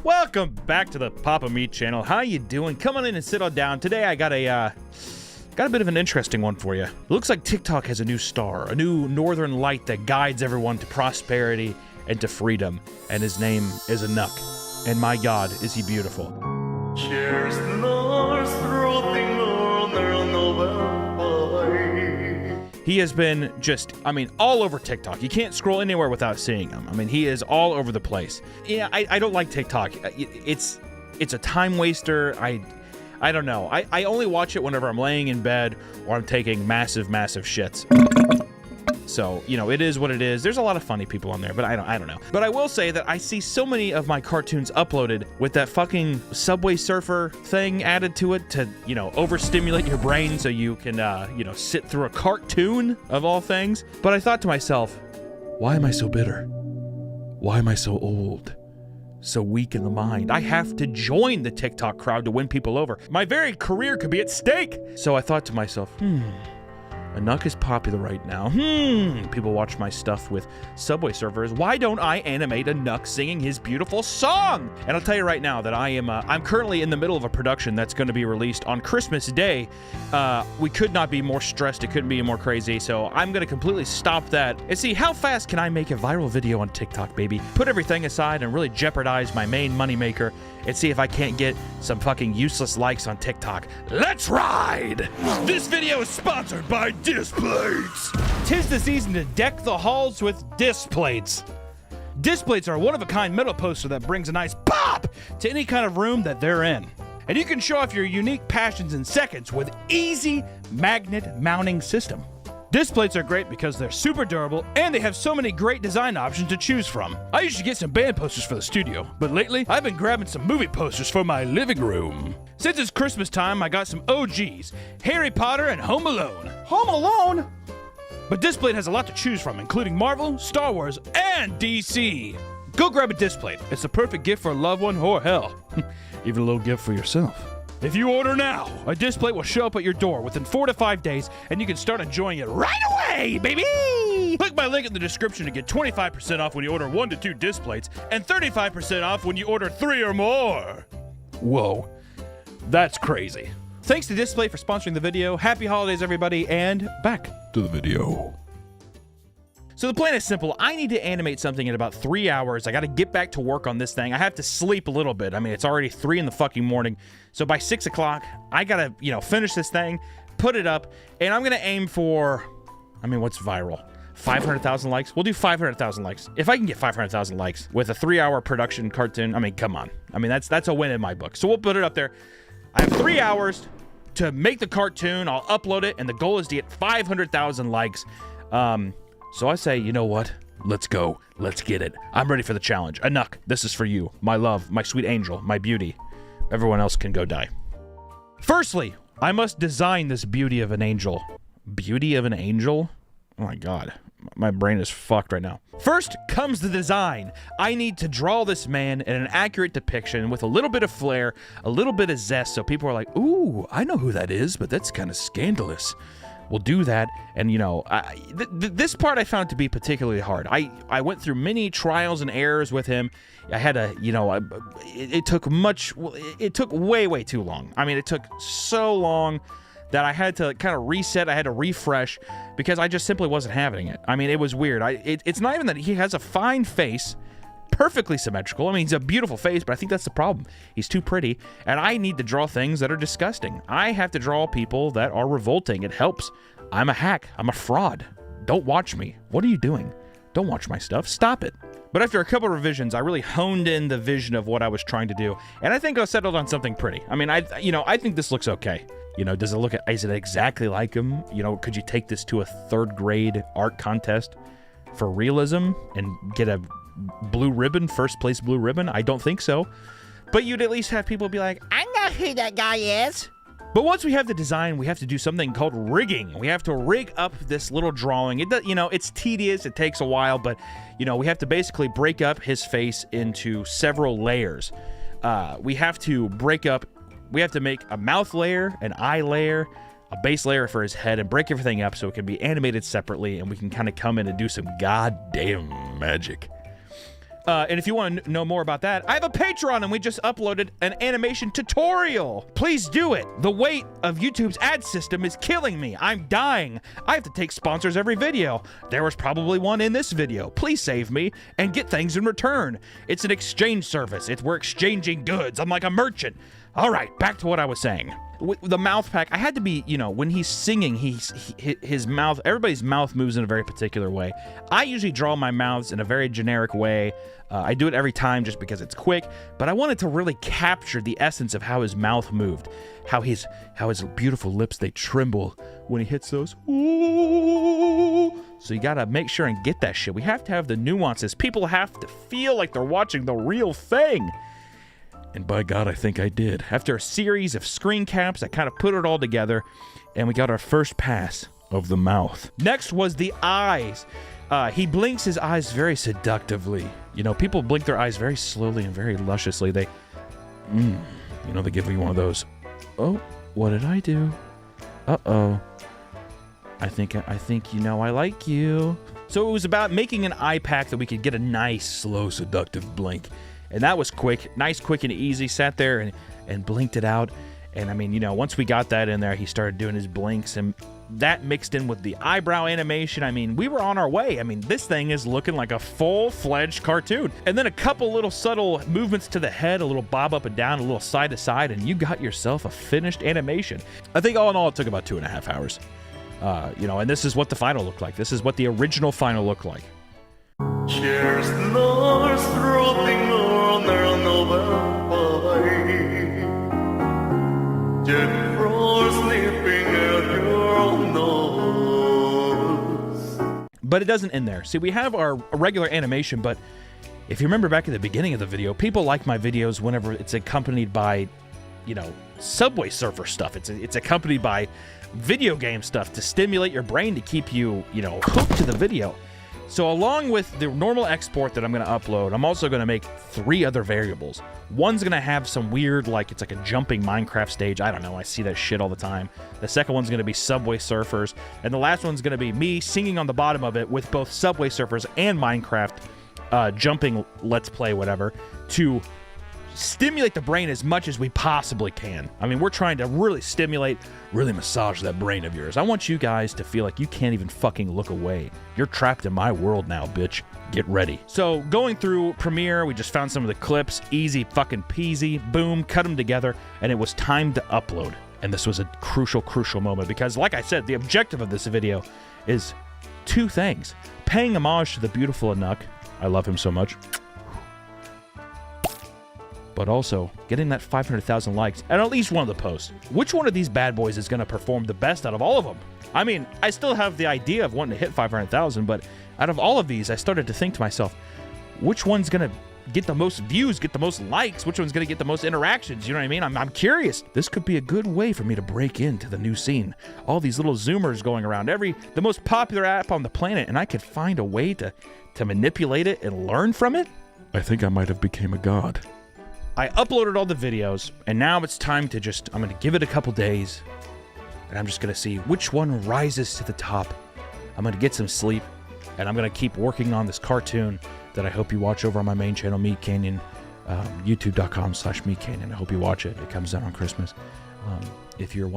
Welcome back to the Papa Meat channel. How you doing? Come on in and sit on down. Today I got a bit of an interesting one for you. It looks like TikTok has a new star, a new northern light that guides everyone to prosperity and to freedom. And his name is Anuk. And my God, is he beautiful. Cheers, Lars, He has been just, all over TikTok. You can't scroll anywhere without seeing him. He is all over the place. Yeah, I don't like TikTok. It's a time waster. I don't know. I only watch it whenever I'm laying in bed or I'm taking massive shits. So, it is what it is. There's a lot of funny people on there, but I don't know. But I will say that I see so many of my cartoons uploaded with that fucking Subway Surfer thing added to it to, overstimulate your brain so you can, sit through a cartoon of all things. But I thought to myself, why am I so bitter? Why am I so old? So weak in the mind? I have to join the TikTok crowd to win people over. My very career could be at stake. So I thought to myself, Anuk is popular right now. People watch my stuff with Subway Surfers. Why don't I animate Anuk singing his beautiful song? And I'll tell you right now that I'm currently in the middle of a production that's going to be released on Christmas Day. We could not be more stressed. It couldn't be more crazy. So I'm going to completely stop that and see how fast can I make a viral video on TikTok, baby. Put everything aside and really jeopardize my main moneymaker and see if I can't get some fucking useless likes on TikTok. Let's ride! This video is sponsored by Displates. 'Tis the season to deck the halls with Displates. Displates are a one-of-a-kind metal poster that brings a nice pop to any kind of room that they're in. And you can show off your unique passions in seconds with easy magnet mounting system. Displates are great because they're super durable and they have so many great design options to choose from. I usually get some band posters for the studio, but lately I've been grabbing some movie posters for my living room. Since it's Christmas time, I got some OGs, Harry Potter and Home Alone. Home Alone? But Displate has a lot to choose from, including Marvel, Star Wars, and DC. Go grab a Displate. It's the perfect gift for a loved one or hell, even a little gift for yourself. If you order now, a Displate will show up at your door within 4 to 5 days, and you can start enjoying it right away, baby! Click my link in the description to get 25% off when you order 1 to 2 Displates, and 35% off when you order 3 or more. Whoa, that's crazy. Thanks to Displate for sponsoring the video. Happy holidays, everybody, and back to the video. So the plan is simple. I need to animate something in about 3 hours. I got to get back to work on this thing. I have to sleep a little bit. It's already 3 in the fucking morning. So by 6 o'clock, I got to, finish this thing, put it up, and I'm going to aim for, what's viral? 500,000 likes? We'll do 500,000 likes. If I can get 500,000 likes with a 3-hour production cartoon, come on. That's a win in my book. So we'll put it up there. I have 3 hours to make the cartoon. I'll upload it, and the goal is to get 500,000 likes. So I say, you know what? Let's go. Let's get it. I'm ready for the challenge. Anuk, this is for you. My love, my sweet angel, my beauty. Everyone else can go die. Firstly, I must design this beauty of an angel. Beauty of an angel? Oh my God. My brain is fucked right now. First comes the design. I need to draw this man in an accurate depiction with a little bit of flair, a little bit of zest, so people are like, ooh, I know who that is, but that's kind of scandalous. We'll do that, and this part I found to be particularly hard. I went through many trials and errors with him. I had to, it took way too long. It took so long that I had to kind of reset. I had to refresh because I just simply wasn't having it. It was weird. It's not even that he has a fine face, perfectly symmetrical. He's a beautiful face, but I think that's the problem. He's too pretty, and I need to draw things that are disgusting. I have to draw people that are revolting. It helps. I'm a hack. I'm a fraud. Don't watch me. What are you doing? Don't watch my stuff. Stop it. But after a couple of revisions, I really honed in the vision of what I was trying to do, and I think I settled on something pretty. I think this looks okay. Does it look, is it exactly like him? Could you take this to a 3rd grade art contest for realism and get a blue ribbon, first place blue ribbon? I don't think so. But you'd at least have people be like, I know who that guy is. But once we have the design, we have to do something called rigging. We have to rig up this little drawing. It's tedious, it takes a while, but we have to basically break up his face into several layers. We have to make a mouth layer, an eye layer, a base layer for his head, and break everything up so it can be animated separately, and we can kind of come in and do some goddamn magic. And if you want to know more about that, I have a Patreon and we just uploaded an animation tutorial. Please do it. The weight of YouTube's ad system is killing me. I'm dying. I have to take sponsors every video. There was probably one in this video. Please save me and get things in return. It's an exchange service. We're exchanging goods. I'm like a merchant. All right, back to what I was saying. With the mouth pack, I had to be, you know, when he's singing, his mouth, everybody's mouth moves in a very particular way. I usually draw my mouths in a very generic way. I do it every time just because it's quick, but I wanted to really capture the essence of how his mouth moved, how his beautiful lips, they tremble when he hits those. Ooh. So you gotta make sure and get that shit. We have to have the nuances. People have to feel like they're watching the real thing. And by God, I think I did. After a series of screen caps, I kind of put it all together, and we got our first pass of the mouth. Next was the eyes. He blinks his eyes very seductively. You know, people blink their eyes very slowly and very lusciously. They give you one of those. Oh, what did I do? Uh-oh. I think I like you. So it was about making an eye pack that we could get a nice, slow, seductive blink. And that was quick, nice, quick, and easy. Sat there and blinked it out. And I mean, you know, once we got that in there, he started doing his blinks, and that mixed in with the eyebrow animation. I mean, we were on our way. I mean, this thing is looking like a full-fledged cartoon. And then a couple little subtle movements to the head, a little bob up and down, a little side to side, and you got yourself a finished animation. I think all in all, it took about 2.5 hours. And this is what the final looked like. This is what the original final looked like. Cheers, Lars, dropping on their Nobel. Jet frost sniffing at your nose. But it doesn't end there. See, we have our regular animation, but if you remember back at the beginning of the video, people like my videos whenever it's accompanied by, you know, Subway Surfer stuff. It's accompanied by video game stuff to stimulate your brain to keep you, you know, hooked to the video. So along with the normal export that I'm going to upload, I'm also going to make 3 other variables. One's going to have some weird, like, it's like a jumping Minecraft stage. I don't know. I see that shit all the time. The second one's going to be Subway Surfers. And the last one's going to be me singing on the bottom of it with both Subway Surfers and Minecraft jumping Let's Play, whatever, to stimulate the brain as much as we possibly can. I mean, we're trying to really stimulate, really massage that brain of yours. I want you guys to feel like you can't even fucking look away. You're trapped in my world now, bitch. Get ready. So going through Premiere, we just found some of the clips, easy fucking peasy, boom, cut them together, and it was time to upload. And this was a crucial moment because, like I said, the objective of this video is 2 things. Paying homage to the beautiful Anuk. I love him so much. But also getting that 500,000 likes and at least one of the posts. Which one of these bad boys is going to perform the best out of all of them? I mean, I still have the idea of wanting to hit 500,000, but out of all of these, I started to think to myself, which one's going to get the most views, get the most likes? Which one's going to get the most interactions? You know what I mean? I'm curious. This could be a good way for me to break into the new scene. All these little Zoomers going around, the most popular app on the planet, and I could find a way to manipulate it and learn from it? I think I might have became a god. I uploaded all the videos, and now it's time to I'm going to give it a couple days, and I'm just going to see which one rises to the top. I'm going to get some sleep, and I'm going to keep working on this cartoon that I hope you watch over on my main channel, Meat Canyon, youtube.com/Meat Canyon. I hope you watch it. It comes out on Christmas. If you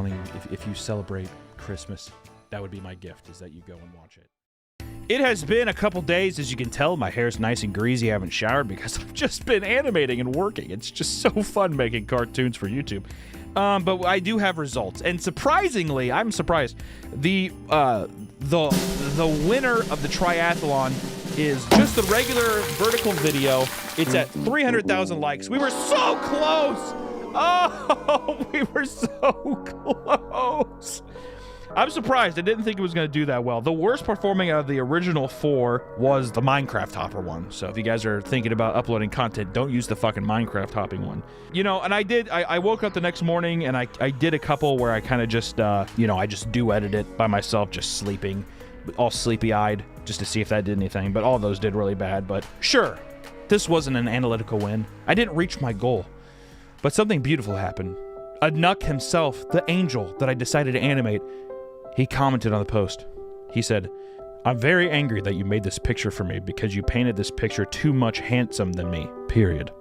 celebrate Christmas, that would be my gift, is that you go and watch it. It has been a couple days. As you can tell, my hair's nice and greasy. I haven't showered because I've just been animating and working. It's just so fun making cartoons for YouTube. But I do have results. And surprisingly, I'm surprised, the winner of the triathlon is just a regular vertical video. It's at 300,000 likes. We were so close! Oh, we were so close! I'm surprised. I didn't think it was going to do that well. The worst performing out of the original 4 was the Minecraft hopper one. So if you guys are thinking about uploading content, don't use the fucking Minecraft hopping one. You know, and I woke up the next morning and I did a couple where I kind of just, I just edit it by myself, just sleeping, all sleepy-eyed, just to see if that did anything. But all of those did really bad. But sure, this wasn't an analytical win. I didn't reach my goal. But something beautiful happened. Anuk himself, the angel that I decided to animate, he commented on the post. He said, I'm very angry that you made this picture for me because you painted this picture too much handsome than me. Period.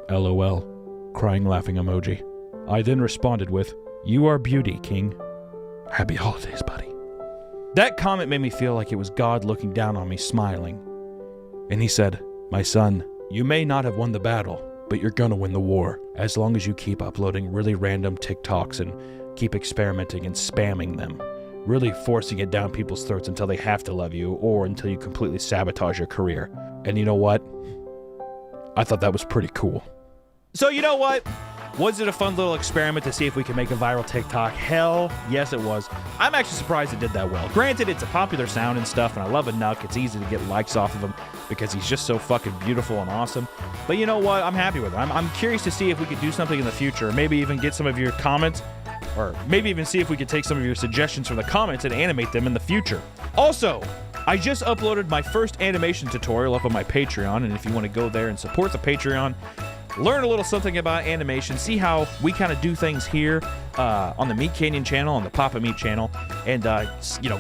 LOL. Crying laughing emoji. I then responded with, you are beauty, King. Happy holidays, buddy. That comment made me feel like it was God looking down on me, smiling. And he said, my son, you may not have won the battle, but you're gonna win the war, as long as you keep uploading really random TikToks and keep experimenting and spamming them, really forcing it down people's throats until they have to love you or until you completely sabotage your career. And you know what? I thought that was pretty cool. So you know what? Was it a fun little experiment to see if we can make a viral TikTok? Hell, yes it was. I'm actually surprised it did that well. Granted, it's a popular sound and stuff, and I love Anuk. It's easy to get likes off of him because he's just so fucking beautiful and awesome. But you know what? I'm happy with it. I'm curious to see if we could do something in the future. Maybe even get some of your comments, or maybe even see if we could take some of your suggestions from the comments and animate them in the future. Also, I just uploaded my first animation tutorial up on my Patreon, and if you want to go there and support the Patreon, learn a little something about animation, see how we kind of do things here on the Meat Canyon channel, on the Papa Meat channel, and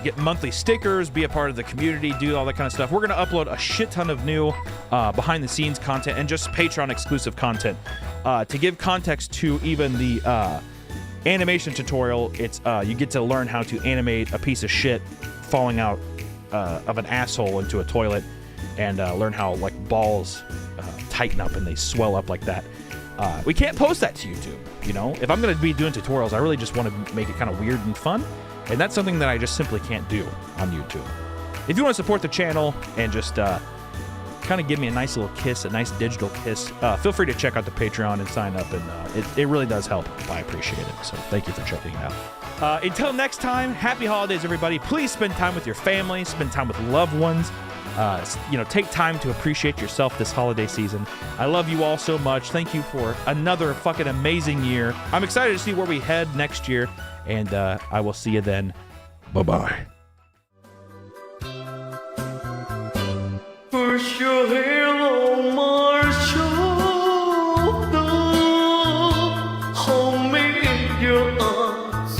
get monthly stickers, be a part of the community, do all that kind of stuff. We're going to upload a shit ton of new behind-the-scenes content and just Patreon-exclusive content. To give context to even the animation tutorial, it's you get to learn how to animate a piece of shit falling out of an asshole into a toilet, and learn how like balls tighten up and they swell up like that. We can't post that to YouTube, you know? If I'm going to be doing tutorials, I really just want to make it kind of weird and fun, and that's something that I just simply can't do on YouTube. If you want to support the channel and just kind of give me a nice little kiss, a nice digital kiss, feel free to check out the Patreon and sign up, and it really does help. I appreciate it, so thank you for checking it out. Until next time, happy holidays, everybody. Please spend time with your family, spend time with loved ones. Take time to appreciate yourself this holiday season. I love you all so much. Thank you for another fucking amazing year. I'm excited to see where we head next year, and I will see you then. Bye-bye. Push your halo march hold me in your arms,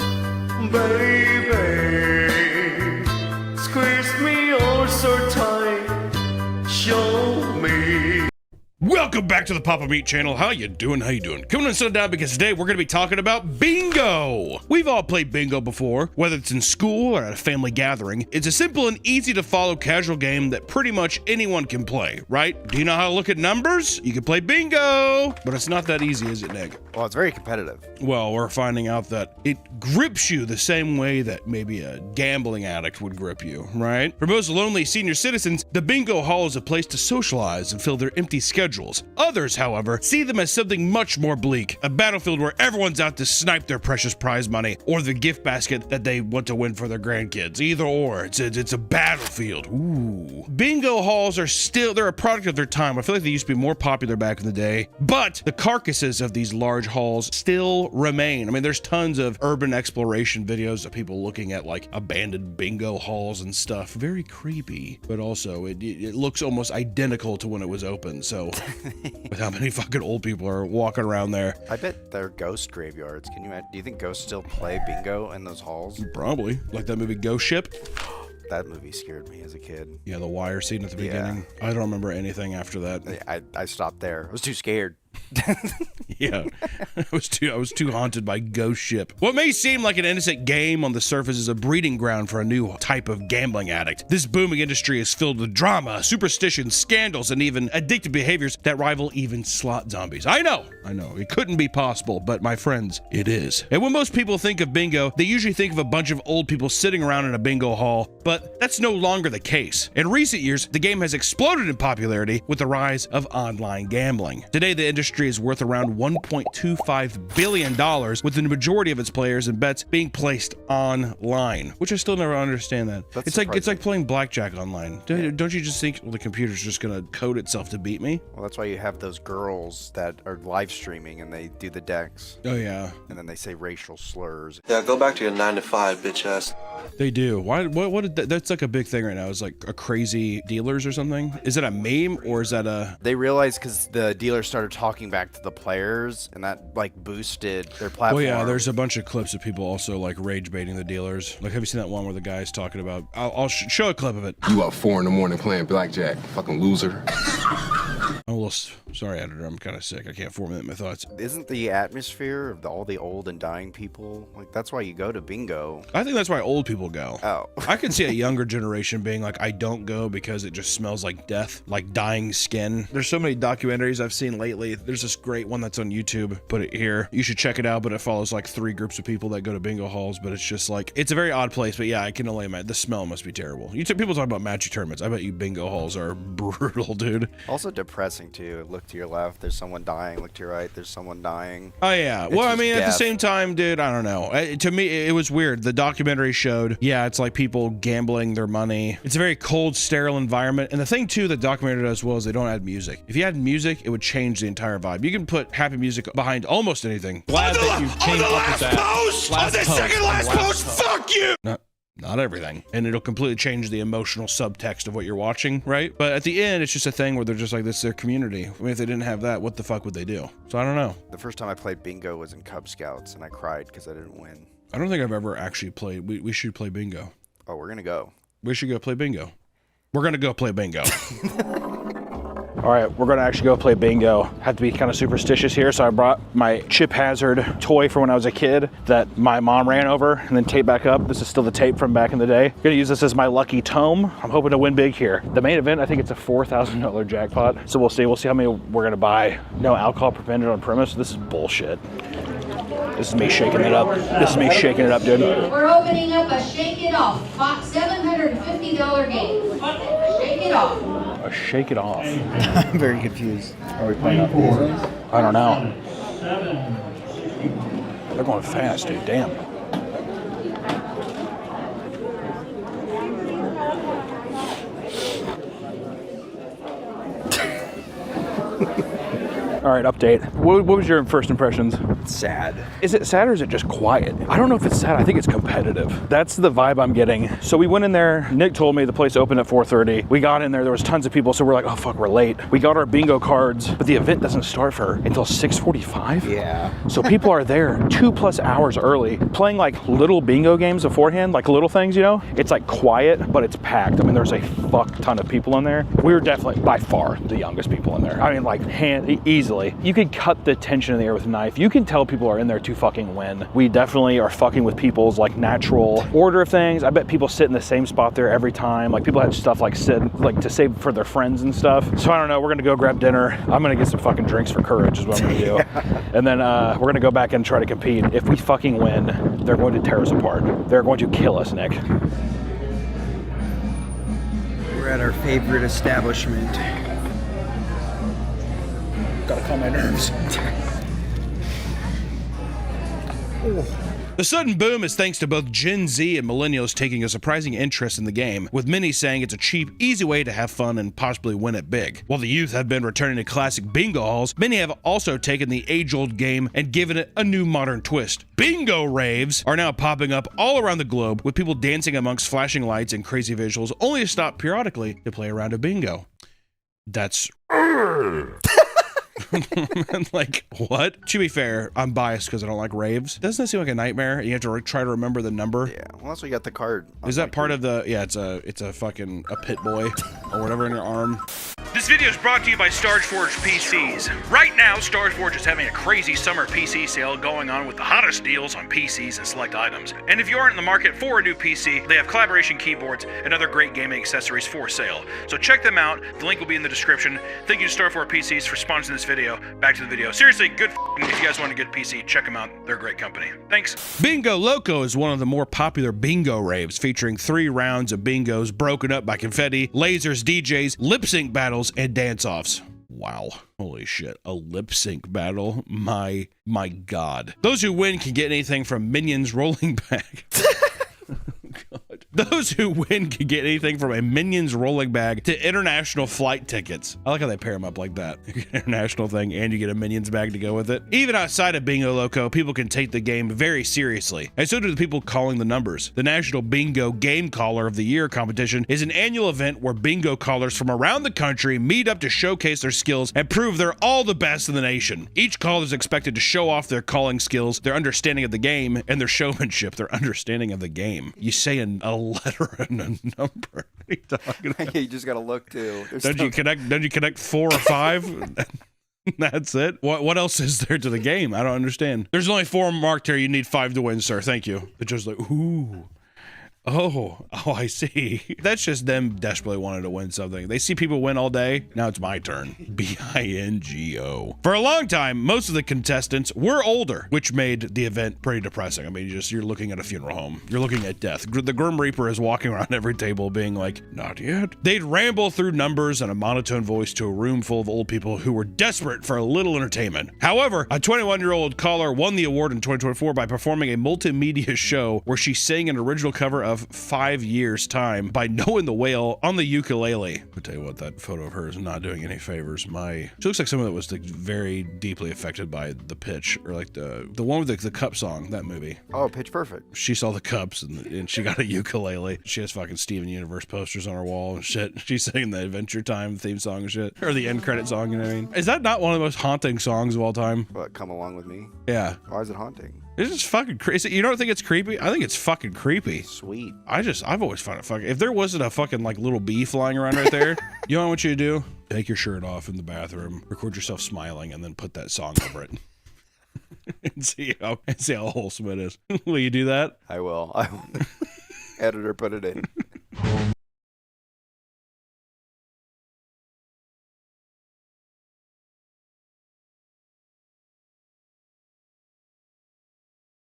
baby. Squeeze me oh so tight, show me. Welcome back to the Papa Meat channel. How you doing? Coming and sit down because today we're going to be talking about bingo. We've all played bingo before, whether it's in school or at a family gathering. It's a simple and easy to follow casual game that pretty much anyone can play, right? Do you know how to look at numbers? You can play bingo, but it's not that easy, is it, Nick? Well, it's very competitive. Well, we're finding out that it grips you the same way that maybe a gambling addict would grip you, right? For most lonely senior citizens, the bingo hall is a place to socialize and fill their empty schedules. Others, however, see them as something much more bleak, a battlefield where everyone's out to snipe their precious prize money or the gift basket that they want to win for their grandkids. Either or, it's a battlefield. Ooh. Bingo halls they're a product of their time. I feel like they used to be more popular back in the day, but the carcasses of these large halls still remain. I mean, there's tons of urban exploration videos of people looking at like abandoned bingo halls and stuff. Very creepy, but also it looks almost identical to when it was open. So with how many fucking old people are walking around there. I bet they're ghost graveyards. Can you imagine? Do you think ghosts still play bingo in those halls? Probably. Like that movie Ghost Ship. That movie scared me as a kid. Yeah, the wire scene at the beginning. I don't remember anything after that. I stopped there. I was too scared. Yeah, I was too haunted by Ghost Ship. What may seem like an innocent game on the surface is a breeding ground for a new type of gambling addict. This booming industry is filled with drama, superstition, scandals, and even addictive behaviors that rival even slot zombies. I know, it couldn't be possible, but my friends, it is. And when most people think of bingo, they usually think of a bunch of old people sitting around in a bingo hall, but that's no longer the case. In recent years, the game has exploded in popularity with the rise of online gambling. Today, the industry is worth around $1.25 billion, with the majority of its players and bets being placed online, which I still never understand that. It's like playing blackjack online. Don't you just think, well, the computer's just gonna code itself to beat me? Well, that's why you have those girls that are live streaming and they do the decks. Oh yeah. And then they say racial slurs. Yeah, go back to your 9 to 5, bitch ass. They do. Why? What did that's like a big thing right now. Is like a crazy dealers or something. Is it a meme or is that a? They realized because the dealers started talking back to the players, and that like boosted their platform. Oh yeah, there's a bunch of clips of people also like rage baiting the dealers. Like, have you seen that one where the guy's talking about? I'll show a clip of it. You up 4 in the morning playing blackjack, fucking loser. I'm a little sorry, editor. I'm kind of sick. I can't formulate my thoughts. Isn't the atmosphere of all the old and dying people like that's why you go to bingo? I think that's why old people go. Oh. I can see a younger generation being like, I don't go because it just smells like death, like dying skin. There's so many documentaries I've seen lately. There's this great one that's on YouTube. Put it here. You should check it out, but it follows like 3 groups of people that go to bingo halls, but it's just like, it's a very odd place, but yeah, I can only imagine. The smell must be terrible. People talk about magic tournaments. I bet you bingo halls are brutal, dude. Also depressing too. Look to your left, there's someone dying. Look to your right, there's someone dying. Oh yeah. It's Well, I just mean, at the death. same time, dude, I don't know. To me, it was weird. The documentary showed, yeah, it's like people gambling their money. It's a very cold, sterile environment. And the thing too, the documentary does well is they don't add music. If you add music, it would change the entire vibe. You can put happy music behind almost anything. Glad that you came up with that. Last post, fuck you. Not everything. And it'll completely change the emotional subtext of what you're watching, right? But at the end, it's just a thing where they're just like, this is their community. I mean, if they didn't have that, what the fuck would they do? So I don't know. The first time I played bingo was in Cub Scouts, and I cried because I didn't win. I don't think I've ever actually played. We should play bingo. Oh, we're gonna go. We should go play bingo. We're gonna go play bingo. All right, we're gonna actually go play bingo. Have to be kind of superstitious here, so I brought my Chip Hazard toy from when I was a kid that my mom ran over and then taped back up. This is still the tape from back in the day. Gonna use this as my lucky tome. I'm hoping to win big here. The main event, I think it's a $4,000 jackpot. So we'll see. We'll see how many we're gonna buy. No alcohol prevented on premise. This is bullshit. This is me shaking it up. This is me shaking it up, dude. We're opening up a Shake It Off $750 game. Shake It Off. Shake it off. I'm very confused. Are we playing off these? I don't know. They're going fast, dude. Damn. All right, update. What was your first impressions? Sad. Is it sad or is it just quiet? I don't know if it's sad. I think it's competitive. That's the vibe I'm getting. So we went in there. Nick told me the place opened at 4:30. We got in there. There was tons of people. So we're like, oh, fuck, we're late. We got our bingo cards, but the event doesn't start for until 6:45. Yeah. So people are there 2+ hours early playing like little bingo games beforehand, like little things, you know? It's like quiet, but it's packed. I mean, there's a fuck ton of people in there. We were definitely by far the youngest people in there. I mean, like easily. You could cut the tension in the air with a knife. You can tell people are in there to fucking win. We definitely are fucking with people's like natural order of things. I bet people sit in the same spot there every time. Like people had stuff like sit like to save for their friends and stuff. So I don't know. We're gonna go grab dinner. I'm gonna get some fucking drinks for courage is what I'm gonna do. And then we're gonna go back and try to compete. If we fucking win, they're going to tear us apart. They're going to kill us, Nick. We're at our favorite establishment. Gotta calm my nerves. The sudden boom is thanks to both Gen Z and millennials taking a surprising interest in the game, with many saying it's a cheap, easy way to have fun and possibly win it big. While the youth have been returning to classic bingo halls, many have also taken the age-old game and given it a new modern twist. Bingo raves are now popping up all around the globe, with people dancing amongst flashing lights and crazy visuals, only to stop periodically to play a round of bingo. That's... Like, what? To be fair, I'm biased because I don't like raves. Doesn't it seem like a nightmare? You have to try to remember the number. Yeah. Well, that's why you got the card. Is that part of the? Yeah, it's a fucking pit boy or whatever in your arm. This video is brought to you by StargeForge PCs. Right now, StargeForge is having a crazy summer PC sale going on with the hottest deals on PCs and select items. And if you aren't in the market for a new PC, they have collaboration keyboards and other great gaming accessories for sale. So check them out. The link will be in the description. Thank you to StargeForge PCs for sponsoring this video. Back to the video. Seriously, good if you guys want a good PC, check them out. They're a great company. Thanks. Bingo Loco is one of the more popular bingo raves, featuring 3 rounds of bingos broken up by confetti, lasers, DJs, lip sync battles, and dance-offs. Wow. Holy shit. A lip sync battle? My God. Those who win can get anything from minions rolling back. God. Those who win can get anything from a Minions rolling bag to international flight tickets. I like how they pair them up like that. International thing, and you get a Minions bag to go with it. Even outside of Bingo Loco, people can take the game very seriously, and so do the people calling the numbers. The National Bingo Game Caller of the Year competition is an annual event where bingo callers from around the country meet up to showcase their skills and prove they're all the best in the nation. Each caller is expected to show off their calling skills, their understanding of the game, and their showmanship, their understanding of the game. You say a letter and a number. What are you talking about? Yeah, you just gotta look too. Don't you connect 4 or 5? That's it. What else is there to the game? I don't understand. There's only 4 marked here. You need 5 to win, sir. Thank you. It's just like, ooh. Oh, I see. That's just them desperately wanting to win something. They see people win all day. Now it's my turn. BINGO. For a long time, most of the contestants were older, which made the event pretty depressing. I mean, you're looking at a funeral home. You're looking at death. The Grim Reaper is walking around every table being like, not yet. They'd ramble through numbers in a monotone voice to a room full of old people who were desperate for a little entertainment. However, a 21-year-old caller won the award in 2024 by performing a multimedia show where she sang an original cover of 5 Years Time by Noah and the Whale on the ukulele. I'll tell you what, that photo of her is not doing any favors. She looks like someone that was like very deeply affected by The Pitch, or like the one with the cup song, that movie. Oh, Pitch Perfect. She saw the cups and she got a ukulele. She has fucking Steven Universe posters on her wall and shit. She's singing the Adventure Time theme song and shit, or the end credit song, you know what I mean? Is that not one of the most haunting songs of all time? What, Come Along With Me? Yeah. Why is it haunting? It's just fucking crazy. You don't think it's creepy? I think it's fucking creepy. Sweet. I've always found it fucking. If there wasn't a fucking like little bee flying around right there, you know what I want you to do? Take your shirt off in the bathroom, record yourself smiling, and then put that song over it. and see how wholesome it is. Will you do that? I will. Editor, put it in.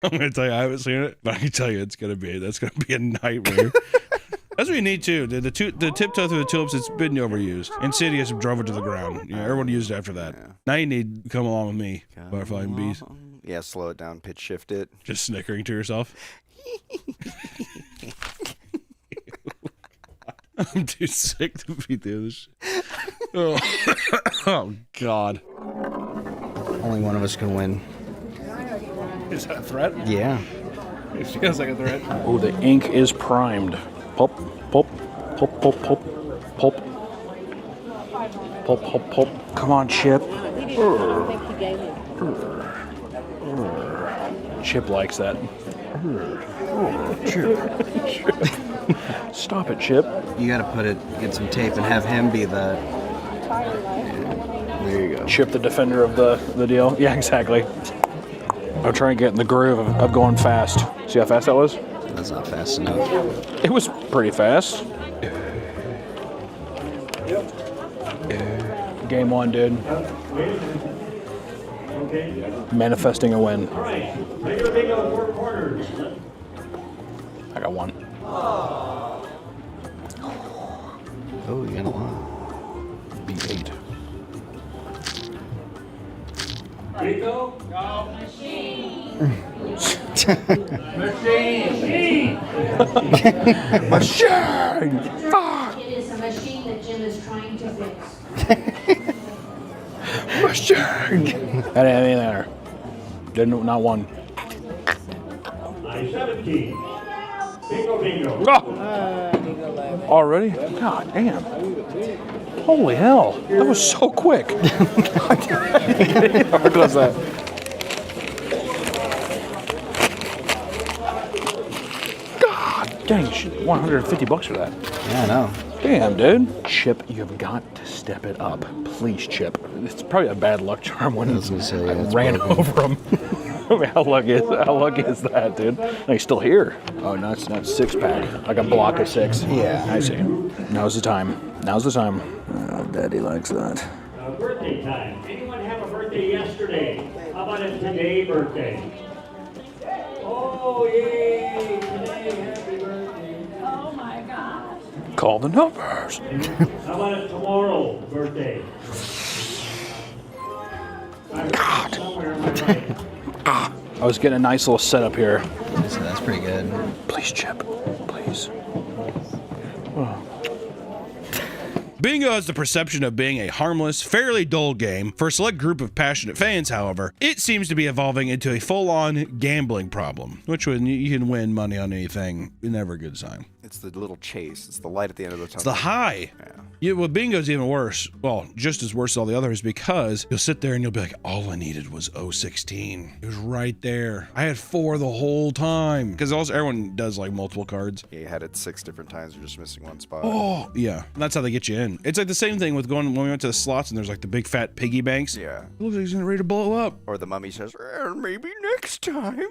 I'm gonna tell you, I haven't seen it, but I can tell you that's gonna be a nightmare. That's what you need too. The tiptoe through the tulips. It's been overused. Insidious drove it to the ground. You know, everyone used it after that. Yeah. Now you need Come Along With Me, Butterfly and Bees. Yeah, slow it down, pitch shift it. Just snickering to yourself. I'm too sick to be doing this shit. Oh God. Only one of us can win. Is that a threat? Yeah. It feels like a threat. Oh, the ink is primed. Pop, pop, pop, pop, pop, pop. Pop, pop, pop. Come on, Chip. Chip likes that. Chip. Stop it, Chip. You gotta get some tape and have him be the... There you go. Chip, the defender of the deal. Yeah, exactly. I'll try and get in the groove of going fast. See how fast that was? That's not fast enough. It was pretty fast. Game 1, dude. Manifesting a win. I got 1. Oh, you got a lot. B8. Rico? No. Machine. Machine! Fuck! It is a machine that Jim is trying to fix. Machine! That ain't anything there. Didn't, not 1. I-17. Bingo, bingo. Oh! Already? God damn. Holy hell. That was so quick. How close that? God dang, $150 for that. Yeah, I know. Damn, dude. Chip, you've got to step it up. Please, Chip. It's probably a bad luck charm when I was gonna say, I yeah, it's ran probably- over him. I mean, how lucky is that, dude? No, he's still here. Oh, no, it's not 6-pack. Like a block of 6. Yeah. I see. Now's the time. Now's the time. Oh, Daddy likes that. Birthday time. Anyone have a birthday yesterday? How about a today birthday? Oh, yay! Today, happy birthday. Oh my gosh. Call the numbers. How about a tomorrow birthday? God. Somewhere in my mind. I was getting a nice little setup here. That's pretty good. Please, Chip. Please. Bingo has the perception of being a harmless, fairly dull game. For a select group of passionate fans, however, it seems to be evolving into a full-on gambling problem, which when you can win money on anything, never a good sign. It's the little chase. It's the light at the end of the tunnel. It's the high. Yeah, well, bingo's even worse. Well, just as worse as all the others because you'll sit there and you'll be like, all I needed was 016. It was right there. I had 4 the whole time. Because also everyone does like multiple cards. Yeah, you had it 6 different times. You're just missing one spot. Oh, yeah. And that's how they get you in. It's like the same thing with going when we went to the slots and there's like the big fat piggy banks. Yeah. It looks like he's ready to blow up. Or the mummy says, maybe next time.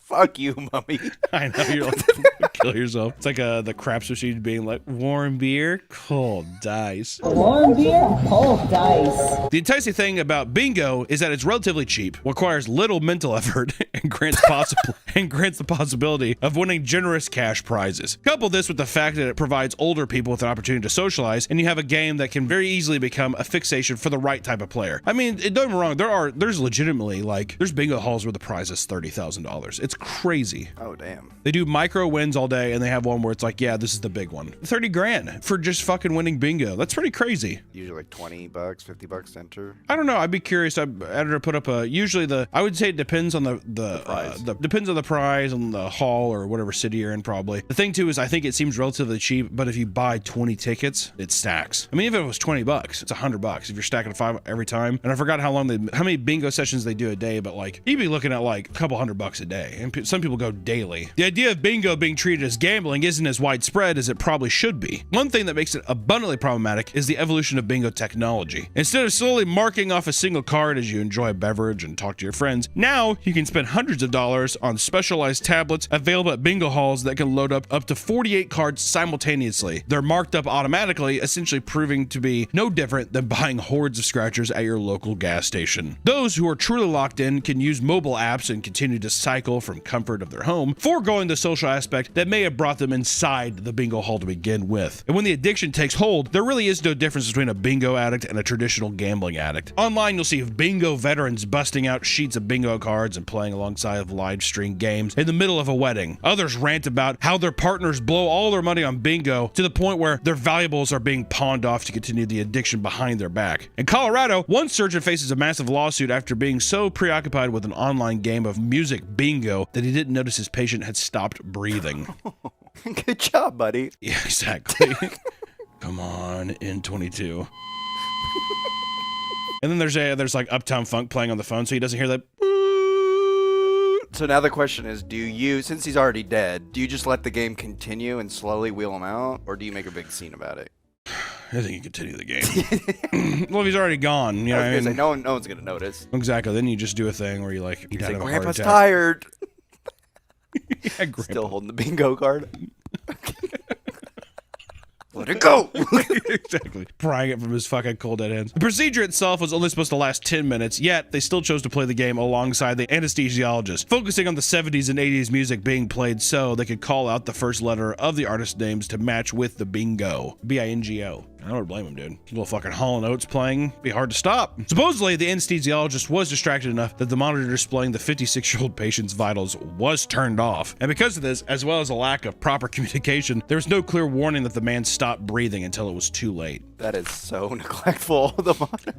Fuck you, mummy. I know, you're like, kill yourself. It's like the craps machine being like, warm beer, cold dice. Warm beer, cold dice. The enticing thing about bingo is that it's relatively cheap, requires little mental effort, and grants the possibility of winning generous cash prizes. Couple this with the fact that it provides older people with an opportunity to socialize, and you have a game that can very easily become a fixation for the right type of player. I mean, don't get me wrong, there's legitimately like, there's bingo halls where the prize is $30,000. It's crazy. Oh, damn. They do micro wins all day, and they have one where it's like, yeah, this is the big one. 30 grand for just fucking winning bingo. That's pretty crazy. Usually like $20, $50 to enter. I don't know. I'd be curious. I'd editor put up a. Usually I would say it depends on the prize. Depends on the prize and the hall or whatever city you're in. Probably the thing too is I think it seems relatively cheap, but if you buy 20 tickets, it stacks. I mean, if it was $20, it's $100 if you're stacking 5 every time. And I forgot how many bingo sessions they do a day, but like you'd be looking at like a couple $100 a day, and some people go daily. The idea of bingo being treated as gambling isn't as widespread as it probably should be. One thing that makes it abundantly problematic is the evolution of bingo technology. Instead of slowly marking off a single card as you enjoy a beverage and talk to your friends, now you can spend hundreds of dollars on specialized tablets available at bingo halls that can load up to 48 cards simultaneously. They're marked up automatically, essentially proving to be no different than buying hordes of scratchers at your local gas station. Those who are truly locked in can use mobile apps and continue to cycle from comfort of their home, foregoing the social aspect that may have brought them inside the bingo hall to begin with. And when the addiction takes hold, there really is no difference between a bingo addict and a traditional gambling addict. Online, you'll see bingo veterans busting out sheets of bingo cards and playing alongside of live stream games in the middle of a wedding. Others rant about how their partners blow all their money on bingo to the point where their valuables are being pawned off to continue the addiction behind their back. In Colorado, one surgeon faces a massive lawsuit after being so preoccupied with an online game of music bingo that he didn't notice his patient had stopped breathing. Good job, buddy. Yeah, exactly. Come on, N22. And then there's like Uptown Funk playing on the phone, so he doesn't hear that. So now the question is, since he's already dead, do you just let the game continue and slowly wheel him out, or do you make a big scene about it? I think you continue the game. Well, if he's already gone, you know. I was gonna say, no one's gonna notice. Exactly. Then you just do a thing where you like, you say, have a heart Grandpa's attack. tired. Yeah, Grandpa. Still holding the bingo card. Let it go. Exactly. Prying it from his fucking cold dead hands. The procedure itself was only supposed to last 10 minutes, yet they still chose to play the game alongside the anesthesiologist, focusing on the 70s and 80s music being played so they could call out the first letter of the artist names to match with the bingo. B-I-N-G-O. I don't blame him, dude. Little fucking Hall & Oates playing, be hard to stop. Supposedly, the anesthesiologist was distracted enough that the monitor displaying the 56-year-old patient's vitals was turned off. And because of this, as well as a lack of proper communication, there was no clear warning that the man stopped breathing until it was too late. That is so neglectful. The monitor.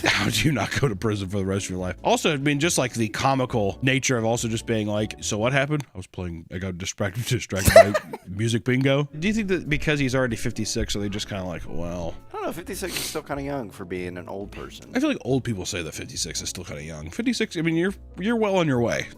How do you not go to prison for the rest of your life? Also, I mean, just like the comical nature of also just being like, so what happened? I got distracted by music bingo. Do you think that because he's already 56, are they just kind of like, well, I don't know, 56 is still kind of young for being an old person. I feel like old people say that 56 is still kind of young. 56, I mean, you're well on your way.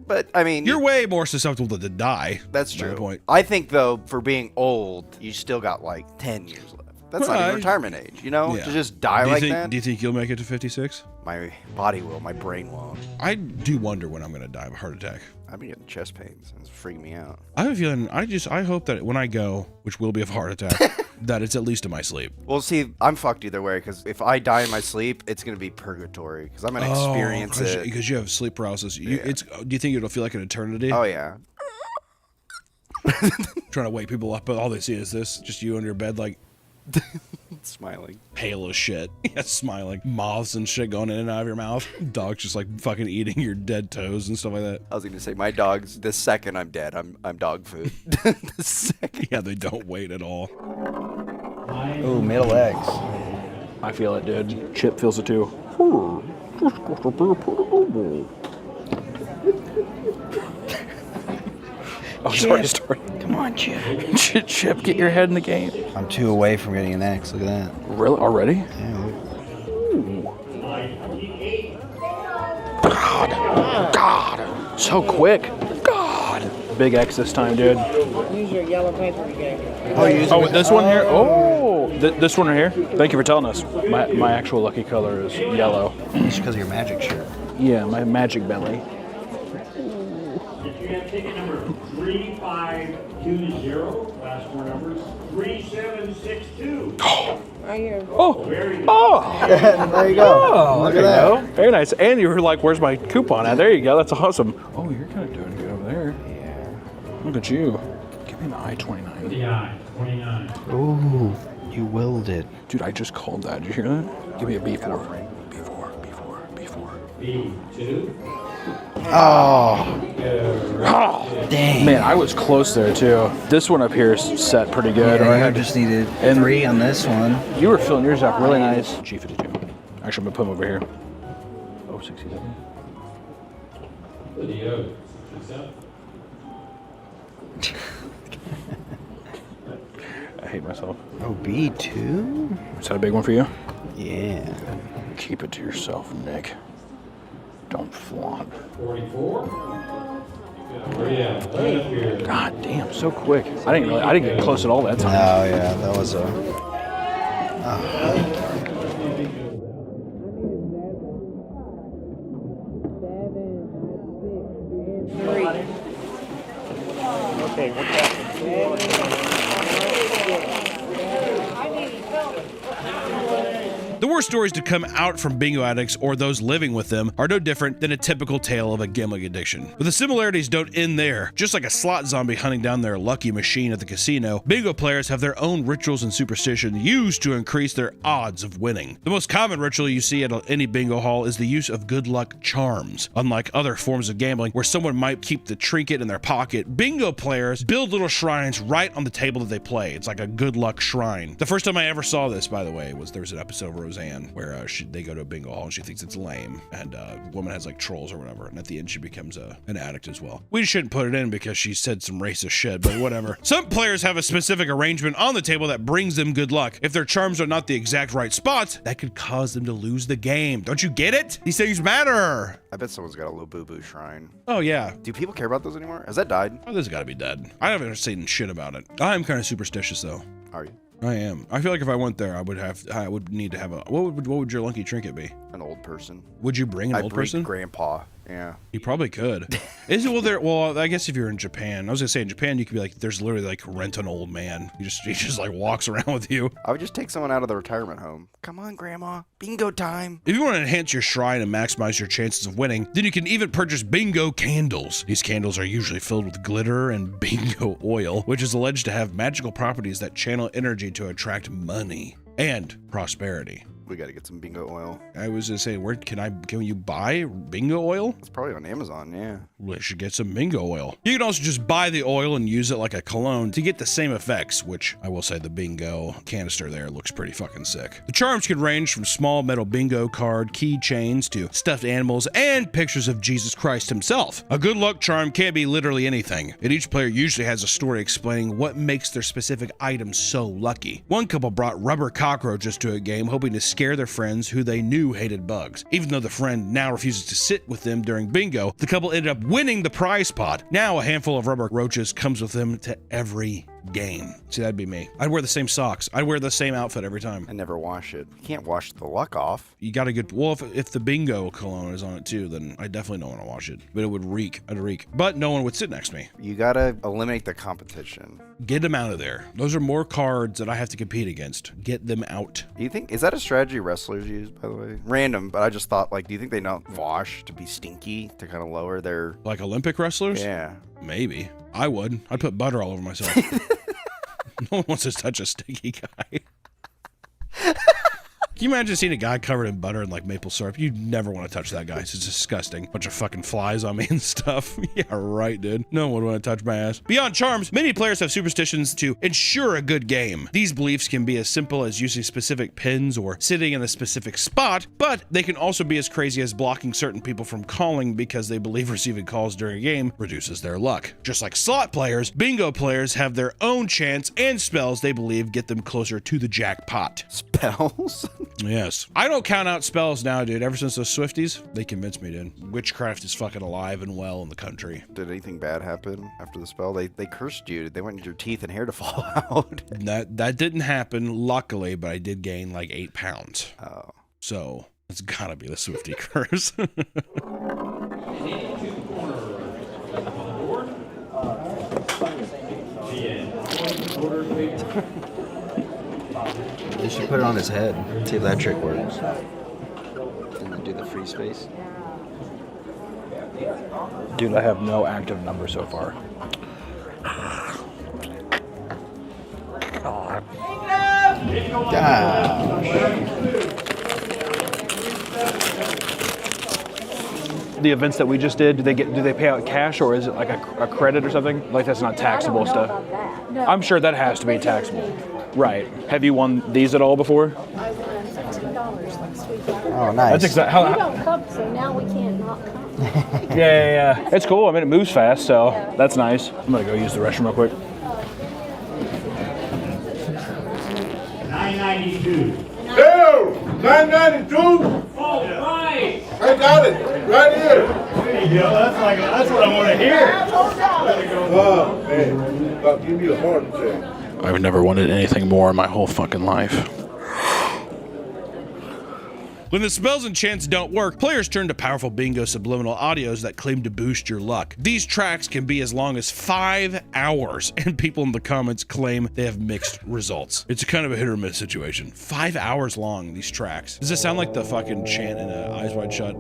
But I mean, You're way more susceptible to die. That's by the true. point. I think though, for being old, you still got like 10 years left. That's not even retirement age, you know? Yeah. To just die like that. Do you think you'll make it to 56? My body will, my brain won't. I do wonder when I'm going to die of a heart attack. I've been getting chest pains. It's freaking me out. I have a feeling, I hope that when I go, which will be of a heart attack, that it's at least in my sleep. Well, see, I'm fucked either way, because if I die in my sleep, it's going to be purgatory, because I'm going to experience it. Because you have sleep paralysis. Do you think it'll feel like an eternity? Oh, yeah. Trying to wake people up, but all they see is this, just you under your bed like, Smiling. Pale as shit. Yeah, smiling. Moths and shit going in and out of your mouth. Dog's just like fucking eating your dead toes and stuff like that. I was gonna say my dogs. The second I'm dead, I'm dog food. The second. Yeah, they don't wait at all. Ooh, middle legs. I feel it, dude. Chip feels it too. Oh, sorry. Come on, Chip. Chip, get your head in the game. I'm 2 away from getting an X. Look at that. Really? Already? Yeah, look. God. So quick. God. Big X this time, dude. Use your yellow paper again. Oh, this one here? Oh, this one right here? Thank you for telling us. My actual lucky color is yellow. It's because of your magic shirt. Yeah, my magic belly. If you have ticket number 3520, last four numbers, 3762. Right here. Oh, Very good. oh. There you go. Look at that. Very nice. And you were like, where's my coupon at? There you go. That's awesome. Oh, you're kind of doing good over there. Yeah. Look at you. Give me an I-29. The I-29. Ooh, you willed it. Dude, I just called that. Did you hear that? Give me a B4. B4. B2. Oh, Oh, dang. man, I was close there too. This one up here is set pretty good. Yeah, Right? I just needed And- 3 on this one. You were filling yours up really nice. G52. Actually, I'm gonna put him over here. Oh, 67. I hate myself. Oh, B2? Is that a big one for you? Yeah. Keep it to yourself, Nick. Don't flaunt. 44. Where you at? Right up here. God damn, so quick. I didn't get close at all that time. Oh, yeah, that was a... The worst stories to come out from bingo addicts or those living with them are no different than a typical tale of a gambling addiction. But the similarities don't end there. Just like a slot zombie hunting down their lucky machine at the casino, bingo players have their own rituals and superstition used to increase their odds of winning. The most common ritual you see at any bingo hall is the use of good luck charms. Unlike other forms of gambling where someone might keep the trinket in their pocket, bingo players build little shrines right on the table that they play. It's like a good luck shrine. The first time I ever saw this, by the way, was there was an episode of Roseanne where they go to a bingo hall and she thinks it's lame, and a woman has like trolls or whatever, and at the end she becomes an addict as well. We shouldn't put it in because she said some racist shit, but whatever. Some players have a specific arrangement on the table that brings them good luck. If their charms are not the exact right spots, that could cause them to lose the game. Don't you get it? These things matter. I bet someone's got a little boo-boo shrine. Oh yeah. Do people care about those anymore? Has that died? Oh, this has got to be dead. I haven't seen shit about it. I'm kind of superstitious though. Are you? I am. I feel like if I went there, I would need to have a. What would your lucky trinket be? An old person. Would you bring an old person? Grandpa. Yeah. You probably could. Is it well I guess if you're in Japan, I was gonna say in Japan you could be like, there's literally like rent an old man. He just like walks around with you. I would just take someone out of the retirement home. Come on, Grandma. Bingo time. If you want to enhance your shrine and maximize your chances of winning, then you can even purchase bingo candles. These candles are usually filled with glitter and bingo oil, which is alleged to have magical properties that channel energy to attract money and prosperity. We got to get some bingo oil. I was gonna say, can you buy bingo oil? It's probably on Amazon, yeah. We should get some bingo oil. You can also just buy the oil and use it like a cologne to get the same effects, which I will say the bingo canister there looks pretty fucking sick. The charms can range from small metal bingo card keychains to stuffed animals and pictures of Jesus Christ himself. A good luck charm can be literally anything, and each player usually has a story explaining what makes their specific item so lucky. One couple brought rubber cockroaches to a game hoping to scare their friends who they knew hated bugs. Even though the friend now refuses to sit with them during bingo, the couple ended up winning the prize pot. Now a handful of rubber roaches comes with them to every game. See, that'd be me. I'd wear the same socks. I'd wear the same outfit every time. I never wash it. You can't wash the luck off. You got a good, well, if the bingo cologne is on it too, then I definitely don't want to wash it. But it would reek. I'd reek. But no one would sit next to me. You gotta eliminate the competition. Get them out of there. Those are more cards that I have to compete against. Get them out. Do you think, is that a strategy wrestlers use, by the way? Random, but I just thought, like, do you think they don't wash to be stinky, to kind of lower their... Like Olympic wrestlers? Yeah. Maybe. I would. I'd put butter all over myself. No one wants to touch a stinky guy. Can you imagine seeing a guy covered in butter and like maple syrup? You'd never want to touch that guy. It's disgusting. Bunch of fucking flies on me and stuff. Yeah, right, dude. No one would want to touch my ass. Beyond charms, many players have superstitions to ensure a good game. These beliefs can be as simple as using specific pins or sitting in a specific spot, but they can also be as crazy as blocking certain people from calling because they believe receiving calls during a game reduces their luck. Just like slot players, bingo players have their own chants and spells they believe get them closer to the jackpot. Spells? Yes. I don't count out spells now, dude. Ever since those Swifties, they convinced me, dude. Witchcraft is fucking alive and well in the country. Did anything bad happen after the spell? They cursed you. They wanted your teeth and hair to fall out. That didn't happen, luckily, but I did gain like 8 pounds. Oh. So it's gotta be the Swiftie curse. They should put it on his head. See if that trick works. And then do the free space. Dude, I have no active number so far. The events that we just did, do they pay out cash or is it like a credit or something? Like that's not taxable stuff. I'm sure that has to be taxable. Right. Have you won these at all before? I won $15 last week. Oh, nice. That's exactly We don't come, so now we can't not come. Yeah. It's cool. I mean, it moves fast, so that's nice. I'm gonna go use the restroom real quick. $9.92. Bill, 992. All right. I got it right here. There you go. That's what I want to hear. Oh man, about to give me a heart attack. I've never wanted anything more in my whole fucking life. When the spells and chants don't work, players turn to powerful bingo subliminal audios that claim to boost your luck. These tracks can be as long as 5 hours, and people in the comments claim they have mixed results. It's a kind of a hit or miss situation. 5 hours long, these tracks. Does this sound like the fucking chant in Eyes Wide Shut?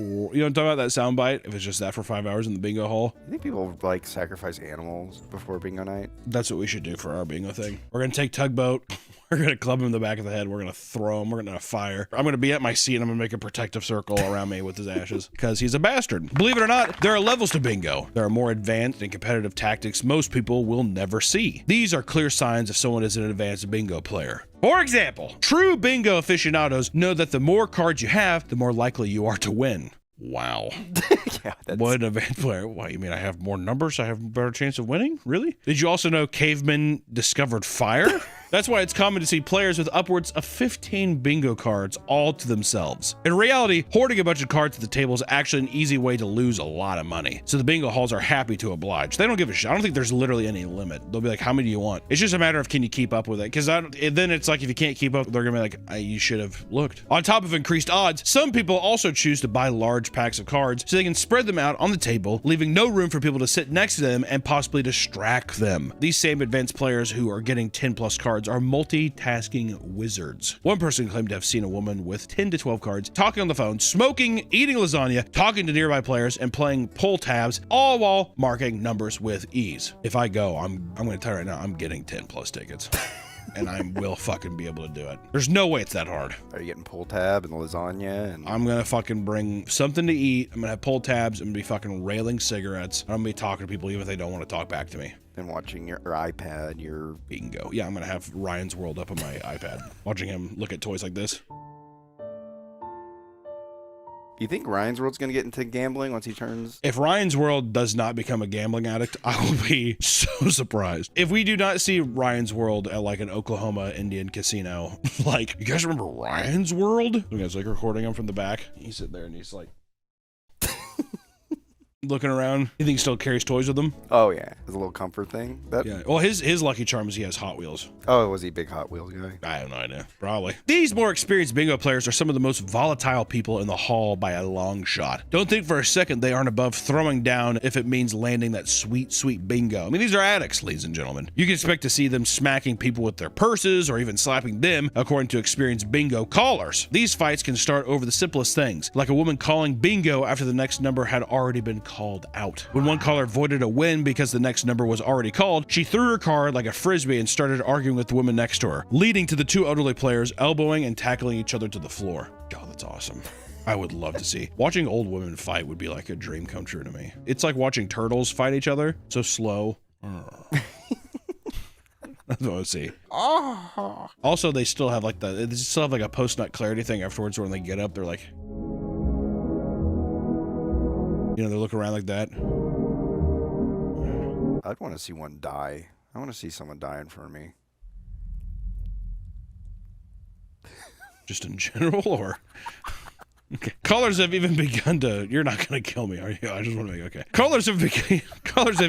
You know what I'm talking about, that soundbite? If it's just that for 5 hours in the bingo hall? You think people like sacrifice animals before bingo night? That's what we should do for our bingo thing. We're gonna take Tugboat. We're gonna club him in the back of the head. We're gonna throw him. We're gonna fire. I'm gonna be at my seat and I'm gonna make a protective circle around me with his ashes because he's a bastard. Believe it or not, there are levels to bingo. There are more advanced and competitive tactics most people will never see. These are clear signs if someone is an advanced bingo player. For example, true bingo aficionados know that the more cards you have, the more likely you are to win. Wow. Yeah, that's... What an advanced player. Why, you mean I have more numbers? I have a better chance of winning? Really? Did you also know cavemen discovered fire? That's why it's common to see players with upwards of 15 bingo cards all to themselves. In reality, hoarding a bunch of cards at the table is actually an easy way to lose a lot of money. So the bingo halls are happy to oblige. They don't give a shit. I don't think there's literally any limit. They'll be like, how many do you want? It's just a matter of can you keep up with it? Because then it's like if you can't keep up, they're gonna be like, you should have looked. On top of increased odds, some people also choose to buy large packs of cards so they can spread them out on the table, leaving no room for people to sit next to them and possibly distract them. These same advanced players who are getting 10 plus cards are multitasking wizards. One person claimed to have seen a woman with 10 to 12 cards talking on the phone, smoking, eating lasagna, talking to nearby players, and playing pull tabs, all while marking numbers with ease. If I go, I'm gonna tell you right now, I'm getting 10 plus tickets. And I will fucking be able to do it. There's no way it's that hard. Are you getting pull tab and lasagna? And I'm gonna fucking bring something to eat. I'm gonna have pull tabs. I'm gonna be fucking railing cigarettes. I'm gonna be talking to people even if they don't want to talk back to me. And watching your iPad, your bingo. Yeah, I'm gonna have Ryan's World up on my iPad, watching him look at toys like this. You think Ryan's World's gonna get into gambling once he turns? If Ryan's World does not become a gambling addict, I will be so surprised. If we do not see Ryan's World at like an Oklahoma Indian casino, like, you guys remember Ryan's World? You guys like recording him from the back? He's sitting there and he's like looking around. You think he still carries toys with him? Oh yeah, it's a little comfort thing. Yeah. Well, his lucky charm is he has Hot Wheels. Oh, was he a big Hot Wheels guy? I have no idea. Probably. These more experienced bingo players are some of the most volatile people in the hall by a long shot. Don't think for a second they aren't above throwing down if it means landing that sweet, sweet bingo. I mean, these are addicts, ladies and gentlemen. You can expect to see them smacking people with their purses or even slapping them, according to experienced bingo callers. These fights can start over the simplest things, like a woman calling bingo after the next number had already been called. called out. When one caller avoided a win because the next number was already called, she threw her card like a frisbee and started arguing with the woman next to her, leading to the two elderly players elbowing and tackling each other to the floor. God, that's awesome. I would love to see. Watching old women fight would be like a dream come true to me. It's like watching turtles fight each other. So slow. That's what I would see. Also, they still have like a post-nut clarity thing afterwards when they get up. They're like, you know, they look around like that. I'd want to see one die. I want to see someone die in front of me. Just in general, or? Okay. Callers have even begun to, you're not going to kill me, are you? I just want to make, okay. Callers have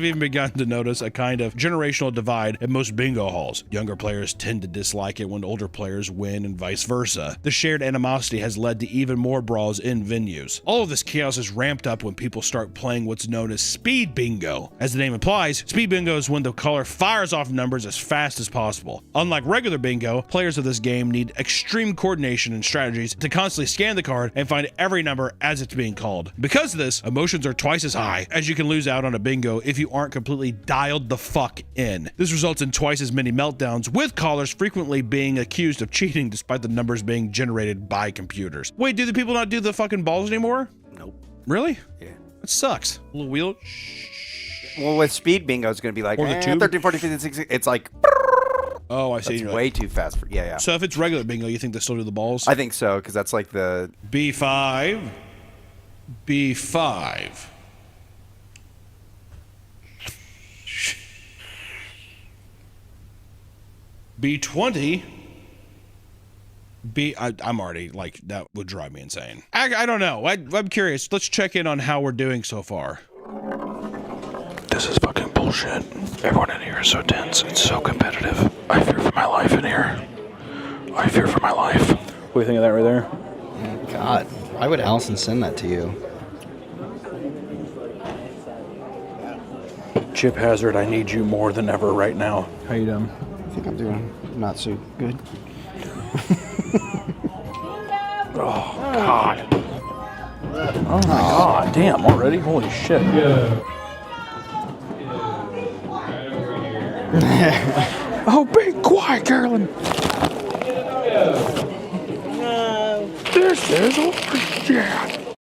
even begun to notice a kind of generational divide at most bingo halls. Younger players tend to dislike it when older players win and vice versa. The shared animosity has led to even more brawls in venues. All of this chaos is ramped up when people start playing what's known as speed bingo. As the name implies, speed bingo is when the caller fires off numbers as fast as possible. Unlike regular bingo, players of this game need extreme coordination and strategies to constantly scan the card and find every number as it's being called. Because of this, emotions are twice as high, as you can lose out on a bingo if you aren't completely dialed the fuck in. This results in twice as many meltdowns, with callers frequently being accused of cheating despite the numbers being generated by computers. Wait, do the people not do the fucking balls anymore? Nope. Really? Yeah. It sucks. A little wheel. Well, with speed bingo, it's going to be like, Or the tube? 13, 14, 15, 16. It's like, Oh, I see. that's You're way like, too fast. For, yeah. so if it's regular bingo, you think they still do the balls? I think so, because that's like the... B5. B5. B20. I'm already like, that would drive me insane. I don't know. I'm curious. Let's check in on how we're doing so far. This is fucking bullshit. Everyone in here is so tense. It's so competitive. I fear for my life in here. I fear for my life. What do you think of that right there? God, why would Allison send that to you? Chip Hazard, I need you more than ever right now. How you doing? I think I'm doing not so good. Oh, God. Oh, my God. Damn, already? Holy shit. Oh, be quiet, Carolyn. No. This is shit.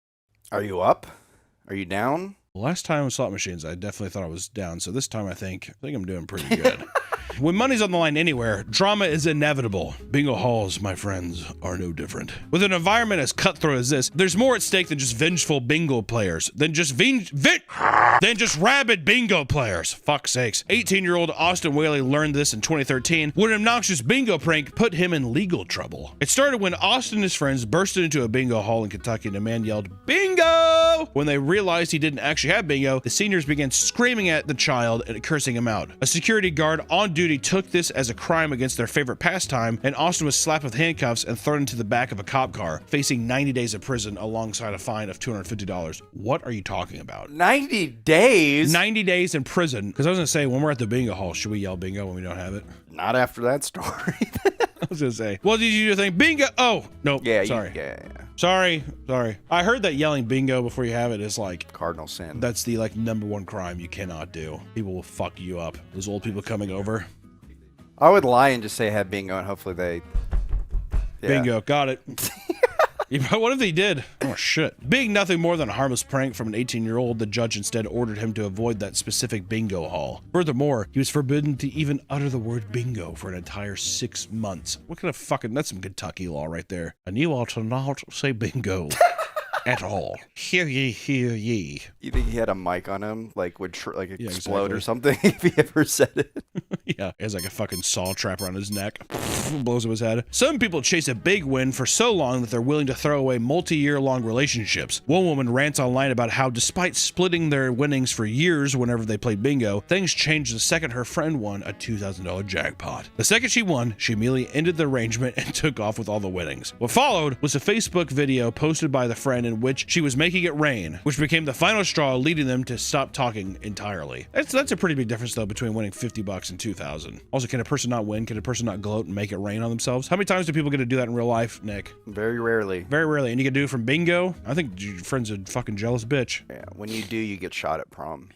Are you up? Are you down? Last time with slot machines, I definitely thought I was down. So this time I think I'm doing pretty good. When money's on the line anywhere, drama is inevitable. Bingo halls, my friends, are no different. With an environment as cutthroat as this, there's more at stake than just vengeful bingo players, than just rabid bingo players. Fuck's sakes. 18-year-old Austin Whaley learned this in 2013 when an obnoxious bingo prank put him in legal trouble. It started when Austin and his friends bursted into a bingo hall in Kentucky and a man yelled, "Bingo!" When they realized he didn't actually have bingo, the seniors began screaming at the child and cursing him out. A security guard on duty took this as a crime against their favorite pastime, and Austin was slapped with handcuffs and thrown into the back of a cop car, facing 90 days of prison alongside a fine of $250. What are you talking about? 90 days? 90 days in prison. Because I was going to say, when we're at the bingo hall, should we yell bingo when we don't have it? Not after that story. I was going to say, well, did you think bingo? Oh, no. Yeah, sorry. Yeah. Sorry. I heard that yelling bingo before you have it is like Cardinal sin. That's the like #1 crime you cannot do. People will fuck you up. Those old people coming over. I would lie and just say I had bingo, and hopefully they... Yeah. Bingo, got it. What if they did? Oh, shit. Being nothing more than a harmless prank from an 18-year-old, the judge instead ordered him to avoid that specific bingo hall. Furthermore, he was forbidden to even utter the word bingo for an entire 6 months. What kind of fucking... That's some Kentucky law right there. And you ought to not say bingo. At all. Hear ye, hear ye. You think he had a mic on him, like would explode exactly. or something if he ever said it? Yeah, he has like a fucking saw trap around his neck. Blows up his head. Some people chase a big win for so long that they're willing to throw away multi-year long relationships. One woman rants online about how despite splitting their winnings for years whenever they played bingo, things changed the second her friend won a $2,000 jackpot. The second she won, she immediately ended the arrangement and took off with all the winnings. What followed was a Facebook video posted by the friend in which she was making it rain, which became the final straw, leading them to stop talking entirely. That's a pretty big difference though between winning $50 and $250. 2,000. Also, can a person not win? Can a person not gloat and make it rain on themselves? How many times do people get to do that in real life, Nick? Very rarely. Very rarely. And you can do it from bingo? I think your friend's a fucking jealous bitch. Yeah, when you do, you get shot at prom.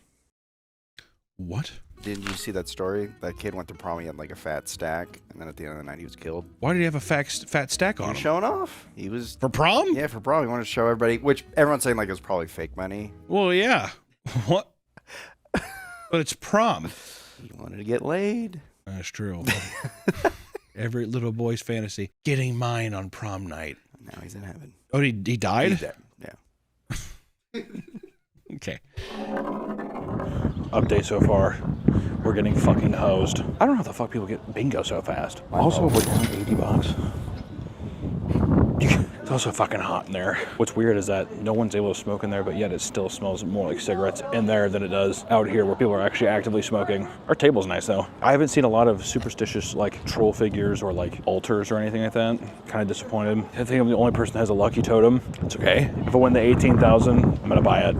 What? Didn't you see that story? That kid went to prom, he had like a fat stack, and then at the end of the night, he was killed. Why did he have a fat stack He on was him? showing off. He was... For prom? Yeah, for prom. He wanted to show everybody, which everyone's saying like it was probably fake money. Well, yeah. What? But it's prom. He wanted to get laid. That's true. Every little boy's fantasy. Getting mine on prom night. Now he's in heaven. Oh, he died? He's dead. Yeah. Okay. Update so far. We're getting fucking hosed. I don't know how the fuck people get bingo so fast. Also, we're down $80. It's also fucking hot in there. What's weird is that no one's able to smoke in there, but yet it still smells more like cigarettes in there than it does out here where people are actually actively smoking. Our table's nice though. I haven't seen a lot of superstitious like troll figures or like altars or anything like that. Kind of disappointed. I think I'm the only person that has a lucky totem. It's okay. If I win the 18,000, I'm gonna buy it.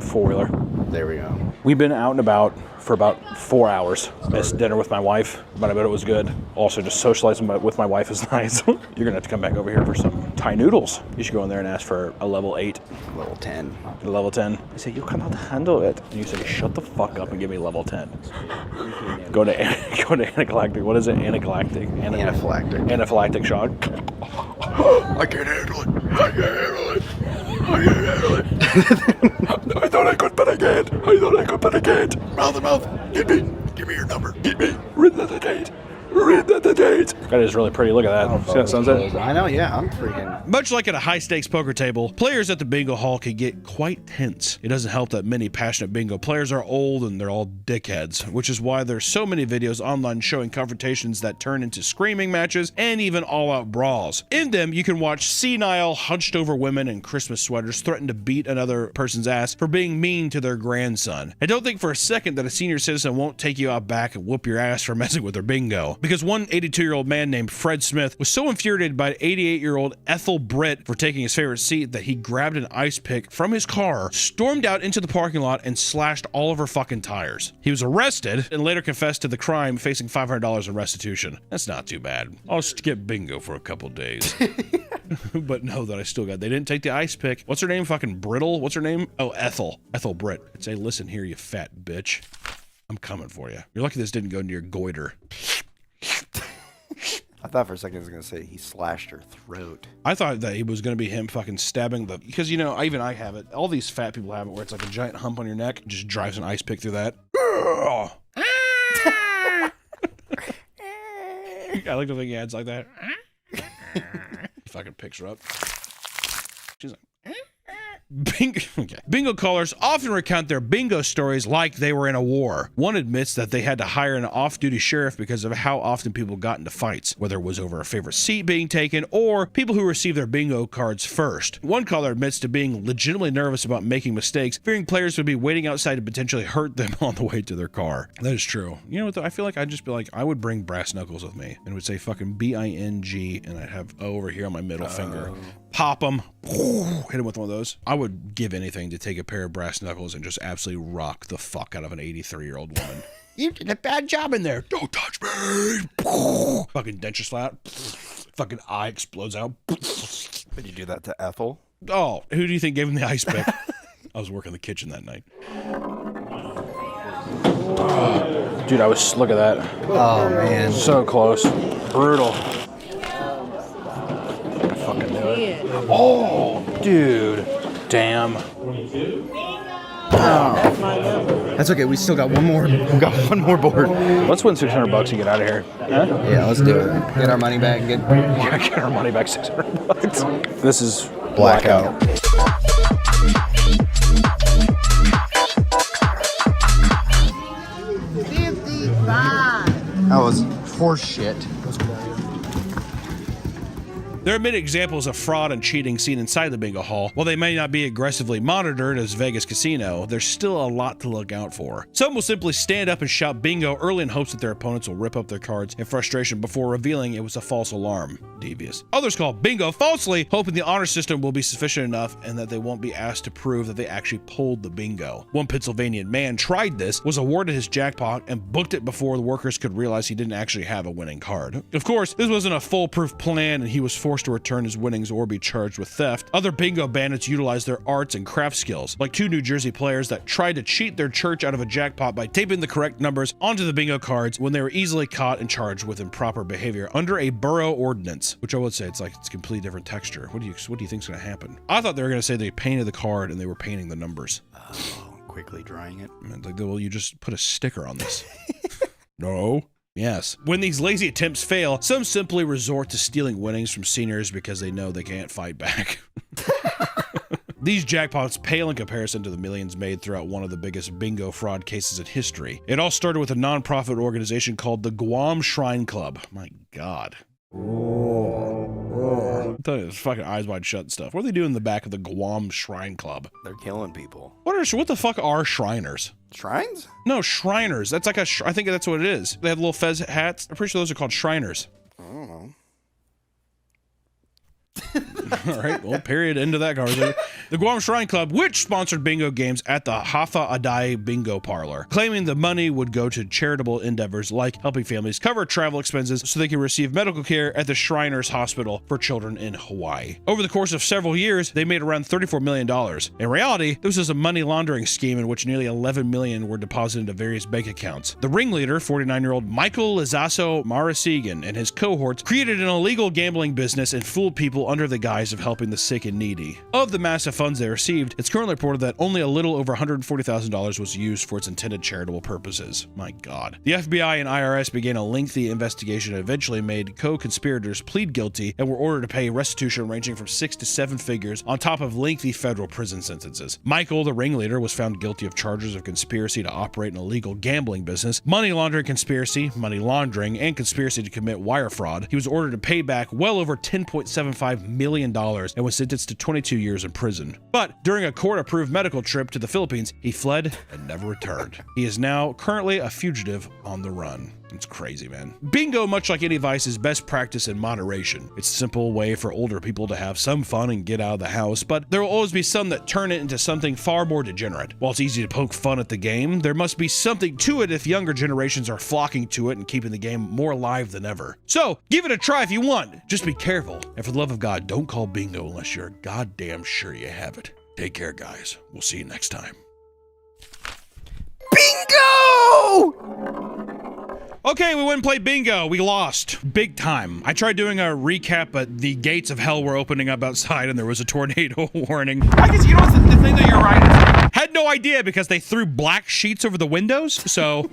Four-wheeler. There we go. We've been out and about for about 4 hours. Missed dinner with my wife, but I bet it was good. Also, just socializing with my wife is nice. You're gonna have to come back over here for some Thai noodles. You should go in there and ask for a level 8. Level 10. A level 10. I say, you cannot handle it. And you say, shut the fuck up and give me level 10. Go to anagalactic. What is it? Anagalactic. Anaphylactic. Anaphylactic shock. I can't handle it. I can't handle it. I can't handle it. I thought I could, but I can't. I thought I could, but I can't. Mouth to mouth. Get me. Give me your number. Get me. Read the date. Read the date. That is really pretty. Look at that. See that sunset? I know, yeah, I'm freaking... Much like at a high-stakes poker table, players at the bingo hall can get quite tense. It doesn't help that many passionate bingo players are old and they're all dickheads, which is why there's so many videos online showing confrontations that turn into screaming matches and even all-out brawls. In them, you can watch senile, hunched-over women in Christmas sweaters threaten to beat another person's ass for being mean to their grandson. And don't think for a second that a senior citizen won't take you out back and whoop your ass for messing with their bingo. Because one 82-year-old man named Fred Smith was so infuriated by 88-year-old Ethel Britt for taking his favorite seat that he grabbed an ice pick from his car, stormed out into the parking lot, and slashed all of her fucking tires. He was arrested and later confessed to the crime, facing $500 in restitution. That's not too bad. I'll skip bingo for a couple days. But know that I still got... They didn't take the ice pick. What's her name? Fucking Brittle? What's her name? Oh, Ethel. Ethel Britt. I'd say, listen here, you fat bitch. I'm coming for you. You're lucky this didn't go into your goiter. I thought for a second I was going to say he slashed her throat. I thought that it was going to be him fucking stabbing the... Because, you know, even I have it. All these fat people have it where it's like a giant hump on your neck. Just drives an ice pick through that. I like to think he adds like that. He fucking picks her up. She's like... Bingo callers often recount their bingo stories like they were in a war. One admits that they had to hire an off-duty sheriff because of how often people got into fights, whether it was over a favorite seat being taken or people who received their bingo cards first. One caller admits to being legitimately nervous about making mistakes, fearing players would be waiting outside to potentially hurt them on the way to their car. That is true. You know what, though? I feel like I'd just be like, I would bring brass knuckles with me and it would say fucking B-I-N-G and I'd have O over here on my middle finger. Pop them, hit him with one of those. I would give anything to take a pair of brass knuckles and just absolutely rock the fuck out of an 83-year-old woman. You did a bad job in there. Don't touch me. Fucking denture slap. Fucking eye explodes out. Did you do that to Ethel? Oh, who do you think gave him the ice pick? I was working in the kitchen that night. Dude, look at that. Oh, man. So close. Brutal. I fucking knew it. Oh, dude. Damn. Oh. That's okay. We still got one more. We got one more board. Let's win $600 and get out of here. Huh? Yeah, let's do it. Get our money back. Get our money back. $600. This is Blackout. That was horse shit. There are many examples of fraud and cheating seen inside the bingo hall. While they may not be aggressively monitored as Vegas Casino, there's still a lot to look out for. Some will simply stand up and shout bingo early in hopes that their opponents will rip up their cards in frustration before revealing it was a false alarm. Devious. Others call bingo falsely, hoping the honor system will be sufficient enough and that they won't be asked to prove that they actually pulled the bingo. One Pennsylvania man tried this, was awarded his jackpot, and booked it before the workers could realize he didn't actually have a winning card. Of course, this wasn't a foolproof plan and he was forced to return his winnings or be charged with theft. Other bingo bandits utilized their arts and craft skills, like 2 New Jersey players that tried to cheat their church out of a jackpot by taping the correct numbers onto the bingo cards when they were easily caught and charged with improper behavior under a borough ordinance, which I would say it's a completely different texture. What do you think is going to happen? I thought they were going to say they painted the card and they were painting the numbers. Oh, quickly drying it. Like, well, you just put a sticker on this. No. Yes. When these lazy attempts fail, some simply resort to stealing winnings from seniors because they know they can't fight back. These jackpots pale in comparison to the millions made throughout one of the biggest bingo fraud cases in history. It all started with a non-profit organization called the Guam Shrine Club. My God. I'm telling you, it's fucking eyes wide shut stuff. What do they do in the back of the Guam Shrine Club? They're killing people. What the fuck are Shriners? Shrines? No, Shriners. That's like I think that's what it is. They have little fez hats. I'm pretty sure those are called Shriners. I don't know. All right, well, period, end of that conversation. The Guam Shrine Club, which sponsored bingo games at the Hatha Adai Bingo Parlor, claiming the money would go to charitable endeavors like helping families cover travel expenses so they can receive medical care at the Shriners Hospital for Children in Hawaii. Over the course of several years, they made around $34 million. In reality, this was a money laundering scheme in which nearly $11 million were deposited into various bank accounts. The ringleader, 49-year-old Michael Lizaso Marasigan, and his cohorts created an illegal gambling business and fooled people under the guise of helping the sick and needy. Of the massive funds they received, it's currently reported that only a little over $140,000 was used for its intended charitable purposes. My God. The FBI and IRS began a lengthy investigation and eventually made co-conspirators plead guilty and were ordered to pay restitution ranging from 6 to 7 figures on top of lengthy federal prison sentences. Michael, the ringleader, was found guilty of charges of conspiracy to operate an illegal gambling business, money laundering conspiracy, money laundering, and conspiracy to commit wire fraud. He was ordered to pay back well over $10.75 million and was sentenced to 22 years in prison. But during a court-approved medical trip to the Philippines, he fled and never returned. He is now currently a fugitive on the run. It's crazy, man. Bingo, much like any vice, is best practice in moderation. It's a simple way for older people to have some fun and get out of the house, but there will always be some that turn it into something far more degenerate. While it's easy to poke fun at the game, there must be something to it if younger generations are flocking to it and keeping the game more alive than ever. So, give it a try if you want. Just be careful. And for the love of God, don't call bingo unless you're goddamn sure you have it. Take care, guys. We'll see you next time. Bingo! Okay, we went and played bingo. We lost. Big time. I tried doing a recap, but the gates of hell were opening up outside and there was a tornado warning. I guess, you know what's the thing that you're right. Had no idea because they threw black sheets over the windows, so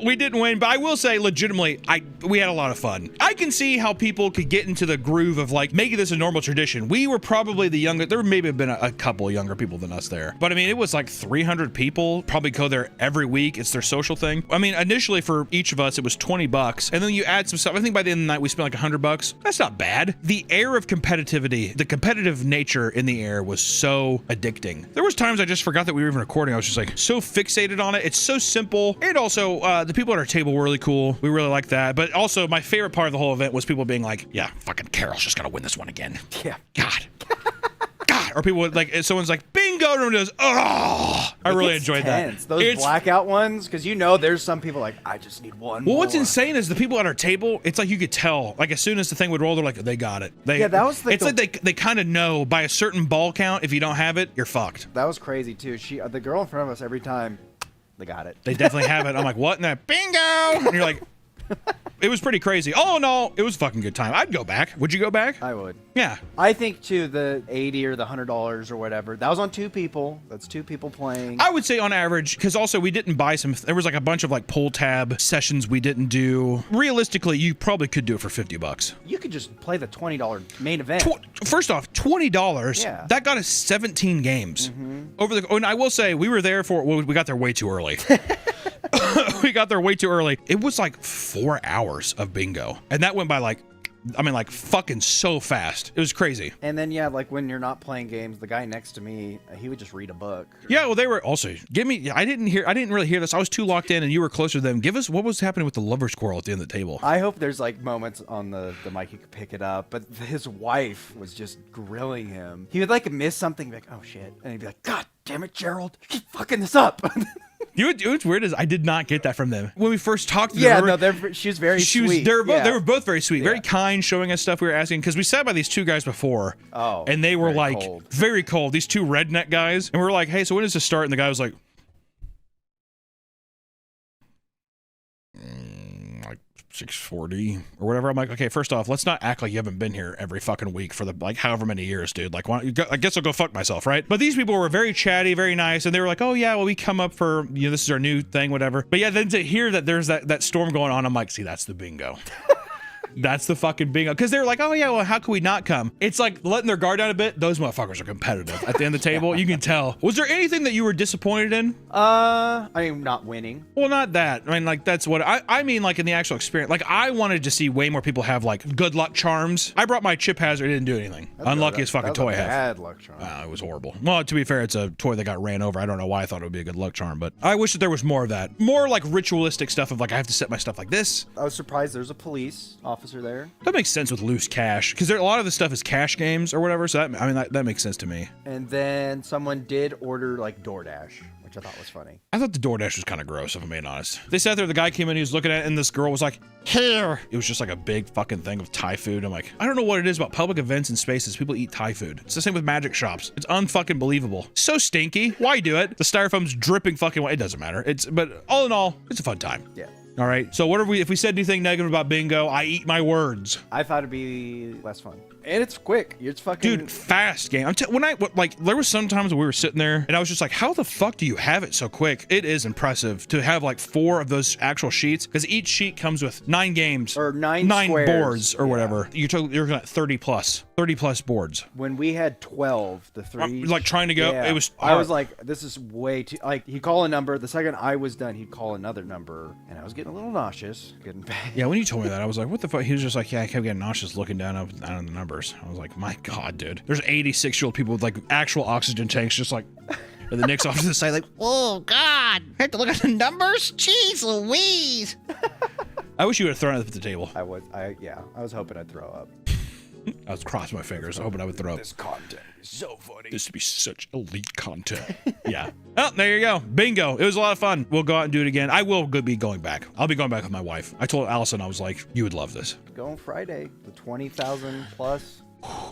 we didn't win. But I will say, legitimately, we had a lot of fun. I can see how people could get into the groove of like making this a normal tradition. We were probably the youngest. There maybe have been a couple younger people than us there, but I mean, it was like 300 people probably go there every week. It's their social thing. I mean, initially for each of us, it was $20, and then you add some stuff. I think by the end of the night we spent like $100. That's not bad. The air of competitivity, the competitive nature in the air was so addicting. There was times I just forgot that we were even recording. I was just like so fixated on it. It's so simple, and also the people at our table were really cool. We really liked that. But also my favorite part of the whole event was people being like, "Yeah, fucking Carol's just gonna win this one again." Yeah. God. Or people would like, someone's like, bingo, and does, oh, I really enjoyed tense. that. Those blackout ones, because you know there's some people like, I just need one Well, more. what's insane is the people at our table, it's like you could tell, like as soon as the thing would roll, they're like, they got it. Yeah, that was it's like they kind of know by a certain ball count, if you don't have it, you're fucked. That was crazy too. The girl in front of us, every time, they got it. They definitely have it. I'm like, what? And that bingo! And you're like, it was pretty crazy. Oh no, it was a fucking good time. I'd go back. Would you go back? I would. Yeah. I think too, the $80 or the $100 or whatever, that was on 2 people. That's 2 people playing. I would say on average, because also we didn't buy some, there was like a bunch of like pull tab sessions we didn't do. Realistically, you probably could do it for $50. You could just play the $20 main event. First off, $20, Yeah. that got us 17 games. And I will say, we were there we got there way too early. We got there way too early. It was like 4 hours of bingo. And that went by like I mean, like fucking so fast. It was crazy. And then yeah, like when you're not playing games, the guy next to me, he would just read a book. Yeah, well, they were also I didn't really hear this. I was too locked in, and you were closer to them. Give us what was happening with the lover squirrel at the end of the table. I hope there's like moments on the mic you could pick it up, but his wife was just grilling him. He would like miss something, like, oh shit, and he'd be like, God damn it, Gerald, you keep fucking this up. You know what's weird is I did not get that from them when we first talked to yeah, them. no, she was very sweet. They were both very sweet, very kind, showing us stuff we were asking, because we sat by these two guys before. Oh, and they were like cold. very cold. These two redneck guys, and we were like, "Hey, so when does this start?" And the guy was like, like 6:40 or whatever. I'm like, okay, first off, let's not act like you haven't been here every fucking week for the like however many years, dude. Like, I guess I'll go fuck myself, right? But these people were very chatty, very nice, and they were like, oh yeah, well we come up for this is our new thing, whatever. But yeah, then to hear that there's that storm going on, I'm like, see, that's the bingo. That's the fucking bingo. Because they're like, oh yeah, well, how can we not come? It's like letting their guard down a bit. Those motherfuckers are competitive. At the end of the table, you can tell. Was there anything that you were disappointed in? I mean, not winning. Well, not that. I mean, like, that's what I mean, like, in the actual experience. Like, I wanted to see way more people have, like, good luck charms. I brought my chip hazard. It didn't do anything. Unluckiest fucking toy I have. Bad luck charm. It was horrible. Well, to be fair, it's a toy that got ran over. I don't know why I thought it would be a good luck charm, but I wish that there was more of that. More, like, ritualistic stuff of, like, I have to set my stuff like this. I was surprised there's a police officer there. That makes sense with loose cash, because a lot of the stuff is cash games or whatever, so that makes sense to me. And then someone did order, like, DoorDash, which I thought was funny. I thought the DoorDash was kind of gross, if I'm being honest. They sat there, the guy came in, he was looking at it, and this girl was like, here! It was just like a big fucking thing of Thai food. I'm like, I don't know what it is about public events and spaces. People eat Thai food. It's the same with magic shops. It's unfucking believable. So stinky. Why do it? The styrofoam's dripping fucking it doesn't matter. But all in all, it's a fun time. Yeah. All right. So if we said anything negative about bingo, I eat my words. I thought it'd be less fun. And it's quick. It's fucking... Dude, fast game. There was some times when we were sitting there and I was just like, how the fuck do you have it so quick? It is impressive to have like 4 of those actual sheets, because each sheet comes with 9 games. Or 9 boards or whatever. You're looking at 30 plus boards. When we had 12, the 3... like trying to go, it was hard. I was like, this is way too... Like, he'd call a number. The second I was done, he'd call another number. And I was getting a little nauseous. Getting bad. Yeah, when you told me that, I was like, what the fuck? He was just like, yeah, I kept getting nauseous looking down on the numbers. I was like, my God, dude. There's 86-year-old people with like actual oxygen tanks just like... And the Nick's off to the side like, oh, God. I have to look at the numbers? Jeez Louise. I wish you would have thrown it at the table. I was hoping I'd throw up. I was crossing my fingers, hoping I would throw up. This content is so funny. This would be such elite content. Yeah. Oh, there you go. Bingo. It was a lot of fun. We'll go out and do it again. I will be going back. I'll be going back with my wife. I told Allison, I was like, you would love this. Go on Friday. The 20,000 plus.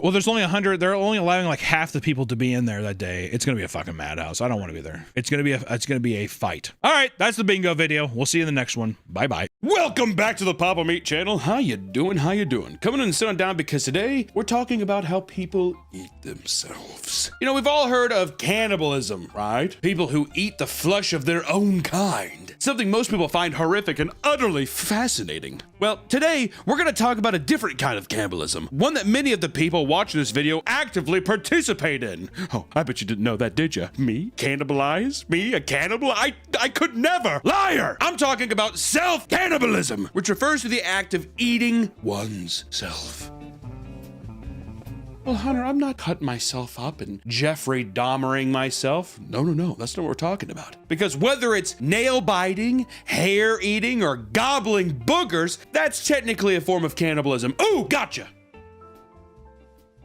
Well, there's only 100. They're only allowing like half the people to be in there that day. It's gonna be a fucking madhouse. I don't want to be there. It's gonna be a fight. All right, that's the bingo video. We'll see you in the next one. Bye bye. Welcome back to the Papa Meat channel. How you doing? How you doing? Coming in and sitting down because today we're talking about how people eat themselves. You know, we've all heard of cannibalism, right? People who eat the flesh of their own kind. Something most people find horrific and utterly fascinating. Well, today we're going to talk about a different kind of cannibalism. One that many of the people watching this video actively participate in. Oh, I bet you didn't know that, did you? Me? Cannibalize? Me? A cannibal? I could never! Liar! I'm talking about self-cannibalism, which refers to the act of eating one's self. Well, Hunter, I'm not cutting myself up and Jeffrey Dahmering myself. No, that's not what we're talking about. Because whether it's nail biting, hair eating, or gobbling boogers, that's technically a form of cannibalism. Ooh, gotcha!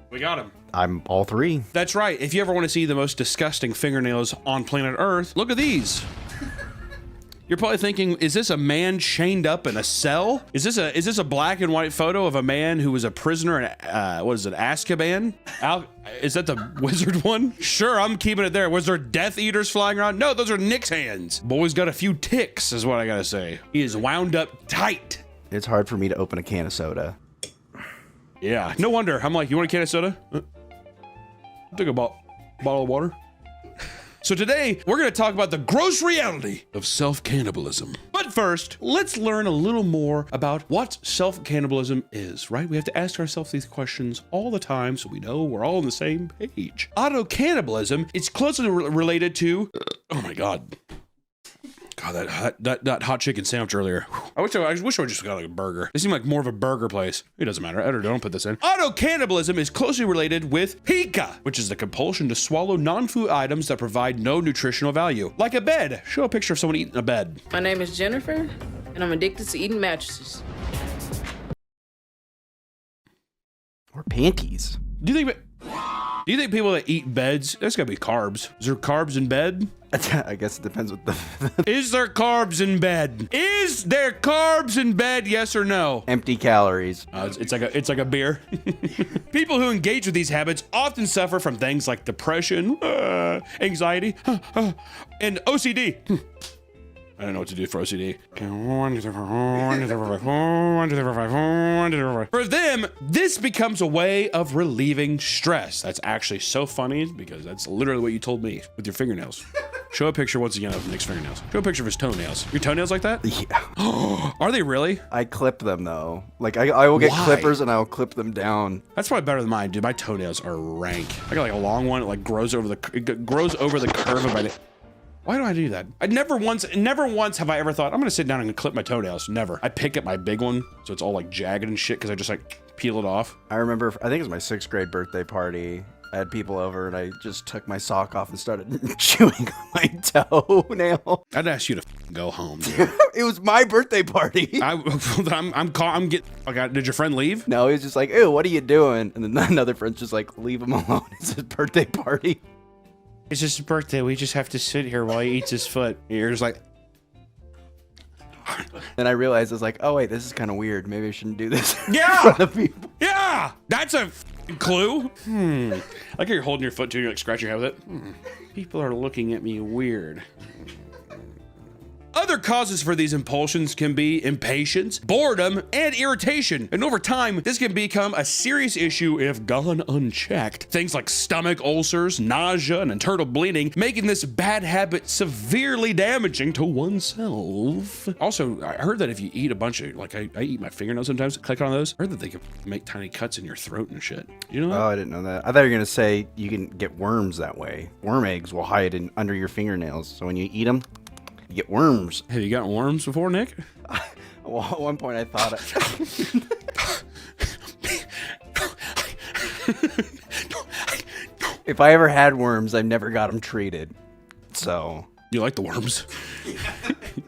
We got him. I'm all 3. That's right. If you ever want to see the most disgusting fingernails on planet Earth, look at these. You're probably thinking, is this a man chained up in a cell? Is this a black and white photo of a man who was a prisoner in, Azkaban? Is that the wizard one? Sure, I'm keeping it there. Was there Death Eaters flying around? No, those are Nick's hands. Boy's got a few ticks, is what I gotta say. He is wound up tight. It's hard for me to open a can of soda. Yeah, no wonder. I'm like, you want a can of soda? Take a bottle of water. So today, we're gonna talk about the gross reality of self-cannibalism. But first, let's learn a little more about what self-cannibalism is, right? We have to ask ourselves these questions all the time so we know we're all on the same page. Auto-cannibalism is closely related to, oh my God. Oh, that hot chicken sandwich earlier. I wish I just got like a burger. They seem like more of a burger place. It doesn't matter. I don't put this in. Auto-cannibalism is closely related with pica, which is the compulsion to swallow non-food items that provide no nutritional value. Like a bed. Show a picture of someone eating a bed. My name is Jennifer, and I'm addicted to eating mattresses. Or panties. Do you think people that eat beds, that's gotta be carbs. Is there carbs in bed? I guess it depends what the... Is there carbs in bed? Is there carbs in bed? Yes or no? Empty calories. It's like a beer. People who engage with these habits often suffer from things like depression, anxiety, and OCD. I don't know what to do for OCD. For them, this becomes a way of relieving stress. That's actually so funny because that's literally what you told me with your fingernails. Show a picture once again of Nick's fingernails. Show a picture of his toenails. Your toenails like that? Yeah. Are they really? I clip them though. Like I will get clippers and I will clip them down. That's probably better than mine, dude. My toenails are rank. I got like a long one. It like grows over the curve of my. Why do I do that? Never once have I ever thought, I'm gonna sit down and clip my toenails. Never. I pick up my big one, so it's all like jagged and shit, because I just like peel it off. I remember, I think it was my 6th grade birthday party. I had people over and I just took my sock off and started chewing on my toenail. I'd ask you to go home, dude. It was my birthday party. Did your friend leave? No, he was just like, ew, what are you doing? And then another friend's just like, leave him alone. It's his birthday party. It's his birthday. We just have to sit here while he eats his foot. You're just like. Then I realized I was like, oh wait, this is kind of weird. Maybe I shouldn't do this. Yeah. In front of people. Yeah. That's a clue. Like you're holding your foot too. You're like scratching your head with it. People are looking at me weird. Other causes for these impulsions can be impatience, boredom, and irritation. And over time, this can become a serious issue if gone unchecked. Things like stomach ulcers, nausea, and internal bleeding, making this bad habit severely damaging to oneself. Also, I heard that if you eat a bunch of, like I eat my fingernails sometimes, click on those, I heard that they can make tiny cuts in your throat and shit. You know that? Oh, I didn't know that. I thought you were gonna say you can get worms that way. Worm eggs will hide under your fingernails. So when you eat them, you get worms. Have you gotten worms before, Nick? Well, at one point I thought if I ever had worms, I never got them treated. So you like the worms?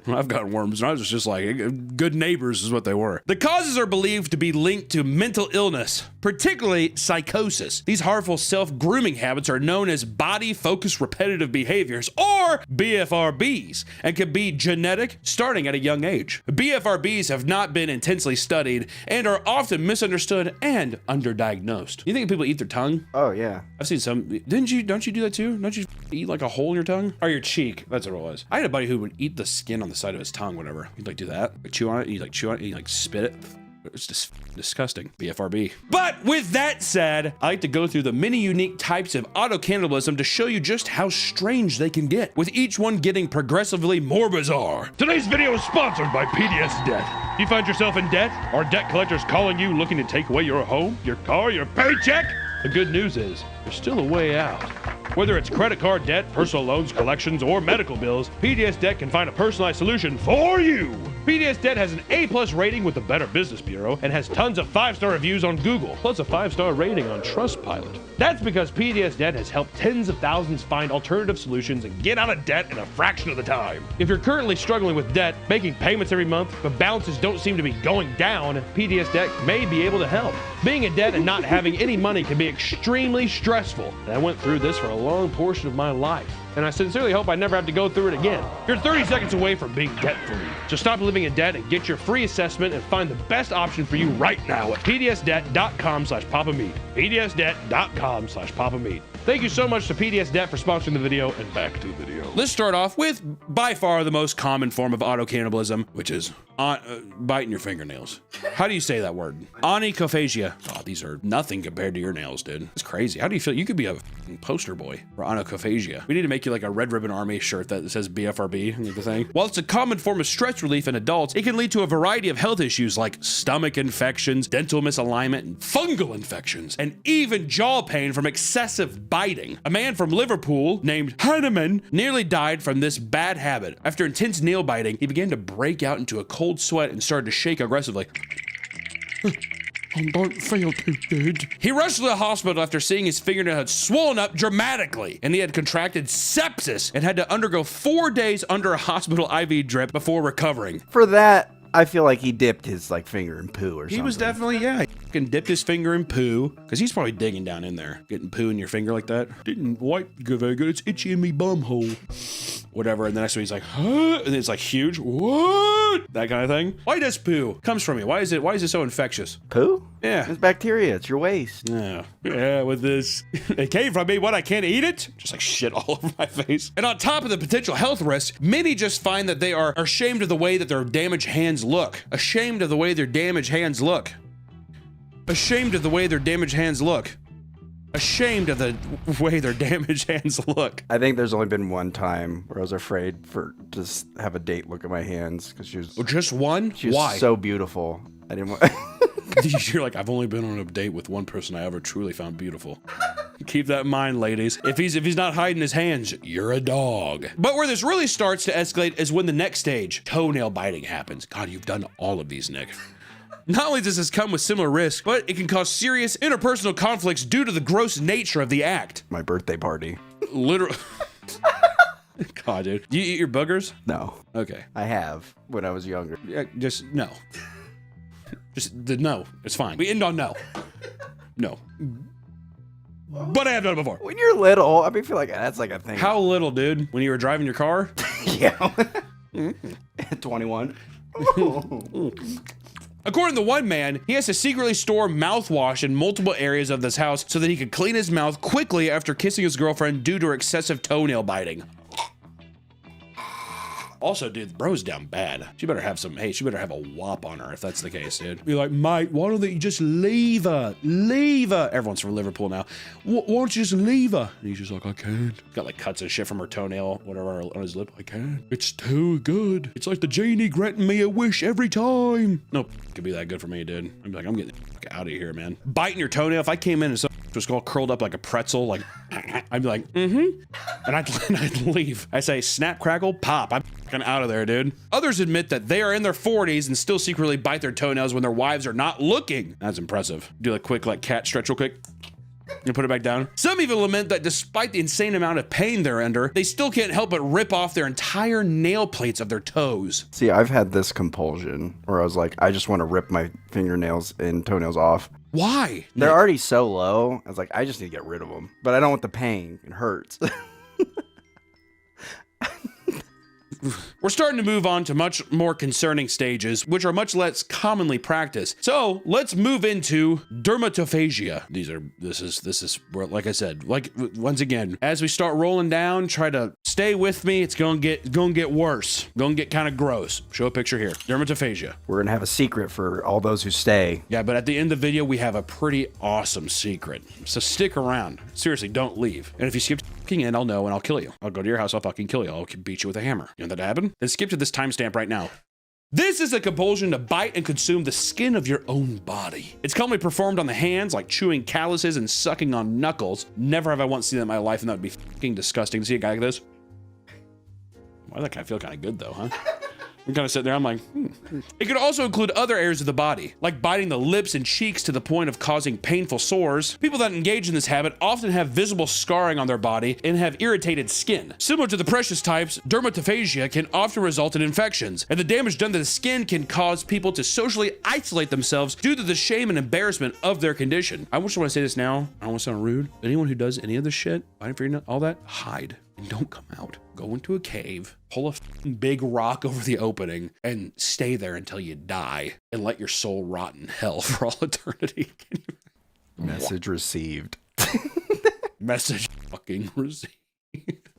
I've gotten worms, and I was just like, good neighbors is what they were. The causes are believed to be linked to mental illness, particularly psychosis. These harmful self-grooming habits are known as body-focused repetitive behaviors, or BFRBs, and can be genetic, starting at a young age. BFRBs have not been intensely studied and are often misunderstood and underdiagnosed. You think people eat their tongue? Oh, yeah. I've seen some. Don't you do that too? Don't you eat like a hole in your tongue? Or your cheek? That's what it was. I had a buddy who would eat the skin on the side of his tongue, whatever. He'd like do that, like chew on it, and he'd like chew on it, and he'd like spit it. It's just disgusting. BFRB. But with that said, I like to go through the many unique types of auto-cannibalism to show you just how strange they can get, with each one getting progressively more bizarre. Today's video is sponsored by PDS Debt. You find yourself in debt? Are debt collectors calling you looking to take away your home, your car, your paycheck? The good news is, there's still a way out. Whether it's credit card debt, personal loans, collections, or medical bills, PDS Debt can find a personalized solution for you. PDS Debt has an A+ rating with the Better Business Bureau and has tons of 5-star reviews on Google, plus a 5-star rating on Trustpilot. That's because PDS Debt has helped tens of thousands find alternative solutions and get out of debt in a fraction of the time. If you're currently struggling with debt, making payments every month, but balances don't seem to be going down, PDS Debt may be able to help. Being in debt and not having any money can be extremely stressful, and I went through this for a long portion of my life, and I sincerely hope I never have to go through it again. You're 30 seconds away from being debt-free. So stop living in debt and get your free assessment and find the best option for you right now at pdsdebt.com/papameat. pdsdebt.com/papameat. Thank you so much to PDS Debt for sponsoring the video, and back to the video. Let's start off with by far the most common form of auto-cannibalism, which is biting your fingernails. How do you say that word? Onychophagia. Oh, these are nothing compared to your nails, dude. It's crazy. How do you feel? You could be a poster boy for onychophagia. We need to make you like a Red Ribbon Army shirt that says BFRB and the thing. While it's a common form of stress relief in adults, it can lead to a variety of health issues like stomach infections, dental misalignment, and fungal infections, and even jaw pain from excessive biting. A man from Liverpool named Hanneman nearly died from this bad habit. After intense nail biting, he began to break out into a cold sweat and started to shake aggressively. I don't feel too good. He rushed to the hospital after seeing his fingernail had swollen up dramatically, and he had contracted sepsis and had to undergo 4 days under a hospital IV drip before recovering. For that, I feel like he dipped his like finger in poo or something. He was definitely, yeah, he fucking dipped his finger in poo, because he's probably digging down in there, getting poo in your finger like that. Didn't wipe very good. It's itchy in me bum hole. Whatever, and the next one he's like, huh? And it's like huge. What? That kind of thing. Why does poo comes from you? Why is it so infectious? Poo? Yeah. It's bacteria. It's your waste. Yeah, with this. It came from me. What, I can't eat it? Just like shit all over my face. And on top of the potential health risks, many just find that they are ashamed of the way that their damaged hands look. Ashamed of the way their damaged hands look. Ashamed of the way their damaged hands look. Ashamed of the way their damaged hands look. I think there's only been one time where I was afraid for just have a date look at my hands because she was just one. She was Why? so beautiful. I didn't want. You're like, I've only been on a date with one person I ever truly found beautiful. Keep that in mind, ladies. If he's not hiding his hands, you're a dog. But where this really starts to escalate is when the next stage, toenail biting, happens. God, you've done all of these, Nick. Not only does this come with similar risks, but it can cause serious interpersonal conflicts due to the gross nature of the act. My birthday party. Literally. God, dude. Do you eat your boogers? No. Okay. I have when I was younger. Yeah, just no. No. It's fine. We end on no. No. But I have done it before. When you're little, I mean, I feel like that's like a thing. How little, dude? When you were driving your car? Yeah. 21. According to one man, he has to secretly store mouthwash in multiple areas of this house so that he could clean his mouth quickly after kissing his girlfriend due to her excessive toenail biting. Also, dude, bro's down bad. She better have a whop on her if that's the case, dude. Be like, mate, why don't you just leave her? Leave her. Everyone's from Liverpool now. Why don't you just leave her? And he's just like, I can't. Got like cuts of shit from her toenail, whatever, on his lip. I can't. It's too good. It's like the genie granting me a wish every time. No, it could be that good for me, dude. I'm like, I'm getting the fuck out of here, man. Biting your toenail. If I came in and something was all curled up like a pretzel, like, I'd be like, and I'd leave. I say, snap, crackle, pop. I'm out of there, dude. Others admit that they are in their 40s and still secretly bite their toenails when their wives are not looking. That's impressive. Do a quick like cat stretch real quick. You put it back down. Some even lament that despite the insane amount of pain they're under, they still can't help but rip off their entire nail plates of their toes. See, I've had this compulsion where I was like, I just want to rip my fingernails and toenails off. Why? They're already so low. I was like, I just need to get rid of them. But I don't want the pain. It hurts. We're starting to move on to much more concerning stages, which are much less commonly practiced. So let's move into dermatophagia. This is where, like I said, like once again, as we start rolling down, try to stay with me. It's gonna get worse. Gonna get kind of gross. Show a picture here. Dermatophagia. We're gonna have a secret for all those who stay. Yeah, but at the end of the video, we have a pretty awesome secret. So stick around. Seriously, don't leave. And if you skip in, I'll know and I'll kill you. I'll go to your house, I'll fucking kill you. I'll beat you with a hammer. You want that to happen? Then skip to this timestamp right now. This is a compulsion to bite and consume the skin of your own body. It's commonly performed on the hands, like chewing calluses and sucking on knuckles. Never have I once seen that in my life, and that would be fucking disgusting to see a guy like this. Why does that guy feel kind of good though, huh? I'm kind of sitting there, I'm like, It could also include other areas of the body, like biting the lips and cheeks to the point of causing painful sores. People that engage in this habit often have visible scarring on their body and have irritated skin. Similar to the precious types, dermatophagia can often result in infections, and the damage done to the skin can cause people to socially isolate themselves due to the shame and embarrassment of their condition. I just want to say this now, I don't want to sound rude. Anyone who does any of this shit, biting for all that, hide. And don't come out. Go into a cave, pull a big rock over the opening, and stay there until you die, and let your soul rot in hell for all eternity. Message received. Message fucking received.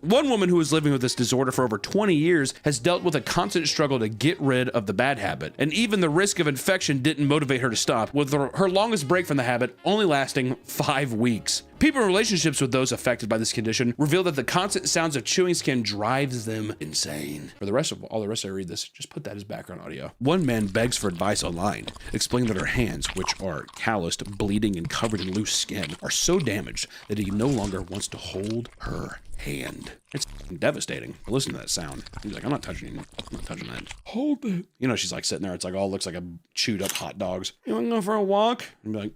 One woman who was living with this disorder for over 20 years has dealt with a constant struggle to get rid of the bad habit, and even the risk of infection didn't motivate her to stop, with her longest break from the habit only lasting 5 weeks. People in relationships with those affected by this condition reveal that the constant sounds of chewing skin drives them insane. For the rest of I read this, just put that as background audio. One man begs for advice online, explaining that her hands, which are calloused, bleeding, and covered in loose skin, are so damaged that he no longer wants to hold her hand. It's devastating. Listen to that sound. He's like, I'm not touching it. I'm not touching that. Hold it. You know, she's like sitting there. It's like all looks like a chewed up hot dogs. You want to go for a walk? And be like,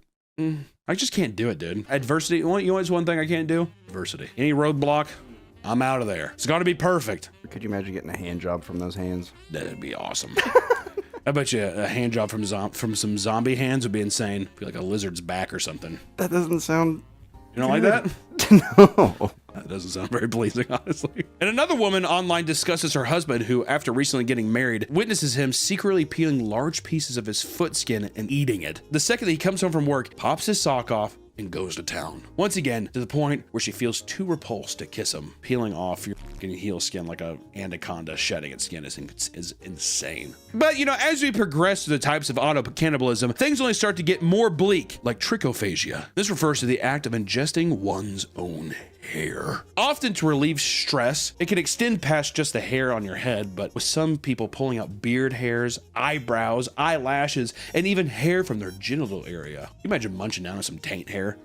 I just can't do it, dude. Adversity. You know what's one thing I can't do? Adversity. Any roadblock, I'm out of there. It's got to be perfect. Could you imagine getting a hand job from those hands? That'd be awesome. I bet you a hand job from some zombie hands would be insane. Be like a lizard's back or something. That doesn't sound... You don't like that? No. That doesn't sound very pleasing, honestly. And another woman online discusses her husband who, after recently getting married, witnesses him secretly peeling large pieces of his foot skin and eating it. The second that he comes home from work, pops his sock off, and goes to town. Once again, to the point where she feels too repulsed to kiss him. Peeling off your fucking heel skin like a anaconda shedding its skin is insane. But, you know, as we progress through the types of auto-cannibalism, things only start to get more bleak, like trichophagia. This refers to the act of ingesting one's own hair. Often to relieve stress, it can extend past just the hair on your head, but with some people pulling out beard hairs, eyebrows, eyelashes, and even hair from their genital area. You imagine munching down on some taint hair.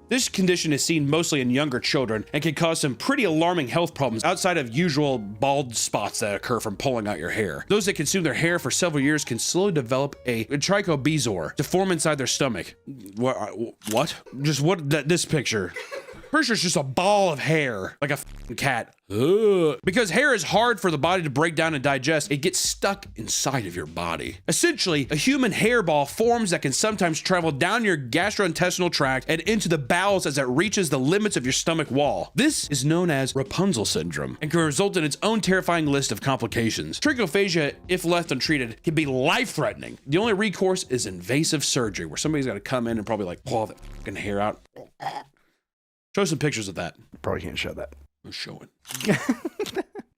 This condition is seen mostly in younger children and can cause some pretty alarming health problems outside of usual bald spots that occur from pulling out your hair. Those that consume their hair for several years can slowly develop a trichobezoar to form inside their stomach. What? Just what? This picture. Pretty sure it's just a ball of hair, like a f***ing cat. Ugh. Because hair is hard for the body to break down and digest, it gets stuck inside of your body. Essentially, a human hairball forms that can sometimes travel down your gastrointestinal tract and into the bowels as it reaches the limits of your stomach wall. This is known as Rapunzel syndrome and can result in its own terrifying list of complications. Trichophagia, if left untreated, can be life-threatening. The only recourse is invasive surgery, where somebody's got to come in and probably like pull that fucking hair out. Show some pictures of that. Probably can't show that. I'll show it.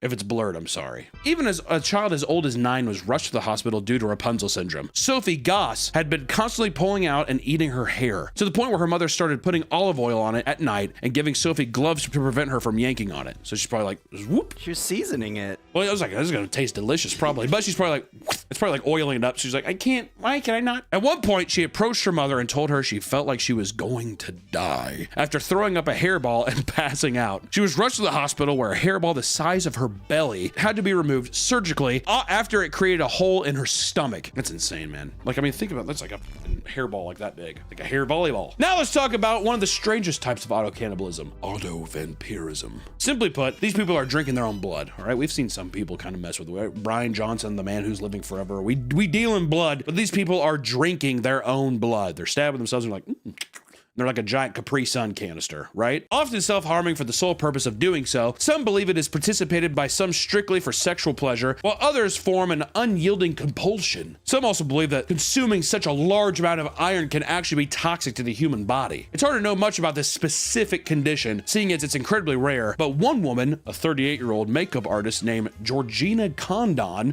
If it's blurred, I'm sorry. Even as a child as old as 9 was rushed to the hospital due to Rapunzel syndrome, Sophie Goss had been constantly pulling out and eating her hair, to the point where her mother started putting olive oil on it at night and giving Sophie gloves to prevent her from yanking on it. So she's probably like, whoop. She was seasoning it. Well, I was like, this is gonna taste delicious, probably. But she's probably like, it's probably like oiling it up. She's like, why can I not? At one point, she approached her mother and told her she felt like she was going to die after throwing up a hairball and passing out. She was rushed to the hospital where a hairball the size of her belly had to be removed surgically after it created a hole in her stomach. That's insane, man. Like, I mean, think about it. That's like a hairball like that big, like a hair volleyball. Now let's talk about one of the strangest types of auto-cannibalism, auto-vampirism. Simply put, these people are drinking their own blood, all right? We've seen some people kind of mess with it. Brian Johnson, the man who's living forever. We deal in blood, but these people are drinking their own blood. They're stabbing themselves and like, They're like a giant Capri Sun canister, right? Often self-harming for the sole purpose of doing so. Some believe it is participated by some strictly for sexual pleasure, while others form an unyielding compulsion. Some also believe that consuming such a large amount of iron can actually be toxic to the human body. It's hard to know much about this specific condition, seeing as it's incredibly rare, but one woman, a 38-year-old makeup artist named Georgina Condon,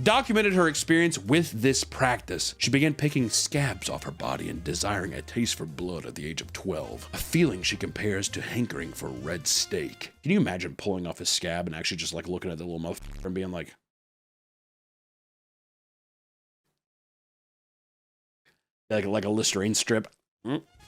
documented her experience with this practice. She began picking scabs off her body and desiring a taste for blood at the age of 12, a feeling she compares to hankering for red steak. Can you imagine pulling off a scab and actually just like looking at the little motherfucker and being like, like a Listerine strip?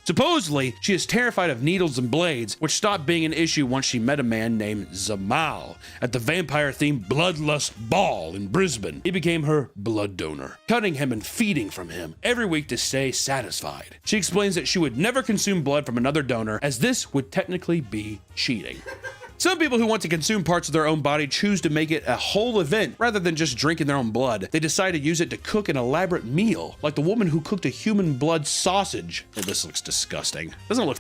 Supposedly, she is terrified of needles and blades, which stopped being an issue once she met a man named Zamal at the vampire-themed Bloodlust Ball in Brisbane. He became her blood donor, cutting him and feeding from him every week to stay satisfied. She explains that she would never consume blood from another donor, as this would technically be cheating. Some people who want to consume parts of their own body choose to make it a whole event rather than just drinking their own blood. They decide to use it to cook an elaborate meal, like the woman who cooked a human blood sausage. Oh, this looks disgusting. Doesn't it look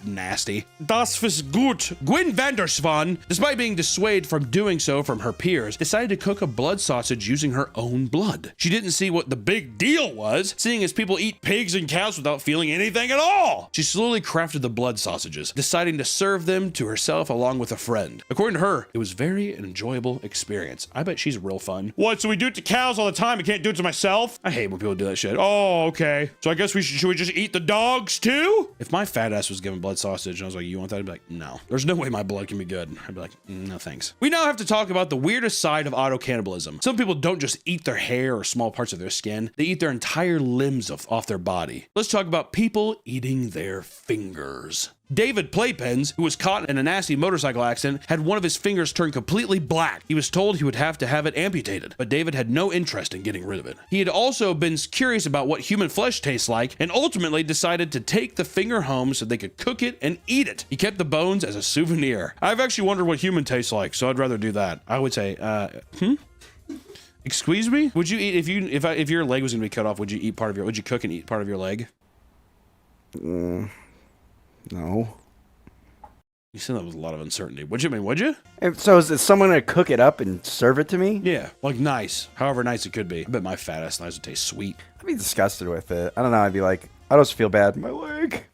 nasty? Das was gut. Gwen Vandersvan, despite being dissuaded from doing so from her peers, decided to cook a blood sausage using her own blood. She didn't see what the big deal was, seeing as people eat pigs and cows without feeling anything at all. She slowly crafted the blood sausages, deciding to serve them to herself along with a friend. According to her, it was very an enjoyable experience. I bet she's real fun. What, so we do it to cows all the time? I can't do it to myself? I hate when people do that shit. Oh, okay. So I guess should we just eat the dogs too? If my fat ass was given blood sausage and I was like, you want that? I'd be like, no. There's no way my blood can be good. I'd be like, no thanks. We now have to talk about the weirdest side of auto-cannibalism. Some people don't just eat their hair or small parts of their skin. They eat their entire limbs off their body. Let's talk about people eating their fingers. David Playpens, who was caught in a nasty motorcycle accident, had one of his fingers turn completely black. He was told he would have to have it amputated, but David had no interest in getting rid of it. He had also been curious about what human flesh tastes like and ultimately decided to take the finger home so they could cook it and eat it. He kept the bones as a souvenir. I've actually wondered what human tastes like, so I'd rather do that. I would say, excuse me? Would you eat, if your leg was gonna be cut off, would you cook and eat part of your leg? No. You said that was a lot of uncertainty. Would you? So is someone gonna cook it up and serve it to me? Yeah, like nice. However nice it could be. I bet my fat ass knives would taste sweet. I'd be disgusted with it. I don't know. I'd be like, I just feel bad. My leg.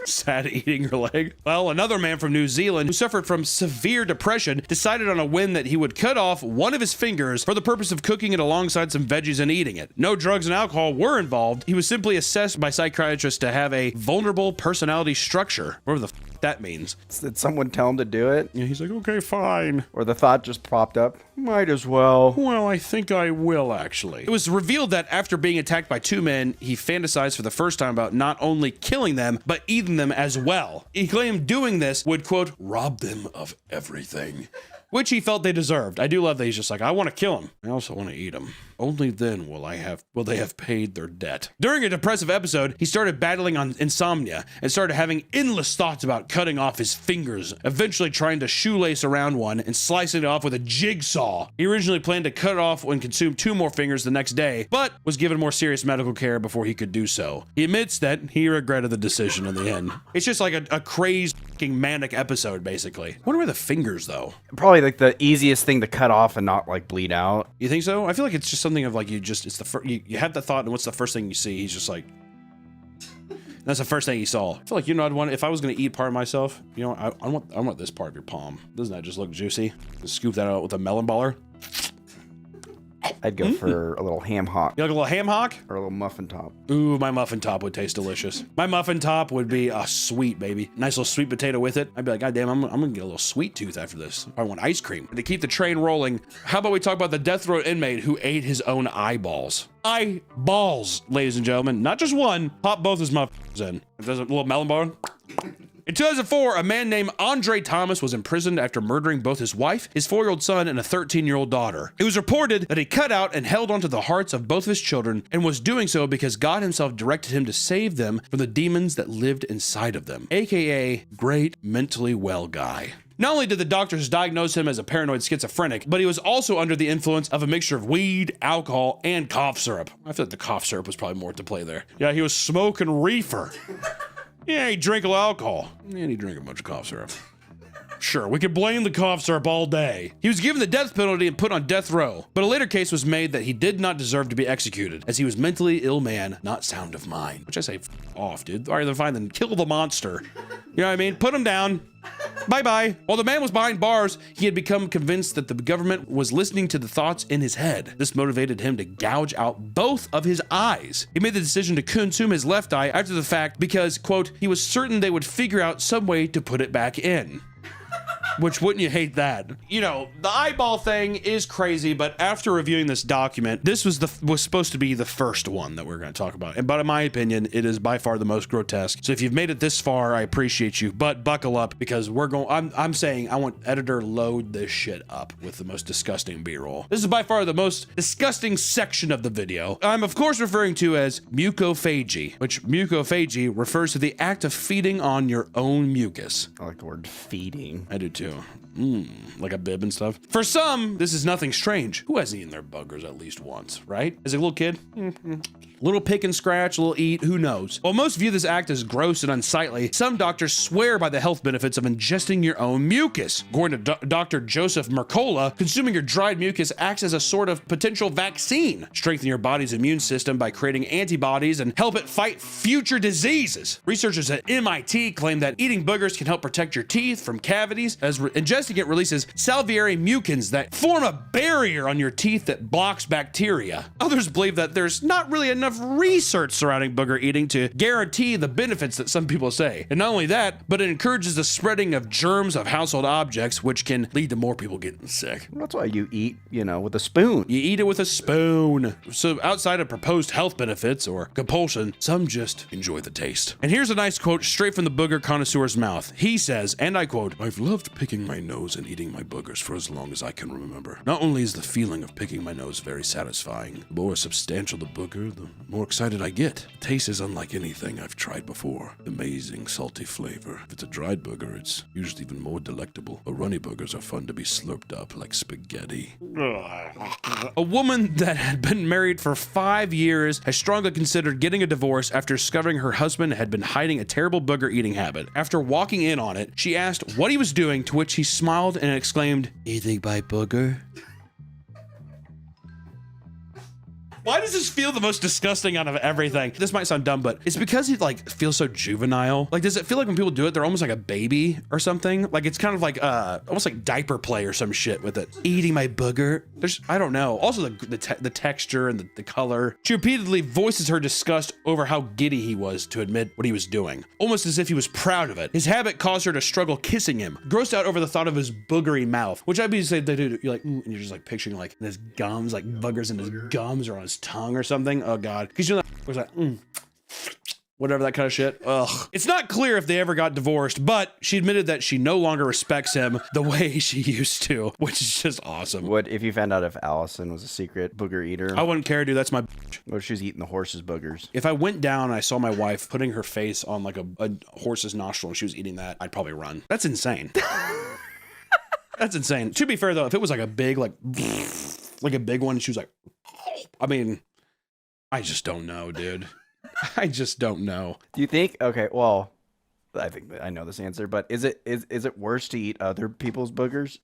Sad eating your leg. Well, another man from New Zealand who suffered from severe depression decided on a whim that he would cut off one of his fingers for the purpose of cooking it alongside some veggies and eating it. No drugs and alcohol were involved. He was simply assessed by psychiatrists to have a vulnerable personality structure. Whatever the that means. Did someone tell him to do it? Yeah, he's like, okay, fine. Or the thought just popped up, might as well. Well, I think I will, actually. It was revealed that after being attacked by two men, he fantasized for the first time about not only killing them, but eating them as well. He claimed doing this would, quote, rob them of everything, which he felt they deserved. I do love that he's just like, I want to kill him. I also want to eat him. Only then will they have paid their debt. During a depressive episode, he started battling on insomnia and started having endless thoughts about cutting off his fingers, eventually trying to shoelace around one and slicing it off with a jigsaw. He originally planned to cut it off and consume 2 more fingers the next day, but was given more serious medical care before he could do so. He admits that he regretted the decision in the end. It's just like a crazed fucking manic episode, basically. I wonder where the fingers, though. Probably like the easiest thing to cut off and not like bleed out. You think so? I feel like it's just something of like it's the first, you have the thought, and what's the first thing you see? He's just like, that's the first thing he saw. I feel like, you know, I'd want, if I was gonna eat part of myself, you know, I want this part of your palm. Doesn't that just look juicy? Just scoop that out with a melon baller. I'd go for a little ham hock. You like a little ham hock? Or a little muffin top. Ooh, my muffin top would taste delicious. My muffin top would be sweet, baby. Nice little sweet potato with it. I'd be like, God damn, I'm gonna get a little sweet tooth after this. I want ice cream. To keep the train rolling, how about we talk about the death row inmate who ate his own eyeballs? Eyeballs, ladies and gentlemen. Not just one. Pop both his muffins in. There's a little melon bar. In 2004, a man named Andre Thomas was imprisoned after murdering both his wife, his 4-year-old son, and a 13-year-old daughter. It was reported that he cut out and held onto the hearts of both of his children and was doing so because God himself directed him to save them from the demons that lived inside of them, aka great mentally well guy. Not only did the doctors diagnose him as a paranoid schizophrenic, but he was also under the influence of a mixture of weed, alcohol, and cough syrup. I feel like the cough syrup was probably more to play there. Yeah, he was smoking reefer. Yeah, he drank a little alcohol. And he drank a bunch of cough syrup. Sure, we could blame the cough syrup all day. He was given the death penalty and put on death row, but a later case was made that he did not deserve to be executed, as he was mentally ill man, not sound of mind. Which I say, f off, dude. All right, then fine, then kill the monster. You know what I mean? Put him down. Bye-bye. While the man was behind bars, he had become convinced that the government was listening to the thoughts in his head. This motivated him to gouge out both of his eyes. He made the decision to consume his left eye after the fact because, quote, he was certain they would figure out some way to put it back in. Which, wouldn't you hate that? You know, the eyeball thing is crazy, but after reviewing this document, this was supposed to be the first one that we're going to talk about. But in my opinion, it is by far the most grotesque. So if you've made it this far, I appreciate you, but buckle up because we're going, I'm saying I want editor load this shit up with the most disgusting B-roll. This is by far the most disgusting section of the video. I'm of course referring to as mucophagy, which mucophagy refers to the act of feeding on your own mucus. I like the word feeding. I do too. too. Like a bib and stuff. For some, this is nothing strange. Who hasn't eaten their buggers at least once, right? As a little kid? Little pick and scratch, little eat, who knows? While most view this act as gross and unsightly, some doctors swear by the health benefits of ingesting your own mucus. According to Dr. Joseph Mercola, consuming your dried mucus acts as a sort of potential vaccine, strengthen your body's immune system by creating antibodies and help it fight future diseases. Researchers at MIT claim that eating boogers can help protect your teeth from cavities, as ingesting it releases salivary mucins that form a barrier on your teeth that blocks bacteria. Others believe that there's not really enough research surrounding booger eating to guarantee the benefits that some people say. And not only that, but it encourages the spreading of germs of household objects, which can lead to more people getting sick. That's why you eat, with a spoon. You eat it with a spoon. So outside of proposed health benefits or compulsion, some just enjoy the taste. And here's a nice quote straight from the booger connoisseur's mouth. He says, and I quote, "I've loved picking my nose and eating my boogers for as long as I can remember. Not only is the feeling of picking my nose very satisfying, the more substantial the booger, the more excited I get. The taste is unlike anything I've tried before. Amazing salty flavor. If it's a dried booger, it's usually even more delectable. But runny boogers are fun to be slurped up like spaghetti." A woman that had been married for 5 years has strongly considered getting a divorce after discovering her husband had been hiding a terrible booger eating habit. After walking in on it, she asked what he was doing, to which he smiled and exclaimed, "Eating my booger?" Why does this feel the most disgusting out of everything? This might sound dumb, but it's because it feels so juvenile. Does it feel like when people do it, they're almost like a baby or something? It's kind of like almost like diaper play or some shit with it. Eating my booger. I don't know. Also the texture and the color. She repeatedly voices her disgust over how giddy he was to admit what he was doing, almost as if he was proud of it. His habit caused her to struggle kissing him, grossed out over the thought of his boogery mouth, which I'd be saying, dude, you're and you're just picturing his gums, boogers in his gums or on his tongue or something. Oh god, because was whatever, that kind of shit. Ugh. It's not clear if they ever got divorced, but she admitted that she no longer respects him the way she used to, which is just awesome. What if you found out if Allison was a secret booger eater? I wouldn't care, dude. That's my What if she was eating the horse's boogers? If I went down and I saw my wife putting her face on a horse's nostril and she was eating that, I'd probably run. That's insane. That's insane. To be fair though, if it was a big like a big one, she was I just don't know, dude. I just don't know. Do you think? Okay, well, I think I know this answer, but is it worse to eat other people's boogers?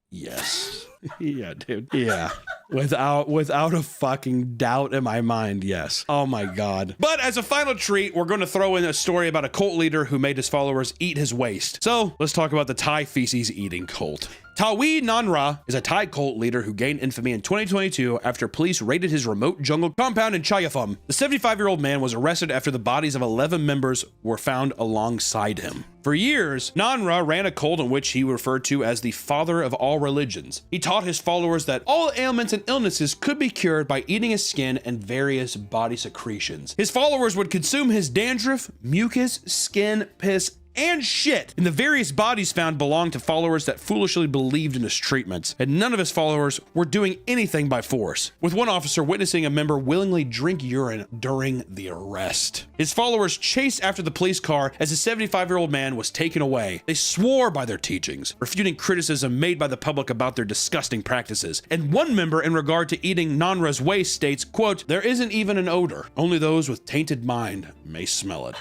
Yes. Yeah, dude. Yeah. Without a fucking doubt in my mind, yes. Oh my god. But as a final treat, we're going to throw in a story about a cult leader who made his followers eat his waste. So let's talk about the Thai feces eating cult. Tawi Nanra is a Thai cult leader who gained infamy in 2022 after police raided his remote jungle compound in Chayaphum. The 75-year-old man was arrested after the bodies of 11 members were found alongside him. For years, Nanra ran a cult in which he referred to as the father of all religions. He taught his followers that all ailments and illnesses could be cured by eating his skin and various body secretions. His followers would consume his dandruff, mucus, skin, piss, and shit, and the various bodies found belonged to followers that foolishly believed in his treatments, and none of his followers were doing anything by force, with one officer witnessing a member willingly drink urine during the arrest. His followers chased after the police car as the 75-year-old man was taken away. They swore by their teachings, refuting criticism made by the public about their disgusting practices, and one member in regard to eating Nanra's waste states, quote, "There isn't even an odor. Only those with tainted mind may smell it."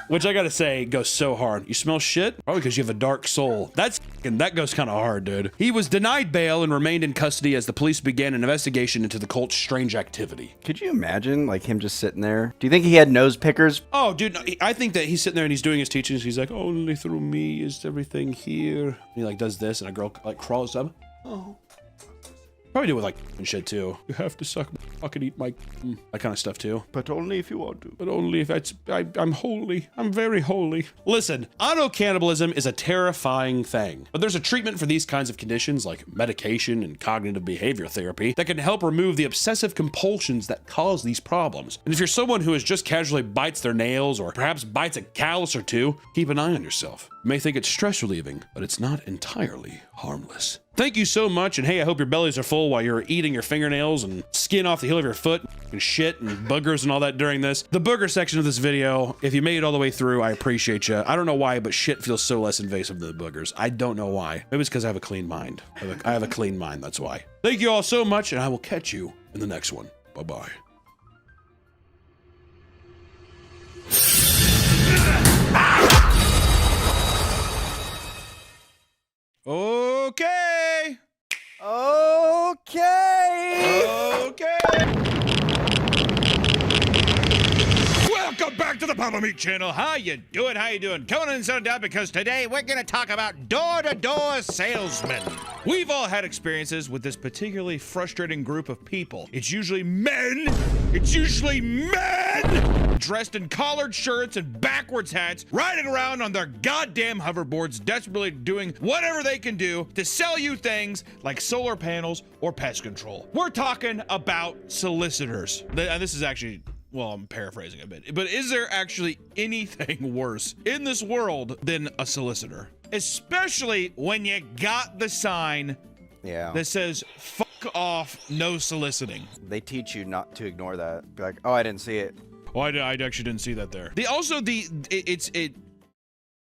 Which I gotta say goes so hard. You smell shit? Probably because you have a dark soul. That goes kind of hard, dude. He was denied bail and remained in custody as the police began an investigation into the cult's strange activity. Could you imagine him just sitting there? Do you think he had nose pickers? Oh, dude, no, I think that he's sitting there and he's doing his teachings. He's like, only through me is everything here. And he does this and a girl crawls up. Oh. Probably do it with and shit too. You have to suck my fucking eat my that kind of stuff too. But only if you want to. But only if I'm holy. I'm very holy. Listen, auto-cannibalism is a terrifying thing, but there's a treatment for these kinds of conditions like medication and cognitive behavior therapy that can help remove the obsessive compulsions that cause these problems. And if you're someone who is just casually bites their nails or perhaps bites a callus or two, keep an eye on yourself. You may think it's stress relieving, but it's not entirely harmless. Thank you so much, and hey, I hope your bellies are full while you're eating your fingernails and skin off the heel of your foot and shit and boogers and all that during this. The booger section of this video, if you made it all the way through, I appreciate you. I don't know why, but shit feels so less invasive than the boogers. I don't know why. Maybe it's because I have a clean mind. I have a clean mind, that's why. Thank you all so much, and I will catch you in the next one. Bye-bye. Okay. Okay. Welcome back to the Papa Meat channel. How you doing? How you doing? Conan settled down because today we're gonna talk about door-to-door salesmen. We've all had experiences with this particularly frustrating group of people. It's usually men. Dressed in collared shirts and backwards hats, riding around on their goddamn hoverboards, desperately doing whatever they can do to sell you things like solar panels or pest control. We're talking about solicitors. And this is actually, well, I'm paraphrasing a bit, but is there actually anything worse in this world than a solicitor? Especially when you got the sign that says, fuck off, no soliciting. They teach you not to ignore that. Be like, oh, I didn't see it. Oh, I actually didn't see that there.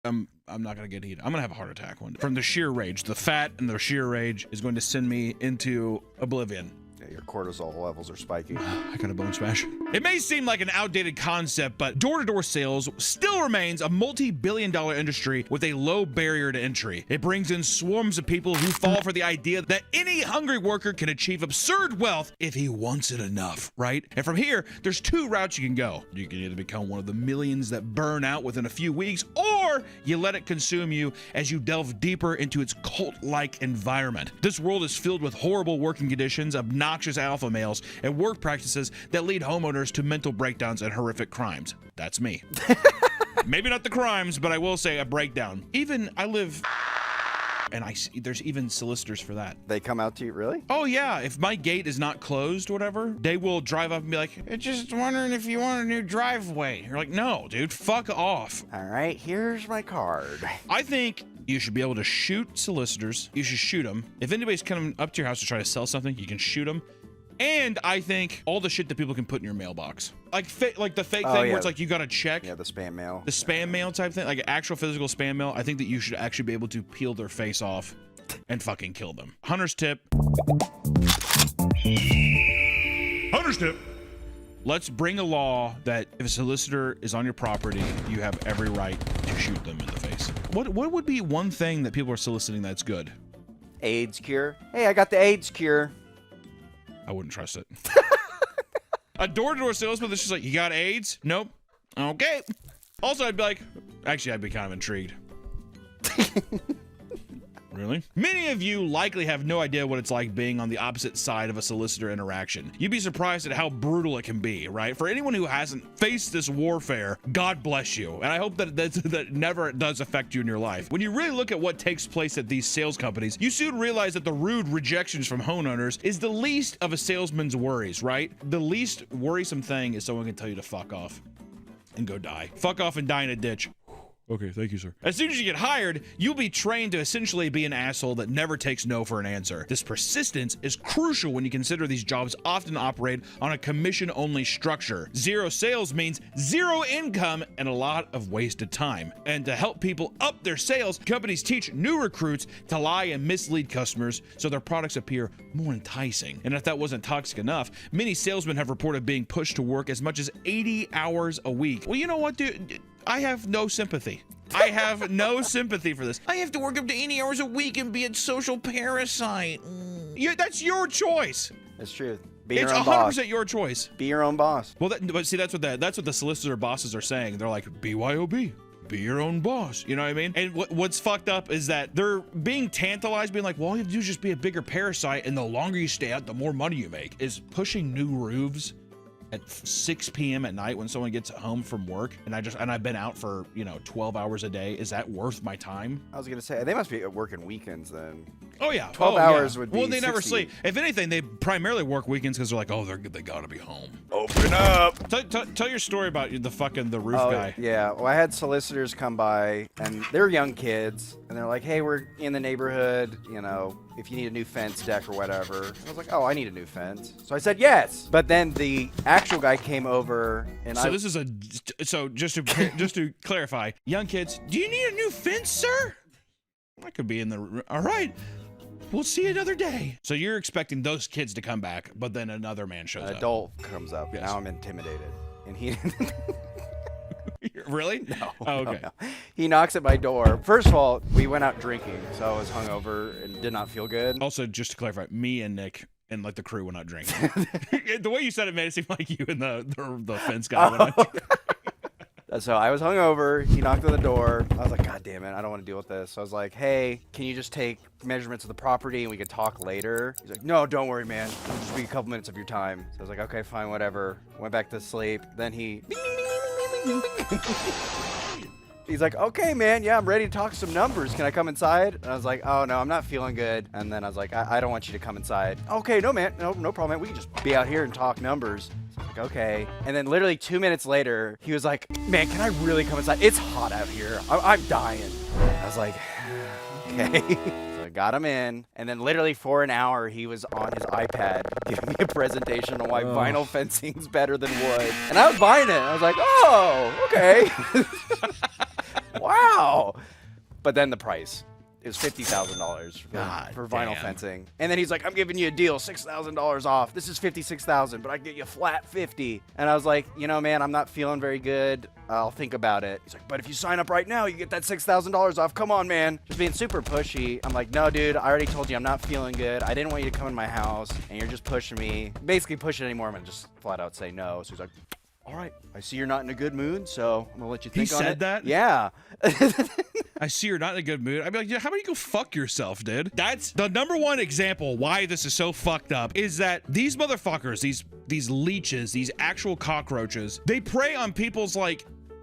I'm not gonna get heated. I'm gonna have a heart attack one day. From the sheer rage. The fat and the sheer rage is going to send me into oblivion. Yeah, your cortisol levels are spiking. I got a bone smash. It may seem like an outdated concept, but door-to-door sales still remains a multi-billion-dollar industry with a low barrier to entry. It brings in swarms of people who fall for the idea that any hungry worker can achieve absurd wealth if he wants it enough, right? And from here, there's two routes you can go. You can either become one of the millions that burn out within a few weeks, or you let it consume you as you delve deeper into its cult-like environment. This world is filled with horrible working conditions, obnoxious alpha males, and work practices that lead homeowners to mental breakdowns and horrific crimes. That's me. Maybe not the crimes, but I will say a breakdown. Even I live, and I see there's even solicitors for that. They come out to you, really? Oh yeah, if my gate is not closed or whatever, they will drive up and be like, just wondering if you want a new driveway. You're like, no, dude, fuck off. All right, here's my card. I think you should be able to shoot solicitors. You should shoot them. If anybody's coming up to your house to try to sell something, you can shoot them. And I think all the shit that people can put in your mailbox, like the fake thing where it's like you gotta check. Yeah, the spam mail. The spam mail type thing, like actual physical spam mail. I think that you should actually be able to peel their face off and fucking kill them. Hunter's tip. Hunter's tip. Let's bring a law that if a solicitor is on your property, you have every right to shoot them in the face. What would be one thing that people are soliciting that's good? AIDS cure. Hey, I got the AIDS cure. I wouldn't trust it. A door-to-door salesman that's just like, you got AIDS? Nope. Okay. Also, I'd be like, actually, I'd be kind of intrigued. Really? Many of you likely have no idea what it's like being on the opposite side of a solicitor interaction. You'd be surprised at how brutal it can be, right? For anyone who hasn't faced this warfare, God bless you. And I hope that never does affect you in your life. When you really look at what takes place at these sales companies, you soon realize that the rude rejections from homeowners is the least of a salesman's worries, right? The least worrisome thing is someone can tell you to fuck off and go die. Fuck off and die in a ditch. Okay, thank you, sir. As soon as you get hired, you'll be trained to essentially be an asshole that never takes no for an answer. This persistence is crucial when you consider these jobs often operate on a commission-only structure. Zero sales means zero income and a lot of wasted time. And to help people up their sales, companies teach new recruits to lie and mislead customers so their products appear more enticing. And if that wasn't toxic enough, many salesmen have reported being pushed to work as much as 80 hours a week. Well, you know what, dude? I have no sympathy. I have no sympathy for this. I have to work up to 80 hours a week and be a social parasite. Yeah, that's your choice. That's true. It's 100% your choice. Be your own boss. Well, but see, that's what the solicitor bosses are saying. They're like, BYOB. Be your own boss. You know what I mean? And what's fucked up is that they're being tantalized, being like, well, all you have to do is just be a bigger parasite, and the longer you stay out, the more money you make. Is pushing new roofs at 6 p.m. at night when someone gets home from work and I've been out for, 12 hours a day, is that worth my time? I was gonna say they must be working weekends then. Oh yeah, 12 hours would be. Well, they never 60. sleep. If anything, they primarily work weekends because they're like, oh, they gotta be home. Open up. Tell your story about the roof guy. Yeah, well, I had solicitors come by, and they're young kids, and they're like, hey, we're in the neighborhood, if you need a new fence deck or whatever. I was like, oh, I need a new fence. So I said yes. But then the actual guy came over, and so just to clarify, young kids, do you need a new fence, sir? I could be in the. All right. We'll see you another day. So you're expecting those kids to come back, but then another man shows up. An adult comes up. Yes. Now I'm intimidated. And he... Really? No. Oh, okay. No. He knocks at my door. First of all, we went out drinking, so I was hungover and did not feel good. Also, just to clarify, me and Nick and the crew were not drinking. The way you said it made it seem like you and the fence guy went out. So I was hungover. He knocked on the door. I was like, God damn it, I don't want to deal with this. So I was like, hey, can you just take measurements of the property and we could talk later? He's like, no, don't worry, man. It'll just be a couple minutes of your time. So I was like, okay, fine, whatever. Went back to sleep. Then he... He's like, okay, man, yeah, I'm ready to talk some numbers. Can I come inside? And I was like, oh, no, I'm not feeling good. And then I was like, I don't want you to come inside. Okay, no, man, no problem, man. We can just be out here and talk numbers. So I was like, okay. And then literally 2 minutes later, he was like, man, can I really come inside? It's hot out here. I'm dying. I was like, okay. So I got him in. And then literally for an hour, he was on his iPad giving me a presentation on why vinyl fencing's better than wood. And I was buying it. I was like, oh, okay. Wow. But then the price. It was $50,000 for vinyl fencing. And then he's like, I'm giving you a deal, $6,000 off. This is $56,000, but I get you a flat 50. And I was like, man, I'm not feeling very good. I'll think about it. He's like, but if you sign up right now, you get that $6,000 off. Come on, man. Just being super pushy. I'm like, no, dude, I already told you I'm not feeling good. I didn't want you to come in my house, and you're just pushing me. Basically pushing anymore. I'm going to just flat out say no. So he's like, all right, I see you're not in a good mood, so I'm gonna let you think on it. He said that? Yeah. I see you're not in a good mood. I'd be like, yeah, how about you go fuck yourself, dude? That's the number one example why this is so fucked up, is that these motherfuckers, these leeches, these actual cockroaches, they prey on people's,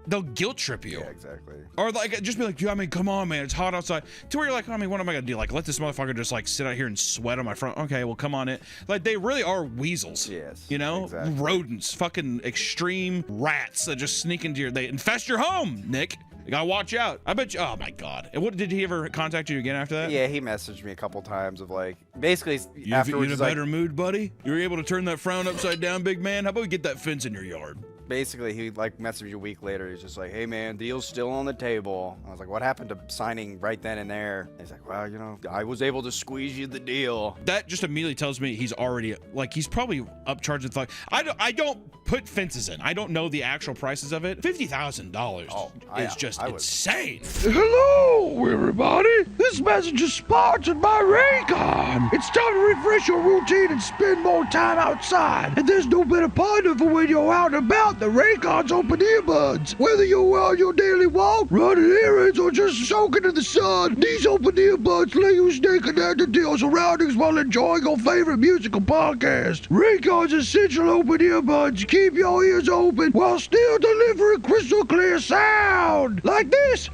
they'll guilt trip you. Yeah, exactly. Or just be like, yeah, come on, man, it's hot outside. To where you're like, what am I gonna do? Let this motherfucker just sit out here and sweat on my front. Okay, well, come on it. They really are weasels. Yes. Exactly. Rodents, fucking extreme rats that just sneak into they infest your home, Nick. You gotta watch out. I bet you, oh my God. And what, did he ever contact you again after that? Yeah, he messaged me a couple times of basically you afterwards. You in a better mood, buddy? You were able to turn that frown upside down, big man? How about we get that fence in your yard? Basically, he messaged me a week later. He's just like, hey man, deal's still on the table. I was like, what happened to signing right then and there? He's like, well, I was able to squeeze you the deal. That just immediately tells me he's already, he's probably upcharging. I don't put fences in. I don't know the actual prices of it. $50,000 is just insane. Hello, everybody. This message is sponsored by Raycon. It's time to refresh your routine and spend more time outside. And there's no better partner for when you're out and about than Raycon's open earbuds. Whether you're on your daily walk, running errands, or just soaking in the sun, these open earbuds let you stay connected to your surroundings while enjoying your favorite musical podcast. Raycon's essential open earbuds keep your ears open while still delivering crystal clear sound. Like this.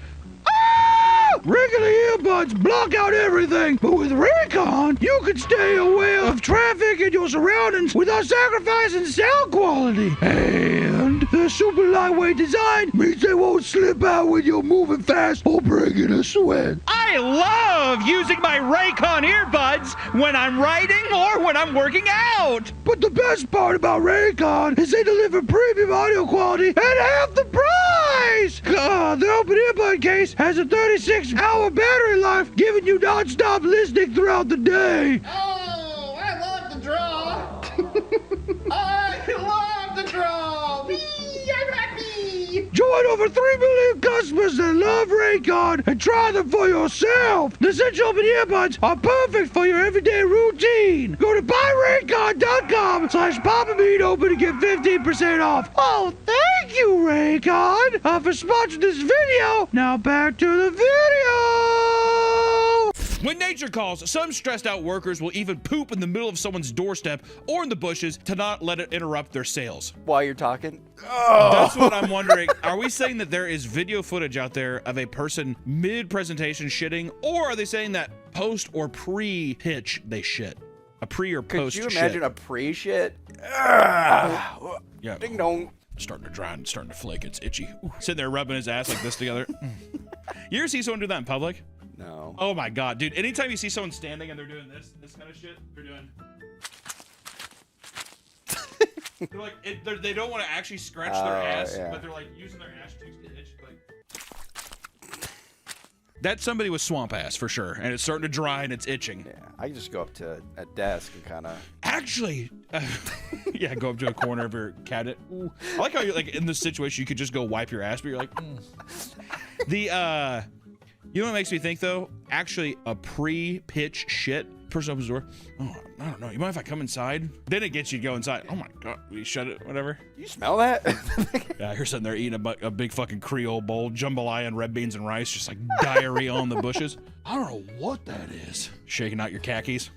Regular earbuds block out everything, but with Raycon, you can stay aware of traffic and your surroundings without sacrificing sound quality. And their super lightweight design means they won't slip out when you're moving fast or breaking a sweat. I love using my Raycon earbuds when I'm riding or when I'm working out. But the best part about Raycon is they deliver premium audio quality at half the price. The open earbud case has a 36-hour battery life, giving you non-stop listening throughout the day. Oh, I love the draw. I love the draw. I'm happy. Join over 3 million customers that love Raycon and try them for yourself. The Essential Open Earbuds are perfect for your everyday routine. Go to buyraycon.com/PapaBeanOpen to get 15% off. Oh, thank you, Raycon, for sponsoring this video. Now back to the video. When they nature calls, some stressed out workers will even poop in the middle of someone's doorstep or in the bushes to not let it interrupt their sales. While you're talking? That's what I'm wondering. Are we saying that there is video footage out there of a person mid-presentation shitting, or are they saying that post or pre-pitch they shit? A pre or post Could you shit. imagine a pre-shit? Yeah. Ding dong. Starting to dry and starting to flake. It's itchy. Ooh. Sitting there rubbing his ass like this together. You ever see someone do that in public? No. Oh my God, dude. Anytime you see someone standing and they're doing this kind of shit, they're doing... they're like, they don't want to actually scratch their ass, but they're like using their ass cheeks to itch. Like... That's somebody with swamp ass for sure, and it's starting to dry and it's itching. Yeah, I can just go up to a desk and kind of... Actually, yeah, go up to a corner of your cabinet. Ooh. I like how you're like in this situation, you could just go wipe your ass, but you're like, you know what makes me think though? Actually, a pre-pitch shit. Person opens the door. Oh, I don't know. You mind if I come inside? Then it gets you to go inside. Oh my God. We shut it, whatever. You smell that? Yeah, you're sitting there eating a big fucking Creole bowl, jambalaya and red beans and rice, just like diarrhea on the bushes. I don't know what that is. Shaking out your khakis.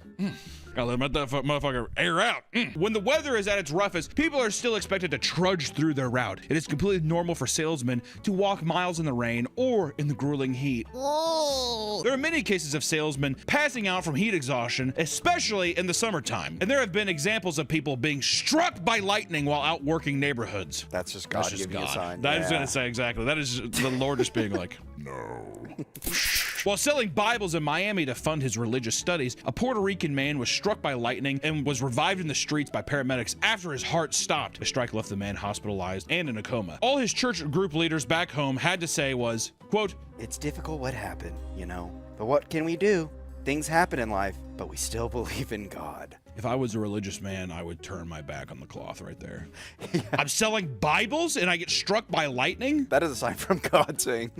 Gotta let that motherfucker air out. When the weather is at its roughest, people are still expected to trudge through their route. It is completely normal for salesmen to walk miles in the rain or in the grueling heat. There are many cases of salesmen passing out from heat exhaustion, especially in the summertime. And there have been examples of people being struck by lightning while out working neighborhoods. That's just God giving you a sign. That is gonna say exactly. That is the Lord just being like, no. While selling Bibles in Miami to fund his religious studies, a Puerto Rican man was struck by lightning and was revived in the streets by paramedics after his heart stopped. The strike left the man hospitalized and in a coma. All his church group leaders back home had to say was, quote, "It's difficult what happened, you know, but what can we do? Things happen in life, but we still believe in God." If I was a religious man, I would turn my back on the cloth right there. Yeah. I'm selling Bibles and I get struck by lightning? That is a sign from God saying,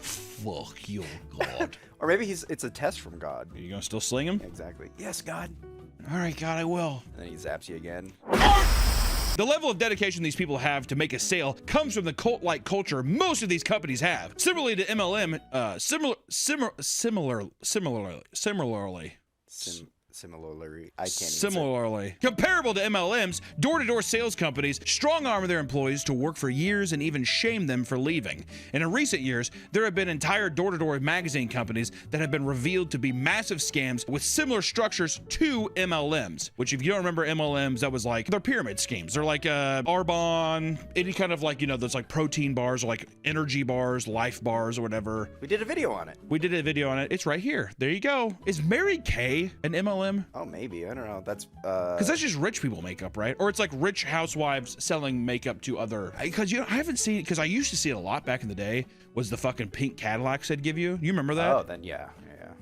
fuck you, God. Or maybe it's a test from God. Are you gonna still sling him? Exactly. Yes, God. All right, God, I will. And then he zaps you again. The level of dedication these people have to make a sale comes from the cult-like culture most of these companies have. Similarly to MLM, Similarly, I can't even Similarly, comparable to MLMs, door-to-door sales companies strong-arm their employees to work for years and even shame them for leaving. And in recent years, there have been entire door-to-door magazine companies that have been revealed to be massive scams with similar structures to MLMs, which if you don't remember MLMs, that was like, they're pyramid schemes. They're like Arbonne, any kind of like, you know, those like protein bars or like energy bars, life bars or whatever. We did a video on it. We did a video on it. It's right here. There you go. Is Mary Kay an MLM? Oh, maybe. I don't know. That's because that's just rich people makeup, right? Or it's like rich housewives selling makeup to other. Because I haven't seen it. Because I used to see it a lot back in the day. Was the fucking pink Cadillacs they'd give you? You remember that? Oh, then yeah.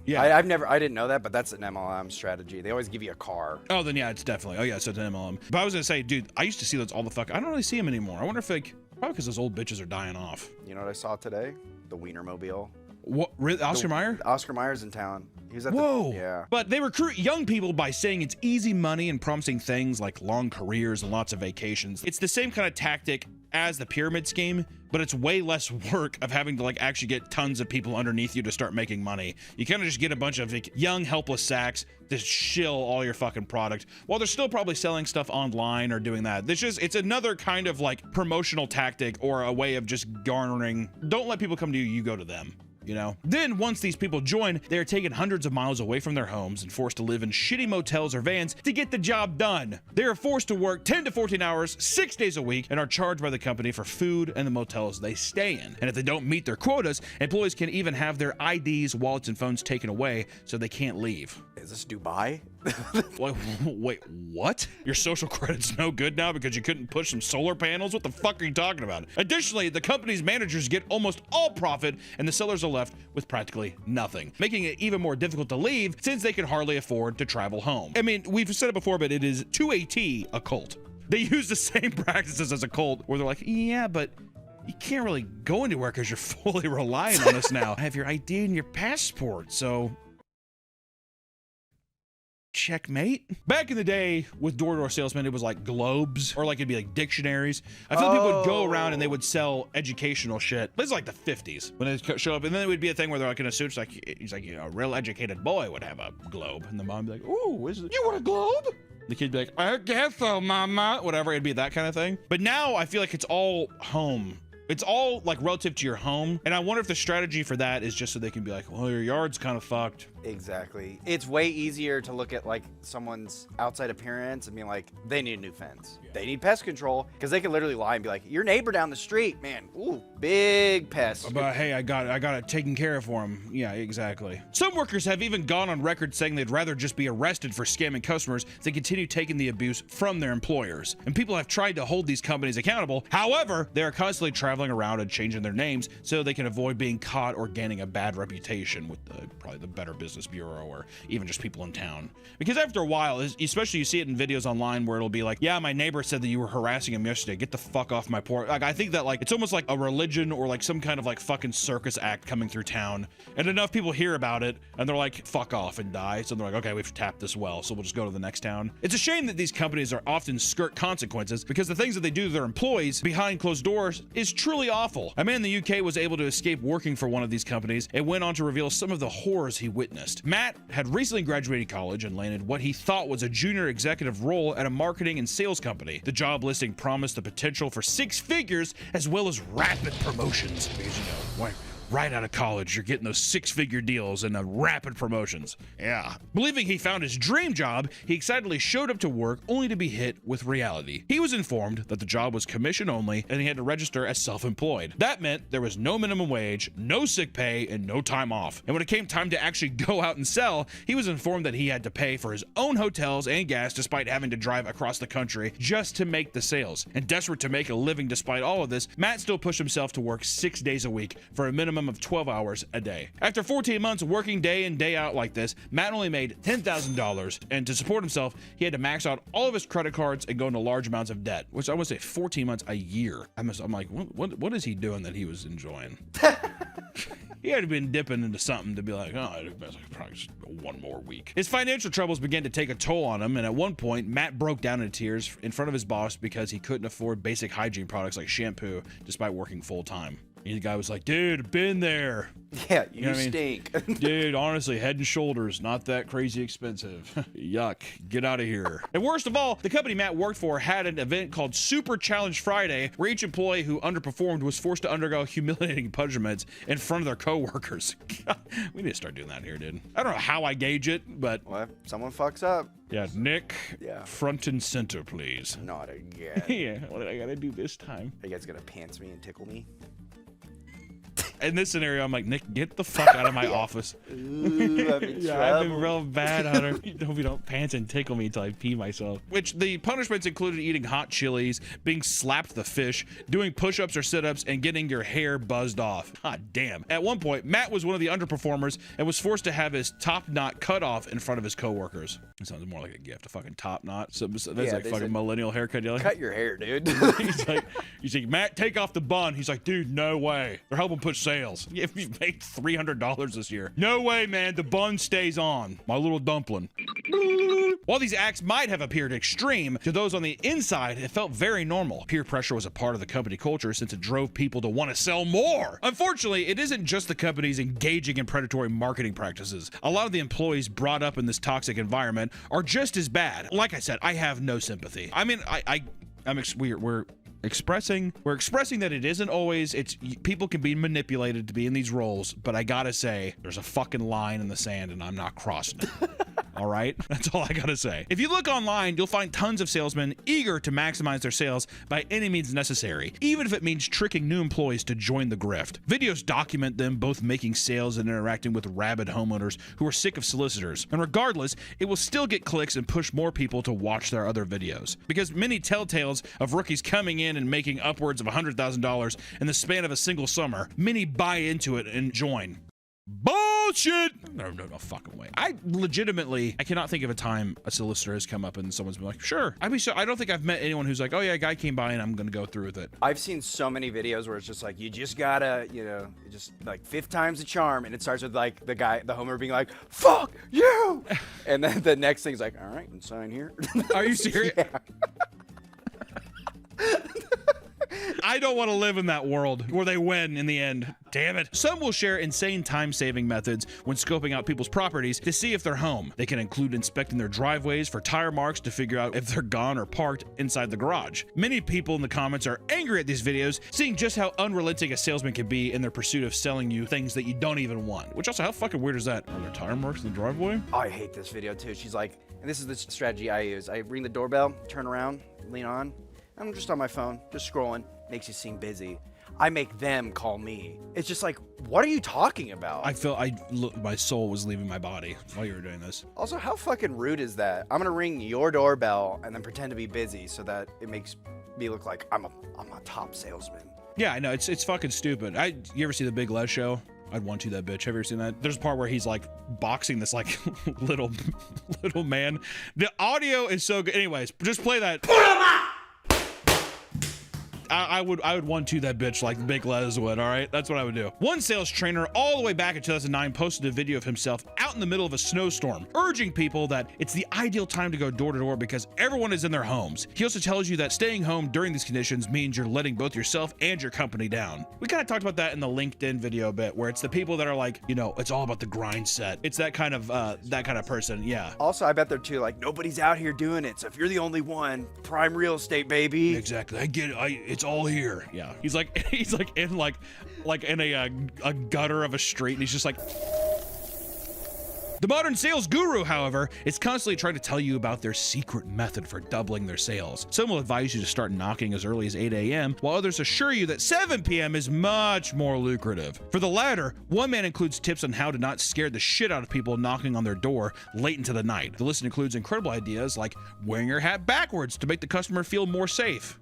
I didn't know that, but that's an MLM strategy. They always give you a car. Oh, then yeah, it's definitely. Oh yeah, so it's an MLM. But I was gonna say, dude, I used to see those all the fuck. I don't really see them anymore. I wonder if like probably because those old bitches are dying off. You know what I saw today? The Wienermobile. What? Really? Oscar Mayer? Oscar Mayer's in town. He was at Whoa. Yeah. But they recruit young people by saying it's easy money and promising things like long careers and lots of vacations. It's the same kind of tactic as the pyramid scheme, but it's way less work of having to like actually get tons of people underneath you to start making money. You kind of just get a bunch of like, young helpless sacks to shill all your fucking product while they're still probably selling stuff online or doing that. It's another kind of like promotional tactic or a way of just garnering. Don't let people come to you, you go to them. You know? Then, once these people join, they are taken hundreds of miles away from their homes and forced to live in shitty motels or vans to get the job done. They are forced to work 10 to 14 hours, 6 days a week, and are charged by the company for food and the motels they stay in. And if they don't meet their quotas, employees can even have their IDs, wallets, and phones taken away so they can't leave. Is this Dubai? Wait, what? Your social credit's no good now because you couldn't push some solar panels? What the fuck are you talking about? Additionally, the company's managers get almost all profit and the sellers are left with practically nothing, making it even more difficult to leave since they can hardly afford to travel home. I mean, we've said it before, but it is to a T a cult. They use the same practices as a cult where they're like, yeah, but you can't really go anywhere because you're fully relying on us now. I have your ID and your passport, so... checkmate. Back in the day with door-to-door salesmen, it was like globes, or like it'd be like dictionaries. I feel people would go around and they would sell educational shit. This is like the 50s when they show up, and then it would be a thing where they're like in a suit, like he's like, you know, a real educated boy would have a globe, and the mom would be like, ooh, you want a globe? The kid'd be like, I guess so, mama. Whatever, it'd be that kind of thing. But now I feel like it's all home. It's all like relative to your home. And I wonder if the strategy for that is just so they can be like, well, your yard's kind of fucked. Exactly. It's way easier to look at like someone's outside appearance and be like, they need a new fence. Yeah. They need pest control, because they can literally lie and be like, your neighbor down the street, man, ooh, big pest. But hey, I got it taken care of for him. Yeah, exactly. Some workers have even gone on record saying they'd rather just be arrested for scamming customers than continue taking the abuse from their employers. And people have tried to hold these companies accountable. However, they are constantly traveling around and changing their names so they can avoid being caught or gaining a bad reputation with probably the Better Business Bureau or even just people in town. Because after a while, especially you see it in videos online where it'll be like, yeah, my neighbor said that you were harassing him yesterday. Get the fuck off my porch. Like, I think that like it's almost like a religion or like some kind of like fucking circus act coming through town, and enough people hear about it and they're like, fuck off and die. So they're like, okay, we've tapped this well, so we'll just go to the next town. It's a shame that these companies are often skirt consequences, because the things that they do to their employees behind closed doors is truly awful. A man in the UK was able to escape working for one of these companies and went on to reveal some of the horrors he witnessed. Matt had recently graduated college and landed what he thought was a junior executive role at a marketing and sales company. The job listing promised the potential for 6 figures as well as rapid promotions. Because, you know, right out of college, you're getting those 6-figure deals and rapid promotions. Yeah. Believing he found his dream job, he excitedly showed up to work only to be hit with reality. He was informed that the job was commission only and he had to register as self-employed. That meant there was no minimum wage, no sick pay, and no time off. And when it came time to actually go out and sell, he was informed that he had to pay for his own hotels and gas despite having to drive across the country just to make the sales. And desperate to make a living despite all of this, Matt still pushed himself to work 6 days a week for a minimum of 12 hours a day. After 14 months of working day in, day out like this, Matt only made $10,000, and to support himself, he had to max out all of his credit cards and go into large amounts of debt, which I would say 14 months a year. I'm like, what is he doing that he was enjoying? He had been dipping into something to be like, oh, probably just 1 more week. His financial troubles began to take a toll on him, and at one point, Matt broke down in tears in front of his boss because he couldn't afford basic hygiene products like shampoo despite working full-time. The guy was like, dude, been there. Yeah, you know stink. I mean? Dude, honestly, Head and Shoulders, not that crazy expensive. Yuck, get out of here. And worst of all, the company Matt worked for had an event called Super Challenge Friday, where each employee who underperformed was forced to undergo humiliating punishments in front of their coworkers. We need to start doing that here, dude. I don't know how I gauge it, but... Well, someone fucks up. Yeah, Nick, front and center, please. Not again. Yeah, what did I gotta do this time? Are you guys gonna pants me and tickle me? In this scenario, I'm like, Nick, get the fuck out of my office. Ooh, I'm in yeah, I've been real bad, Hunter. Hope you don't pants and tickle me until I pee myself. Which the punishments included eating hot chilies, being slapped the fish, doing push-ups or sit-ups, and getting your hair buzzed off. God damn. At one point, Matt was one of the underperformers and was forced to have his top knot cut off in front of his coworkers. It sounds more like a gift, a fucking top knot. So that's like fucking millennial haircut. Like, cut your hair, dude. He's like, Matt, take off the bun. He's like, dude, no way. They're helping push sales. If you made $300 this year. No way, man. The bun stays on. My little dumpling. While these acts might have appeared extreme, to those on the inside, it felt very normal. Peer pressure was a part of the company culture since it drove people to want to sell more. Unfortunately, it isn't just the companies engaging in predatory marketing practices. A lot of the employees brought up in this toxic environment are just as bad. Like I said, I have no sympathy. I mean, we're expressing that it isn't always, people can be manipulated to be in these roles, but I gotta say, there's a fucking line in the sand and I'm not crossing it. All right? That's all I gotta say. If you look online, you'll find tons of salesmen eager to maximize their sales by any means necessary, even if it means tricking new employees to join the grift. Videos document them both making sales and interacting with rabid homeowners who are sick of solicitors. And regardless, it will still get clicks and push more people to watch their other videos. Because many tell tales of rookies coming in and making upwards of $100,000 in the span of a single summer, many buy into it and join. Bullshit! No fucking way. I cannot think of a time a solicitor has come up and someone's been like, sure. I don't think I've met anyone who's like, oh yeah, a guy came by and I'm gonna go through with it. I've seen so many videos where it's just like, you just gotta, just like 5th time's a charm, and it starts with like the Homer being like, fuck you! And then the next thing's like, all right, and sign here. Are you serious? Yeah. I don't want to live in that world where they win in the end. Damn it. Some will share insane time-saving methods when scoping out people's properties to see if they're home. They can include inspecting their driveways for tire marks to figure out if they're gone or parked inside the garage. Many people in the comments are angry at these videos, seeing just how unrelenting a salesman can be in their pursuit of selling you things that you don't even want. Which also, how fucking weird is that? Are there tire marks in the driveway? Oh, I hate this video too. She's like, and this is the strategy I use. I ring the doorbell, turn around, lean on. I'm just on my phone, just scrolling. Makes you seem busy. I make them call me. It's just like, what are you talking about? I felt my soul was leaving my body while you were doing this. Also, how fucking rude is that? I'm gonna ring your doorbell and then pretend to be busy so that it makes me look like I'm a top salesman. Yeah, I know, it's fucking stupid. You ever see the Big Les show? I'd want to that bitch. Have you ever seen that? There's a part where he's like boxing this like little man. The audio is so good. Anyways, just play that. Put him up! I would want to that bitch like Big Les would, all right? That's what I would do. One sales trainer all the way back in 2009 posted a video of himself out in the middle of a snowstorm, urging people that it's the ideal time to go door to door because everyone is in their homes. He also tells you that staying home during these conditions means you're letting both yourself and your company down. We kind of talked about that in the LinkedIn video a bit, where it's the people that are like, it's all about the grind set. It's that kind of person, yeah. Also, I bet they're too like, nobody's out here doing it, so if you're the only one, prime real estate, baby. Exactly, I get it. It's all here. Yeah, he's like in like in a gutter of a street, and he's just like. The modern sales guru, however, is constantly trying to tell you about their secret method for doubling their sales. Some will advise you to start knocking as early as 8 a.m., while others assure you that 7 p.m. is much more lucrative. For the latter, one man includes tips on how to not scare the shit out of people knocking on their door late into the night. The list includes incredible ideas like wearing your hat backwards to make the customer feel more safe.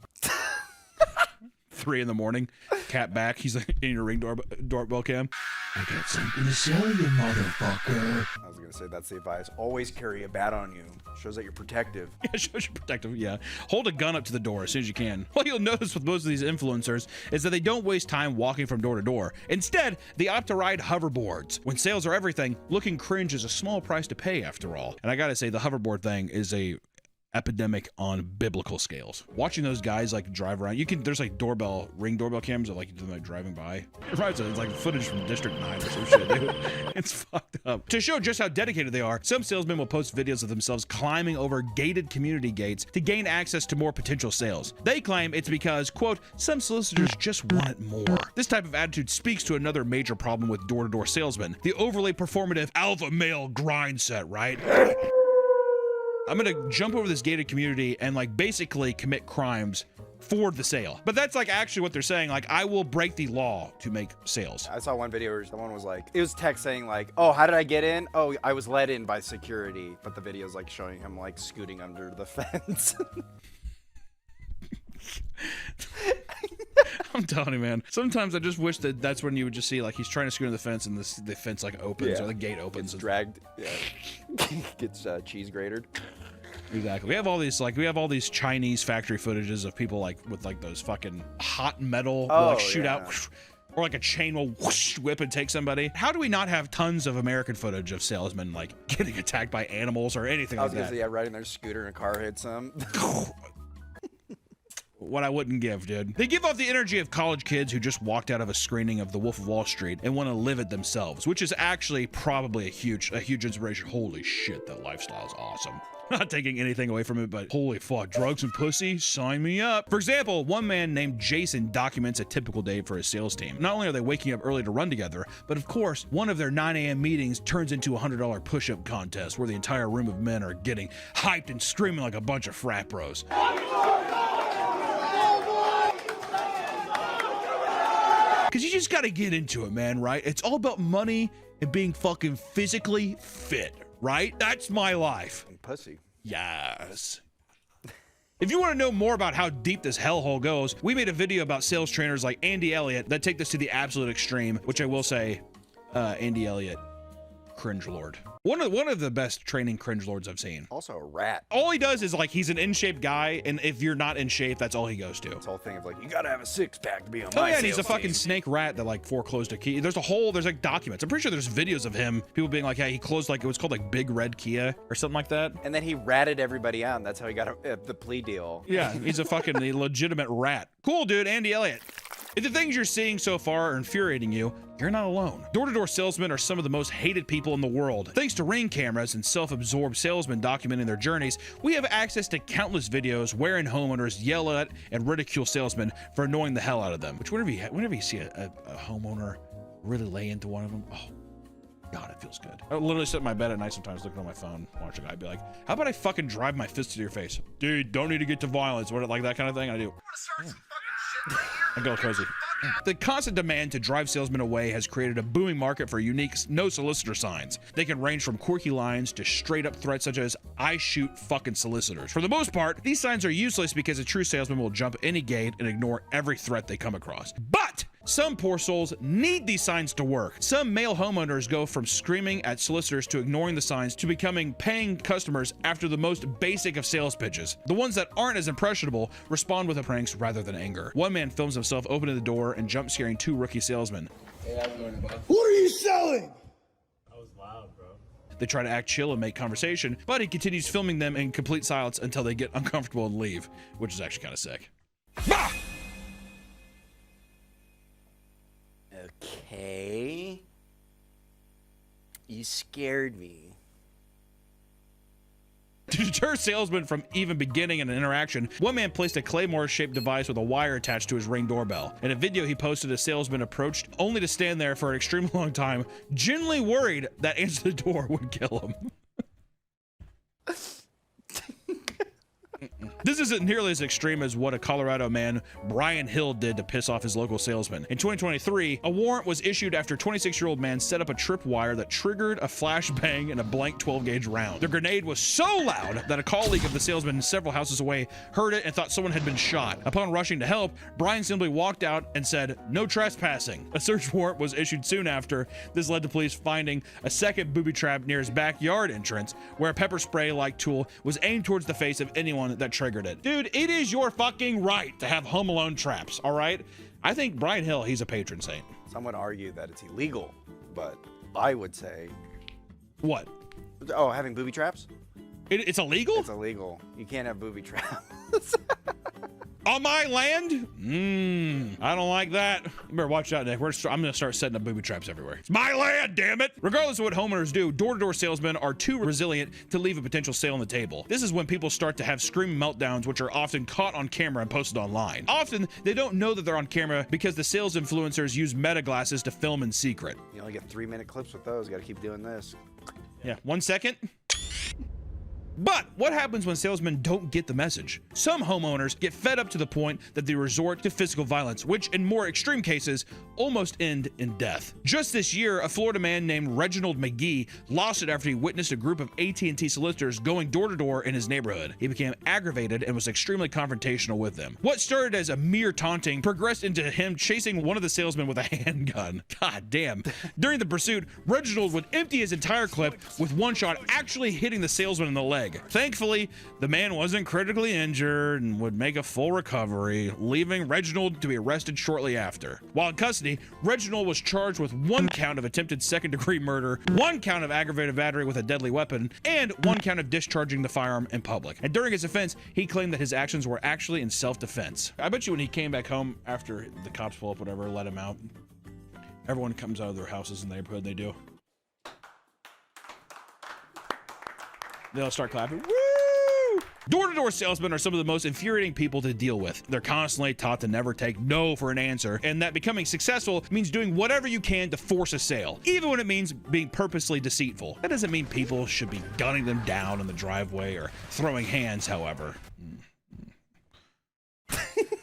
3 in the morning, cat back, he's like in your Ring doorbell cam. I got something to sell you, motherfucker. I was gonna say, that's the advice. Always carry a bat on you. Shows that you're protective. Yeah, shows you're protective, yeah. Hold a gun up to the door as soon as you can. What you'll notice with most of these influencers is that they don't waste time walking from door to door. Instead, they opt to ride hoverboards. When sales are everything, looking cringe is a small price to pay after all. And I gotta say, the hoverboard thing is a epidemic on biblical scales. Watching those guys like drive around, there's like Ring doorbell cams that like driving by. It's like footage from District 9 or some shit, dude. It's fucked up. To show just how dedicated they are, some salesmen will post videos of themselves climbing over gated community gates to gain access to more potential sales. They claim it's because, quote, some solicitors just want it more. This type of attitude speaks to another major problem with door-to-door salesmen, the overly performative alpha male grind set, right? I'm gonna jump over this gated community and like basically commit crimes for the sale. But that's like actually what they're saying. Like, I will break the law to make sales. I saw one video where someone was like, it was text saying like, oh, how did I get in? Oh, I was let in by security. But the video's like showing him like scooting under the fence. I'm telling you, man. Sometimes I just wish that that's when you would just see like he's trying to scoot in the fence and the fence like opens or the gate opens. Gets dragged. Yeah. Gets cheese grated. Exactly. We have all these Chinese factory footages of people like with like those fucking hot metal shootout. Or like a chain will whoosh, whip and take somebody. How do we not have tons of American footage of salesmen like getting attacked by animals or anything like that? I was gonna say, riding their scooter and a car hits them. What I wouldn't give, dude. They give off the energy of college kids who just walked out of a screening of The Wolf of Wall Street and want to live it themselves, which is actually probably a huge inspiration. Holy shit, that lifestyle is awesome. Not taking anything away from it, but holy fuck, drugs and pussy, sign me up. For example, one man named Jason documents a typical day for his sales team. Not only are they waking up early to run together, but of course, one of their 9 a.m. meetings turns into a $100 push-up contest where the entire room of men are getting hyped and screaming like a bunch of frat bros. Because you just gotta get into it, man, right? It's all about money and being fucking physically fit, right? That's my life. And pussy. Yes. If you want to know more about how deep this hellhole goes, we made a video about sales trainers like Andy Elliott that take this to the absolute extreme, which I will say, Andy Elliott, cringe lord. One of the best training cringe lords I've seen. Also a rat. All he does is like, he's an in shape guy, and if you're not in shape, that's all he goes to. This whole thing of like, you gotta have a six pack to be on Oh my yeah, and he's a sales fucking team. snake rat that like foreclosed a key. There's like documents. I'm pretty sure there's videos of him, people being like, yeah, he closed like, it was called like Big Red Kia or something like that. And then he ratted everybody out, and that's how he got the plea deal. Yeah, he's a fucking legitimate rat. Cool, dude, Andy Elliott. If the things you're seeing so far are infuriating you, you're not alone. Door-to-door salesmen are some of the most hated people in the world. Thanks to Ring cameras and self-absorbed salesmen documenting their journeys, we have access to countless videos wherein homeowners yell at and ridicule salesmen for annoying the hell out of them. Which whenever you see a homeowner really lay into one of them, oh God, it feels good. I literally sit in my bed at night sometimes looking on my phone, watch a guy be like, how about I fucking drive my fist to your face? Dude, don't need to get to violence, what, like that kind of thing. I do. I go crazy. The constant demand to drive salesmen away has created a booming market for unique no solicitor signs. They can range from quirky lines to straight up threats such as, I shoot fucking solicitors. For the most part, these signs are useless because a true salesman will jump any gate and ignore every threat they come across. But some poor souls need these signs to work. Some male homeowners go from screaming at solicitors to ignoring the signs to becoming paying customers after the most basic of sales pitches. The ones that aren't as impressionable respond with pranks rather than anger. One man films himself opening the door and jump scaring two rookie salesmen. Hey, what are you selling? That was loud, bro. They try to act chill and make conversation, but he continues filming them in complete silence until they get uncomfortable and leave, which is actually kind of sick. Bah! Okay. You scared me. To deter salesmen from even beginning an interaction, one man placed a Claymore-shaped device with a wire attached to his Ring doorbell. In a video he posted, a salesman approached only to stand there for an extremely long time, genuinely worried that answering the door would kill him. This isn't nearly as extreme as what a Colorado man, Brian Hill, did to piss off his local salesman. In 2023, a warrant was issued after a 26-year-old man set up a tripwire that triggered a flashbang and a blank 12-gauge round. The grenade was so loud that a colleague of the salesman several houses away heard it and thought someone had been shot. Upon rushing to help, Brian simply walked out and said, "No trespassing." A search warrant was issued soon after. This led to police finding a second booby trap near his backyard entrance, where a pepper spray-like tool was aimed towards the face of anyone that triggered it. Dude, it is your fucking right to have Home Alone traps, all right? I think Brian Hill, he's a patron saint. Some would argue that it's illegal, but I would say... What? Oh, having booby traps? It's illegal? It's illegal. You can't have booby traps. On my land? I don't like that. You better watch out, Nick. I'm gonna start setting up booby traps everywhere. It's my land, damn it! Regardless of what homeowners do, door-to-door salesmen are too resilient to leave a potential sale on the table. This is when people start to have screaming meltdowns, which are often caught on camera and posted online. Often, they don't know that they're on camera because the sales influencers use meta glasses to film in secret. You only get 3-minute clips with those. Got to keep doing this. Yeah, 1 second. But what happens when salesmen don't get the message? Some homeowners get fed up to the point that they resort to physical violence, which in more extreme cases almost end in death. Just this year, a Florida man named Reginald McGee lost it after he witnessed a group of AT&T solicitors going door to door in his neighborhood. He became aggravated and was extremely confrontational with them. What started as a mere taunting progressed into him chasing one of the salesmen with a handgun. God damn. During the pursuit, Reginald would empty his entire clip with one shot actually hitting the salesman in the leg. Thankfully, the man wasn't critically injured and would make a full recovery, leaving Reginald to be arrested shortly after. While in custody, Reginald was charged with 1 count of attempted second-degree murder, 1 count of aggravated battery with a deadly weapon, and 1 count of discharging the firearm in public. And during his offense, he claimed that his actions were actually in self-defense. I bet you when he came back home after the cops pull up, whatever, let him out, everyone comes out of their houses in the neighborhood, they do. They'll start clapping. Woo! Door-to-door salesmen are some of the most infuriating people to deal with. They're constantly taught to never take no for an answer, and that becoming successful means doing whatever you can to force a sale, even when it means being purposely deceitful. That doesn't mean people should be gunning them down in the driveway or throwing hands, however.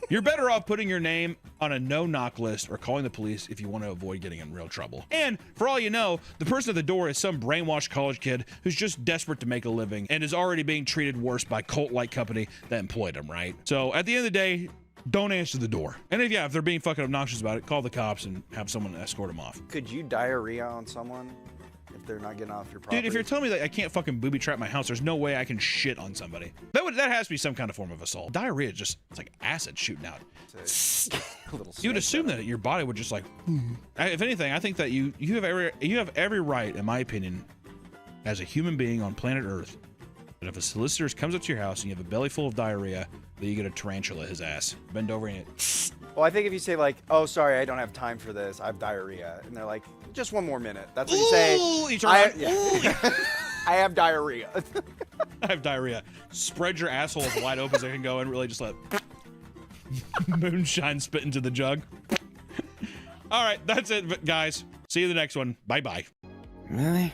You're better off putting your name on a no-knock list or calling the police if you want to avoid getting in real trouble. And for all you know, the person at the door is some brainwashed college kid who's just desperate to make a living and is already being treated worse by cult-like company that employed him, right? So at the end of the day, don't answer the door. And if they're being fucking obnoxious about it, call the cops and have someone escort them off. Could you diarrhea on someone if they're not getting off your property? Dude, if you're telling me that I can't fucking booby trap my house, there's no way I can shit on somebody. That has to be some kind of form of assault. Diarrhea is just, it's like acid shooting out. You would assume that your body would just like, if anything, I think that you have every right, in my opinion, as a human being on planet Earth, that if a solicitor comes up to your house and you have a belly full of diarrhea, that you get a tarantula his ass. Bend over and it. Well, I think if you say like, oh, sorry, I don't have time for this, I have diarrhea, and they're like, just one more minute. That's what you say. I have diarrhea. I have diarrhea. Spread your asshole as wide open as I can go and really just let moonshine spit into the jug. All right, that's it, guys. See you in the next one. Bye-bye. Really?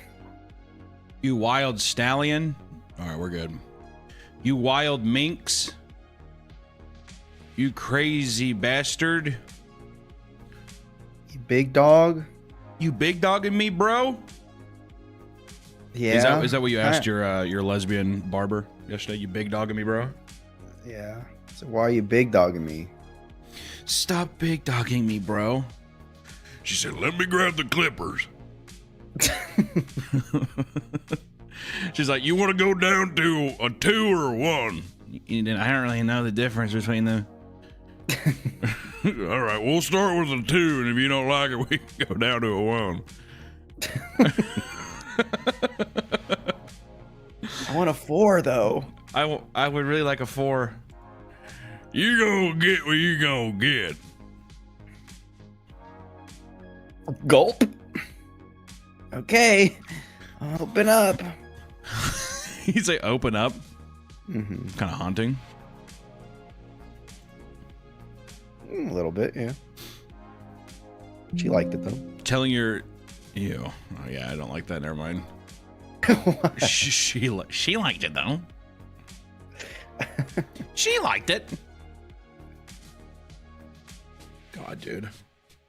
You wild stallion. All right, we're good. You wild minx. You crazy bastard. You big dog. You big dogging me, bro? Yeah. Is that what you asked your lesbian barber yesterday? You big dogging me, bro? Yeah. So why are you big dogging me? Stop big dogging me, bro. She said, let me grab the clippers. She's like, you want to go down to a 2 or a 1? I don't really know the difference between them. All right, we'll start with a 2, and if you don't like it, we can go down to a 1. I want a 4 though. I would really like a 4. You gonna get what you gonna get. Gulp. Okay. Open up. You say open up? Mm-hmm. Kind of haunting. A little bit, yeah. She liked it though. Telling your, ew. Oh yeah, I don't like that. Never mind. she liked it though. She liked it. God, dude.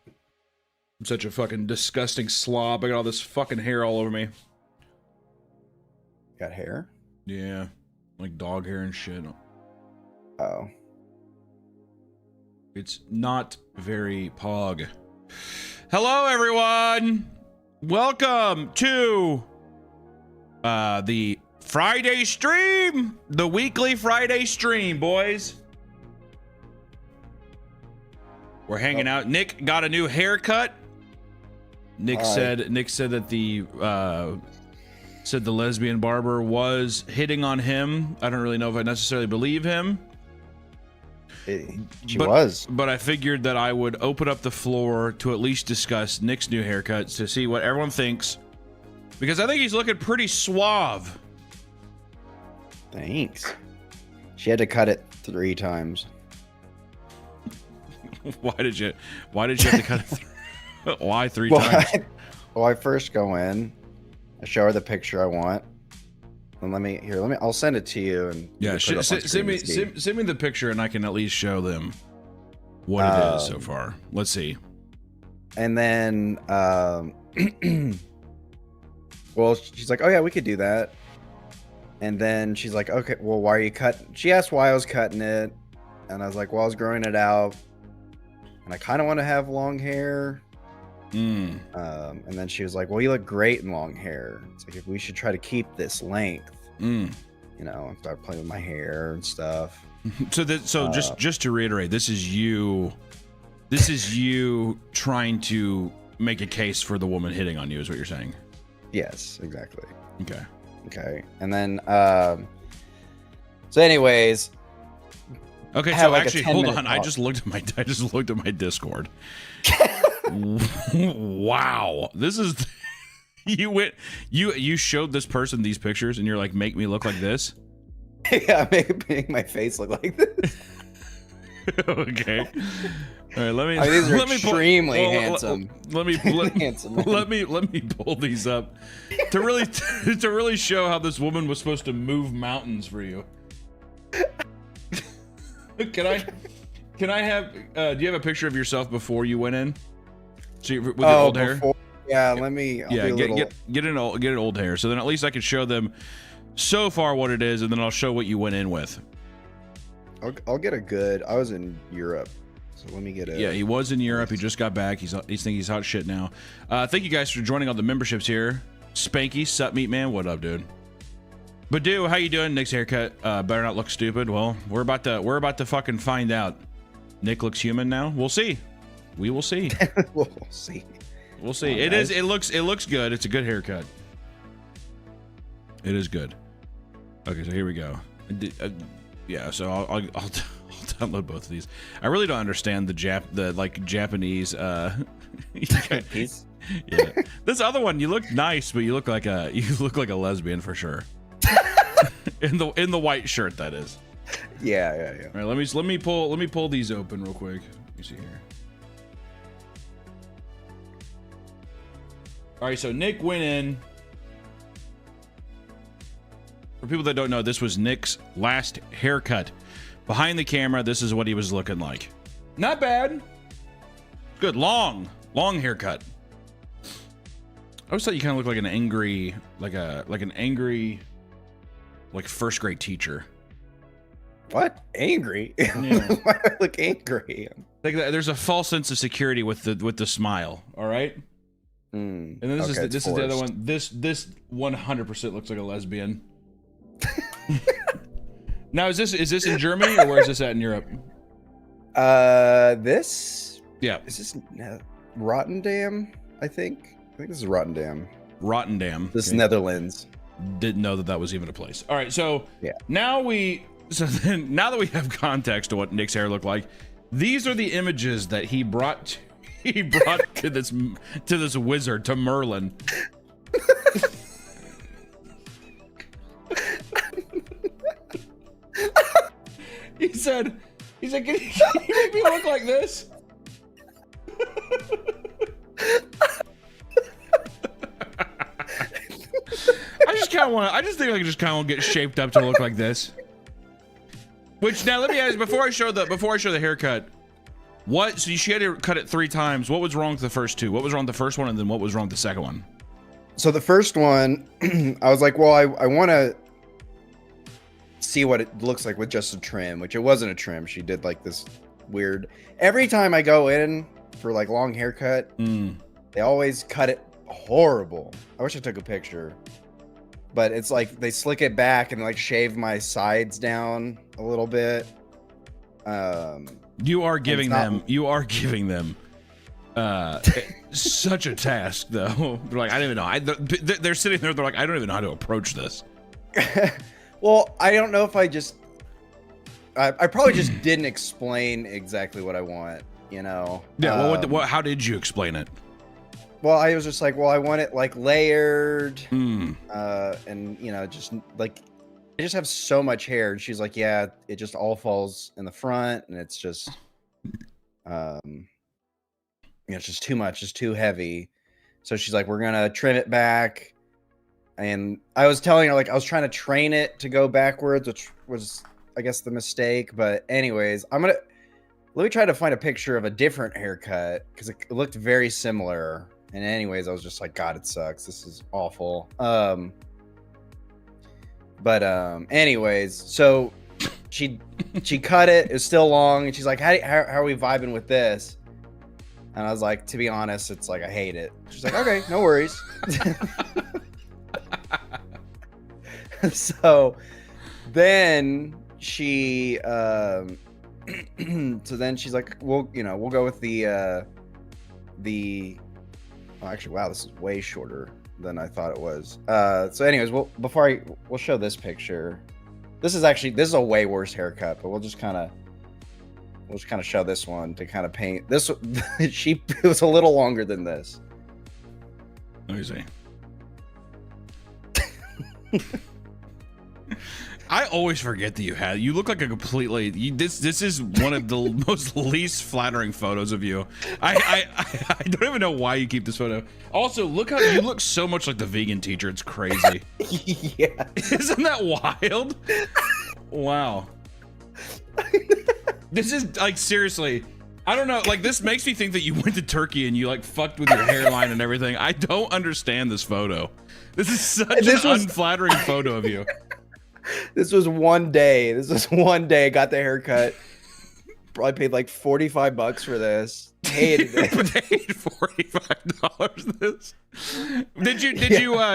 I'm such a fucking disgusting slob. I got all this fucking hair all over me. Got hair? Yeah. Like dog hair and shit. Oh. It's not very pog. Hello, everyone. Welcome to the Friday stream. The weekly Friday stream, boys. We're hanging out. Nick got a new haircut. Nick said that the lesbian barber was hitting on him. I don't really know if I necessarily believe him. She was. But I figured that I would open up the floor to at least discuss Nick's new haircut to see what everyone thinks. Because I think he's looking pretty suave. Thanks. She had to cut it 3 times. Why did you have to cut it? Why 3 times? Well, I first go in, I show her the picture I want, and I'll send it to you. And yeah, send me the picture, and I can at least show them what it is so far. Let's see. And then, well, she's like, "Oh yeah, we could do that." And then she's like, "Okay, well, why are you cutting?" She asked why I was cutting it, and I was like, "Well, I was growing it out, and I kind of want to have long hair." And then she was like, "Well, you look great in long hair. It's like if we should try to keep this length." You know, and start playing with my hair and stuff. So just to reiterate, this is you trying to make a case for the woman hitting on you, is what you're saying? Yes, exactly. Okay. And then so anyways, okay, so like actually hold on. I just looked at my Discord. Wow. This is you showed this person these pictures and you're like, make me look like this? Yeah, make my face look like this. Okay. All right, let me. These are extremely handsome. Let me pull these up to really show how this woman was supposed to move mountains for you. Can I have? Do you have a picture of yourself before you went in? So with your old hair. Yeah, let me. Get an old hair, so then at least I can show them so far what it is, and then I'll show what you went in with. I'll get a good. I was in Europe, so let me get a. Yeah, he was in Europe. He just got back. He's thinking he's hot shit now. Thank you guys for joining all the memberships here. Spanky, sup meat man, what up, dude? Badu, how you doing? Nick's haircut better not look stupid. Well, we're about to fucking find out. Nick looks human now. We'll see. We will see. We'll see. We'll see. It is. It looks good. It's a good haircut. It is good. Okay, so here we go. Yeah, so I'll download both of these. I really don't understand the Japanese. Piece. Yeah. This other one, you look nice, but you look like a lesbian for sure. in the white shirt, that is. Yeah. All right, let me pull these open real quick. Let me see here. All right, so Nick went in. For people that don't know, this was Nick's last haircut. Behind the camera, this is what he was looking like. Not bad. Good, long haircut. I always thought you kind of looked like an angry, like first grade teacher. What? Angry? Yeah. Why do I look angry? Like there's a false sense of security with the smile. All right. And then this is the other one. This 100% looks like a lesbian. Now is this in Germany or where is this at in Europe? This. Yeah. Is this Rotterdam? I think this is Rotterdam. Rotterdam. This is Netherlands. Didn't know that was even a place. All right, so yeah. Now that we have context to what Nick's hair looked like, these are the images that he brought to this wizard, to Merlin. He said, can you make me look like this? I just think I just kind of want to get shaped up to look like this. Which, now let me ask, before I show the haircut, so she had to cut it 3 times. What was wrong with the first 2? What was wrong with the first one, and then what was wrong with the second one? So the first one, I was like, well, I want to see what it looks like with just a trim, which it wasn't a trim. She did like this weird. Every time I go in for like long haircut, they always cut it horrible. I wish I took a picture, but it's like they slick it back and like shave my sides down a little bit. You are giving them such a task, though. They're like, I don't even know. They're sitting there. They're like, I don't even know how to approach this. Well, I don't know if I probably just didn't explain exactly what I want, you know? Yeah, well, how did you explain it? Well, I was just like, well, I want it like layered, and you know, just like, I just have so much hair. And she's like, yeah, it just all falls in the front, and it's just, it's just too much, just too heavy. So she's like, we're gonna trim it back. And I was telling her, like, I was trying to train it to go backwards, which was, I guess, the mistake. But anyways, let me try to find a picture of a different haircut because it looked very similar. And anyways, I was just like, God, it sucks. This is awful. Anyways, so she cut it. It's still long. And she's like, how are we vibing with this? And I was like, to be honest, it's like, I hate it. She's like, okay, no worries. So then she so then she's like, we'll go with the actually, wow, this is way shorter than I thought it was. So anyways, we'll show this picture. This is a way worse haircut, but we'll just kind of show this one to kind of paint this. It was a little longer than this. Let me see. I always forget that you look like a completely, this is one of the most least flattering photos of you. I don't even know why you keep this photo. Also, look how you look so much like the vegan teacher. It's crazy. Yeah. Isn't that wild? Wow. This is like, seriously, I don't know, like, this makes me think that you went to Turkey and you like fucked with your hairline and everything. I don't understand this photo. This is such an unflattering photo of you. This was one day. Got the haircut. Probably paid like $45 for this. Hated it. Paid $45 this.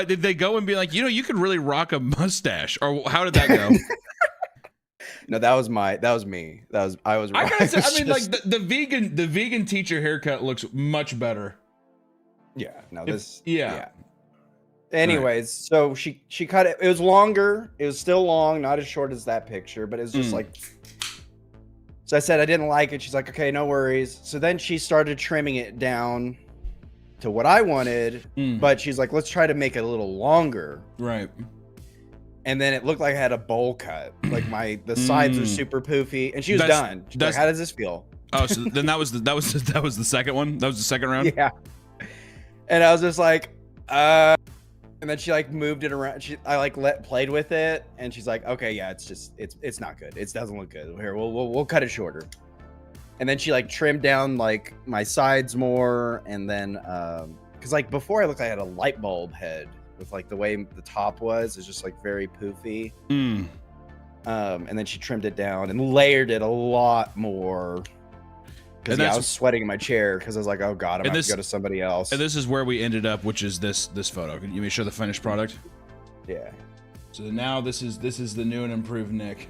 Did they go and be like, you could really rock a mustache, or how did that go? No, that was me. I was. I gotta say, I mean, like the vegan teacher haircut looks much better. Yeah. No, yeah. Anyways, so she cut it. It was longer. It was still long, not as short as that picture, but it was just like. So I said I didn't like it. She's like, okay, no worries. So then she started trimming it down to what I wanted, but she's like, let's try to make it a little longer. Right. And then it looked like I had a bowl cut. Like the sides were super poofy, and she was done. She's like, how does this feel? Oh, so then that was the second one. That was the second round. Yeah. And I was just like, and then she like moved it around. I like played with it, and she's like, okay, yeah, it's not good. It doesn't look good. Here, we'll cut it shorter. And then she like trimmed down like my sides more, and then because like before I looked like I had a light bulb head with like the way the top was just like very poofy. And then she trimmed it down and layered it a lot more. Because I was sweating in my chair because I was like, oh god, I'm going to go to somebody else. And this is where we ended up, which is this photo. Can you make sure the finished product? Yeah. So now this is the new and improved Nick.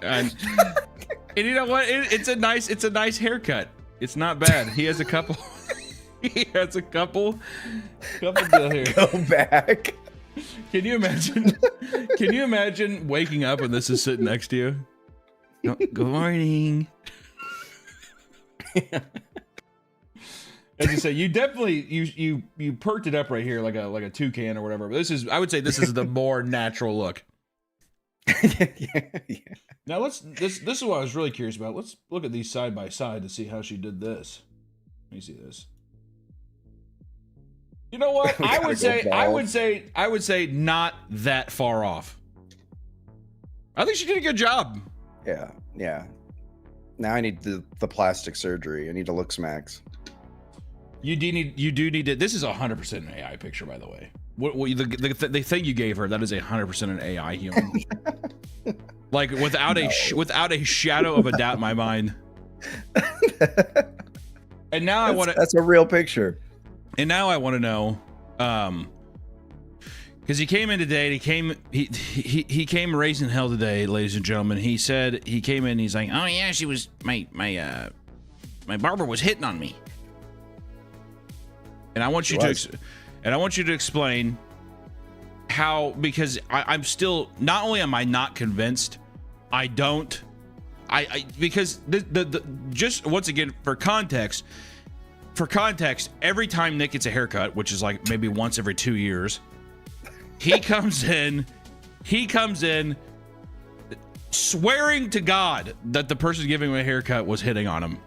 and you know what? It's a nice haircut. It's not bad. He has a couple. Couple deal here. Go back. Can you imagine waking up and this is sitting next to you? Good morning. As you say, you definitely you perked it up right here like a toucan or whatever. But I would say this is the more natural look. Yeah. Now this is what I was really curious about. Let's look at these side by side to see how she did this. Let me see this. You know what? I would say not that far off. I think she did a good job. Yeah. Now I need the plastic surgery. I need to look smacks. You do need to. This is 100% an AI picture, by the way. The thing you gave her, that is 100% an AI human. Like without a shadow of a doubt in my mind. And now that's a real picture. And now I want to know, because he came in today. He came raising hell today, ladies and gentlemen. He said he came in. He's like, oh yeah, she was my barber was hitting on me. And I want you to explain how, because I'm still, not only am I not convinced, because just once again for context, every time Nick gets a haircut, which is like maybe once every 2 years, he comes in swearing to God that the person giving him a haircut was hitting on him.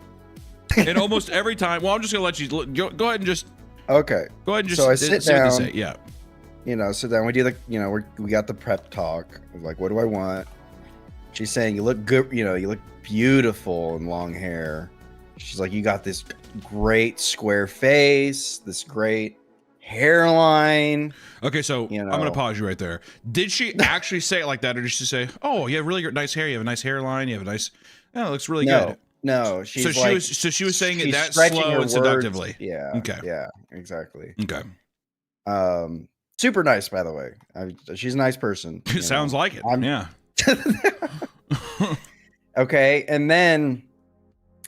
And almost every time, well, I'm just gonna let you go ahead and just. Okay. Go ahead and just. So I sit down. Say. Yeah. Sit down. We do we got the prep talk. Like, what do I want? She's saying you look good. You look beautiful in long hair. She's like, you got this great square face, this great hairline. Okay, so I'm gonna pause you right there. Did she actually say it like that, or did she say, "Oh, you have really nice hair. You have a nice hairline. You have a nice. Oh, it looks really good." No, she was saying it that slow and seductively. Yeah. Okay. Yeah. Exactly. Okay. Super nice, by the way. She's a nice person. It sounds like it. Yeah. Okay, and then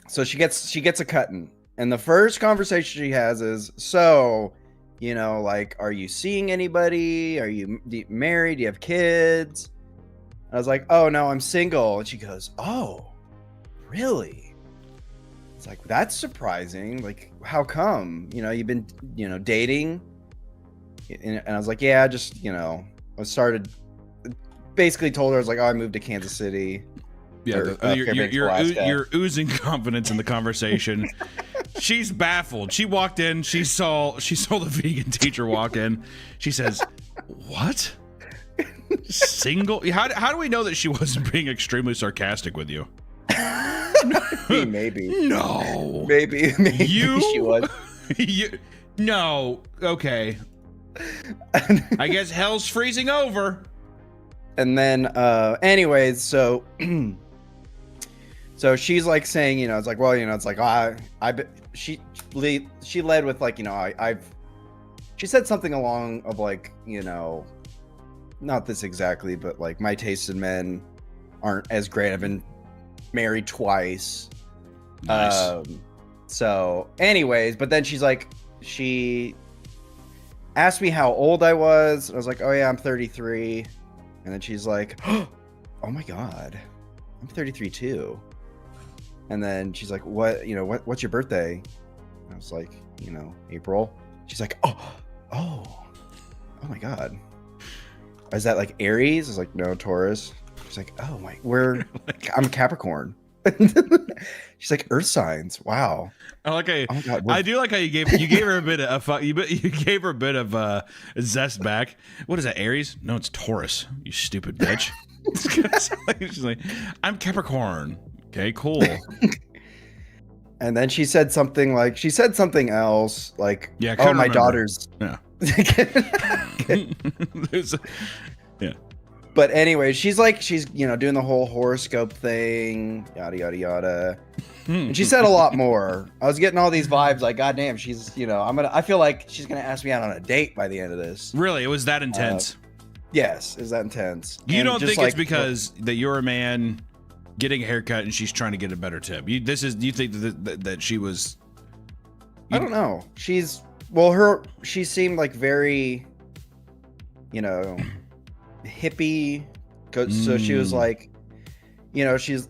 so she gets a cutting, and the first conversation she has is, so, like, are you seeing anybody? Are you married? Do you have kids? And I was like, oh no, I'm single. And she goes, oh, really? It's like, that's surprising. Like, how come? You've been, dating? And I was like, yeah, just, basically told her, I was like, oh, I moved to Kansas City. Yeah, you're oozing confidence in the conversation. She's baffled. She walked in. She saw the vegan teacher walk in. She says, "What? Single? How do we know that she wasn't being extremely sarcastic with you?" Maybe. No. Maybe she was. No. Okay. I guess hell's freezing over. And then, anyways, so, so she's like saying, you know, it's like, well, you know, it's like, she led with like, you know, she said something along of like, you know, not this exactly, but like my taste in men aren't as great. I've been married twice. Nice. So anyways, but then she's like, she asked me how old I was. I was like, oh yeah, I'm 33. And then she's like, oh my God, I'm 33 too. And then she's like, what, you know, what's your birthday? I was like, you know, April. She's like, oh my God. Is that like Aries? I was like, no, Taurus. She's like, oh my, I'm Capricorn. She's like, earth signs. Wow. I like how oh my God, I do like how you gave her a bit of you gave her a bit of zest back. What is that, Aries? No, it's Taurus. You stupid bitch. She's like, I'm Capricorn. Okay, cool. And then she said something else like, yeah, oh, my daughter's. Yeah. Yeah. But anyway, she's you know, doing the whole horoscope thing, yada yada yada. And she said a lot more. I was getting all these vibes like, God damn, she's, you know, I feel like she's gonna ask me out on a date by the end of this. Really? It was that intense? Yes, is that intense. You don't think it's because that you're a man getting a haircut and she's trying to get a better tip? You think that she was? I don't know. She seemed like very, you know, hippie. So she was like, you know, she's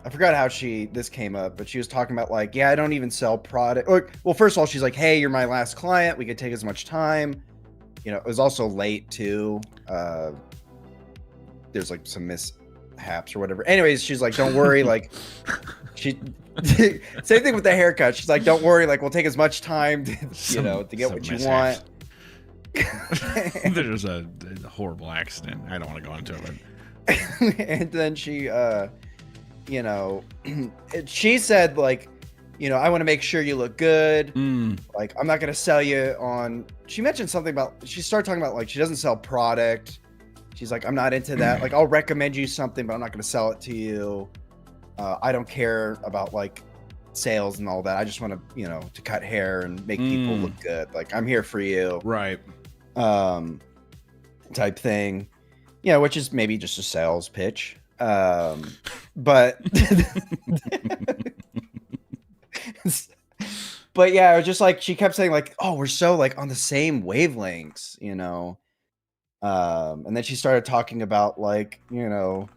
I forgot how this came up, but she was talking about like, yeah, I don't even sell product. Well, first of all, she's like, hey, you're my last client. We could take as much time. You know, it was also late too. There's like some mishaps or whatever. Anyways, she's like, don't worry. Like same thing with the haircut. She's like, don't worry. Like we'll take as much time to, to get what you want. There's a horrible accident. I don't want to go into it. And then she, you know, she said like, you know, I want to make sure you look good. Like, I'm not going to sell you on, she mentioned something about, she started talking about like, she doesn't sell product. She's like, I'm not into that. Like, I'll recommend you something, but I'm not going to sell it to you. I don't care about like sales and all that. I just want to, you know, to cut hair and make people look good. Like, I'm here for you. Right. Type thing. You know, which is maybe just a sales pitch. But but yeah, it was just like she kept saying like, oh, we're so like on the same wavelengths, you know. And then she started talking about like, you know,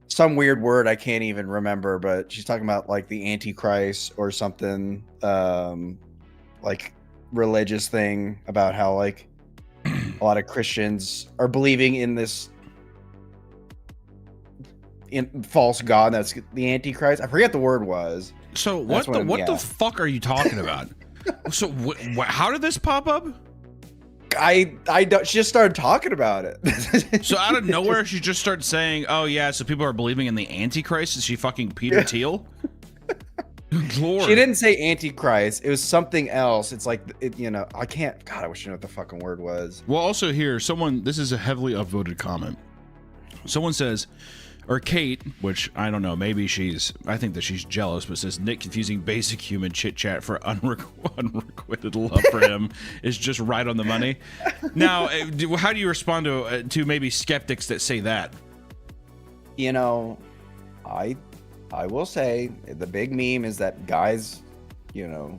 some weird word I can't even remember, but she's talking about like the Antichrist or something, like religious thing about how like a lot of Christians are believing in this false god that's the Antichrist. I forget the word was. So what the fuck are you talking about? So how did this pop up? I don't. She just started talking about it. So out of nowhere, she just started saying, "Oh yeah, so people are believing in the Antichrist." Is she fucking Peter Thiel? Lord. She didn't say Antichrist. It was something else. It's like, you know, I can't. God, I wish I knew what the fucking word was. Well, also here, this is a heavily upvoted comment. Someone says, or Kate, which I don't know, maybe I think that she's jealous, but says Nick confusing basic human chit chat for unrequited love for him is just right on the money. Now, how do you respond to maybe skeptics that say that? You know, I will say the big meme is that guys, you know,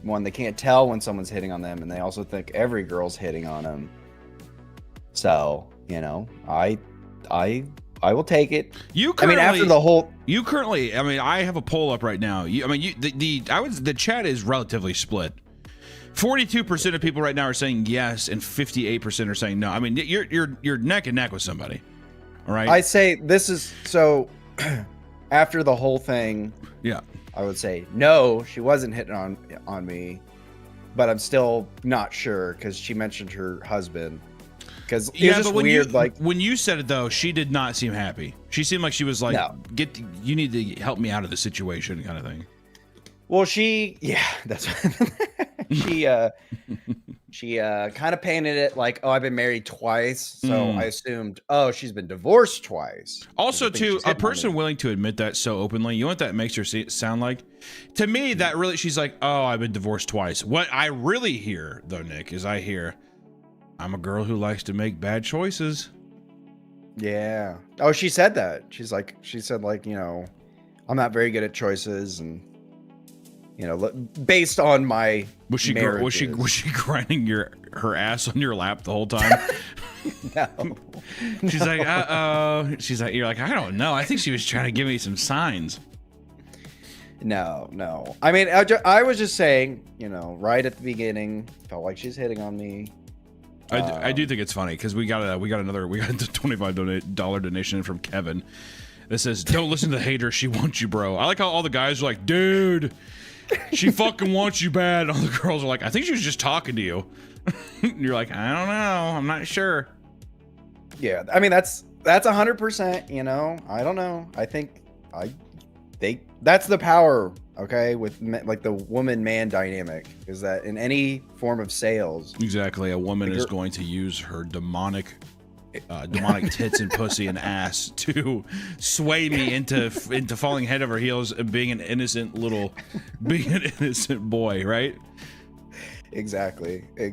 one, they can't tell when someone's hitting on them, and they also think every girl's hitting on them. So, you know, I will take it. After the whole. You currently. I mean, I have a poll up right now. The chat is relatively split. 42% of people right now are saying yes, and 58% are saying no. I mean, you're neck and neck with somebody. All right. I say this is so. After the whole thing, yeah, I would say no. She wasn't hitting on me, but I'm still not sure because she mentioned her husband. Because it's just weird. Like when you said it though, she did not seem happy. She seemed like she was like, no. You need to help me out of the situation," kind of thing. Well, that's she kind of painted it like, oh, I've been married twice, so I assumed, oh, she's been divorced twice. Also, to a person willing to admit that so openly, you know what that makes her sound like? To me, that really, she's like, oh, I've been divorced twice. What I really hear, though, Nick, is I hear, I'm a girl who likes to make bad choices. Yeah. Oh, she said that. She said, like, you know, I'm not very good at choices, and you know, based on my was she grinding her ass on your lap the whole time? No. She's like, uh-oh. She's like, you're like, I don't know. I think she was trying to give me some signs. No. I mean, I was just saying, you know, right at the beginning, felt like she's hitting on me. I do think it's funny because we got the $25 donation from Kevin that says, don't listen to the hater, she wants you, bro. I like how all the guys are like, dude, she fucking wants you bad. All the girls are like, I think she was just talking to you. You're like, I don't know, I'm not sure. Yeah, I mean, that's 100%, you know. I don't know. I think that's the power, okay, with like the woman-man dynamic, is that in any form of sales, exactly, a woman is going to use her demonic tits and pussy and ass to sway me into falling head over heels and being an innocent boy, right? Exactly. We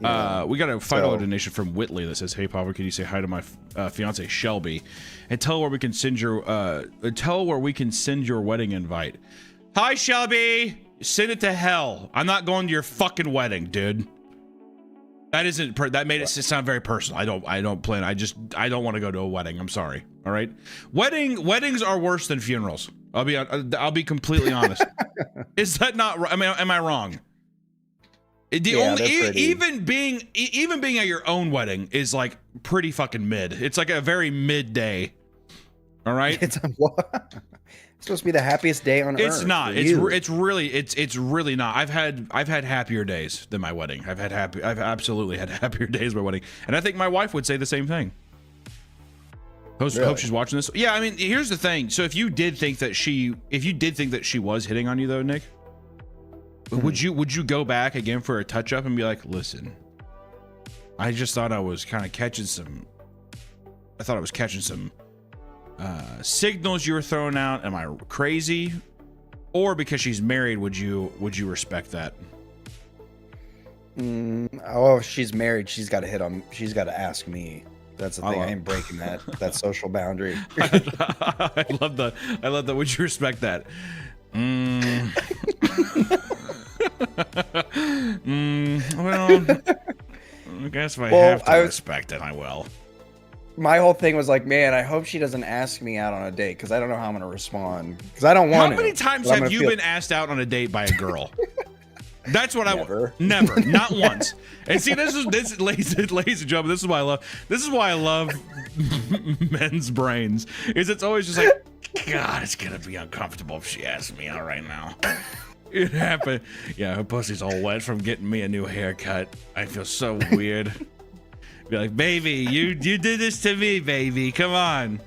got a final donation from Whitley that says, "Hey, Papa, can you say hi to my fiance Shelby, and tell her where we can send your wedding invite." Hi, Shelby. Send it to hell. I'm not going to your fucking wedding, dude. That made it sound very personal. I don't plan. I don't want to go to a wedding. I'm sorry. All right. Weddings are worse than funerals. I'll be completely honest. Is that not right? I mean, am I wrong? Even being at your own wedding is like pretty fucking mid. It's like a very mid day. All right. It's supposed to be the happiest day on earth. It's not. It's really not. I've had happier days than my wedding. I've absolutely had happier days than my wedding, and I think my wife would say the same thing. Hope she's watching this. Yeah, I mean, here's the thing. So if you did think that she was hitting on you, though, Nick, would you go back again for a touch up and be like, listen, I just thought I was kind of catching some. I thought I was catching some signals you were throwing out. Am I crazy? Or because she's married, would you respect that? Oh, if she's married, she's got to ask me. That's the thing. I ain't breaking that social boundary. I love that. Would you respect that? Well, I guess if I have to respect it, I will. My whole thing was like, man, I hope she doesn't ask me out on a date, because I don't know how I'm going to respond. Because I don't want to. How many times have you been asked out on a date by a girl? That's what never, not once. And see, this ladies and gentlemen, this is why I love men's brains. Is it's always just like, God, it's gonna be uncomfortable if she asks me out right now. It happened. Yeah, her pussy's all wet from getting me a new haircut. I feel so weird. Be like, baby, you did this to me, baby. Come on.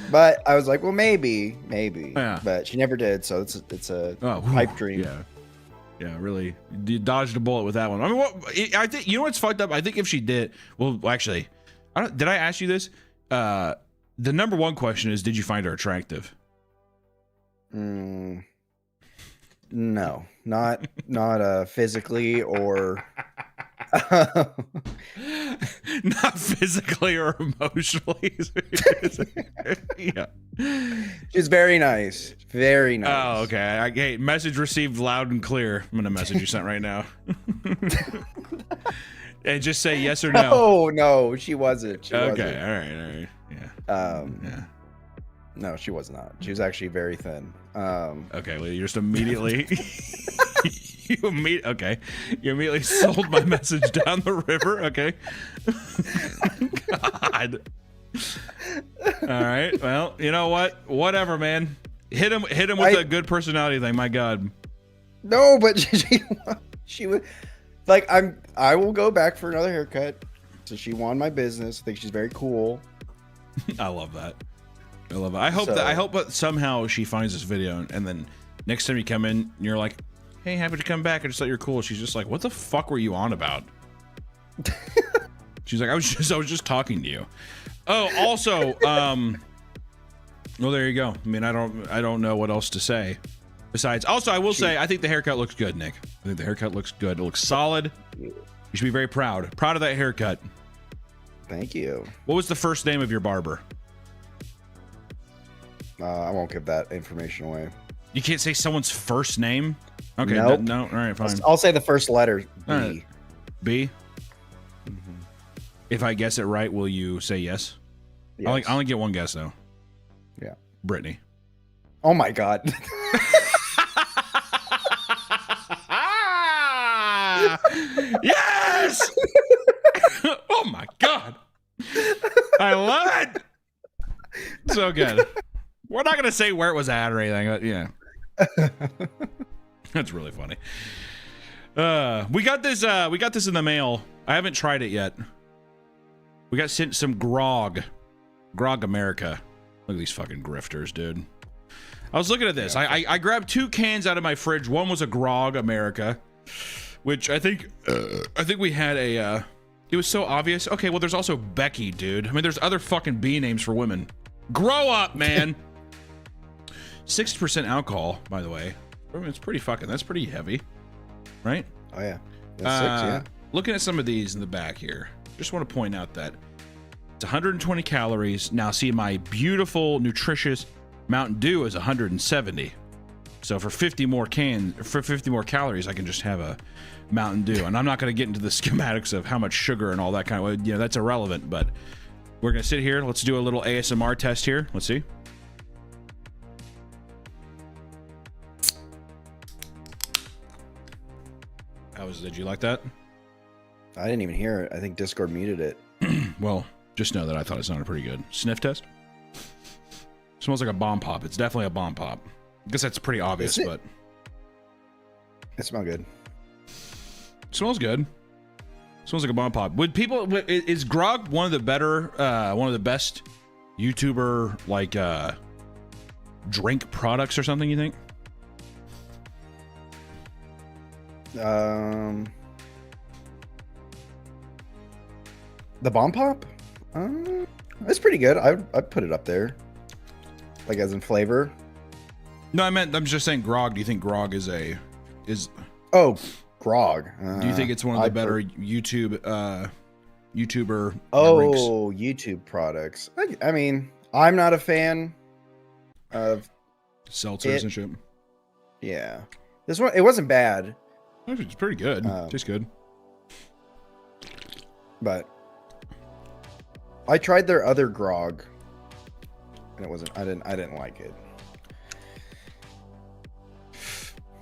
But I was like, well, maybe. Yeah. But she never did, so it's a pipe dream. Yeah, really. You dodged a bullet with that one. I mean, I think, you know what's fucked up? I think if she did, well, actually, did I ask you this? The number one question is, did you find her attractive? No, not physically or not physically or emotionally. Yeah, she's very nice. Oh, okay. Hey, message received loud and clear. I'm gonna message you sent right now. And just say yes or no. Oh no, she wasn't. All right. Yeah. Yeah. No, she was not. She was actually very thin. Okay, well, you just immediately you immediately sold my message down the river. Okay. God. All right. Well, you know what? Whatever, man. Hit him with a good personality thing. My God. No, but she would like I will go back for another haircut. So she won my business. I think she's very cool. I love that. I hope that somehow she finds this video and then Next time you come in, you're like, hey, happy to come back. I just thought you're cool. She's just like, what the fuck were you on about? She's like, I was just talking to you. Oh, also, well, there you go. I mean, I don't know what else to say. Besides, also, I will say, I think the haircut looks good, Nick. I think the haircut looks good. It looks solid. You should be very proud. Proud of that haircut. Thank you. What was the first name of your barber? I won't give that information away. You can't say someone's first name? Okay, Nope. no, all right, fine. I'll say the first letter, B. All right. B? If I guess it right, will you say yes? Yes. I only get one guess, though. Yeah. Brittany. Oh, my God. Yes! Oh, my God. I love it. So good. We're not going to say where it was at or anything, but yeah. That's really funny. We got this in the mail. I haven't tried it yet. We got sent some grog. Grog America. Look at these fucking grifters, dude. I was looking at this. I grabbed 2 cans out of my fridge. One was a Grog America, which I think we had a it was so obvious. Okay, well there's also Becky, dude. I mean, there's other fucking B names for women. Grow up, man. 60% alcohol, by the way. I mean, it's pretty fucking, that's pretty heavy, right? Oh, yeah. That's 6, yeah. Looking at some of these in the back here, just want to point out that it's 120 calories. Now, see, my beautiful, nutritious Mountain Dew is 170. So for 50 more calories, I can just have a Mountain Dew. And I'm not going to get into the schematics of how much sugar and all that kind of, that's irrelevant, but we're going to sit here. Let's do a little ASMR test here. Let's see. Did you like that? I didn't even hear it. I think Discord muted it. Well, just know that I thought it sounded pretty good. Sniff test. Smells like a bomb pop. It's definitely a bomb pop. I guess that's pretty obvious, but it smells good. Smells good. Smells like a bomb pop. Is Grog one of the best YouTuber like drink products or something, you think? The bomb pop? It's pretty good. I'd put it up there. Like as in flavor. No, I'm just saying Grog. Do you think Grog is Oh, Grog. Do you think it's one of the better YouTuber drinks? YouTube products. I mean, I'm not a fan of seltzers and shit. Yeah. This one, it wasn't bad. It's pretty good. Tastes good. But I tried their other grog, and it wasn't. I didn't like it.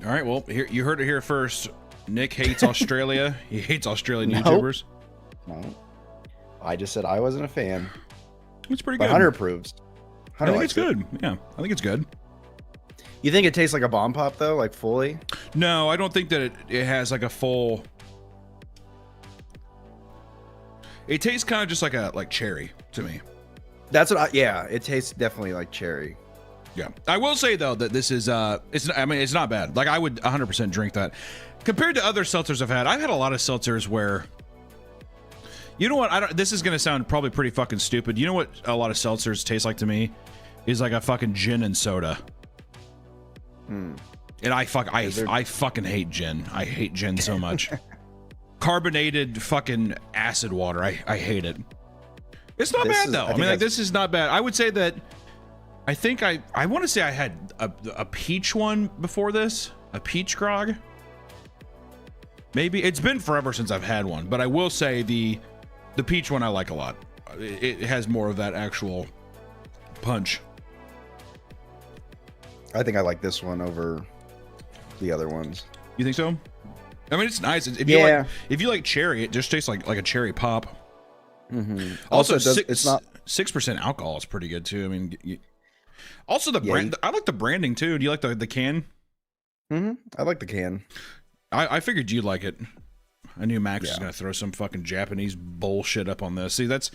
All right. Well, here you heard it here first. Nick hates Australia. He hates Australian YouTubers. No. I just said I wasn't a fan. It's pretty but good. Hunter approves. I think it's good. Yeah, I think it's good. You think it tastes like a bomb pop though, like fully? No, I don't think that it has like a full. It tastes kind of just like cherry to me. That's what yeah, it tastes definitely like cherry. Yeah. I will say though that this is it's not bad. Like I would 100% drink that. Compared to other seltzers I've had a lot of seltzers where, you know what, this is going to sound probably pretty fucking stupid. You know what a lot of seltzers taste like to me? Is like a fucking gin and soda. And I fucking hate gin. I hate gin so much. Carbonated fucking acid water. I hate it. It's not bad though. I mean, like, this is not bad. I would say that I think I want to say I had a peach one before this. A peach grog. Maybe. It's been forever since I've had one, but I will say the peach one I like a lot. It has more of that actual punch. I think I like this one over the other ones. You think so? I mean, it's nice. If you like cherry, it just tastes like a cherry pop. Mm-hmm. Also, it's not 6% alcohol is pretty good too. I mean, also the brand. I like the branding too. Do you like the can? Mm-hmm. I like the can. I figured you'd like it. I knew Max was gonna throw some fucking Japanese bullshit up on this. See, that's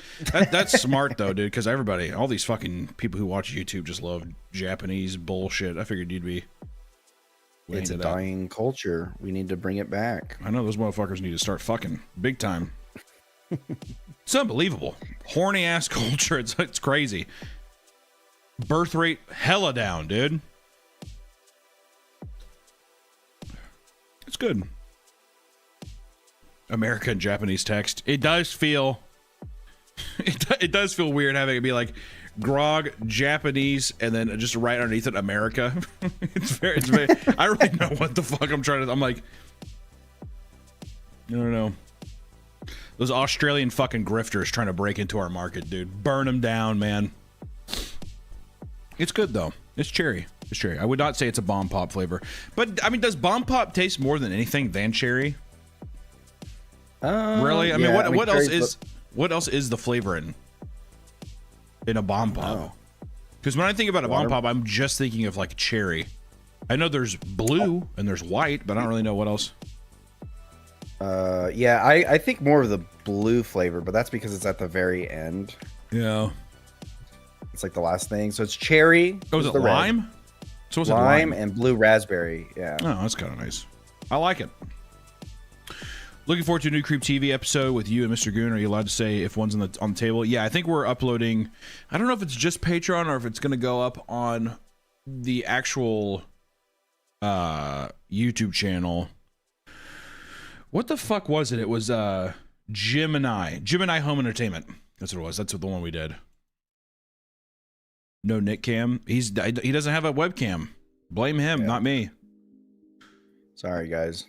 smart though, dude. Because all these fucking people who watch YouTube just love Japanese bullshit. I figured you'd be It's a dying culture. We need to bring it back. I know those motherfuckers need to start fucking big time. It's unbelievable. Horny ass culture. It's crazy. Birth rate hella down, dude. It's good. American and Japanese text. It does feel it does feel weird having it be like grog Japanese and then just right underneath it America. it's very I don't really know what the fuck I'm trying to. I'm like, I don't know. Those Australian fucking grifters trying to break into our market, dude. Burn them down, man. It's good though. It's cherry. It's cherry. I would not say it's a bomb pop flavor, but I mean, does bomb pop taste more than anything than cherry? Really? I mean, what else is what else is the flavor in a bomb pop? Because when I think about a bomb pop, I'm just thinking of like cherry. I know there's blue and there's white, but I don't really know what else. Yeah, I think more of the blue flavor, but that's because it's at the very end. Yeah. It's like the last thing. So it's cherry. Oh, is it lime? So it's lime and blue raspberry. Yeah. Oh, that's kind of nice. I like it. Looking forward to a new Creep TV episode with you and Mr. Goon. Are you allowed to say if one's on the table? Yeah, I think we're uploading. I don't know if it's just Patreon or if it's going to go up on the actual YouTube channel. What the fuck was it? It was Gemini Home Entertainment. That's what it was. That's the one we did. No Nick Cam. He doesn't have a webcam. Blame him, not me. Sorry, guys.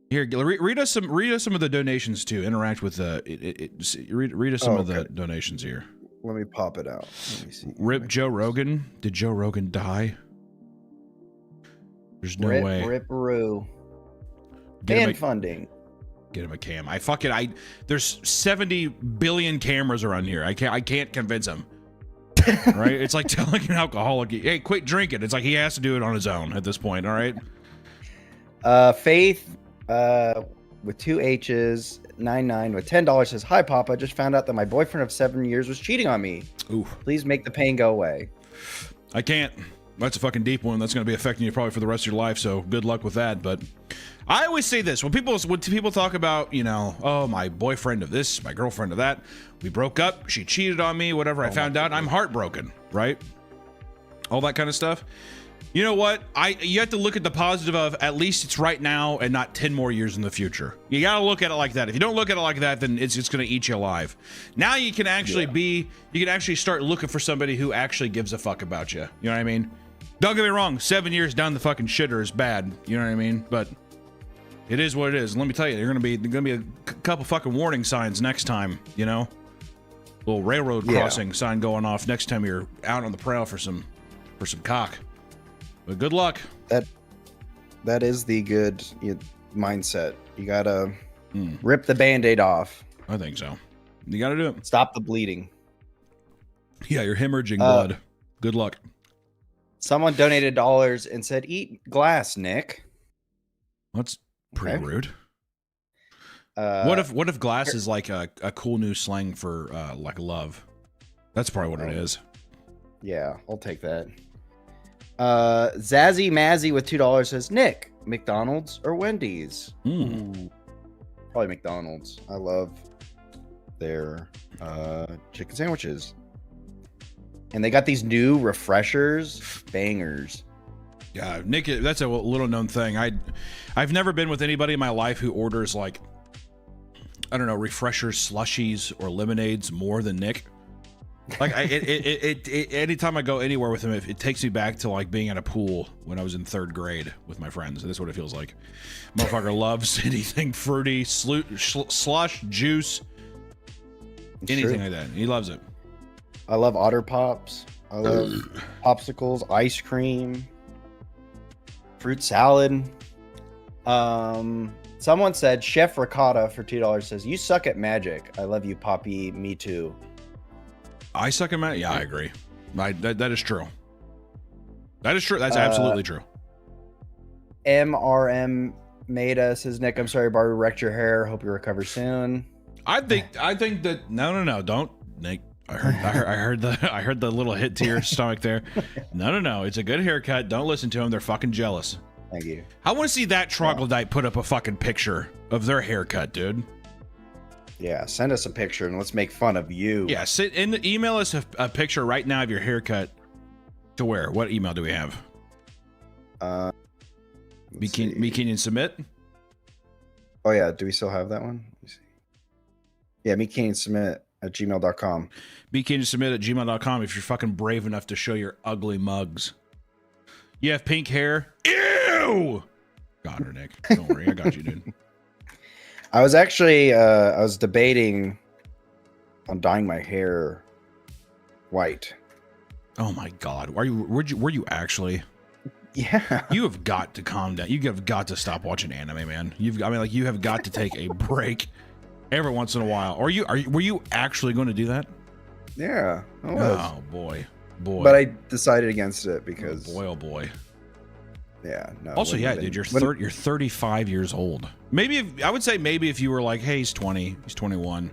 Here, read us some of the donations too. Interact with read us some of the donations here. Let me pop it out. Let me see. Rip Joe Rogan. Did Joe Rogan die? There's no way. Rip-a-roo. Fan funding. Get him a cam. There's 70 billion cameras around here. I can't convince him. Right? It's like telling an alcoholic, hey, quit drinking. It's like he has to do it on his own at this point. All right. Faith with 2 H's 99 with $10 says, hi Papa, just found out that my boyfriend of 7 years was cheating on me. Ooh. Please make the pain go away. I can't. That's a fucking deep one. That's going to be affecting you probably for the rest of your life. So good luck with that. But I always say this when people talk about, you know, oh, my boyfriend of this, my girlfriend of that, we broke up, she cheated on me, whatever. I found out, I'm heartbroken, right? All that kind of stuff. You know what? You have to look at the positive of at least it's right now and not 10 more years in the future. You got to look at it like that. If you don't look at it like that, then it's going to eat you alive. Now you can actually you can actually start looking for somebody who actually gives a fuck about you. You know what I mean? Don't get me wrong, 7 years down the fucking shitter is bad. You know what I mean? But it is what it is. And let me tell you, there's gonna be a couple fucking warning signs next time. You know, little railroad crossing sign going off next time you're out on the prowl for some cock. But good luck. That is the good mindset. You gotta rip the Band-Aid off. I think so. You gotta do it. Stop the bleeding. Yeah, you're hemorrhaging blood. Good luck. Someone donated dollars and said, eat glass, Nick. That's pretty rude. What if glass is like a cool new slang for like love? That's probably what it is. Yeah, I'll take that. Zazzy Mazzy with $2 says, Nick, McDonald's or Wendy's? Ooh, probably McDonald's. I love their chicken sandwiches. And they got these new refreshers, bangers. Yeah, Nick, that's a little known thing. I've never been with anybody in my life who orders like, I don't know, refreshers, slushies, or lemonades more than Nick. Like anytime I go anywhere with him, it takes me back to like being at a pool when I was in 3rd grade with my friends. That's what it feels like. Motherfucker loves anything fruity, slush, juice, anything like that. He loves it. I love Otter Pops. I love popsicles, ice cream, fruit salad. Someone said Chef Ricotta for $2 says, you suck at magic. I love you, Poppy. Me too. I suck at magic? Yeah, I agree. That is true. That is true. That's absolutely true. MRM Maida says, Nick, I'm sorry Barbie wrecked your hair. Hope you recover soon. I think that no, don't, Nick. I heard the little hit to your stomach there. No, it's a good haircut. Don't listen to them. They're fucking jealous. Thank you. I want to see that troglodyte put up a fucking picture of their haircut, dude. Yeah, send us a picture and let's make fun of you. Yeah, email us a picture right now of your haircut. To where? What email do we have? Meekinian Submit? Oh yeah, do we still have that one? Let me see. Yeah, meekiniansubmit@gmail.com. meekiniansubmit@gmail.com if you're fucking brave enough to show your ugly mugs. You have pink hair? Ew! Got her, Nick. Don't worry, I got you, dude. I was actually I was debating on dyeing my hair white. Oh my god. Were you actually? Yeah. You have got to calm down. You have got to stop watching anime, man. You have got to take a break every once in a while. Were you actually going to do that? Yeah. I was. Oh boy. But I decided against it because oh boy. Yeah, no. Also, yeah, dude, you're 35 years old. I would say if you were like, hey, he's 20, he's 21,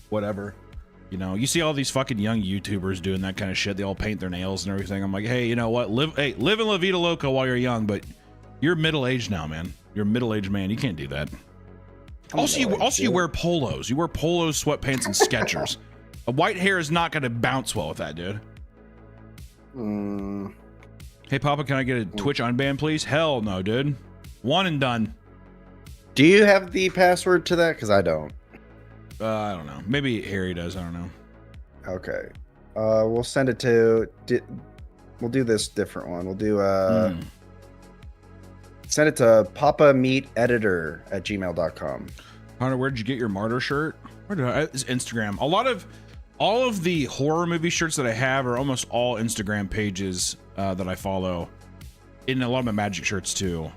whatever. You know, you see all these fucking young YouTubers doing that kind of shit. They all paint their nails and everything. I'm like, hey, you know what? Live in La Vida Loca while you're young, but you're middle-aged now, man. You're a middle-aged man. You can't do that. You wear polos. You wear polos, sweatpants, and Skechers. A white hair is not going to bounce well with that, dude. Hey, Papa, can I get a Twitch unban, please? Hell no, dude. One and done. Do you have the password to that? Because I don't. I don't know. Maybe Harry does. I don't know. Okay. We'll send it to... We'll do this different one. We'll do... Send it to papameateditor@gmail.com. Hunter, where'd you get your martyr shirt? It's Instagram. All of the horror movie shirts that I have are almost all Instagram pages that I follow. In a lot of my Magic shirts too.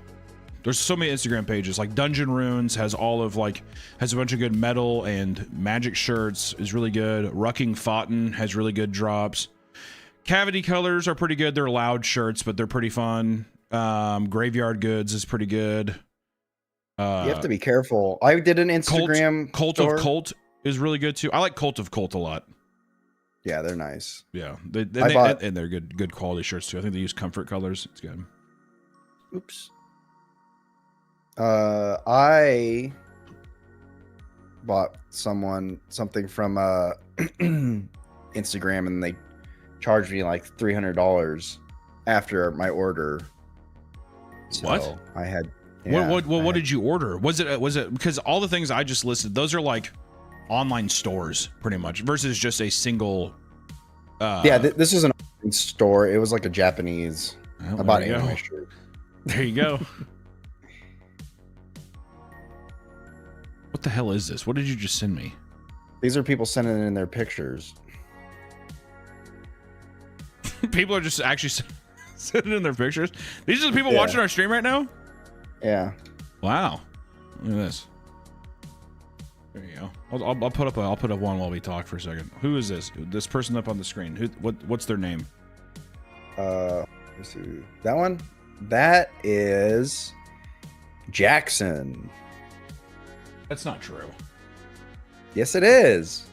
There's so many Instagram pages. Like Dungeon Runes has has a bunch of good metal and Magic shirts. Is really good. Rucking Fountain has really good drops. Cavity Colors are pretty good. They're loud shirts, but they're pretty fun. Graveyard Goods is pretty good. You have to be careful. I did an Instagram Cult store. of Cult is really good too. I like Cult of Cult a lot. Yeah, they're nice. Yeah, and they're good quality shirts too. I think they use comfort colors. It's good. Oops. I bought something from Instagram and they charged me like $300 after my order. So what? I had. Yeah, what did you order? Was it because all the things I just listed, those are like online stores pretty much versus just a single this is an online store. It was like a Japanese. Oh, I bought an anime shirt. There you go. What the hell is this? What did you just send me? These are people sending in their pictures. People are just actually sending in their pictures. These are the people watching our stream right now? Yeah. Wow. Look at this. There you go. I'll put up one while we talk for a second. Who is this? This person up on the screen. What's their name? Let's see. That one? That is Jackson. That's not true. Yes, it is.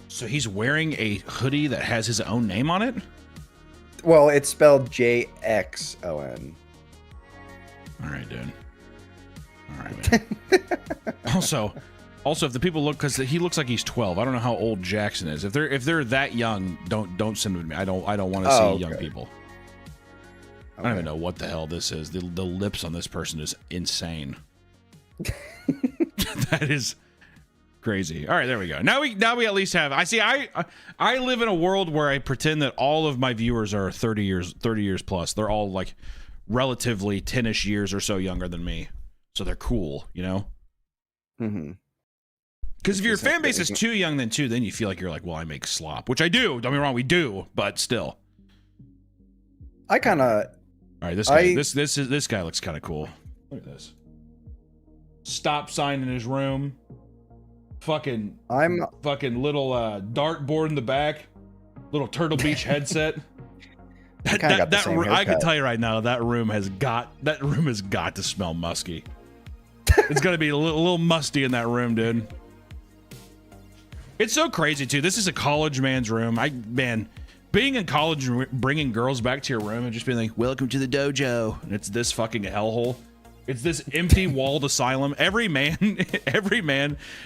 So he's wearing a hoodie that has his own name on it? Well, it's spelled JXON. All right, dude. All right, man. Also, if the people look, because he looks like he's 12. I don't know how old Jackson is. If they're that young, don't send them to me. I don't want to see young people. I don't even know what the hell this is. The lips on this person is insane. That is crazy. All right, there we go. Now we at least have. I live in a world where I pretend that all of my viewers are 30 years plus. They're all like relatively 10ish years or so younger than me, so they're cool, you know. Mm-hmm. Because if your fan base is too young, then you feel like you're like, well, I make slop, which I do. Don't get me wrong, we do, but still. I kind of. All right, this guy looks kind of cool. Look at this. Stop sign in his room. Fucking little dartboard in the back. Little Turtle Beach headset. I can tell you right now, that room has got to smell musky. It's gonna be a little musty in that room, dude. It's so crazy too. This is a college man's room. Being in college and bringing girls back to your room and just being like, welcome to the dojo. And it's this fucking hellhole. It's this empty walled asylum. Every man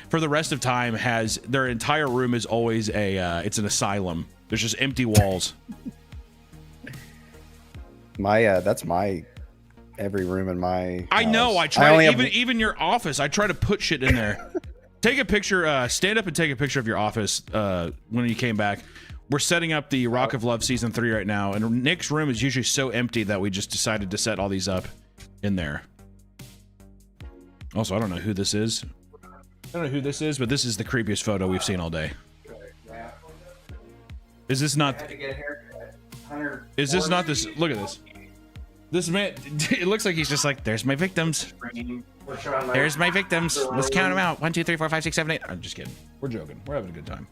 for the rest of time has their entire room is always it's an asylum. There's just empty walls. That's my every room in my I house. know. I try even your office. I try to put shit in there. Take a picture. Stand up and take a picture of your office when you came back. We're setting up the Rock of Love season 3 right now, and Nick's room is usually so empty that we just decided to set all these up in there. Also, I don't know who this is. I don't know who this is, but this is the creepiest photo we've seen all day. Is this not? Is this not this? Look at this. This man. It looks like he's just like, there's my victims. There's my victims. Let's count them out. 1, 2, 3, 4, 5, 6, 7, 8. I'm just kidding. We're joking. We're having a good time.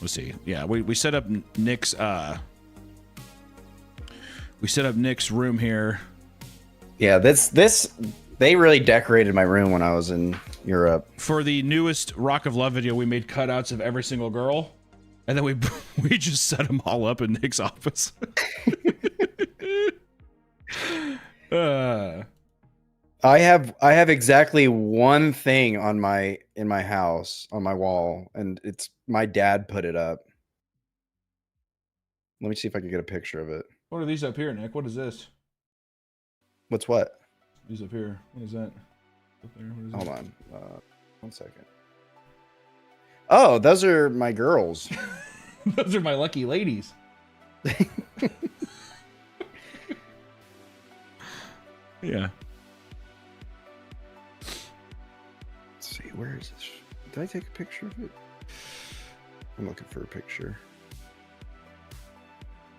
Let's see. Yeah, we set up Nick's room here. Yeah, this they really decorated my room when I was in Europe. For the newest Rock of Love video, we made cutouts of every single girl, and then we just set them all up in Nick's office. I have exactly one thing in my house on my wall, and it's my dad put it up. Let me see if I can get a picture of it. What are these up here, Nick? What is this? What's what? These up here. What is that? Up there. What is Hold that? on. 1 second. Oh, those are my girls. Those are my lucky ladies. Yeah. Let's see, where is this? Did I take a picture of it? I'm looking for a picture.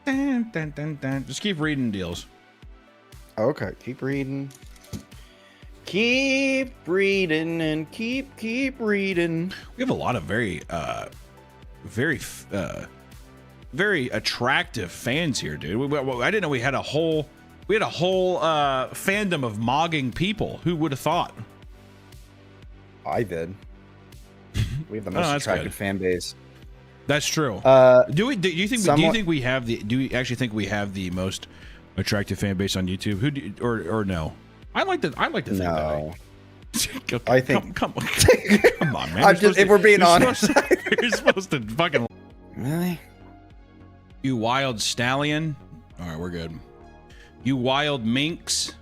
Dun, dun, dun, dun. Just keep reading deals. Okay, keep reading. Keep reading and keep reading. We have a lot of very attractive fans here, dude. I didn't know we had a whole fandom of mogging people. Who would have thought? I did. We have the most attractive fan base. That's true. Do you think we have the most attractive fan base on YouTube? Or no? I like to think no. that. I think. Come on, man. If we're being honest, you're supposed to fucking. Really? You wild stallion. All right, we're good. You wild minx.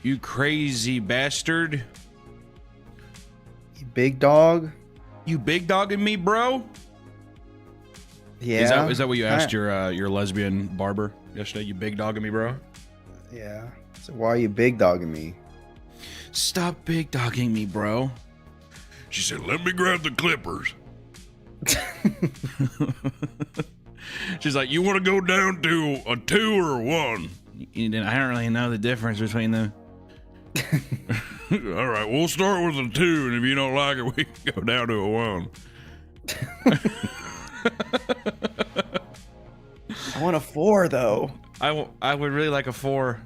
You crazy bastard. You big dog. You big dogging me, bro? Yeah. Is that what you asked your lesbian barber yesterday? You big dogging me, bro? Yeah. So why are you big dogging me? Stop big dogging me, bro. She said, let me grab the clippers. She's like, you want to go down to a 2 or a 1? I don't really know the difference between them. All right, we'll start with a 2, and if you don't like it, we can go down to a 1. I want a 4 though. I would really like a 4.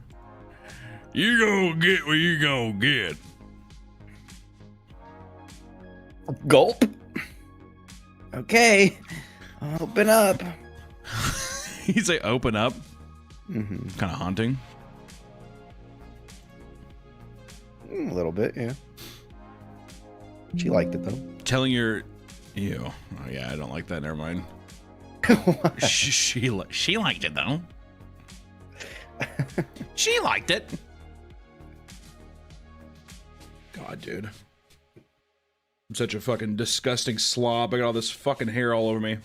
You gonna get what you gonna get. Gulp. Okay. Open up. You say open up? Mm-hmm. Kind of haunting. A little bit, yeah. She liked it though. Telling your, ew. Oh yeah, I don't like that. Never mind. she liked it though. She liked it. God, dude. I'm such a fucking disgusting slob. I got all this fucking hair all over me.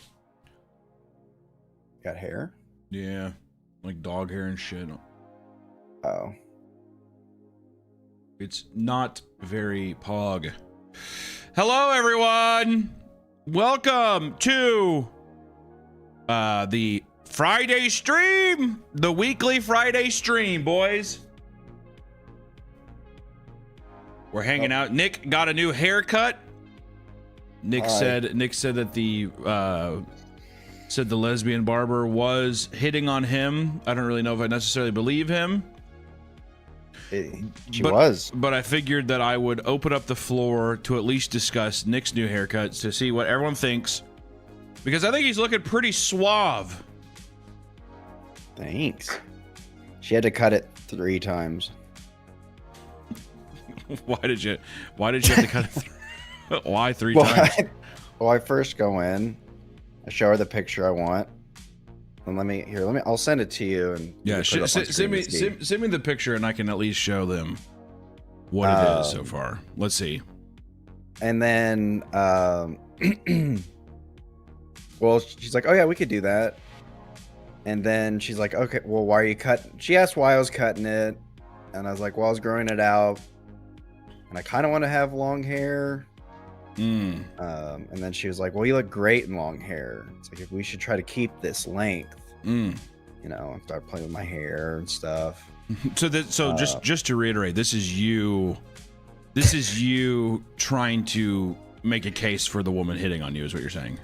Got hair? Yeah. Like dog hair and shit. Oh. It's not very pog. Hello, everyone. Welcome to the Friday stream. The weekly Friday stream, boys. We're hanging out. Nick got a new haircut. Nick said that the lesbian barber was hitting on him. I don't really know if I necessarily believe him. But I figured that I would open up the floor to at least discuss Nick's new haircut to see what everyone thinks Because I think he's looking pretty suave. Thanks. She had to cut it 3 times. Why did you have to cut it? Why 3 times? Well, I first go in, I show her the picture I want, and I'll send it to you. And Yeah, send me the picture, and I can at least show them what it is so far. Let's see. And then, well, she's like, "Oh yeah, we could do that." And then she's like, "Okay, well, why are you cutting?" She asked why I was cutting it, and I was like, "Well, I was growing it out, and I kind of want to have long hair." And then she was like, "Well, you look great in long hair. It's like, if we should try to keep this length." You know, and start playing with my hair and stuff. So just to reiterate, this is you trying to make a case for the woman hitting on you, is what you're saying?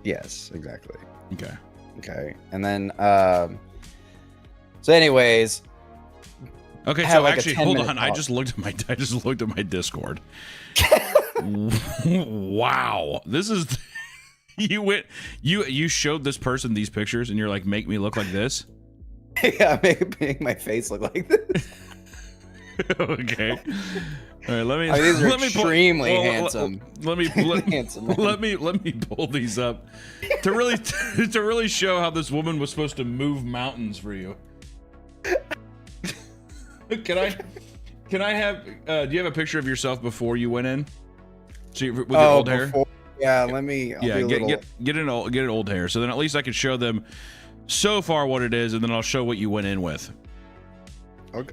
Yes, exactly. Okay. And then so anyways, okay, so actually hold on. I just looked at my Discord. Wow. This is you showed this person these pictures and you're like, make me look like this? Yeah, make my face look like this. Okay. All right, these are extremely handsome. Let me pull these up to really show how this woman was supposed to move mountains for you. Can I have do you have a picture of yourself before you went in? So with your old hair? Yeah, let me get an old hair, so then at least I can show them so far what it is, and then I'll show what you went in with.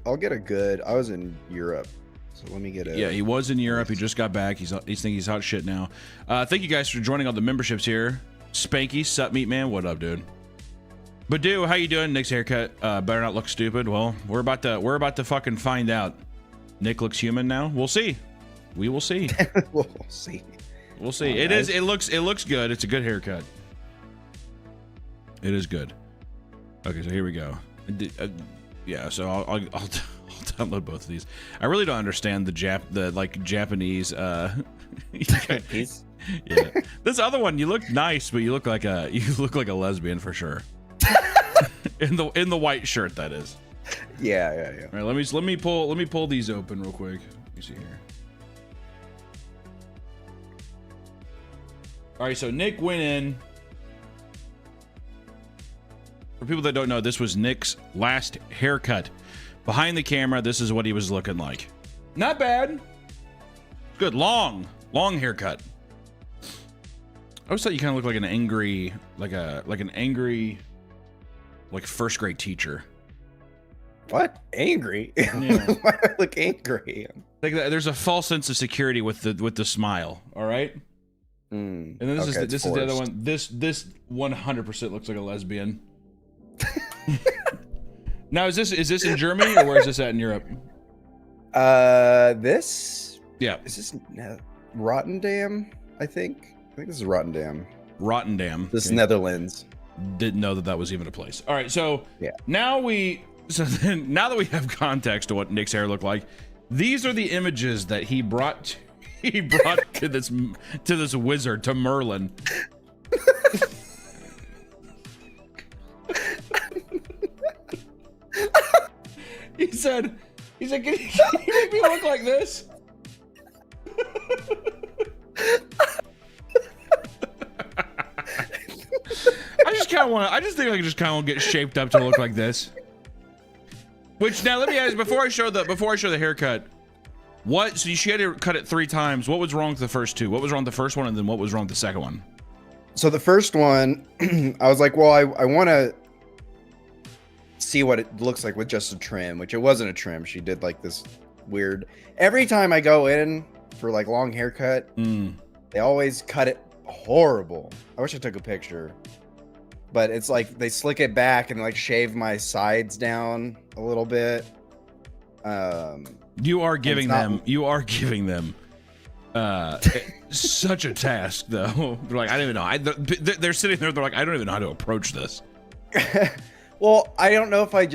I'll get a good. I was in Europe, so let me get a. Yeah, he was in Europe. He just got back. He's thinking he's hot shit now. Thank you guys for joining all the memberships here. Spanky, Sup Meat Man, what up, dude? Badu, how you doing? Nick's haircut better not look stupid. Well, we're about to fucking find out. Nick looks human now. We'll see. We will see. We'll see. We'll see. It looks good. It's a good haircut. It is good. Okay, so here we go. Yeah, so I'll download both of these. I really don't understand the Japanese piece. Yeah. This other one, you look nice, but you look like a lesbian for sure. in the white shirt, that is. Yeah. All right, let me pull these open real quick. Let me see here. All right, so Nick went in. For people that don't know, this was Nick's last haircut. Behind the camera, this is what he was looking like. Not bad. Good, long haircut. I always thought you kind of looked like an angry, like first grade teacher. What? Angry? Yeah. Why do I look angry? Like there's a false sense of security with the smile. All right. And then this is the other one. This 100% looks like a lesbian. Now is this in Germany or where is this at in Europe? This. Yeah. Is this Rotterdam? I think this is Rotterdam. Rotterdam. This is Netherlands. Didn't know that was even a place. All right, so yeah. Now that we have context to what Nick's hair looked like, these are the images that he brought to this wizard, to Merlin. He said, can you make me look like this? I just think I just kind of get shaped up to look like this. Which now let me ask, before I show the haircut, so she had to cut it 3 times. What was wrong with the first 2? What was wrong with the first one, and then what was wrong with the second one? So the first one, I was like, well, I want to see what it looks like with just a trim, which it wasn't a trim. She did like this weird. Every time I go in for like long haircut, they always cut it horrible. I wish I took a picture, but it's like they slick it back and like shave my sides down a little bit. You are giving them such a task, though. They're like, I don't even know. They're sitting there. They're like, I don't even know how to approach this. Well, I don't know if I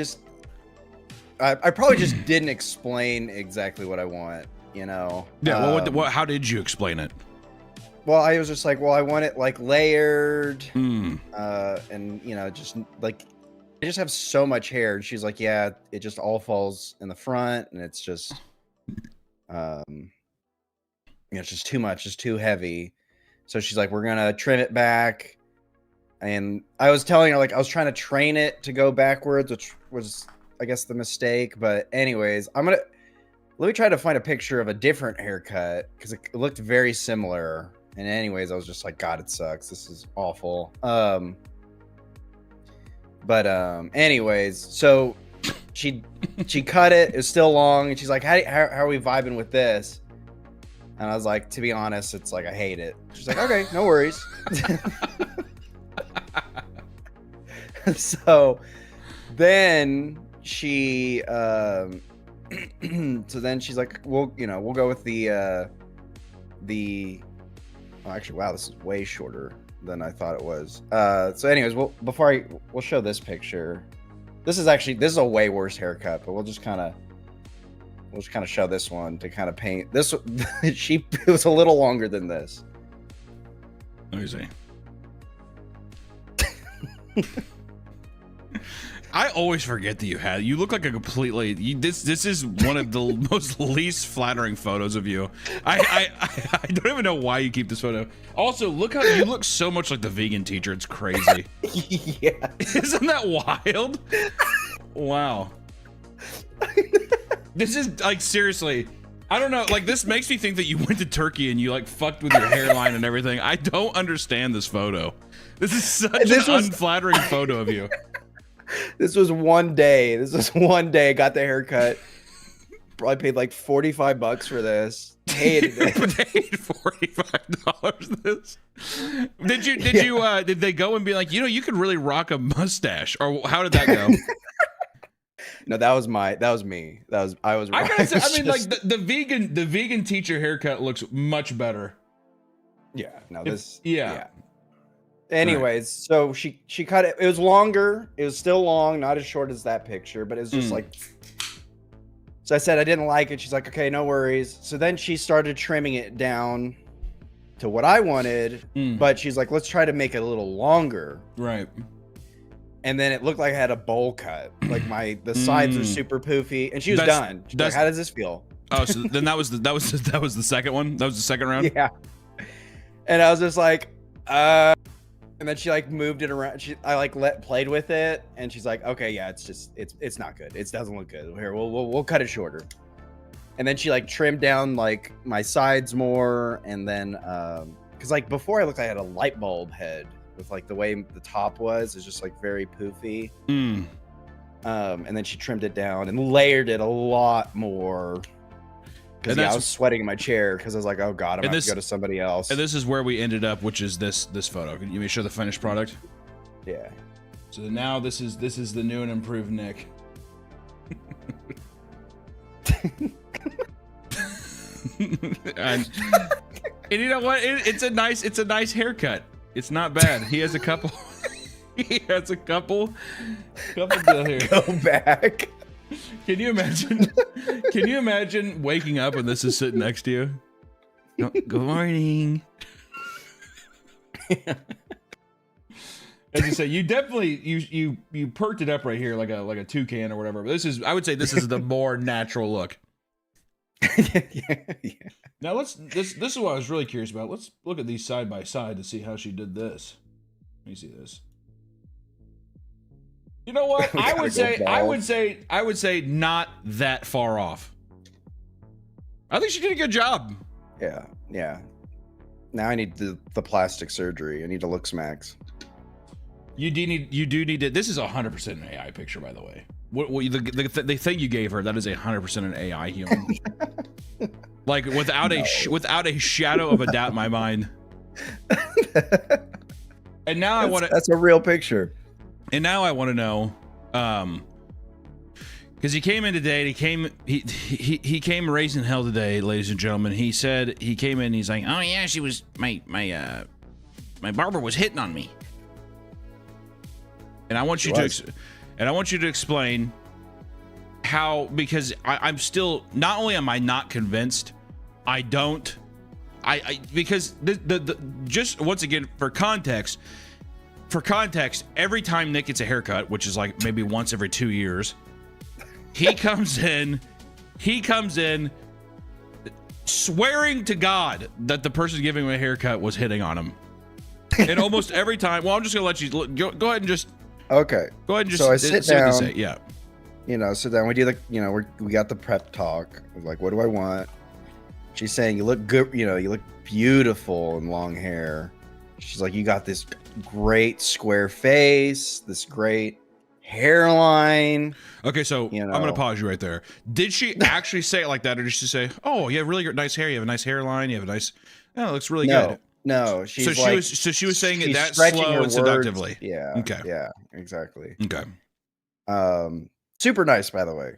probably just didn't explain exactly what I want, you know? Yeah. How did you explain it? well, I was just like, well, I want it like layered, Hmm. and you know, just like I just have so much hair. And she's like, yeah, it just all falls in the front, and it's just, it's just too much, just too heavy. So she's like, we're gonna trim it back. And I was telling her, like, I was trying to train it to go backwards, which was, I guess, the mistake. But anyways, let me try to find a picture of a different haircut because it looked very similar. And anyways, I was just like, God, it sucks. This is awful. Anyways, so she cut it. It's still long, and she's like, how are we vibing with this? And I was like, to be honest, it's like I hate it. She's like, okay, no worries. So then she so then she's like, we'll go with the actually, wow, this is way shorter than I thought it was. So anyways, we'll show this picture. This is a way worse haircut, but we'll just kind of show this one to kind of paint this. It was a little longer than this. Let me see. I always forget that you look like a completely, this is one of the most least flattering photos of you. I don't even know why you keep this photo. Also, look how you look so much like the vegan teacher. It's crazy. Yeah. Isn't that wild? Wow. This is like, seriously, I don't know, like, this makes me think that you went to Turkey and you like fucked with your hairline and everything. I don't understand this photo. This is such an unflattering photo of you. This was one day. I got the haircut. Probably paid like $45 for this. Hated it. Paid $45 this. Did they go and be like, you could really rock a mustache, or how did that go? No, that was me. I gotta say, I mean, like the vegan teacher haircut looks much better. Yeah. No, yeah. Anyways, so she cut it. It was longer. It was still long, not as short as that picture, but it was just like. So I said I didn't like it. She's like, okay, no worries. So then she started trimming it down to what I wanted, but she's like, let's try to make it a little longer. Right. And then it looked like I had a bowl cut. Like the sides are super poofy, and she was done. She's like, how does this feel? Oh, so then that was the second one. That was the second round. Yeah. And I was just like, and then she like moved it around. I played with it, and she's like, okay, yeah, it's not good. It doesn't look good. Here, we'll cut it shorter. And then she like trimmed down like my sides more, and then because like before I looked like I had a light bulb head with like the way the top was just like very poofy. And then she trimmed it down and layered it a lot more. Because I was sweating in my chair because I was like, oh God, I'm going to go to somebody else. And this is where we ended up, which is this photo. Can you show the finished product? Yeah. So now this is the new and improved Nick. and you know what? It's a nice haircut. It's not bad. He has a couple. He has a couple down here. Go back. Can you imagine? Can you imagine waking up and this is sitting next to you? Good morning. As you say, you definitely you perked it up right here like a toucan or whatever. But I would say this is the more natural look. Yeah. Now this is what I was really curious about. Let's look at these side by side to see how she did this. Let me see this. You know what? I would say not that far off. I think she did a good job. Yeah. Now I need the plastic surgery. I need to look smacks. You do need to. This is 100% an AI picture, by the way. The thing you gave her, that is 100% an AI human. Like without a shadow of a doubt in my mind. And now that's a real picture. And now I want to know, because he came in today. He came raising hell today, ladies and gentlemen. He said he came in. He's like, oh yeah, she was my barber was hitting on me. And I want you to explain how, because I'm still, not only am I not convinced, I don't I because the just once again for context, every time Nick gets a haircut, which is like maybe once every 2 years, he comes in swearing to God that the person giving him a haircut was hitting on him. And almost every time, well, I'm just gonna let you go ahead and just okay. Go ahead and just so I sit say what down. they say. Yeah. You know, sit down. We do we got the prep talk. Like, what do I want? She's saying you look good. You know, you look beautiful in long hair. She's like, you got this great square face, this great hairline. Okay, so I'm gonna pause you right there. Did she actually say it like that, or did she say, "Oh, you have really nice hair. You have a nice hairline. You have a nice. Oh, it looks really good." No, she's she was saying it that stretching slow her and seductively. words. Yeah. Okay. Yeah. Exactly. Okay. Super nice, by the way.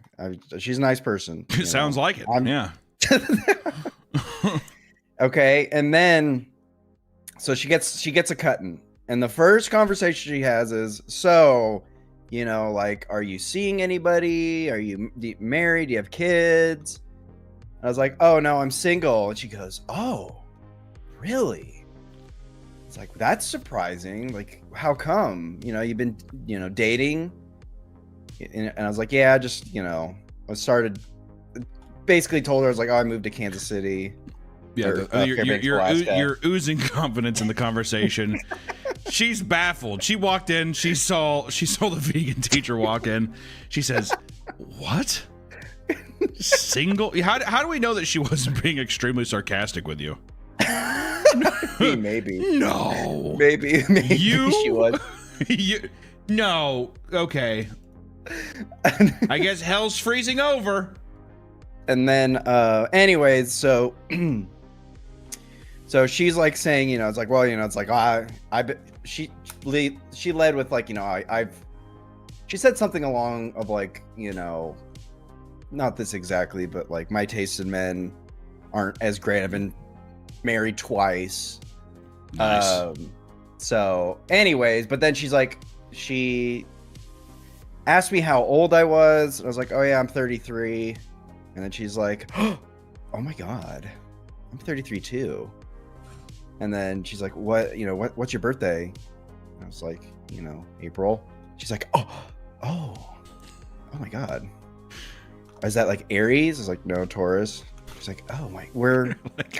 She's a nice person. It sounds like it. Yeah. Okay, and then so she gets a cutting, and the first conversation she has is, so, you know, like, are you seeing anybody? Are you married? Do you have kids? I was like, oh no, I'm single. And she goes, oh, really? It's like, that's surprising. Like, how come? You know, you've been, you know, dating? And I was like, yeah, just, you know, basically told her, I was like, oh, I moved to Kansas City. Yeah, you're oozing confidence in the conversation. She's baffled. She walked in. She saw the vegan teacher walk in. She says, "What? Single? How do we know that she wasn't being extremely sarcastic with you?" Maybe. No. Maybe she was. No. Okay. I guess hell's freezing over. And then, anyways, so she's like saying, you know, it's like, well, you know, it's like, she led with like, you know, she said something along of like, you know, not this exactly, but like, my taste in men aren't as great. I've been married twice. Nice. So anyways, but then she asked me how old I was. I was like, oh yeah, I'm 33. And then she's like, oh my God, I'm 33 too. And then she's like, what's your birthday? And I was like, you know, April. She's like, oh my God. Is that like Aries? I was like, no, Taurus. She's like, oh my,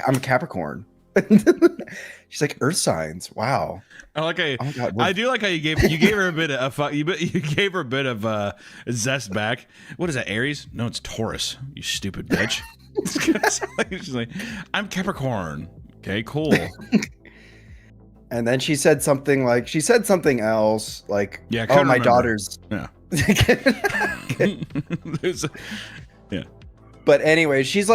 I'm a Capricorn. She's like, earth signs. Wow. I do like how you gave her a bit of you gave her a bit of zest back. What is that, Aries? No, it's Taurus. You stupid bitch. She's like, I'm Capricorn. Okay, cool. And then she said something else like, yeah, oh, my daughter's. Yeah. Yeah. But anyway, she's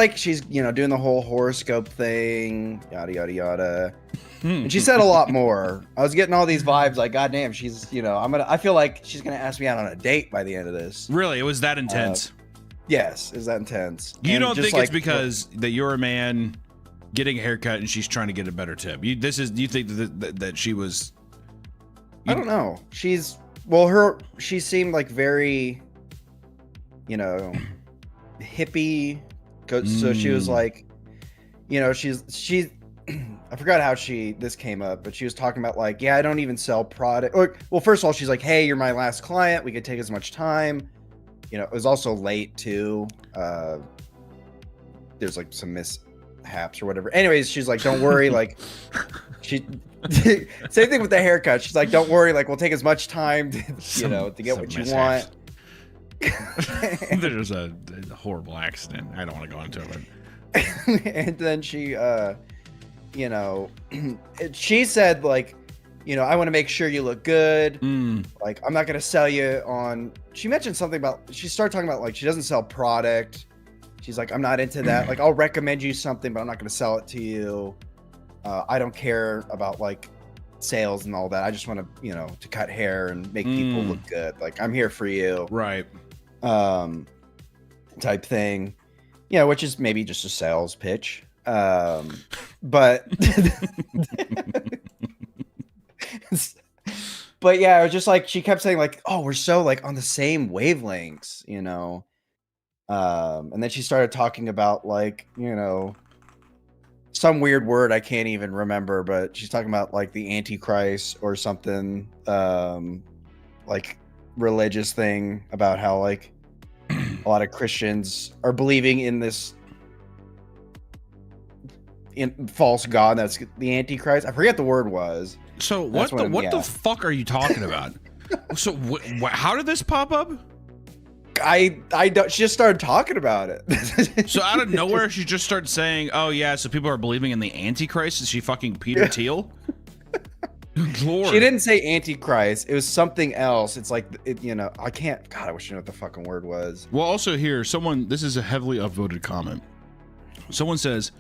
you know, doing the whole horoscope thing, yada yada yada. And she said a lot more. I was getting all these vibes like, goddamn, she's, you know, I feel like she's gonna ask me out on a date by the end of this. Really? It was that intense? Yes, it was that intense. You don't think it's because that you're a man getting a haircut and she's trying to get a better tip? You think that she was? I don't know. She seemed like very, you know, hippie. So she was like, you know, she's I forgot how this came up, but she was talking about like, yeah, I don't even sell product. Well, first of all, she's like, hey, you're my last client. We could take as much time. You know, it was also late too. There's like some mishaps or whatever. Anyways, she's like, don't worry. Like same thing with the haircut. She's like, don't worry. Like, we'll take as much time to get what you want. There's a horrible accident. I don't want to go into it. And then she, you know, she said like, you know, I want to make sure you look good. Like, I'm not going to sell you on, she mentioned something about, she started talking about like, she doesn't sell product. She's like, I'm not into that. Like, I'll recommend you something, but I'm not going to sell it to you. I don't care about like sales and all that. I just want to, you know, to cut hair and make people look good. Like, I'm here for you. Right. Type thing. Yeah, which is maybe just a sales pitch. But yeah, it was just like, she kept saying like, oh, we're so like on the same wavelengths, you know? And then she started talking about like, you know, some weird word I can't even remember, but she's talking about like the Antichrist or something, like religious thing about how like a lot of Christians are believing in this false god that's the Antichrist. I forget the word was. So what the fuck are you talking about? So how did this pop up? I don't. She just started talking about it. So out of nowhere, she just started saying, "Oh yeah, so people are believing in the Antichrist." Is she fucking Peter Thiel? Lord. She didn't say Antichrist. It was something else. It's like I can't. God, I wish I knew what the fucking word was. Well, also here, this is a heavily upvoted comment. Someone says,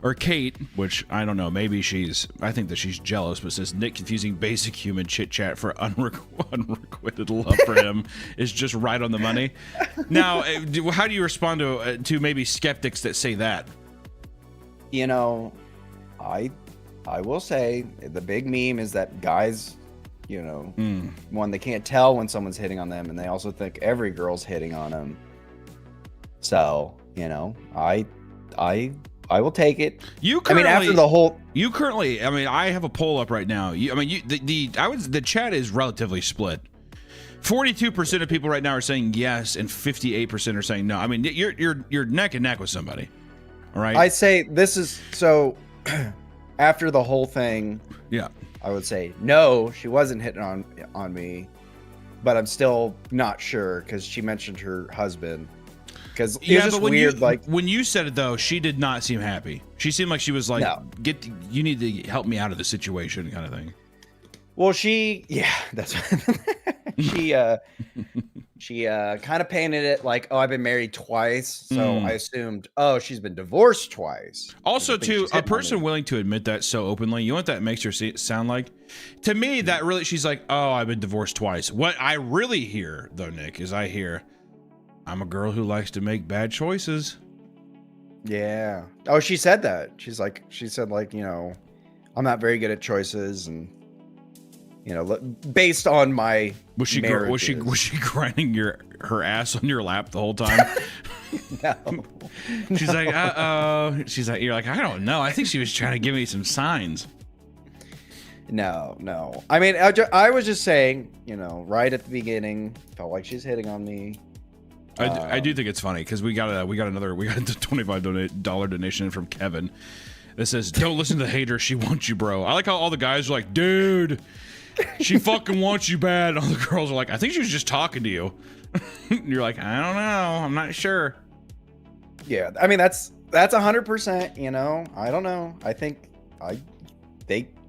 or Kate, which I don't know, maybe I think that she's jealous, but says Nick confusing basic human chit chat for unrequited love for him is just right on the money. Now, how do you respond to maybe skeptics that say that? I will say the big meme is that guys, one, they can't tell when someone's hitting on them, and they also think every girl's hitting on them. So, I will take it. After the whole, I have a poll up right now. The chat is relatively split. 42% of people right now are saying yes, and 58% are saying no. I mean, you're neck and neck with somebody. All right. I say this is so. After the whole thing, yeah, I would say no, she wasn't hitting on me, but I'm still not sure because she mentioned her husband. Because it was just weird. When you said it though, she did not seem happy. She seemed like she was like, you need to help me out of the situation, kind of thing. Well, that's she kind of painted it like, oh, I've been married twice, so I assumed, oh, she's been divorced twice. Also, too, a person willing to admit that so openly, you know what that makes her sound like? To me, that really, she's like, oh, I've been divorced twice. What I really hear, though, Nick, is I'm a girl who likes to make bad choices. Yeah. Oh, she said that. She said, I'm not very good at choices, and based on my was she grinding her ass on your lap the whole time? No. She's like, uh-oh. She's like, you're like, I don't know. I think she was trying to give me some signs. No. I mean, I was just saying, right at the beginning, felt like she's hitting on me. I do think it's funny because we got a $25 donation from Kevin that says, "Don't listen to the hater. She wants you, bro." I like how all the guys are like, "Dude, she fucking wants you bad." All the girls are like, "I think she was just talking to you." You're like, "I don't know. I'm not sure." Yeah, I mean that's 100%. I don't know. I think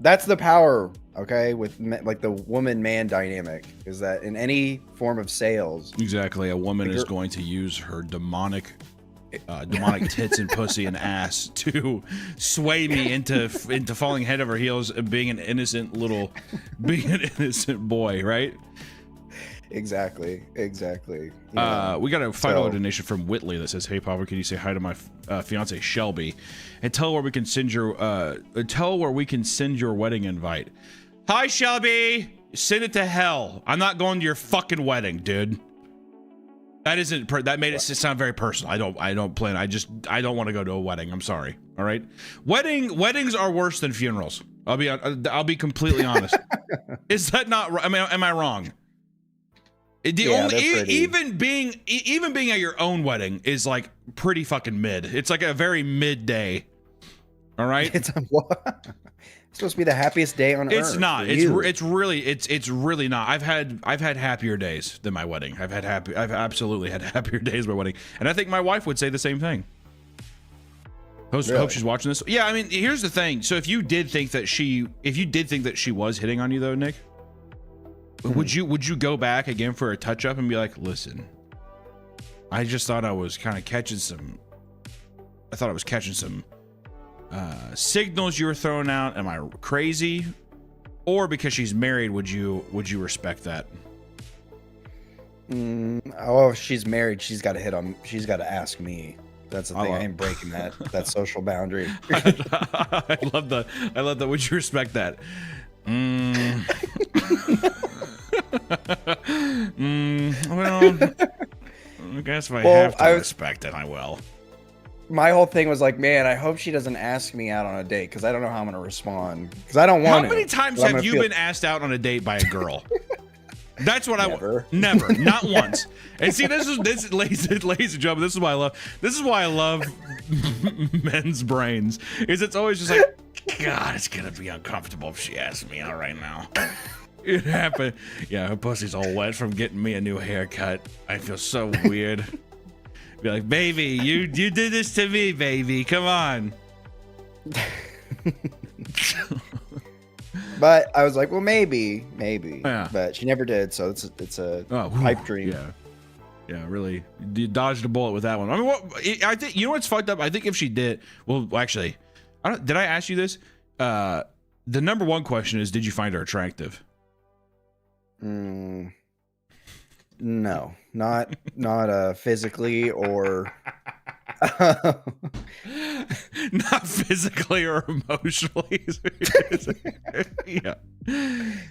that's the power. Okay, with like the woman-man dynamic is that in any form of sales, exactly, a woman is going to use her demonic tits and pussy and ass to sway me into falling head over heels and being an innocent boy, right? Exactly. We got a $5 donation from Whitley that says, "Hey Papa, can you say hi to my fiance Shelby and tell her where we can send your wedding invite." Hi Shelby, send it to hell. I'm not going to your fucking wedding, dude. That made it sound very personal. I don't plan. I don't want to go to a wedding. I'm sorry. All right. Weddings are worse than funerals. I'll be completely honest. Is that not right? I mean, am I wrong? Even being at your own wedding is like pretty fucking mid. It's like a very midday. All right. It's supposed to be the happiest day on earth. It's not. It's really not. I've had happier days than my wedding. I've absolutely had happier days than my wedding, and I think my wife would say the same thing. Hope she's watching this. Yeah, I mean, here's the thing. So if you did think that she was hitting on you though, Nick, would you go back again for a touch up and be like, listen, I just thought I was kind of catching some. I thought I was catching some signals you were throwing out. Am I crazy? Or because she's married, would you respect that? If she's married, she's got to ask me. That's the thing. I ain't breaking that social boundary. I love that. Would you respect that? Well, I guess if I have to respect it, I will. my whole thing was like, man, I hope she doesn't ask me out on a date because I don't know how I'm gonna respond because I don't want to. How many times have you been asked out on a date by a girl? That's what never, not once. And see, this ladies and gentlemen, this is why I love men's brains. Is it's always just like, God, it's gonna be uncomfortable if she asks me out right now. It happened. Yeah, her pussy's all wet from getting me a new haircut. I feel so weird. Be like, baby, you did this to me, baby. Come on. But I was like, well, maybe. Yeah. But she never did, so it's a pipe dream. Yeah, really. You dodged a bullet with that one. I mean, I think you know what's fucked up. I think if she did, well, actually, did I ask you this? The number one question is, did you find her attractive? No, not physically or. Not physically or emotionally. Yeah.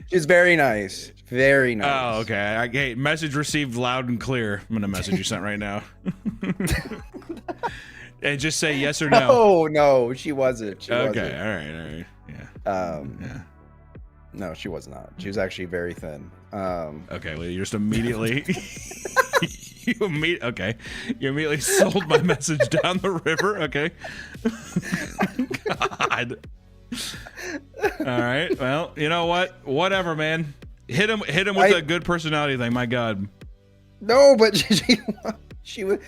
She's very nice. Very nice. Oh, okay. Hey, message received loud and clear. I'm gonna message you sent right now. And just say yes or no. Oh no, she wasn't. She okay, wasn't. all right. Yeah. Yeah. No, she was not. She was actually very thin. Okay, well, you're just immediately you immediately sold my message down the river. Okay. God. All right. Well, you know what? Whatever, man. Hit him with a good personality thing. My God. No, but she would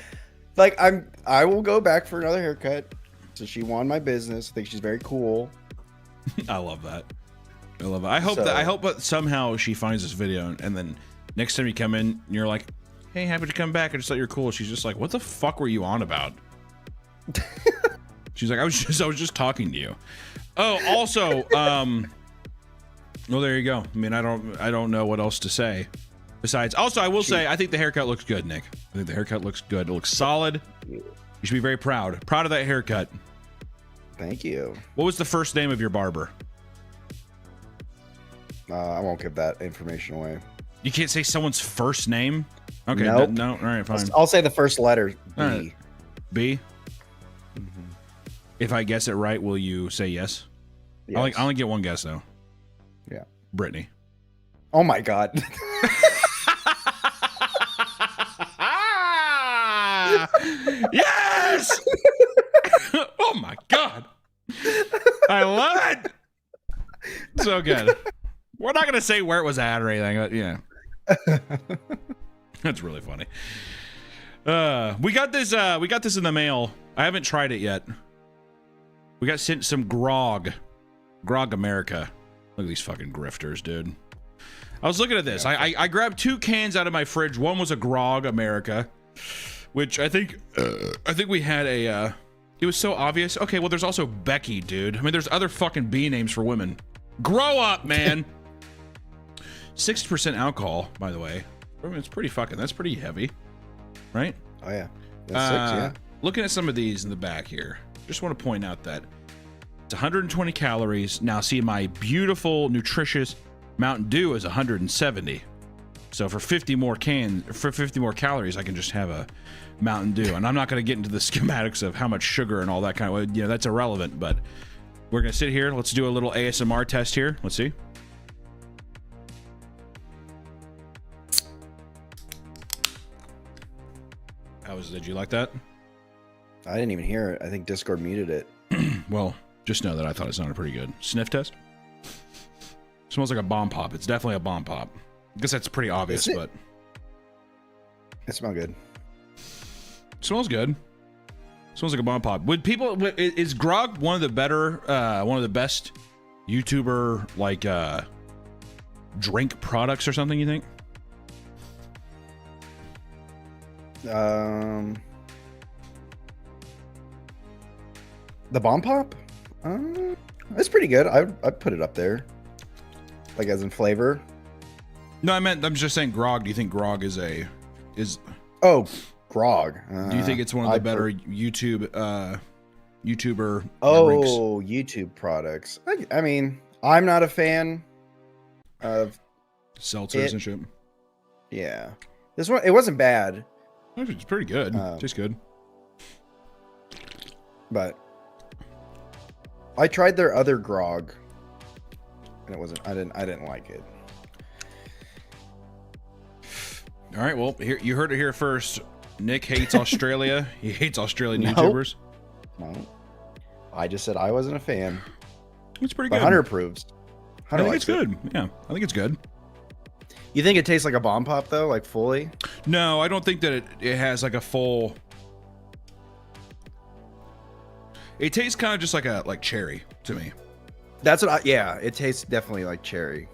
like I will go back for another haircut. So she won my business. I think she's very cool. I love that. I love it. I hope that somehow she finds this video and then next time you come in and you're like, hey, happy to come back. I just thought you're cool. She's just like, what the fuck were you on about? She's like, I was just talking to you. Oh, also, well, there you go. I mean, I don't know what else to say. Besides, also, I will say, I think the haircut looks good, Nick. I think the haircut looks good. It looks solid. You should be very proud. Proud of that haircut. Thank you. What was the first name of your barber? I won't give that information away. You can't say someone's first name? Okay, nope. No, all right, fine. I'll say the first letter, B. Right. B? Mm-hmm. If I guess it right, will you say yes? Yes. I only get one guess, though. Yeah. Brittany. Oh, my God. Yes! Oh, my God. I love it. So good. We're not going to say where it was at or anything, but yeah. That's really funny. We got this in the mail. I haven't tried it yet. We got sent some grog. Grog America. Look at these fucking grifters, dude. I was looking at this. I grabbed 2 cans out of my fridge. One was a Grog America, which I think we had a it was so obvious. Okay, well there's also Becky, dude. I mean, there's other fucking B names for women. Grow up, man. 60% alcohol, by the way. I mean, it's pretty fucking, that's pretty heavy, right? Oh, yeah. That's 6, yeah. Looking at some of these in the back here, just want to point out that it's 120 calories. Now, see, my beautiful, nutritious Mountain Dew is 170. So for 50 more calories, I can just have a Mountain Dew. And I'm not going to get into the schematics of how much sugar and all that kind of, you know, that's irrelevant, but we're going to sit here. Let's do a little ASMR test here. Let's see. Did you like that? I didn't even hear it. I think Discord muted it. Well, just know that I thought it sounded pretty good. Sniff test. Smells like a bomb pop. It's definitely a bomb pop. I guess that's pretty obvious, but it smells good. Smells good. Smells like a bomb pop. Is Grog one of the best YouTuber like drink products or something, you think? The bomb pop? It's pretty good. I'd put it up there. Like as in flavor. No, I'm just saying Grog. Do you think Grog is Oh, Grog. Do you think it's one of the better YouTuber drinks? YouTube products. I mean, I'm not a fan of seltzers and shit. Yeah. This one, it wasn't bad. It's pretty good. Tastes good. But I tried their other grog, and it wasn't. I didn't like it. All right, well, here you heard it here first. Nick hates Australia. He hates Australian YouTubers. No, I just said I wasn't a fan. It's pretty But good. Hunter approves. Hunter I think likes it's good. Yeah, I think it's good. You think it tastes like a bomb pop though, like fully? No, I don't think that it has like a full. It tastes kind of just like cherry to me. That's what yeah, it tastes definitely like cherry.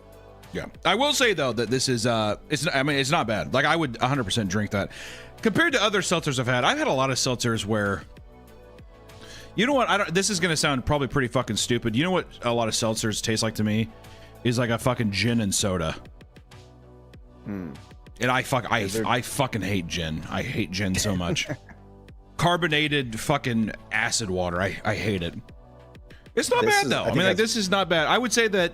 Yeah. I will say though that this is it's not bad. Like I would 100% drink that. Compared to other seltzers I've had a lot of seltzers where you know what, this is going to sound probably pretty fucking stupid. You know what a lot of seltzers taste like to me is like a fucking gin and soda. And I fucking hate gin. I hate gin so much. Carbonated fucking acid water. I hate it. It's not bad though. I mean, like, this is not bad. I would say that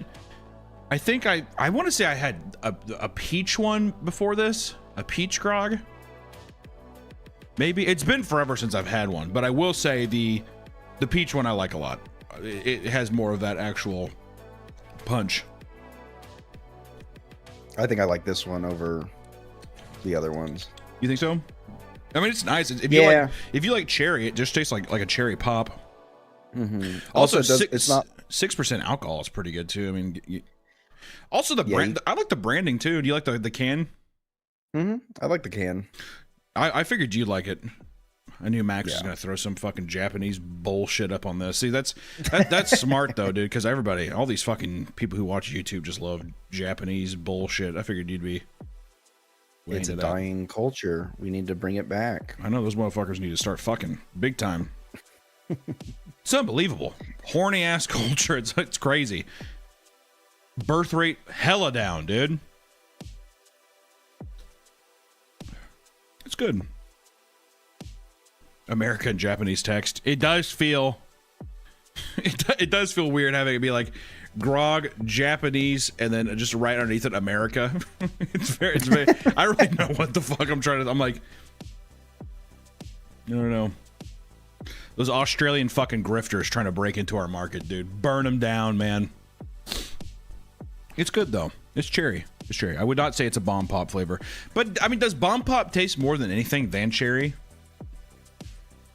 I think I want to say I had a peach one before this, a peach grog. Maybe it's been forever since I've had one, but I will say the peach one I like a lot. It has more of that actual punch. I think I like this one over the other ones. You think so? I mean, it's nice. If you like cherry, it just tastes like a cherry pop. Also, it's not 6% alcohol is pretty good too. I mean, also the brand. I like the branding too. Do you like the can? I like the can. I figured you'd like it. I knew Max was gonna throw some fucking Japanese bullshit up on this. See, that's smart though, dude. Because all these fucking people who watch YouTube just love Japanese bullshit. I figured you'd be. It's a dying culture. We need to bring it back. I know those motherfuckers need to start fucking big time. It's unbelievable. Horny ass culture. It's crazy. Birth rate hella down, dude. It's good. American Japanese text. It does feel it does feel weird having it be like grog Japanese and then just right underneath it America. it's very I really know what the fuck I'm trying to. I'm like, I don't know. Those Australian fucking grifters trying to break into our market, dude. Burn them down, man. It's good though. It's cherry. It's cherry. I would not say it's a bomb pop flavor, but I mean, does bomb pop taste more than anything than cherry?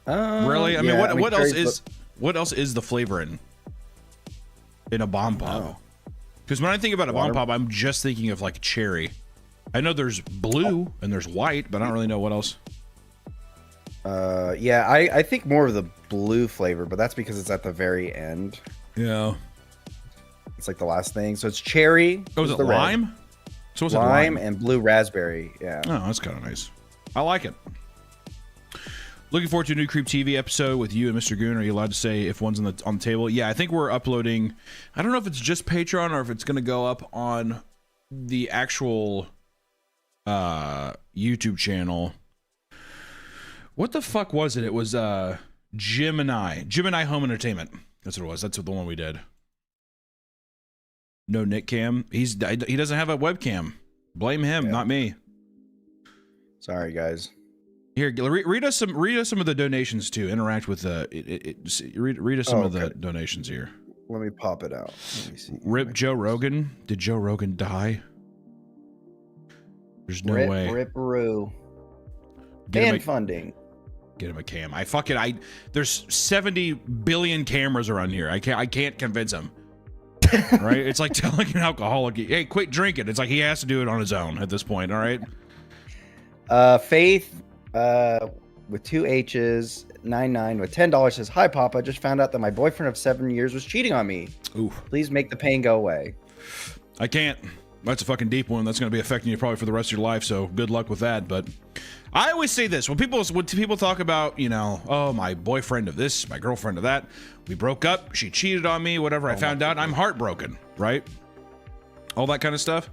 Really? I mean, what else is what else is the flavor in a bomb pop? Because when I think about a bomb pop, I'm just thinking of like cherry. I know there's blue and there's white, but I don't really know what else. Yeah, I think more of the blue flavor, but that's because it's at the very end. Yeah. It's like the last thing. So it's cherry. Oh, is it lime? So it's lime and blue raspberry. Yeah. Oh, that's kind of nice. I like it. Looking forward to a new Creep TV episode with you and Mr. Goon. Are you allowed to say if one's on the table? Yeah, I think we're uploading. I don't know if it's just Patreon or if it's going to go up on the actual YouTube channel. What the fuck was it? It was Gemini Home Entertainment. That's what it was. That's the one we did. No Nick Cam. He doesn't have a webcam. Blame him, not me. Sorry, guys. Here, read us some of the donations too. Interact with read us some of the donations here. Let me pop it out. Let me see. Rip Joe Rogan. Did Joe Rogan die? There's no way. Rip-a-roo. Fan funding. Get him a cam. There's 70 billion cameras around here. I can't convince him. Right? It's like telling an alcoholic, hey, quit drinking. It's like he has to do it on his own at this point. All right. Faith with 2 H's 99 with $10 says, hi Papa, just found out that my boyfriend of 7 years was cheating on me. Ooh. Please make the pain go away. I can't. That's a fucking deep one. That's going to be affecting you probably for the rest of your life, so good luck with that. But I always say this when people talk about, you know, oh, my boyfriend of this, my girlfriend of that, we broke up, she cheated on me, whatever. I found out, I'm heartbroken, right? All that kind of stuff.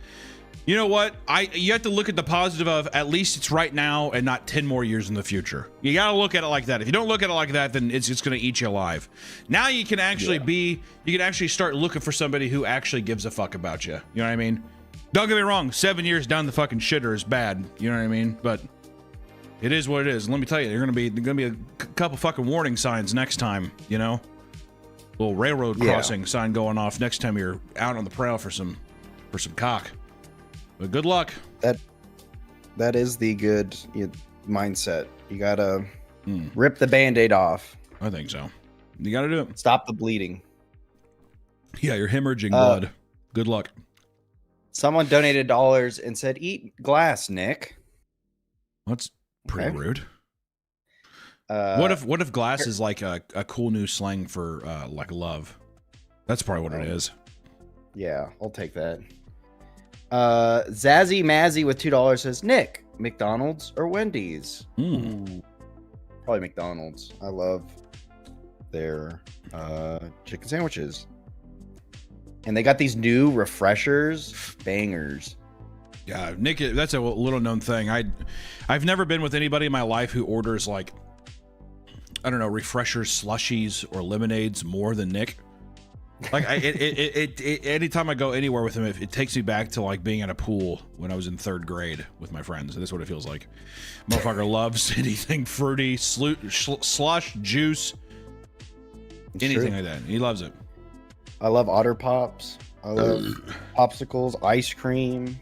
You know what? You have to look at the positive of at least it's right now and not 10 more years in the future. You got to look at it like that. If you don't look at it like that, then it's going to eat you alive. Now you can actually you can actually start looking for somebody who actually gives a fuck about you. You know what I mean? Don't get me wrong. 7 years down the fucking shitter is bad. You know what I mean? But it is what it is. And let me tell you, you're going to be a couple fucking warning signs next time, you know? Little railroad crossing sign going off next time you're out on the prowl for some cock. But good luck. That is the good mindset. You gotta rip the Band-Aid off. I think so. You gotta do it. Stop the bleeding. Yeah, you're hemorrhaging blood. Good luck. Someone donated dollars and said, "Eat glass, Nick." That's pretty rude. What if glass is like a cool new slang for like love? That's probably what it is. Yeah, I'll take that. Zazzy Mazzy with $2 says, "Nick, McDonald's or Wendy's?" Ooh, probably McDonald's. I love their chicken sandwiches. And they got these new refreshers, bangers. Yeah, Nick, that's a little known thing. I've never been with anybody in my life who orders like, I don't know, refreshers, slushies, or lemonades more than Nick. Like, anytime I go anywhere with him, it takes me back to like being at a pool when I was in 3rd grade with my friends. That's what it feels like. Motherfucker loves anything fruity, slush, juice, anything like that. He loves it. I love Otter Pops. I love popsicles, ice cream,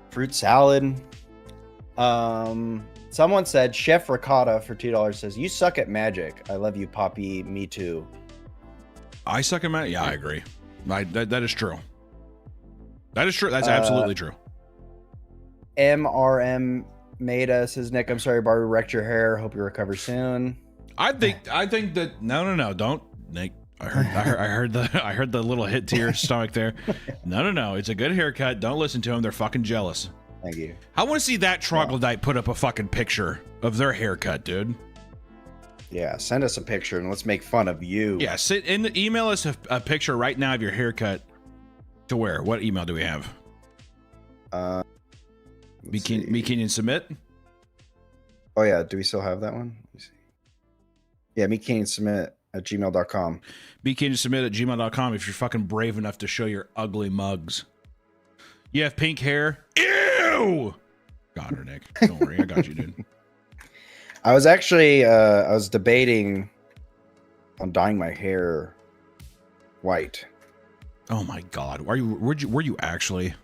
fruit salad. Someone said Chef Ricotta for $2 says, "You suck at magic. I love you, Poppy. Me too." I suck at magic? Yeah, I agree. That is true. That is true. That's absolutely true. MRM Maida says, "Nick, I'm sorry, Barbie wrecked your hair. Hope you recover soon." I think that no, don't, Nick. I heard the little hit to your stomach there. No. It's a good haircut. Don't listen to them. They're fucking jealous. Thank you. I want to see that troglodyte put up a fucking picture of their haircut, dude. Yeah, send us a picture and let's make fun of you. Yeah, email us a picture right now of your haircut. To where? What email do we have? Meekinian Submit? Oh yeah, do we still have that one? Let me see. Yeah, Meekinian Submit at gmail.com. BeKingSubmit@gmail.com if you're fucking brave enough to show your ugly mugs. You have pink hair? Ew! Got her, Nick. Don't worry, I got you, dude. I was actually I was debating on dyeing my hair white. Oh my god. Were you actually?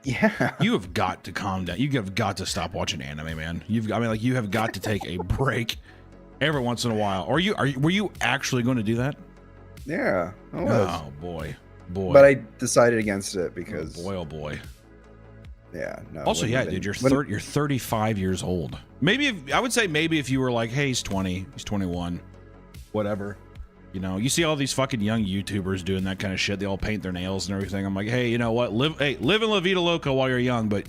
Yeah. You have got to calm down. You have got to stop watching anime, man. You have got to take a break every once in a while. Were you actually going to do that? Yeah, I was. Oh boy. But I decided against it because oh boy. Yeah, no. Also, yeah, dude, you're 35 years old. I would say if you were like, hey, he's 20, he's 21, whatever. You know, you see all these fucking young YouTubers doing that kind of shit. They all paint their nails and everything. I'm like, hey, you know what? Live in La Vida Loca while you're young, but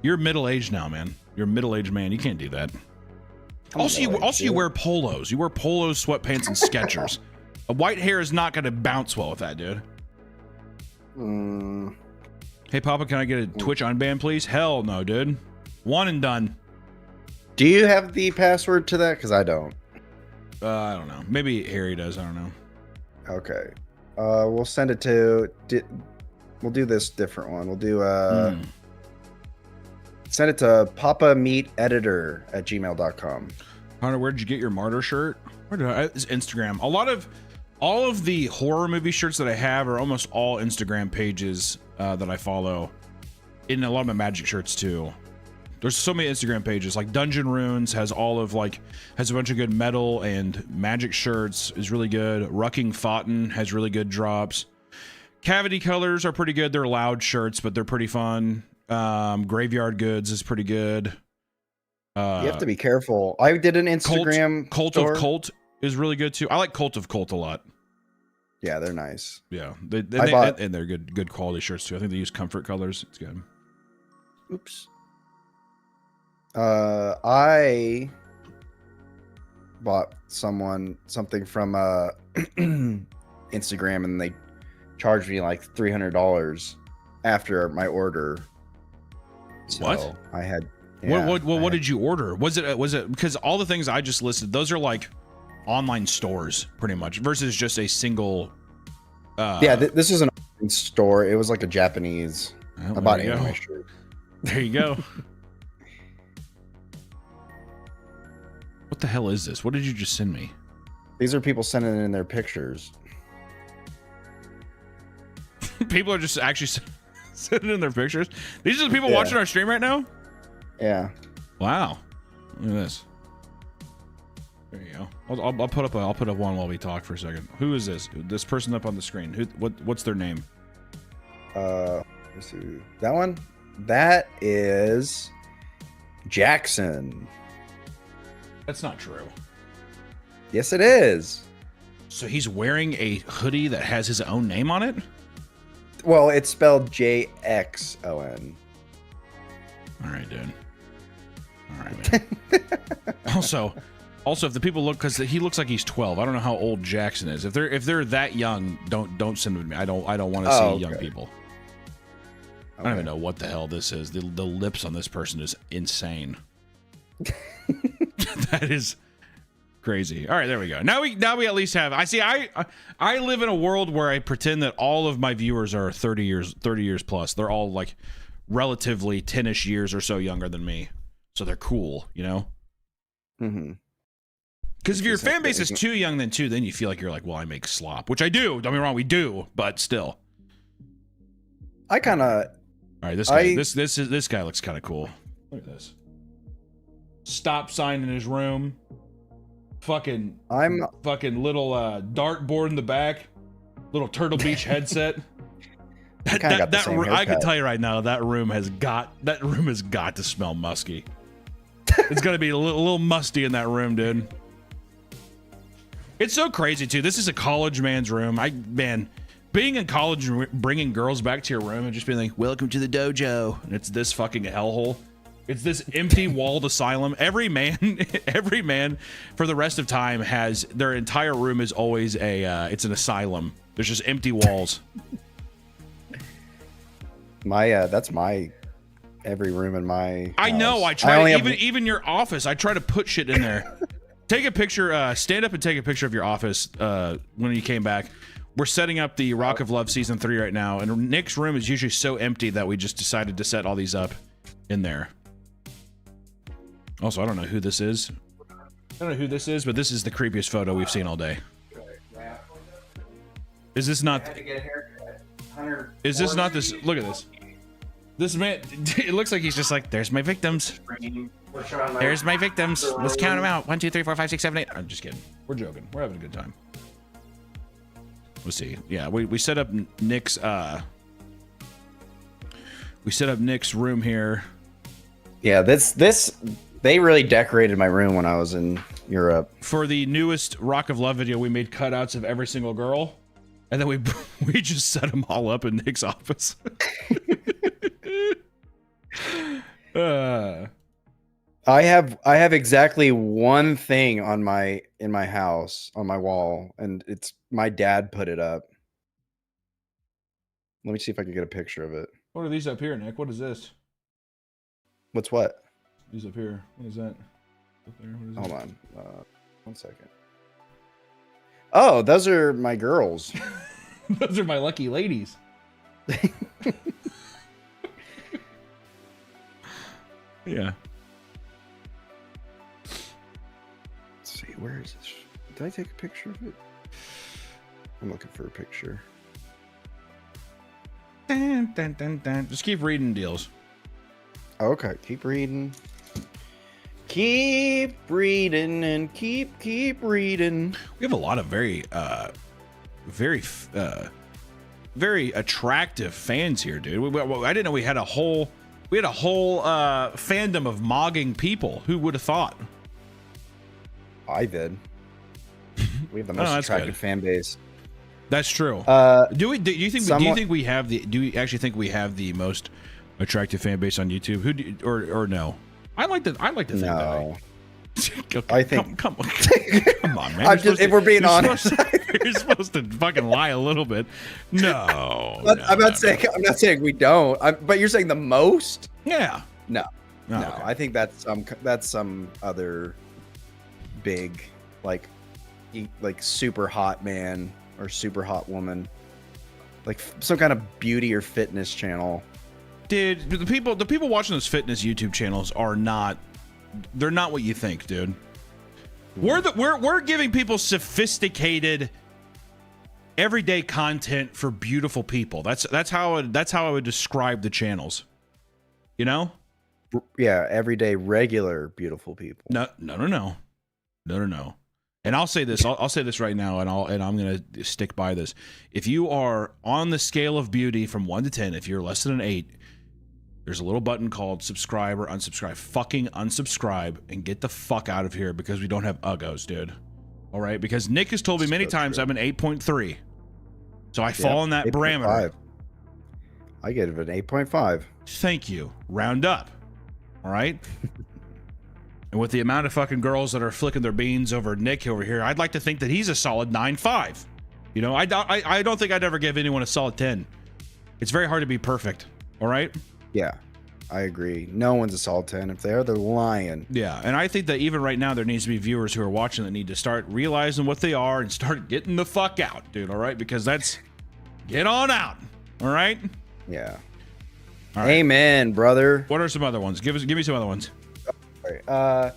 you're middle-aged now, man. You're a middle-aged man. You can't do that. You wear polos. You wear polos, sweatpants, and Skechers. A white hair is not going to bounce well with that, dude. Hey, Papa, can I get a Twitch unban, please? Hell no, dude. One and done. Do you have the password to that? Because I don't. I don't know. Maybe Harry does. I don't know. Okay. We'll send it to... We'll do this different one. We'll do... Send it to papameateditor@gmail.com. Hunter, where'd you get your martyr shirt? It's Instagram. All of the horror movie shirts that I have are almost all Instagram pages that I follow. In a lot of my magic shirts too. There's so many Instagram pages. Like Dungeon Runes has a bunch of good metal and magic shirts. Is really good. Rucking Fountain has really good drops. Cavity Colors are pretty good. They're loud shirts, but they're pretty fun. Graveyard Goods is pretty good. You have to be careful. I did an Instagram Cult store. of Cult is really good too. I like Cult of Cult a lot. Yeah, they're nice. Yeah, and they're good quality shirts too. I think they use comfort colors. It's good. Oops. I bought something from Instagram, and they charged me like $300 after my order. So what? I had. Yeah, what did you order? Was it because all the things I just listed, those are like online stores pretty much versus just a single. Yeah, this is an online store. It was like a Japanese. Well, I bought an anime shirt. There you go. What the hell is this? What did you just send me? These are people sending in their pictures. People are just actually sending in their pictures. These are the people watching our stream right now? Yeah. Wow. Look at this. There you go. I'll put up one while we talk for a second. Who is this? This person up on the screen. What's their name? Let's see. That one? That is Jackson. That's not true. Yes, it is. So he's wearing a hoodie that has his own name on it? Well, it's spelled JXON. All right, dude. All right, man. also, if the people look, because he looks like he's 12. I don't know how old Jackson is. If they're that young, don't send them to me. I don't want to see young people. I don't even know what the hell this is. The lips on this person is insane. That is crazy. All right, there we go. Now we at least have. I live in a world where I pretend that all of my viewers are 30 years plus. They're all like relatively 10ish years or so younger than me, so they're cool, you know. Mm-hmm. Because if your fan base is too young, then you feel like you're like, well, I make slop, which I do. Don't get me wrong, we do, but still. I kind of. All right, this guy. This guy looks kind of cool. Look at this. Stop sign in his room. Fucking little dartboard in the back. Little Turtle Beach headset. I can tell you right now, that room has got to smell musky. It's gonna be a little musty in that room, dude. It's so crazy too. This is a college man's room. Being in college and bringing girls back to your room and just being like, "Welcome to the dojo," and it's this fucking hellhole. It's this empty walled asylum. Every man for the rest of time has their entire room is always it's an asylum. There's just empty walls. That's my every room in my house. I know. I try even your office. I try to put shit in there. Take a picture. Stand up and take a picture of your office when you came back. We're setting up the Rock of Love season 3 right now, and Nick's room is usually so empty that we just decided to set all these up in there. Also, I don't know who this is. But this is the creepiest photo we've seen all day. Is this not? Is this not this? Look at this. This man, it looks like he's just like, there's my victims. There's my victims. Let's count them out. 1, 2, 3, 4, 5, 6, 7, 8. I'm just kidding. We're joking. We're having a good time. Let's see. Yeah, we set up Nick's room here. Yeah, this they really decorated my room when I was in Europe. For the newest Rock of Love video, we made cutouts of every single girl, and then we just set them all up in Nick's office. I have exactly one thing in my house on my wall, and it's my dad put it up. Let me see if I can get a picture of it. What are these up here, Nick? What is this? What's what? These up here. What is that? Up there? What is Hold that? on. 1 second. Oh, those are my girls. Those are my lucky ladies. Yeah. Let's see, where is this? Did I take a picture of it? I'm looking for a picture. Dun, dun, dun, dun. Just keep reading deals. Okay, keep reading. Keep reading and keep reading. We have a lot of very attractive fans here, dude. I didn't know we had a whole fandom of mogging people. Who would have thought? I did. We have the most attractive fan base. That's true. Do you think we have the most attractive fan base on YouTube? Or no? I like to think that. Okay, I think. Come on, man. If we're being honest, you're supposed to fucking lie a little bit. No, I'm not saying we don't. But you're saying the most? Yeah. No. Okay. I think that's some other big like super hot man or super hot woman, like some kind of beauty or fitness channel. Dude, the people watching those fitness YouTube channels they're not what you think, dude. We're giving people sophisticated, everyday content for beautiful people. That's how I would describe the channels. You know? Yeah, everyday, regular, beautiful people. No. And I'll say this. I'll say this right now, and I'm gonna stick by this. If you are on the scale of beauty from 1 to 10, if you're less than an 8, there's a little button called subscribe or unsubscribe. Fucking unsubscribe and get the fuck out of here because we don't have uggos, dude. All right? Because Nick has told me many times I'm an 8.3. So I fall in that parameter. I get it an 8.5. Thank you. Round up. All right? And with the amount of fucking girls that are flicking their beans over Nick over here, I'd like to think that he's a solid 9.5. You know, I don't think I'd ever give anyone a solid 10. It's very hard to be perfect. All right? Yeah, I agree. No one's a solid 10. If they are, they're lying. Yeah, and I think that even right now, there needs to be viewers who are watching that need to start realizing what they are and start getting the fuck out, dude, all right? Because that's... Get on out, all right? Yeah. All right. Amen, brother. What are some other ones? Give me some other ones. All right,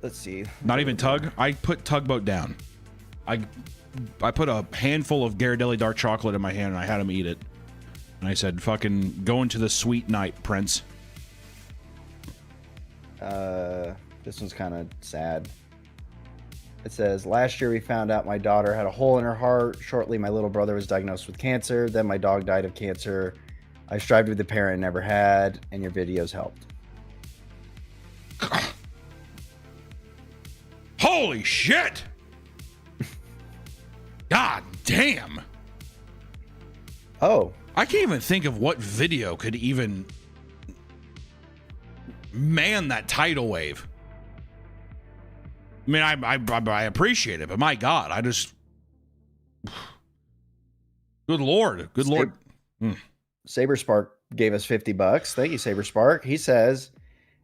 let's see. Not even Tug? I put Tugboat down. I put a handful of Ghirardelli dark chocolate in my hand, and I had him eat it. And I said, fucking go into the sweet night, Prince. This one's kind of sad. It says, last year we found out my daughter had a hole in her heart. Shortly, my little brother was diagnosed with cancer. Then my dog died of cancer. I strived with the parent I never had, and your videos helped. Holy shit! God damn! Oh. I can't even think of what video could even man that tidal wave. I mean, I appreciate it, but my God, I just... Good Lord. Saber Spark gave us $50. Thank you, Saber Spark. He says,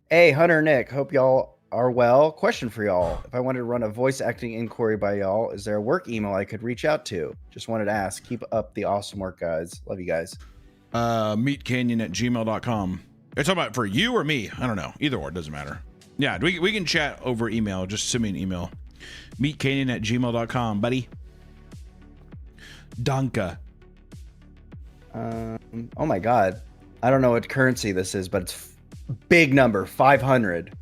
hey, Hunter, Nick, hope y'all are well. Question for y'all. If I wanted to run a voice acting inquiry by y'all, is there a work email I could reach out to? Just wanted to ask. Keep up the awesome work, guys. Love you guys. Meetcanyon@gmail.com. Are you talking about for you or me? I don't know. Either or, it doesn't matter. Yeah, we can chat over email. Just send me an email. Meetcanyon@gmail.com, buddy. Danke. Oh my God. I don't know what currency this is, but it's big number, 500.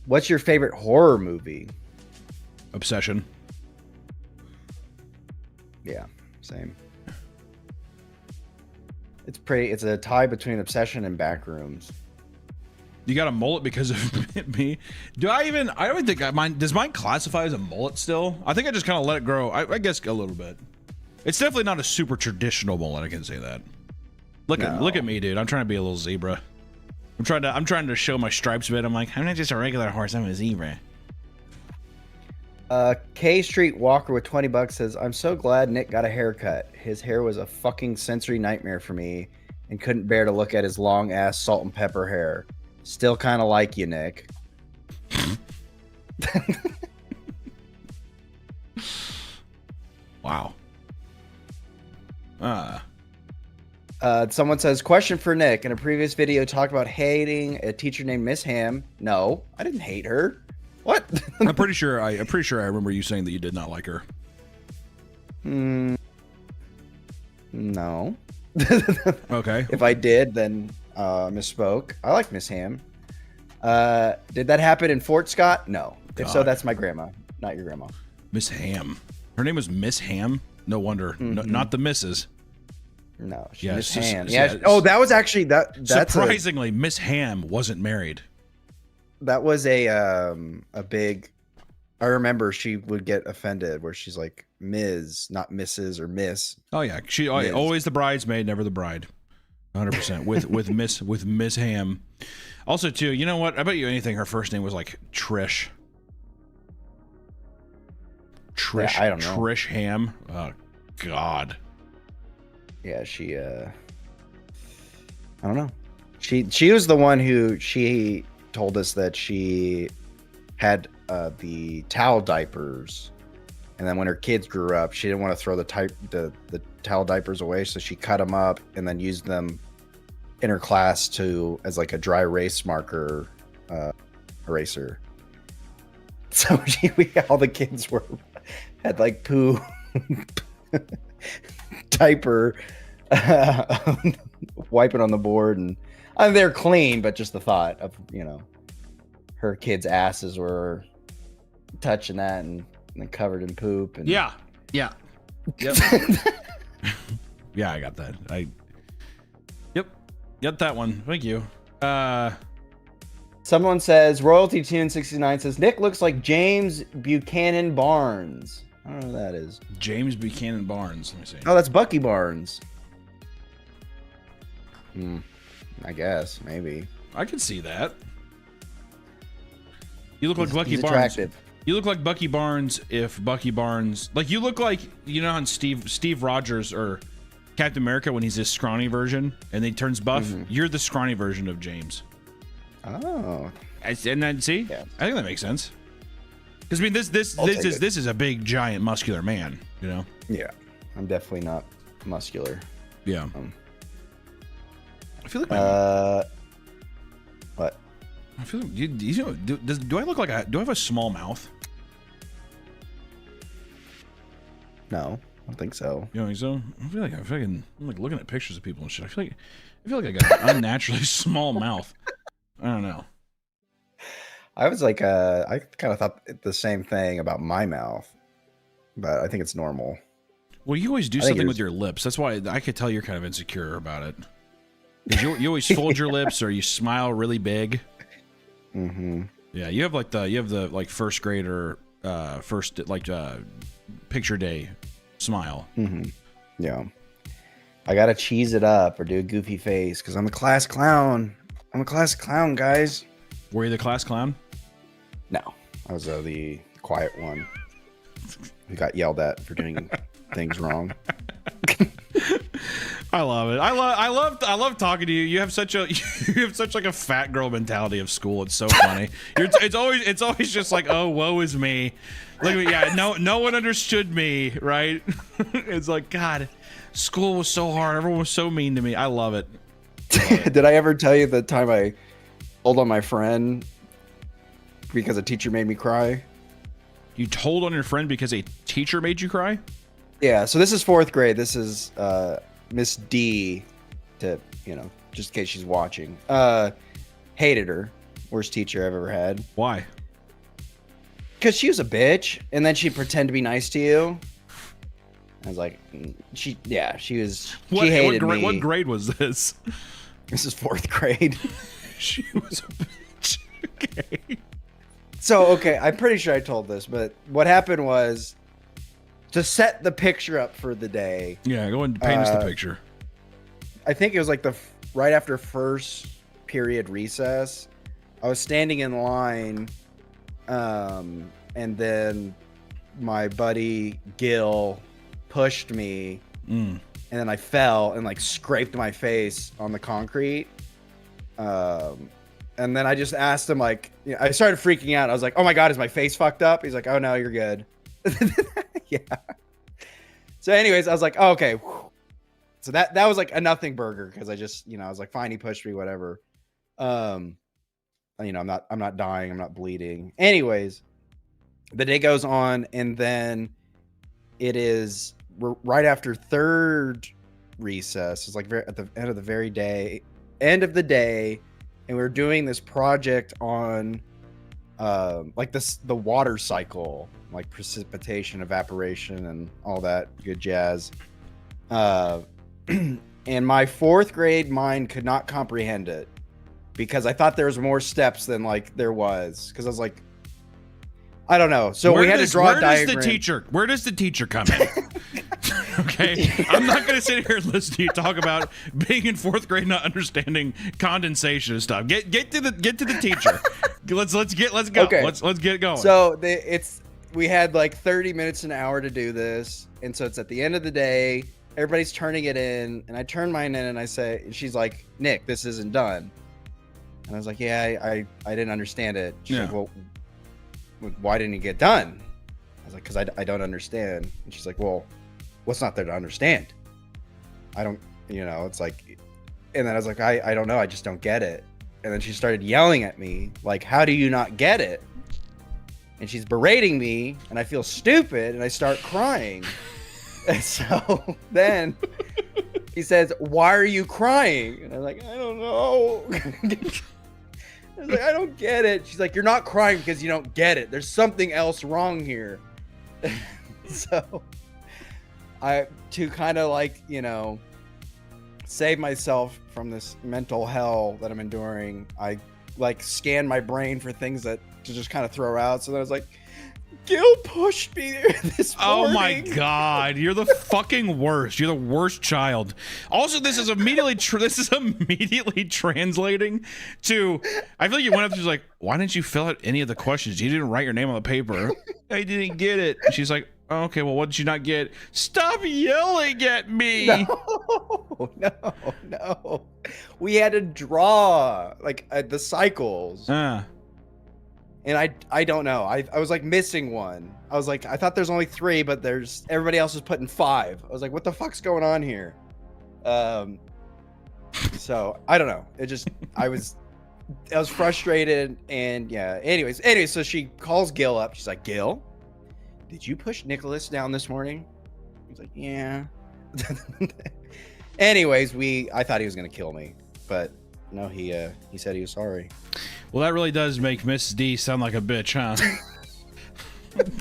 What's your favorite horror movie? Obsession. Yeah, same. It's a tie between Obsession and Backrooms. You got a mullet because of me? I don't think mine, does mine classify as a mullet still? I think I just kind of let it grow. I guess a little bit. It's definitely not a super traditional mullet, I can say that. Look at me, dude. I'm trying to be a little zebra. I'm trying to show my stripes a bit. I'm like, I'm not just a regular horse, I'm a zebra. K Street Walker with $20 says, I'm so glad Nick got a haircut. His hair was a fucking sensory nightmare for me and couldn't bear to look at his long ass salt and pepper hair. Still kind of like you, Nick. Wow. Someone says, question for Nick. In a previous video, talked about hating a teacher named Miss Ham. No, I didn't hate her. What? I'm pretty sure I remember you saying that you did not like her. No. Okay. If I did, then misspoke. I like Miss Ham. Did that happen in Fort Scott? No. If so, that's my grandma, not your grandma. Miss Ham. Her name was Miss Ham? No wonder. No, not the Missus. No, yeah, Miss Ham. Yeah. Oh, that was actually that's surprisingly, Miss Ham wasn't married. That was a big. I remember she would get offended where she's like Ms., not Mrs. or Miss. Oh yeah, she always the bridesmaid, never the bride. 100% with Miss Ham. Also, too, you know what? I bet you anything her first name was like Trish. Yeah, I don't know. Trish Ham. Oh God. Yeah, she. I don't know. She was the one who she told us that she had the towel diapers, and then when her kids grew up, she didn't want to throw the towel diapers away, so she cut them up and then used them in her class as like a dry erase marker eraser. So all the kids had like poo diaper wiping on the board, and they're clean, but just the thought of her kids' asses were touching that and covered in poop. And Yeah. Yep. Yeah, I got that. Yep, got that one. Thank you. Someone says Royalty Tune 69 says Nick looks like James Buchanan Barnes. I don't know who that is. James Buchanan Barnes. Let me see. Oh, that's Bucky Barnes. I guess maybe. I can see that. You look like He's Bucky Barnes. attractive. You look like Bucky Barnes if Bucky Barnes, like you look like, on Steve Rogers or Captain America when he's this scrawny version and then he turns buff. You're the scrawny version of James. Oh. And then see, Yeah. I think that makes sense. Because I mean, this is a big, giant, muscular man. Yeah, I'm definitely not muscular. Yeah. I feel like what? I feel like do I look like do I have a small mouth? No, I don't think so. You don't think so? I feel like I'm like looking at pictures of people and shit. I feel like I got an unnaturally small mouth. I don't know. I was like, I kind of thought the same thing about my mouth, but I think it's normal. Well, you always do something with your lips. That's why I could tell you're kind of insecure about it. You always fold your lips or you smile really big. Yeah, you have the first grader picture day smile. Yeah, I gotta cheese it up or do a goofy face because I'm a class clown. I'm a class clown, guys. Were you the class clown? No, I was the quiet one who got yelled at for doing things wrong. I love it. I love talking to you. You have such a like a fat girl mentality of school. It's so funny. It's always just like, oh, woe is me. Look at me. Yeah, no one understood me, right? It's like, God, school was so hard. Everyone was so mean to me. I love it. Did I ever tell you the time I told on my friend because a teacher made me cry? You told on your friend because a teacher made you cry? Yeah, so this is 4th grade. This is Miss D, just in case she's watching. Hated her. Worst teacher I've ever had. Why? Because she was a bitch, and then she'd pretend to be nice to you. I was like, she hated me. What grade was this? This is 4th grade. She was a bitch. Okay. So, I'm pretty sure I told this, but what happened was to set the picture up for the day. Yeah, go and paint us the picture. I think it was like right after first period recess. I was standing in line, and then my buddy Gil pushed me, and then I fell and like scraped my face on the concrete. And then I just asked him, like, I started freaking out. I was like, oh my God, is my face fucked up? He's like, oh no, you're good. Yeah. So anyways, I was like, oh, okay. So that was like a nothing burger because I just, I was like, fine, he pushed me, whatever. I'm not dying, I'm not bleeding. Anyways, the day goes on, and then we're right after third recess. It's like at the end of the day, and we were doing this project on the water cycle, like precipitation, evaporation, and all that good jazz. And my 4th grade mind could not comprehend it because I thought there was more steps than like there was. Because I was like, I don't know. So we had to draw a diagram. Where does the teacher come in? Okay, I'm not gonna sit here and listen to you talk about being in 4th grade not understanding condensation and stuff. Get to the teacher. let's go. Okay. Let's get going. So we had like 30 minutes an hour to do this, and so it's at the end of the day. Everybody's turning it in, and I turn mine in, and she's like, Nick, this isn't done. And I was like, yeah, I didn't understand it. She's like, well, why didn't it get done? I was like, because I don't understand. And she's like, well, what's not there to understand? I don't, it's like, and then I was like, I don't know. I just don't get it. And then she started yelling at me, like, how do you not get it? and she's berating me, and I feel stupid, and I start crying. And so then he says, "Why are you crying?" And I'm like, "I don't know." I was like, "I don't get it." She's like, "You're not crying because you don't get it. There's something else wrong here." So to kind of like, you know, save myself from this mental hell that I'm enduring, I like scan my brain for things that to just kind of throw out. So then I was like, Gil pushed me this morning. Oh my god, you're the fucking worst. You're the worst child. Also, this is immediately translating to. I feel like you went up to, she's like, "Why didn't you fill out any of the questions? You didn't write your name on the paper." "I didn't get it." She's like, oh, "Okay, well, what did you not get?" "Stop yelling at me." No. We had to draw like the cycles. And I don't know. I was like missing one. I was like, I thought there's only 3, but there's everybody else is putting 5. I was like, what the fuck's going on here? So I don't know. It just I was frustrated, and yeah. Anyways, so she calls Gil up. She's like, "Gil, did you push Nicholas down this morning?" He's like, "Yeah." Anyways, I thought he was gonna kill me, but no, he said he was sorry. Well, that really does make Miss D sound like a bitch, huh?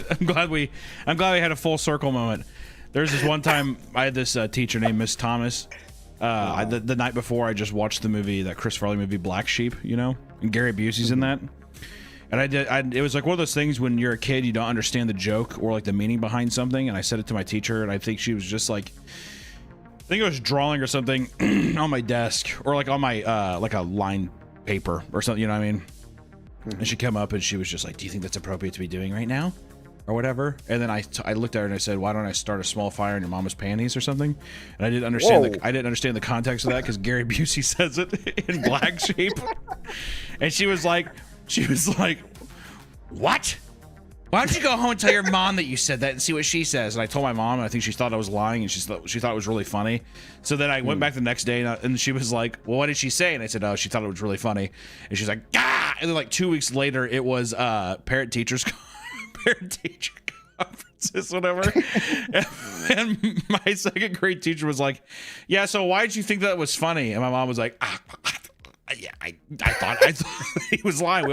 I'm glad we had a full circle moment. There's this one time I had this teacher named Miss Thomas. The night before, I just watched the movie, that Chris Farley movie, Black Sheep, you know, and Gary Busey's in that. And it was like one of those things when you're a kid, you don't understand the joke or like the meaning behind something. And I said it to my teacher, and I think she was just like, I think I was drawing or something on my desk, or like on my like a line paper or something, you know what I mean? And she came up and she was just like, "Do you think that's appropriate to be doing right now?" or whatever. And then I looked at her and I said, "Why don't I start a small fire in your mama's panties or something?" And I didn't understand the context of that, because Gary Busey says it in Black Sheep. And she was like, "What? Why don't you go home and tell your mom that you said that and see what she says?" And I told my mom, and I think she thought I was lying, and she thought it was really funny. So then I went back the next day, and she was like, "Well, what did she say?" And I said, "Oh, she thought it was really funny." And she's like, "Ah!" And then like 2 weeks later, it was parent-teacher conferences, whatever. and my second grade teacher was like, "Yeah, so why did you think that was funny?" And my mom was like, "Yeah, I thought he was lying.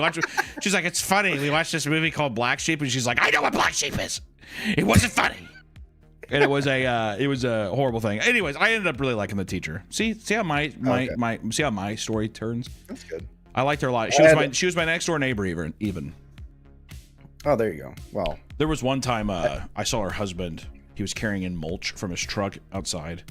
She's like, "It's funny. We watched this movie called Black Sheep," and she's like, "I know what Black Sheep is. It wasn't funny." And it was a horrible thing. Anyways, I ended up really liking the teacher. See how my story turns. That's good. I liked her a lot. She was my next door neighbor even. Oh, there you go. Well, there was one time I saw her husband. He was carrying in mulch from his truck outside,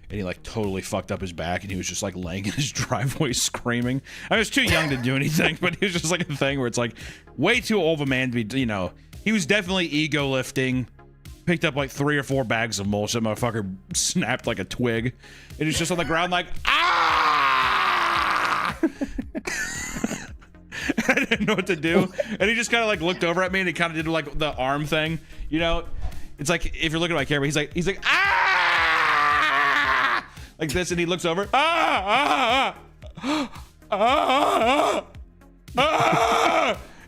and he like totally fucked up his back, and he was just like laying in his driveway screaming. I was too young to do anything, but he was just like a thing where it's like way too old of a man to be, you know, he was definitely ego lifting, picked up like 3 or 4 bags of mulch. That motherfucker snapped like a twig, and he's just on the ground like, ah! I didn't know what to do, and he just kind of like looked over at me, and he kind of did like the arm thing, you know. It's like if you're looking at my camera, he's like ah, like this, and he looks over,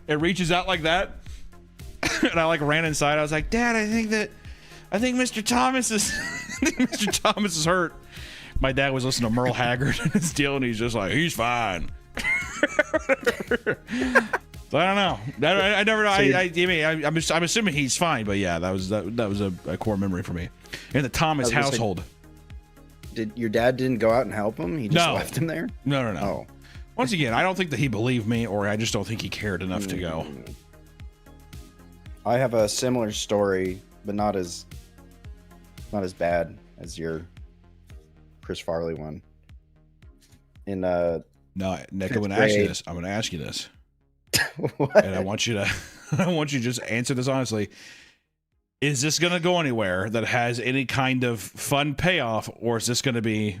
it reaches out like that, and I like ran inside. I was like, "Dad, I think Mr. Thomas is hurt." My dad was listening to Merle Haggard and his deal, and he's just like, "He's fine." So I don't know. I never know. I'm assuming he's fine, but yeah, that was a core memory for me. In the Thomas household. Did your dad didn't go out and help him? He just left him there? No. Oh. Once again, I don't think that he believed me, or I just don't think he cared enough to go. I have a similar story, but not as bad as your Chris Farley one. No, Nick, I'm going to ask you this. What? And I want you to just answer this honestly. Is this going to go anywhere that has any kind of fun payoff, or is this going to be,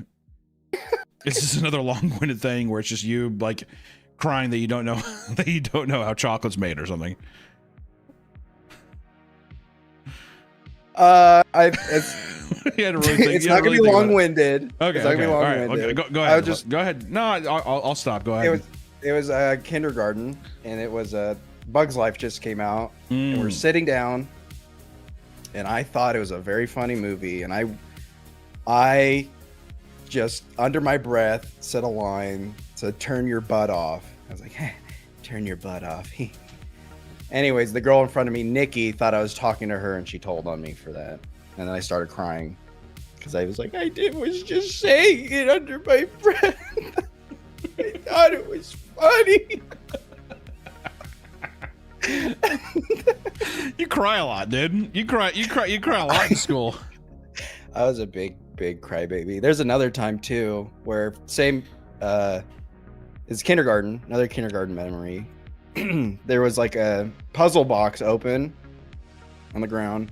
is this another long-winded thing where it's just you like crying that you don't know how chocolate's made or something? It's not gonna be long-winded. Okay, it's not gonna be long-winded. All right, go ahead. Go ahead. No, I'll stop. Go ahead. It was kindergarten, and it was Bugs Life just came out, and we're sitting down, and I thought it was a very funny movie, and I just under my breath said a line, said "turn your butt off." I was like, hey, "Turn your butt off." Anyways, the girl in front of me, Nikki, thought I was talking to her, and she told on me for that, and then I started crying because I was like, was just saying it under my breath. I thought it was funny. You cry a lot, dude. You cry a lot in school. I was a big crybaby. There's another time too where it's kindergarten, another kindergarten memory. There was like a puzzle box open on the ground,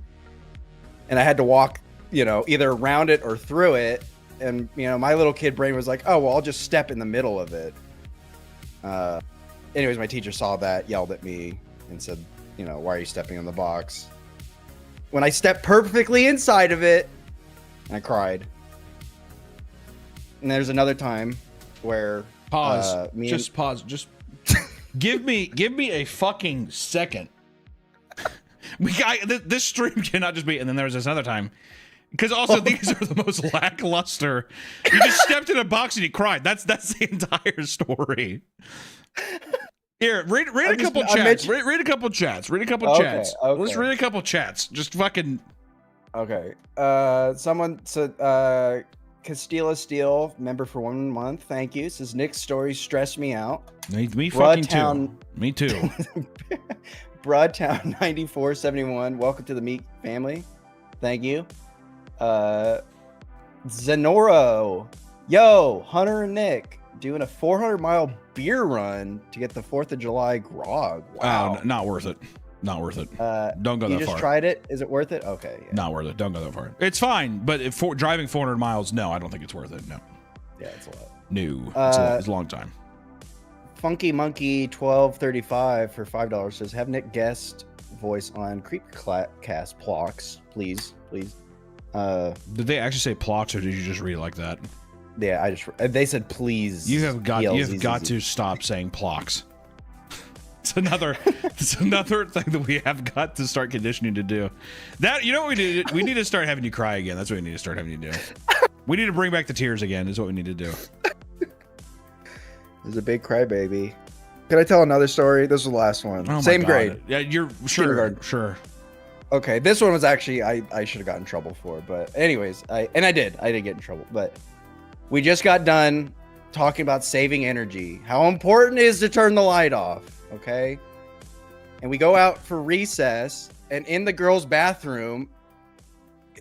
and I had to walk, either around it or through it. And my little kid brain was like, "Oh, well, I'll just step in the middle of it." Anyways, my teacher saw that, yelled at me, and said, "Why are you stepping on the box?" When I stepped perfectly inside of it, I cried. And there's another time where Pause. Just pause. Just give me a fucking second. This stream cannot just be. And then there was this other time, because also these are the most lackluster. You just stepped in a box and you cried. That's the entire story. Here, read a couple chats. Read a couple chats. Read a couple chats. Okay. Let's read a couple chats. Just fucking. Okay. Someone said, Castilla Steel, member for 1 month. Thank you. Says Nick's stories stress me out. Me fucking too. Me too. Broadtown 9471. Welcome to the Meat family. Thank you. Zenoro. Yo, Hunter and Nick doing a 400-mile beer run to get the 4th of July grog. Wow. Not worth it. Not worth it. Don't go that far. You just tried it? Is it worth it? Okay. Yeah. Not worth it. Don't go that far. It's fine, but driving 400 miles, no, I don't think it's worth it. No. Yeah, it's a lot. No, it's a long time. Funky Monkey 1235 for $5 says, have Nick guest voice on Creepcast Plox, please. Did they actually say Plox, or did you just read it like that? Yeah, they said please. You have got to stop saying Plox. It's another thing that we have got to start conditioning to do. That, what we do? We need to start having you cry again. That's what we need to start having you do. We need to bring back the tears again. Is what we need to do. There's a big crybaby. Can I tell another story? This was the last one. Oh Same grade. Yeah, you're sure. Okay, this one was actually I should have gotten in trouble for, but anyways, I did get in trouble. But we just got done talking about saving energy, how important it is to turn the light off. Okay, and we go out for recess, and in the girls' bathroom,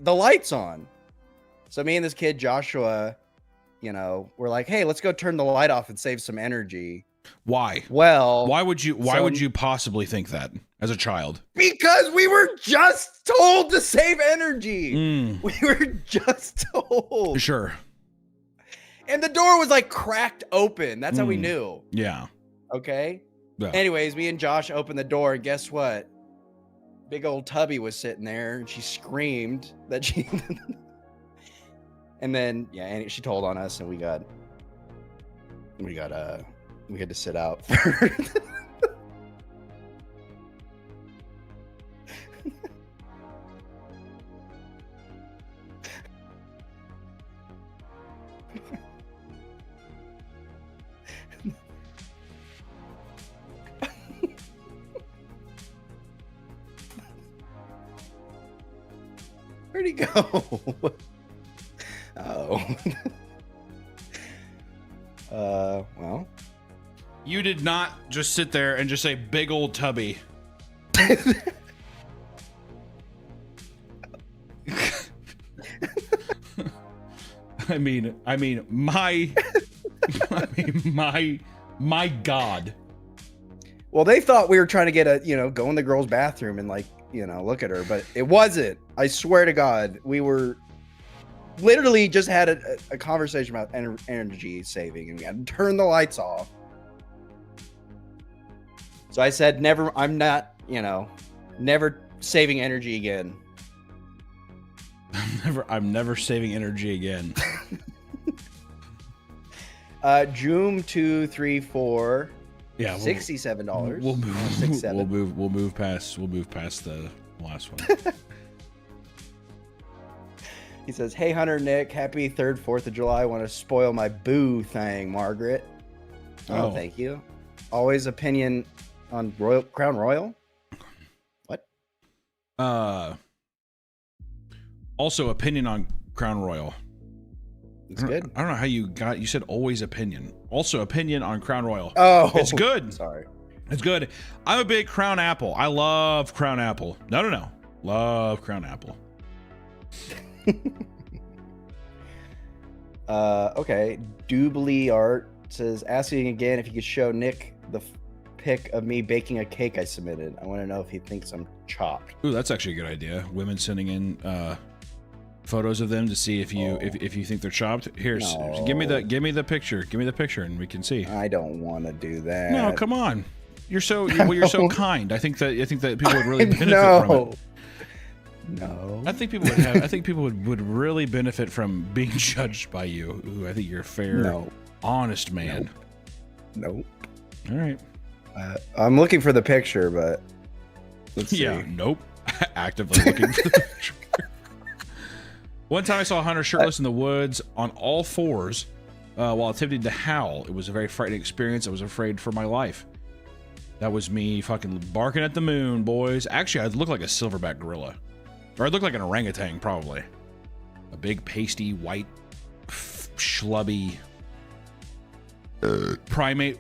the light's on. So me and this kid Joshua, we're like, hey, let's go turn the light off and save some energy. Why? Well, why would you possibly think that as a child? Because we were just told to save energy. We were just told. Sure. And the door was like cracked open. That's how we knew. Yeah. Okay. Yeah. Anyways, me and Josh opened the door, and guess what? Big old Tubby was sitting there, and she screamed that she. And then and she told on us, and we had to sit out for. Where'd he go? Oh. Well. You did not just sit there and just say big old Tubby. I mean, my God. Well, they thought we were trying to get go in the girls' bathroom and look at her, but it wasn't. I swear to God, we were literally just had a conversation about energy saving, and we had to turn the lights off. So I said, I'm not never saving energy again. I'm never saving energy again. Joom234 Yeah, $67. We'll move. 6-7. We'll move past the last one. He says, "Hey Hunter, Nick, happy 3rd 4th of July. Want to spoil my boo thing, Margaret." Oh, thank you. Always opinion on Crown Royal. What? Also opinion on Crown Royal. It's good. I don't know how you said always opinion. Also opinion on Crown Royal. Oh, it's good. Sorry. It's good. I'm a big Crown Apple. I love Crown Apple. No. Love Crown Apple. Okay. Doobly Art says, asking again if you could show Nick the pic of me baking a cake I submitted. I want to know if he thinks I'm chopped. Ooh, that's actually a good idea. Women sending in photos of them to see if you if you think they're chopped. Here's give me the picture. Give me the picture and we can see. I don't want to do that. No, come on. You're so so kind. I think that people would really benefit from it. No. I think people would really benefit from being judged by you. Who I think you're a fair, honest man. Nope. All right. I'm looking for the picture, but let's see. Nope. Actively looking for the picture. One time I saw Hunter shirtless in the woods on all fours while attempting to howl. It was a very frightening experience. I was afraid for my life. That was me fucking barking at the moon, boys. Actually, I'd look like a silverback gorilla. Or I'd look like an orangutan, probably. A big, pasty, white, schlubby primate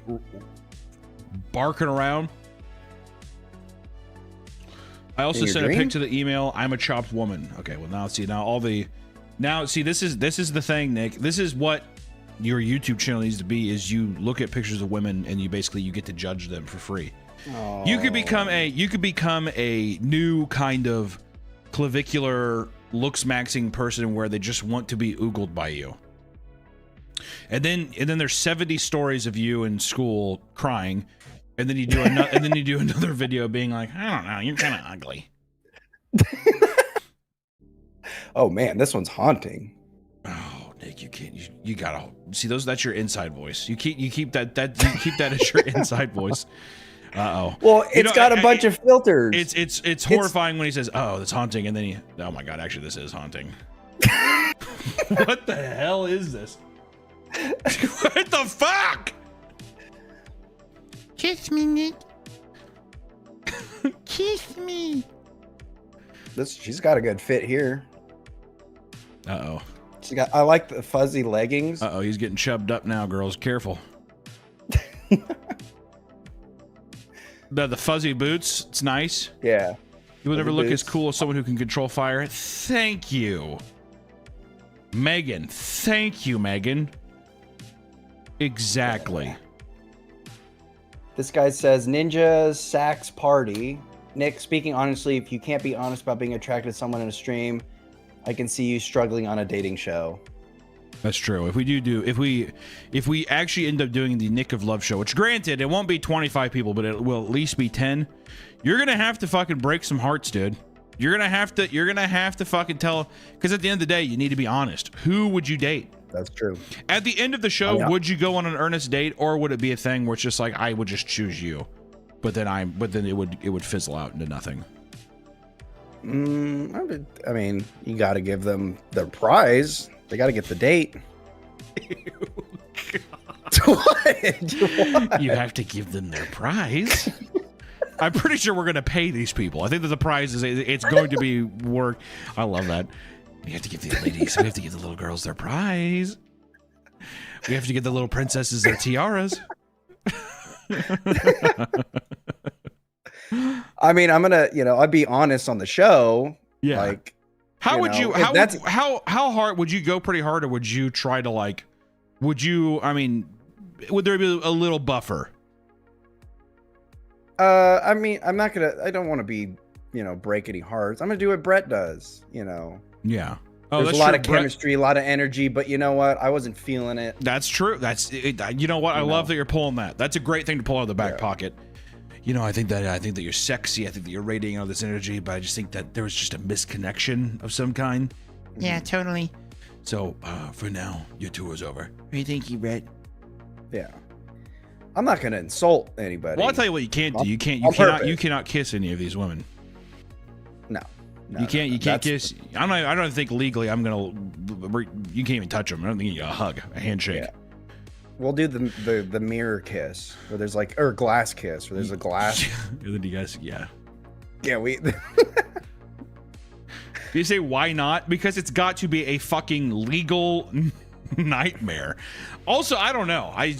barking around. I also sent a pic to the email. I'm a chopped woman. Okay, well now see this is the thing, Nick. This is what your YouTube channel needs to be. Is you look at pictures of women and you get to judge them for free. Oh. You could become a new kind of clavicular looks maxing person where they just want to be oogled by you. And then there's 70 stories of you in school crying, and then you do another video being like, I don't know, you're kind of ugly. Oh man, this one's haunting. Oh, Nick, you can't. You gotta see those. That's your inside voice. You keep that as your inside voice. Uh-oh. Well, it's got a bunch of filters. It's horrifying when he says, "Oh, that's haunting," and then oh my god, actually, this is haunting. What the hell is this? What the fuck? Kiss me, Nick. Kiss me. She's got a good fit here. Uh-oh. I like the fuzzy leggings. Uh-oh, he's getting chubbed up now, girls. Careful. The fuzzy boots, it's nice. Yeah. You would never look as cool as someone who can control fire. Thank you. Megan. Thank you, Megan. Exactly. This guy says, Ninja Sax Party. Nick, speaking honestly, if you can't be honest about being attracted to someone in a stream, I can see you struggling on a dating show. That's true. If we actually end up doing the Nick of Love show, which granted, it won't be 25 people, but it will at least be 10, you're going to have to fucking break some hearts, dude. You're going to have to fucking tell, because at the end of the day, you need to be honest. Who would you date? That's true. At the end of the show, would you go on an earnest date, or would it be a thing where it's just like, I would just choose you, but then it would fizzle out into nothing? I mean, you got to give them their prize. They got to get the date. What? You have to give them their prize. I'm pretty sure we're going to pay these people. I think that the prize it's going to be work. I love that. We have to give the ladies, we have to give the little girls their prize. We have to give the little princesses their tiaras. I mean, I'm gonna, I'd be honest on the show. Yeah. Like, how hard would you go? Pretty hard, or would you try to would there be a little buffer? I mean, I don't want to be, break any hearts. I'm gonna do what Brett does, Yeah. Oh, there's a lot of chemistry, a lot of energy, but you know what? I wasn't feeling it. That's true. You know what? I love that you're pulling that. That's a great thing to pull out of the back pocket. I think that you're sexy. I think that you're radiating all this energy, but I just think that there was just a misconnection of some kind. Yeah, totally. So for now, your tour is over. Hey, thank you, Brett. Yeah. I'm not gonna insult anybody. Well, I'll tell you what you can't do. You cannot kiss any of these women. No. You can't kiss. I don't think legally you can't even touch them. I don't think you a hug, a handshake. Yeah. We'll do the mirror kiss where there's like, or glass kiss where there's a glass. You guys, yeah. Yeah, we. You say why not? Because it's got to be a fucking legal nightmare. Also, I don't know. I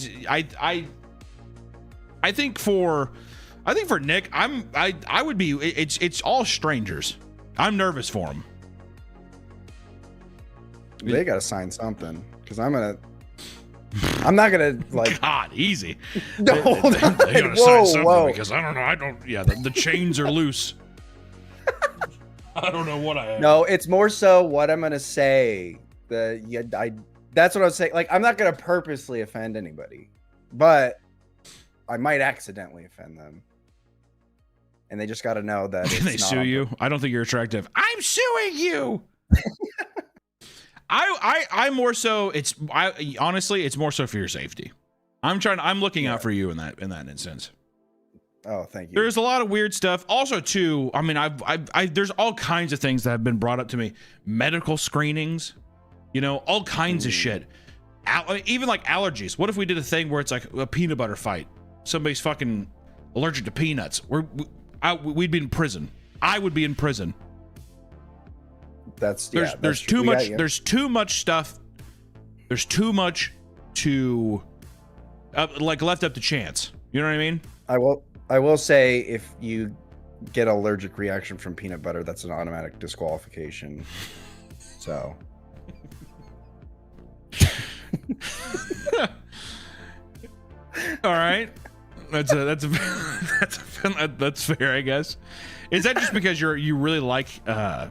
think for Nick, I would be. It's all strangers. I'm nervous for him. They gotta sign something because I'm not gonna like. God, easy. No, they gotta sign something because I don't know. Yeah, the chains are loose. I don't know what I have. No, it's more so what I'm gonna say. That's what I was saying. Like, I'm not gonna purposely offend anybody, but I might accidentally offend them, and they just got to know that. Can they sue you? I don't think you're attractive. I'm suing you. I more so. Honestly, it's more so for your safety. I'm looking out for you in that instance. Oh, thank you. There's a lot of weird stuff. Also, too, I mean, there's all kinds of things that have been brought up to me. Medical screenings, all kinds of shit. Even like allergies. What if we did a thing where it's like a peanut butter fight? Somebody's fucking allergic to peanuts. We'd be in prison. I would be in prison. There's too much. There's too much stuff. There's too much to like left up to chance. You know what I mean? I will say if you get an allergic reaction from peanut butter, that's an automatic disqualification. So. All right, that's fair, I guess. Is that just because you really like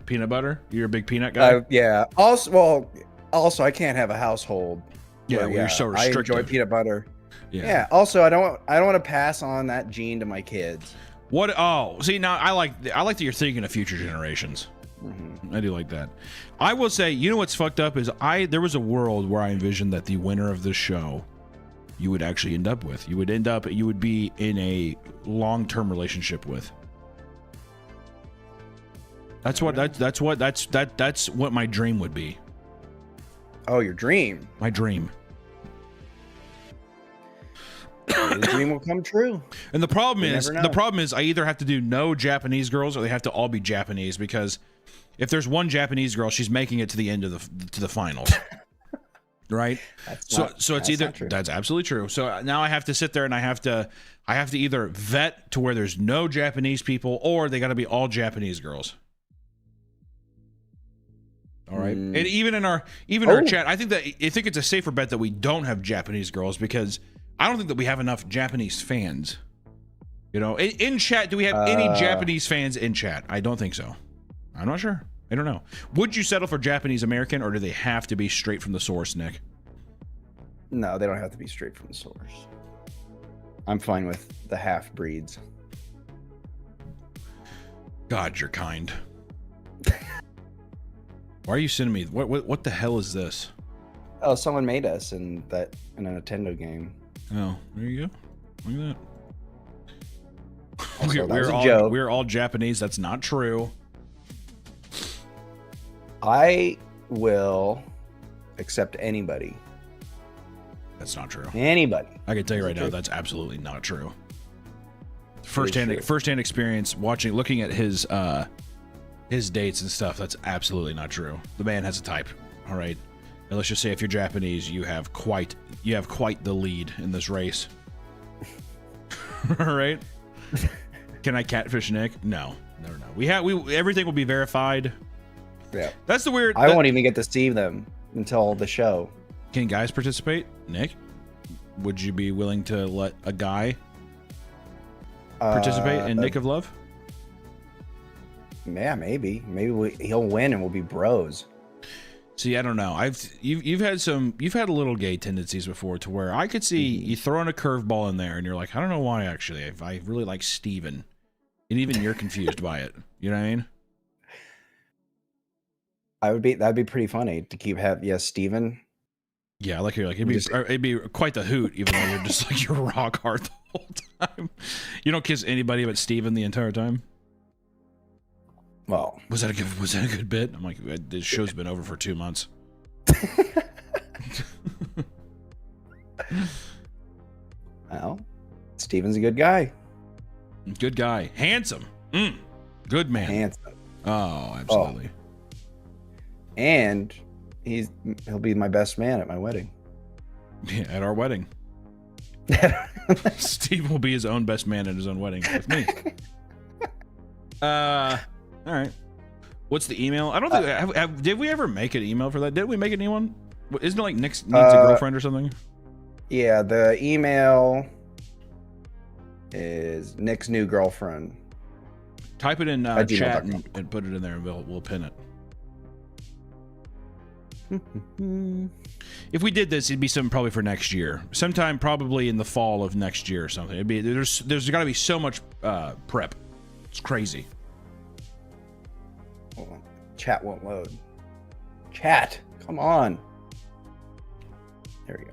peanut butter? You're a big peanut guy. Yeah. Also, I can't have a household. Yeah, you're so restrictive. I enjoy peanut butter. Yeah. Also, I don't want to pass on that gene to my kids. What? Oh, see, now I like that you're thinking of future generations. Mm-hmm. I do like that. I will say, what's fucked up is there was a world where I envisioned that the winner of this show, you would actually end up with. You would be in a long-term relationship with. That's what my dream would be. Oh, your dream. My dream. The dream will come true. And the problem is I either have to do no Japanese girls or they have to all be Japanese, because if there's one Japanese girl, she's making it to the end of the finals. Right? So it's either that's absolutely true. So now I have to sit there and I have to either vet to where there's no Japanese people, or they got to be all Japanese girls. All right. And even in our chat, I think it's a safer bet that we don't have Japanese girls, because I don't think that we have enough Japanese fans. In chat, do we have any Japanese fans in chat? I don't think so. I'm not sure. I don't know. Would you settle for Japanese American, or do they have to be straight from the source, Nick? No, they don't have to be straight from the source. I'm fine with the half breeds. God, you're kind. Why are you sending me? What the hell is this? Oh, someone made us in a Nintendo game. Oh, there you go. Look at that. So we're all Japanese. That's not true. I will accept anybody. That's not true. Anybody. I can tell you right now, that's absolutely not true. First-hand experience looking at his dates and stuff. That's absolutely not true. The man has a type. All right. And let's just say if you're Japanese, you have quite the lead in this race. All right. Can I catfish Nick? No. Everything will be verified. Yeah. That's the weird. I won't even get to see them until the show. Can guys participate? Nick, would you be willing to let a guy participate in Nick of Love? Yeah, maybe. Maybe he'll win and we'll be bros. See, I don't know. You've had a little gay tendencies before, to where I could see you throwing a curveball in there and you're like, I don't know why actually. I really like Steven. And even you're confused by it. You know what I mean? That'd be pretty funny to keep Steven. Yeah, like you're like it'd be quite the hoot, even though you're just like you're rock hard the whole time. You don't kiss anybody but Steven the entire time. Well, was that a good bit? I'm like, this show's been over for 2 months. Well, Steven's a good guy. Good guy, handsome, good man. Handsome. Oh, absolutely. And he'll be my best man at my wedding. Yeah, at our wedding. Steve will be his own best man at his own wedding with me. All right. What's the email? I don't think did we ever make an email for that? Did we make a new one? Isn't it like Nick needs a girlfriend or something? Yeah, the email is Nick's new girlfriend. Type it in chat and put it in there, and we'll pin it. If we did this, it'd be something probably for next year, sometime probably in the fall of next year or something. It'd be there's got to be so much prep. It's crazy. Hold on. Chat won't load. Chat, come on. There we go.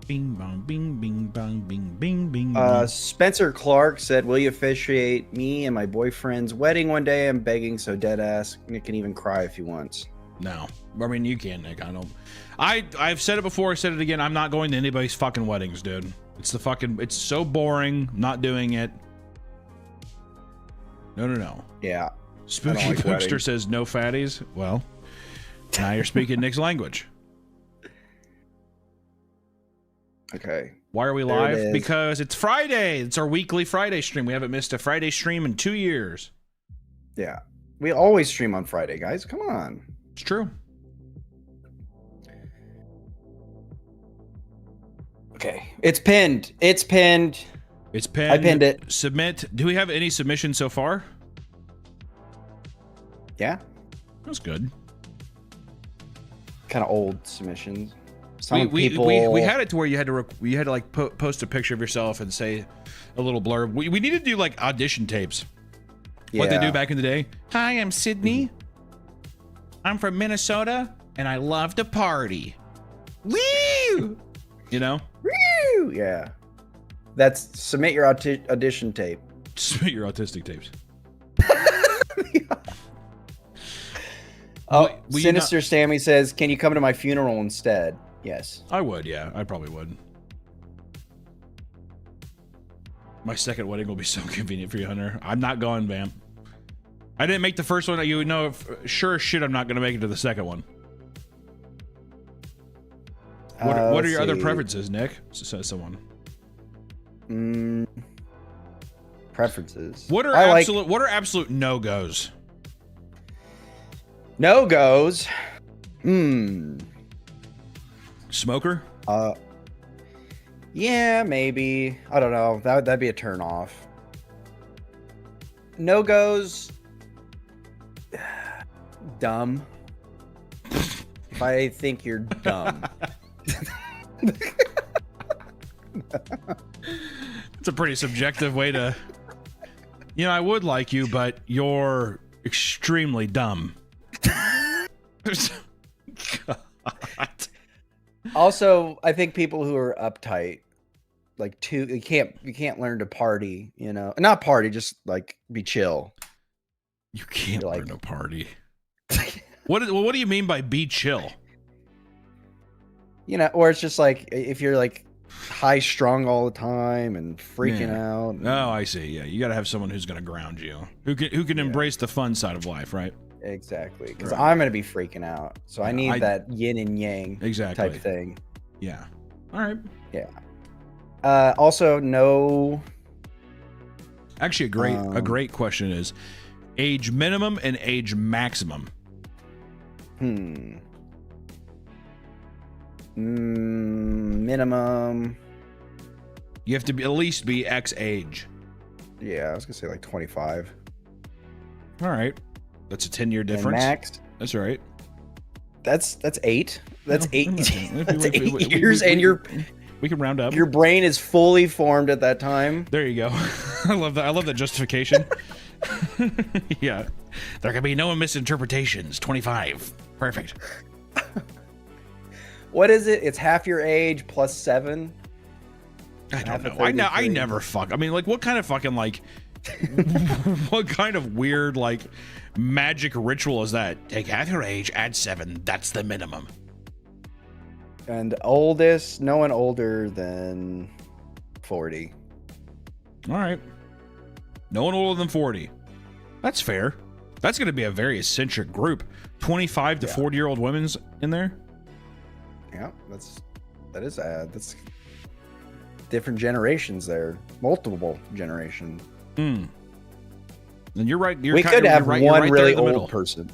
Bing bong, bing bing bong, bing bing bing. Spencer Clark said, "Will you officiate me and my boyfriend's wedding one day? I'm begging so dead ass. Nick can even cry if he wants." No, I mean you can, Nick. I don't. I've said it before. I said it again. I'm not going to anybody's fucking weddings, dude. It's so boring. Not doing it. No. Yeah. Spooky like Bookster says no fatties. Well, now you're speaking Nick's language. Okay. Why are we live? Because it's Friday. It's our weekly Friday stream. We haven't missed a Friday stream in 2 years. Yeah. We always stream on Friday, guys. Come on. It's true. Okay. It's pinned. I pinned it. Submit. Do we have any submissions so far? Yeah. That's good. Kind of old submissions. We had it to where you had to like post a picture of yourself and say a little blurb. We need to do like audition tapes. What they do back in the day. Hi, I'm Sydney. I'm from Minnesota and I love to party. Woo! You know? Woo! Yeah. That's submit your audition tape. Submit your autistic tapes. Sinister Sammy says, "Can you come to my funeral instead?" Yes. I would, yeah. I probably would. My second wedding will be so convenient for you, Hunter. I'm not going, Vamp. I didn't make the first one. You know, sure as shit I'm not going to make it to the second one. What are your other preferences, Nick? Says someone. Preferences. What are absolute no-goes? No-goes? Smoker? Yeah, maybe. I don't know. That'd be a turn off. No-goes. Dumb. If I think you're dumb. It's a pretty subjective way to... You know, I would like you, but you're extremely dumb. God. Also, I think people who are uptight, like you can't learn to party, you know. Not party, just like be chill. You can't learn to party. What do you mean by be chill? You know, or it's just like if you're like high strung all the time and freaking out. Oh, I see. Yeah, you got to have someone who's going to ground you, who can embrace the fun side of life, right? Exactly, because I'm going to be freaking out, so I need that yin and yang type thing. Yeah. All right. Yeah. Also, no. Actually, a great question is age minimum and age maximum. Minimum. You have to at least be X age. Yeah, I was gonna say like 25. All right, that's a 10-year difference. And max. That's right. That's 8. That's 8. That's 8 years, and we can round up. Your brain is fully formed at that time. There you go. I love that. I love that justification. Yeah. There can be no misinterpretations. 25. Perfect. What is it? It's half your age plus 7. I don't know. I never fuck. I mean, like, what kind of fucking like, what kind of weird like magic ritual is that? Take half your age, add 7. That's the minimum. And oldest, no one older than 40. All right. No one older than 40. That's fair. That's going to be a very eccentric group. 25 to 40-year-old women's in there. Yeah, that's different generations there, multiple generations. And you're right. We could have one really old person.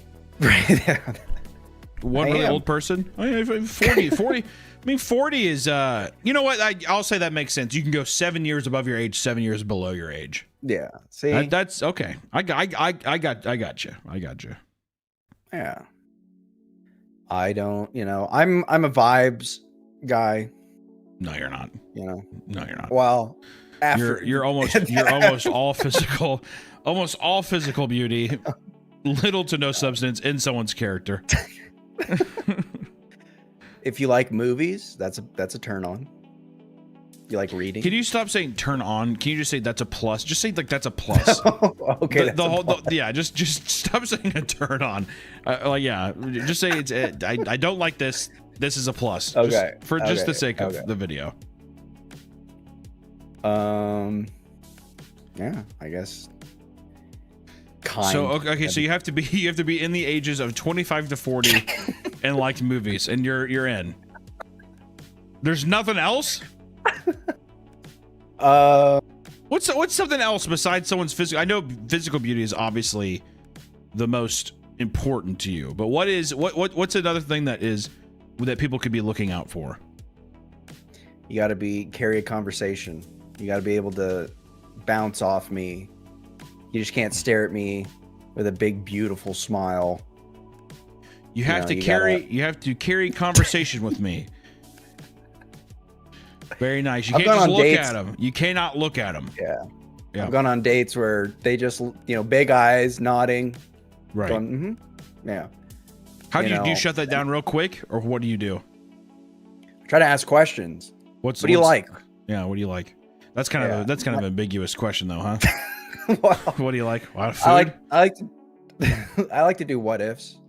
One really old person. I mean, 40. I mean, 40 is. You know what? I'll say that makes sense. You can go 7 years above your age, 7 years below your age. Yeah. See, that's okay. I got you. Yeah. I don't. I'm a vibes guy. No, you're not. No, you're not. Well, after you're almost all physical, almost all physical beauty, little to no substance in someone's character. If you like movies, that's a turn on. You like reading? Can you stop saying turn on? Can you just say that's a plus? Just say like that's a plus. Okay. Yeah. Just stop saying a turn on. Just say it's. I don't like this. This is a plus. Okay. For just the sake of the video. Yeah, I guess. So you have to be in the ages of 25 to 40 and like movies, and you're in. There's nothing else. What's something else besides someone's physical? I know physical beauty is obviously the most important to you, but what's another thing that people could be looking out for? You got to carry a conversation. You got to be able to bounce off me. You just can't stare at me with a big, beautiful smile. You have to carry conversation with me. Very nice. You can't just look at them. You cannot look at them. Yeah. I've gone on dates where they just, big eyes, nodding. Right. Going, yeah. How do you shut that down real quick, or what do you do? Try to ask questions. What do you like? Yeah. What do you like? That's kind of an ambiguous question, though, huh? Well, what do you like? Food? I like to do what ifs.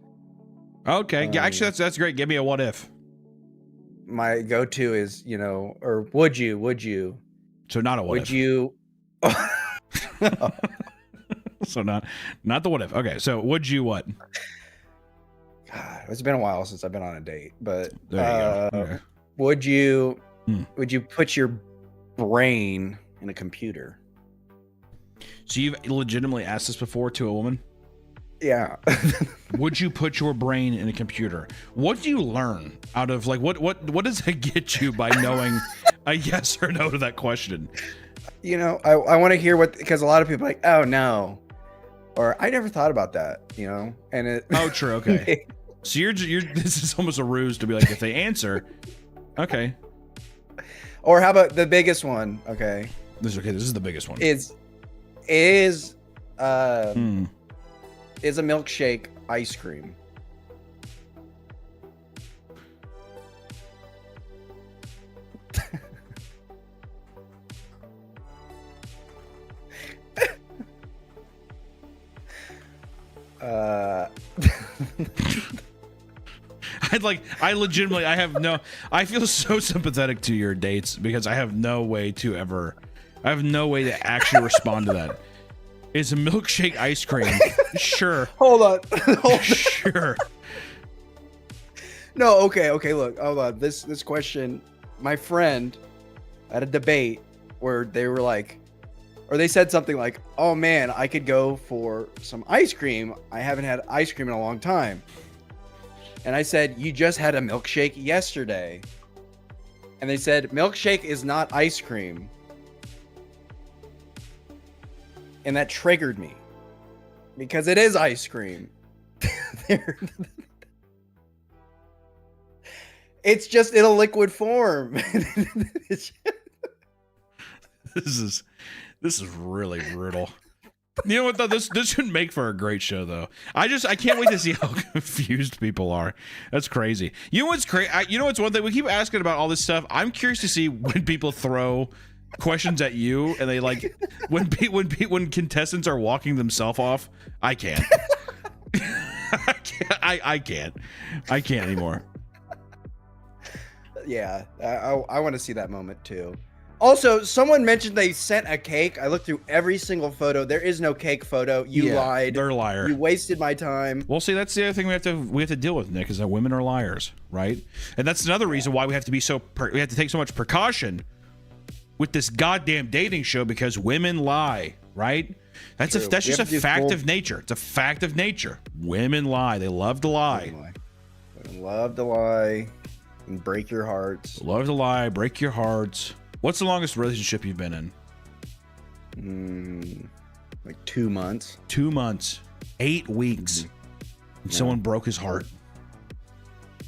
Okay. Yeah, actually, that's great. Give me a what if. My go-to is, or would you? So not a what if. Would you? So not the what if. Okay. So would you what? God, it's been a while since I've been on a date, but there you go. Okay. Would you put your brain in a computer? So you've legitimately asked this before to a woman? Yeah. Would you put your brain in a computer? What do you learn out of what does it get you by knowing a yes or no to that question? I want to hear because a lot of people are like, oh no, or I never thought about that, and it. Oh, true. Okay. So you're this is almost a ruse to be like, if they answer, okay. Or how about the biggest one? Okay. This is the biggest one. Is a milkshake ice cream? I feel so sympathetic to your dates because I have no way to actually respond to that. Is a milkshake ice cream? Sure. Hold on. Sure. No, okay, look, hold on. This question, my friend at a debate where they were like, or they said something like, oh man, I could go for some ice cream. I haven't had ice cream in a long time. And I said, you just had a milkshake yesterday. And they said, milkshake is not ice cream. And that triggered me because it is ice cream. It's just in a liquid form. This is really brutal. You know what though? This should make for a great show though. I can't wait to see how confused people are. That's crazy. You know what's crazy? You know what's one thing we keep asking about all this stuff. I'm curious to see when people throw questions at you and they like when contestants are walking themselves off. I can't. I can't anymore. Yeah, I want to see that moment too. Also, someone mentioned they sent a cake. I looked through every single photo. There is no cake photo. You lied. They're a liar. You wasted my time. Well, see, that's the other thing we have to deal with, Nick, is that women are liars, right? And that's another reason why we have to be we have to take so much precaution with this goddamn dating show, because women lie, right? That's just a fact of nature. It's a fact of nature. Women lie. They love to lie. Women love to lie and break your hearts. Love to lie, break your hearts. What's the longest relationship you've been in? Like 2 months. 2 months. 8 weeks. And someone broke his heart.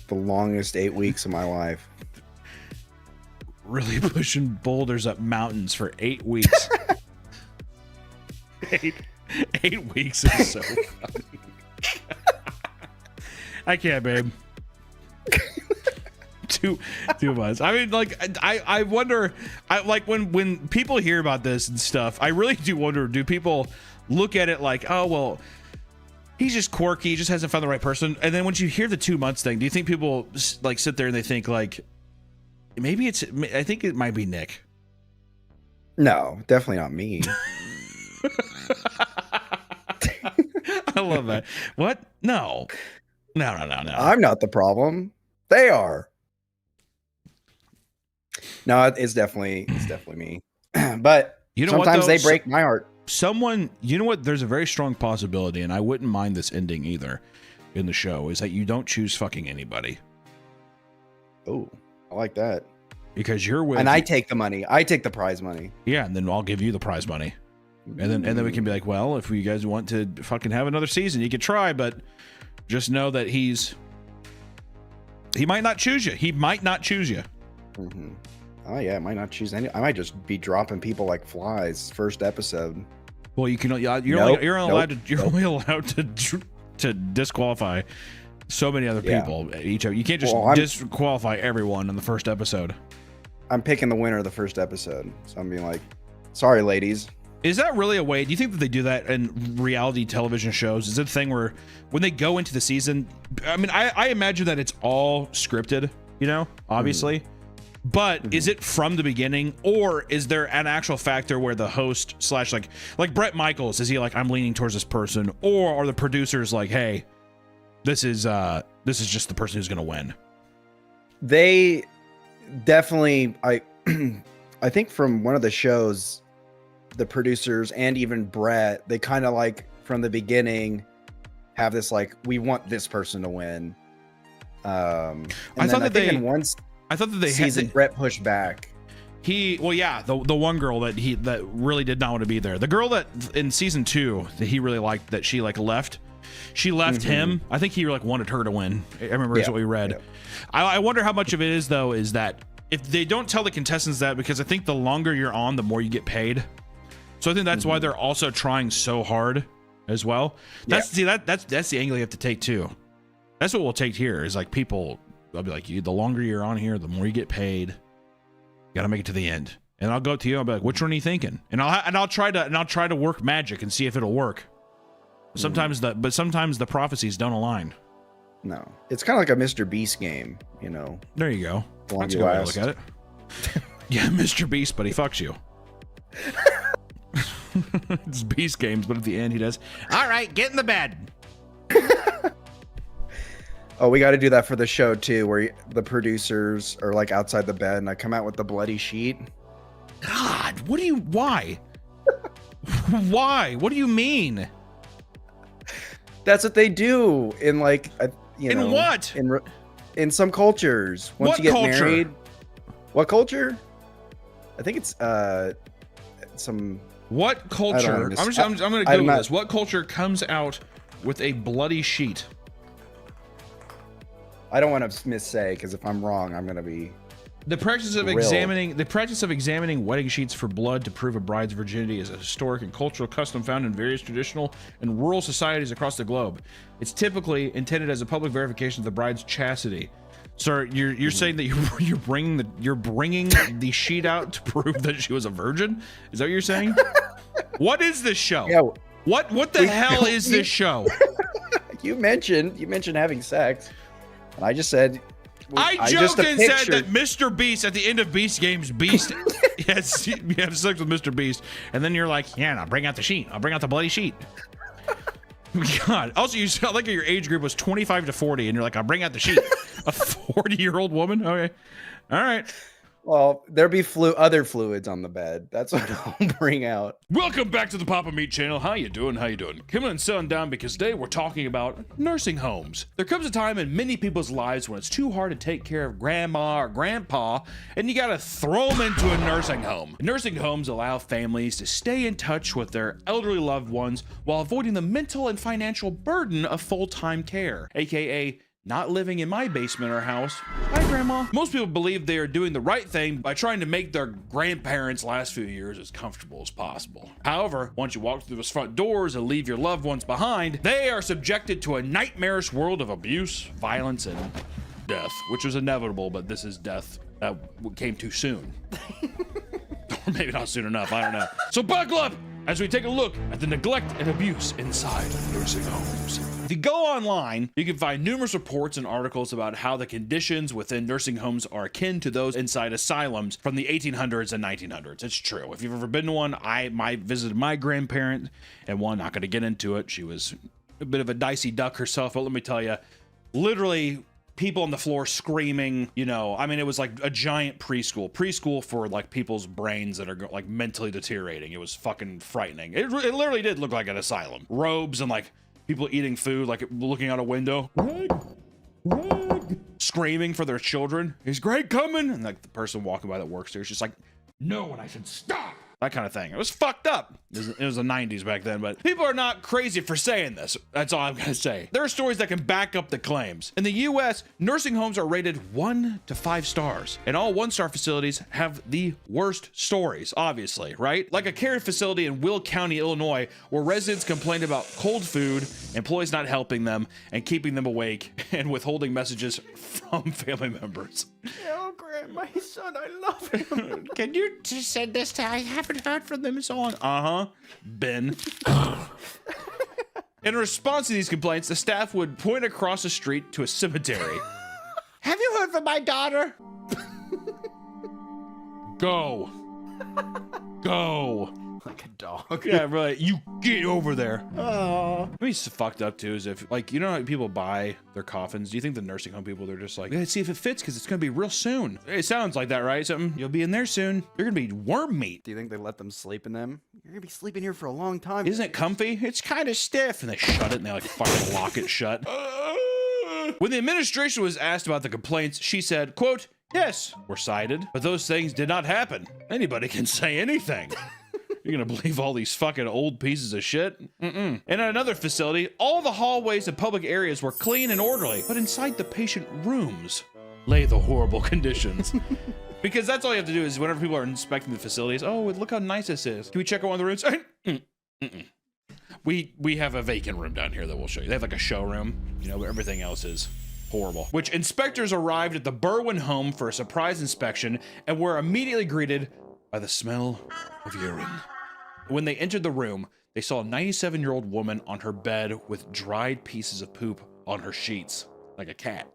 The longest 8 weeks of my life. Really pushing boulders up mountains for 8 weeks. 8 weeks is so funny. I can't, babe. 2 months. I mean, like, I wonder, like when people hear about this and stuff, I really do wonder, do people look at it like, oh, well, he's just quirky, he just hasn't found the right person? And then when you hear the 2 months thing, do you think people like sit there and they think like, maybe I think it might be Nick? No, definitely not me. I love that. What? No. I'm not the problem. They are. No, it's definitely me. But you know sometimes what, though? they break my heart. You know what? There's a very strong possibility, and I wouldn't mind this ending either in the show, is that you don't choose fucking anybody. Oh, I like that. Because you're with, and I take the money. I take the prize money. Yeah, and then I'll give you the prize money. And then we can be like, well, if you guys want to fucking have another season, you could try, but just know that he might not choose you. He might not choose you. Mm-hmm. Oh yeah, I might not choose any. I might just be dropping people like flies first episode. Well, you can. You're only allowed to disqualify so many other people. You can't just disqualify everyone in the first episode. I'm picking the winner of the first episode, so I'm being like, sorry, ladies. Is that really a way? Do you think that they do that in reality television shows? Is it a thing where when they go into the season, I mean, I imagine that it's all scripted, you know, obviously. But is it from the beginning, or is there an actual factor where the host slash like Bret Michaels, is he like, I'm leaning towards this person, or are the producers like, hey, this is just the person who's gonna win? They definitely, I think from one of the shows, the producers and even Bret, they kind of like from the beginning have this like, we want this person to win. I thought that they season Bret pushed back. The one girl that really did not want to be there. The girl that in season 2 that he really liked, that she like left. She left him. I think he like wanted her to win. I remember that's what we read. Yeah. I wonder how much of it is though, is that if they don't tell the contestants that, because I think the longer you're on, the more you get paid. So I think that's why they're also trying so hard as well. That's the angle you have to take too. That's what we'll take here, is like people, I'll be like, the longer you're on here, the more you get paid. You got to make it to the end. And I'll go up to you. I'll be like, which one are you thinking? And I'll try to work magic and see if it'll work. Sometimes the prophecies don't align. No, it's kind of like a Mr. Beast game, you know. There you go. That's a good way to look at it. Yeah, Mr. Beast, but he fucks you. It's Beast games, but at the end he does. All right, get in the bed. Oh, we got to do that for the show too, where the producers are like outside the bed and I come out with the bloody sheet. God, why? Why? What do you mean? That's what they do in like, in what? In some cultures. Once you get married. What culture? I think it's some. What culture? I'm going to Google this. What culture comes out with a bloody sheet? I don't want to missay, because if I'm wrong, I'm going to be The practice of examining wedding sheets for blood to prove a bride's virginity is a historic and cultural custom found in various traditional and rural societies across the globe. It's typically intended as a public verification of the bride's chastity. Sir, you're saying that you're bringing the sheet out to prove that she was a virgin? Is that what you're saying? What is this show? Yeah. What the hell is this show? You mentioned having sex, and I just said. I joked and said that Mr. Beast at the end of Beast Games, Beast yes, you have sex with Mr. Beast, and then you're like, yeah, I'll bring out the sheet. I'll bring out the bloody sheet. God. Also, you sound like your age group was 25 to 40, and you're like, I'll bring out the sheet. A 40-year-old woman? Okay. All right. Well, there'll be other fluids on the bed. That's what I'll bring out. Welcome back to the Papa Meat channel. How you doing? How you doing? Coming and settling down because today we're talking about nursing homes. There comes a time in many people's lives when it's too hard to take care of grandma or grandpa, and you gotta throw them into a nursing home. Nursing homes allow families to stay in touch with their elderly loved ones while avoiding the mental and financial burden of full-time care, aka not living in my basement or house. Hi, Grandma. Most people believe they are doing the right thing by trying to make their grandparents' last few years as comfortable as possible. However, once you walk through those front doors and leave your loved ones behind, they are subjected to a nightmarish world of abuse, violence, and death, which was inevitable, but this is death that came too soon. Or maybe not soon enough, I don't know. So buckle up as we take a look at the neglect and abuse inside nursing homes. If you go online, you can find numerous reports and articles about how the conditions within nursing homes are akin to those inside asylums from the 1800s and 1900s. It's true. If you've ever been to one, I visited my grandparent, and one, not going to get into it. She was a bit of a dicey duck herself, but let me tell you, literally people on the floor screaming, you know, I mean, it was like a giant preschool for like people's brains that are like mentally deteriorating. It was fucking frightening. It literally did look like an asylum. Robes and like people eating food, like looking out a window, Greg, screaming for their children. Is Greg coming? And like the person walking by that works there is just like, no, and I said stop. That kind of thing. It was fucked up. It was the 90s back then, but people are not crazy for saying this. That's all I'm gonna say. There are stories that can back up the claims. In the US, nursing homes are rated 1 to 5 stars, and all 1-star facilities have the worst stories, obviously, right? Like a care facility in Will County, Illinois, where residents complained about cold food, employees not helping them, and keeping them awake, and withholding messages from family members. Oh, Grandma, my son, I love him. Can you just send this to? I haven't heard from them in so long. Ben. In response to these complaints, the staff would point across the street to a cemetery. Have you heard from my daughter? Go. Go. Like a dog. Yeah, really. You get over there. Oh. What's fucked up too is if, like, you know how people buy their coffins? Do you think the nursing home people, they're just like, let's see if it fits because it's gonna be real soon? It sounds like that, right? Something, you'll be in there soon. You're gonna be worm meat. Do you think they let them sleep in them? You're gonna be sleeping here for a long time. Isn't it comfy? It's kind of stiff. And they shut it and they like fucking lock it shut. When the administration was asked about the complaints, she said, quote, yes, were cited, but those things did not happen. Anybody can say anything. You're gonna believe all these fucking old pieces of shit? And at another facility, all the hallways and public areas were clean and orderly, but inside the patient rooms lay the horrible conditions. Because that's all you have to do is whenever people are inspecting the facilities, oh, look how nice this is. Can we check out one of the rooms? We have a vacant room down here that we'll show you. They have like a showroom, you know, but everything else is horrible. Which inspectors arrived at the Berwyn home for a surprise inspection and were immediately greeted by the smell of urine. When they entered the room, they saw a 97-year-old woman on her bed with dried pieces of poop on her sheets, like a cat.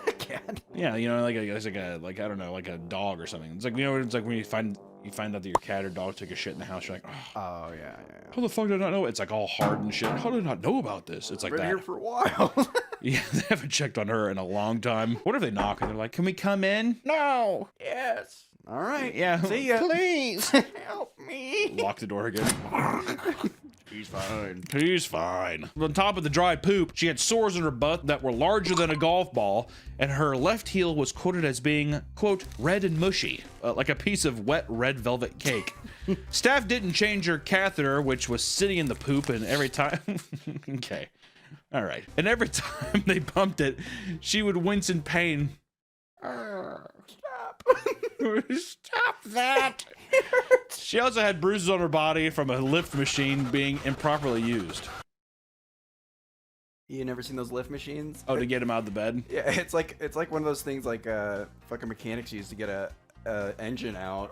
A cat? Yeah, you know, like I don't know, like a dog or something. It's like, you know, it's like when you find out that your cat or dog took a shit in the house, you're like, oh yeah. How the fuck did I not know? It's like all hard and shit. How did I not know about this? It's like Been that. here for a while. Yeah, they haven't checked on her in a long time. What if they knock and they're like, can we come in? No. Yes. All right. Yeah. See ya. Please help me. Lock the door again. He's fine. He's fine. On top of the dry poop, she had sores in her butt that were larger than a golf ball, and her left heel was quoted as being, quote, red and mushy, like a piece of wet red velvet cake. Staff didn't change her catheter, which was sitting in the poop, and every time... Okay. All right. And every time they pumped it, she would wince in pain. Stop. stop. Stop that. She also had bruises on her body from a lift machine being improperly used. You never seen those lift machines? Oh, to get him out of the bed? Yeah, it's like one of those things like fucking mechanics use to get a engine out.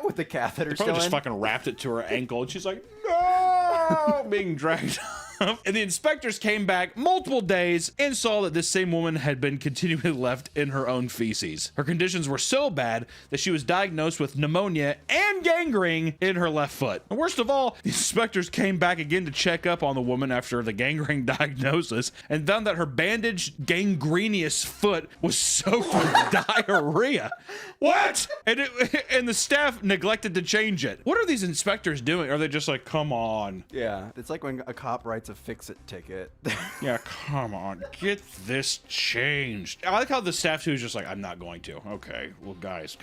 With the catheter They still probably just in. fucking wrapped it to her ankle, and she's like, no, being dragged up. And the inspectors came back multiple days and saw that this same woman had been continually left in her own feces. Her conditions were so bad that she was diagnosed with pneumonia and gangrene in her left foot. And worst of all, the inspectors came back again to check up on the woman after the gangrene diagnosis and found that her bandaged, gangrenous foot was soaked with diarrhea. What? And the staff neglected to change it. What are these inspectors doing? Are they just like, come on? Yeah, it's like when a cop writes a fix-it ticket. Yeah, come on, get this changed. I like how the staff too is just like, I'm not going to. Okay, well, guys,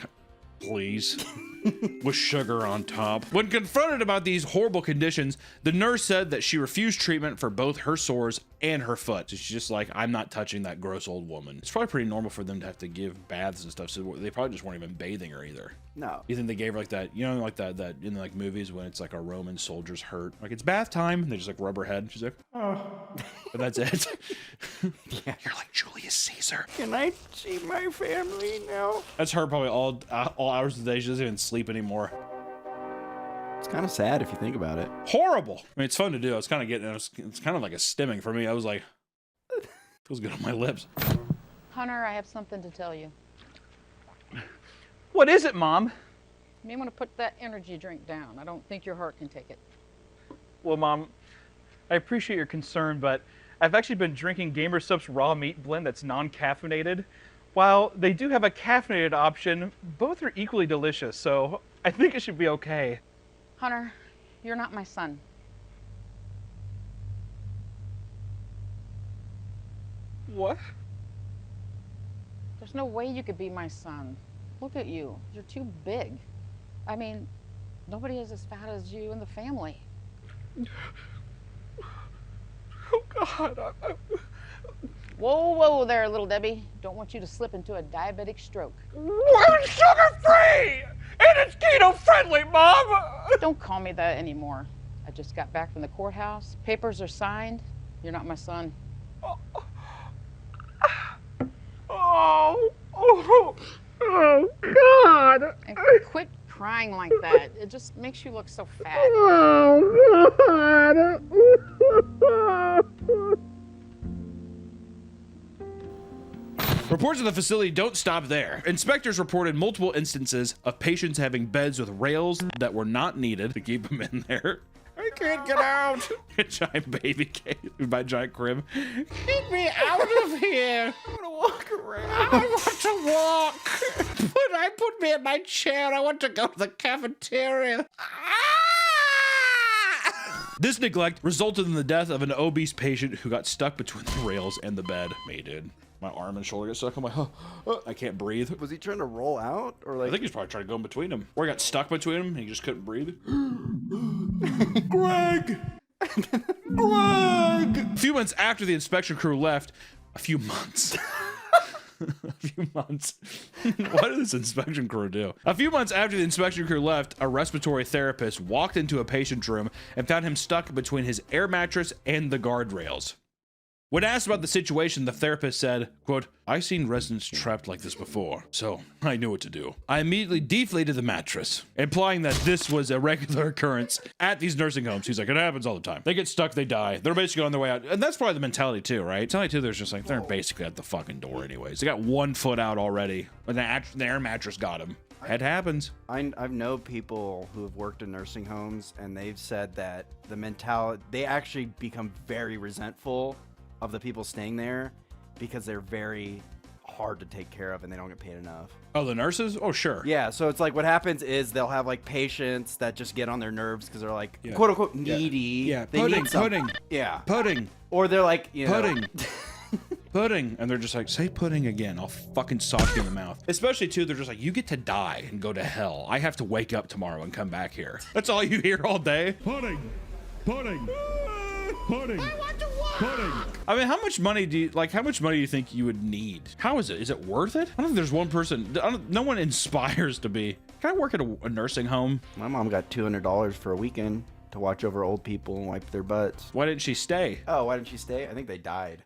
please. With sugar on top. When confronted about these horrible conditions, the nurse said that she refused treatment for both her sores and her foot. So she's just like, I'm not touching that gross old woman. It's probably pretty normal for them to have to give baths and stuff, so they probably just weren't even bathing her either. No. You think they gave her like that, you know, like that in like movies when it's like a Roman soldier's hurt, like it's bath time, and they just like rub her head. She's like, oh, and that's it. Yeah. You're like Julius Caesar. Can I see my family now? That's her probably all hours of the day. She doesn't even sleep anymore. It's kind of sad if you think about it. Horrible. I mean, it's fun to do. It's kind of getting, it's kind of like a stimming for me. I was like, feels good on my lips. Hunter, I have something to tell you. What is it, Mom? You may want to put that energy drink down. I don't think your heart can take it. Well, Mom, I appreciate your concern, but I've actually been drinking Gamer Sup's raw meat blend that's non-caffeinated. While they do have a caffeinated option, both are equally delicious, so I think it should be okay. Hunter, you're not my son. What? There's no way you could be my son. Look at you. You're too big. I mean, nobody is as fat as you in the family. Oh, God. Whoa, whoa there, little Debbie. Don't want you to slip into a diabetic stroke. I'm sugar-free! And it's keto-friendly, Mom! Don't call me that anymore. I just got back from the courthouse. Papers are signed. You're not my son. Oh, God! And quit crying like that. It just makes you look so fat. Oh, God! Reports of the facility don't stop there. Inspectors reported multiple instances of patients having beds with rails that were not needed to keep them in there. I can't get out. A giant baby cage by giant crib. Get me out of here. I want to walk around. I want to walk. Put me in my chair. I want to go to the cafeteria. This neglect resulted in the death of an obese patient who got stuck between the rails and the bed. Me, dude. My arm and shoulder get stuck. I'm like, oh, I can't breathe. Was he trying to roll out, or like? I think he's probably trying to go in between them. Or he got stuck between them and he just couldn't breathe. Greg! Greg! A few months after the inspection crew left, a few months. What did this inspection crew do? A few months after the inspection crew left, a respiratory therapist walked into a patient's room and found him stuck between his air mattress and the guardrails. When asked about the situation, the therapist said, quote, "I've seen residents trapped like this before, so I knew what to do. I immediately deflated the mattress," implying that this was a regular occurrence at these nursing homes. He's like, it happens all the time. They get stuck, they die. They're basically on their way out. And that's probably the mentality too, right? Mentality too, there's just like, they're basically at the fucking door anyways. They got 1 foot out already, and the air mattress got him. It happens. I've known people who have worked in nursing homes, and they've said that the mentality, they actually become very resentful of the people staying there because they're very hard to take care of and they don't get paid enough. Oh, the nurses? Oh, sure. Yeah, so it's like what happens is they'll have like patients that just get on their nerves because they're like Yeah. quote unquote needy. Yeah, They pudding, need some- pudding. Yeah. Pudding. Or they're like, you know, Pudding. Pudding. And they're just like, say pudding again. I'll fucking sock you in the mouth. Especially too, they're just like, you get to die and go to hell. I have to wake up tomorrow and come back here. That's all you hear all day. Pudding. Pudding. Pudding. I want to walk. pudding. I mean, how much money do you think you would need? How is it? Is it worth it? I don't think there's one person. No one inspires to be. Can I work at a nursing home? My mom got $200 for a weekend to watch over old people and wipe their butts. Why didn't she stay? Oh, why didn't she stay? I think they died.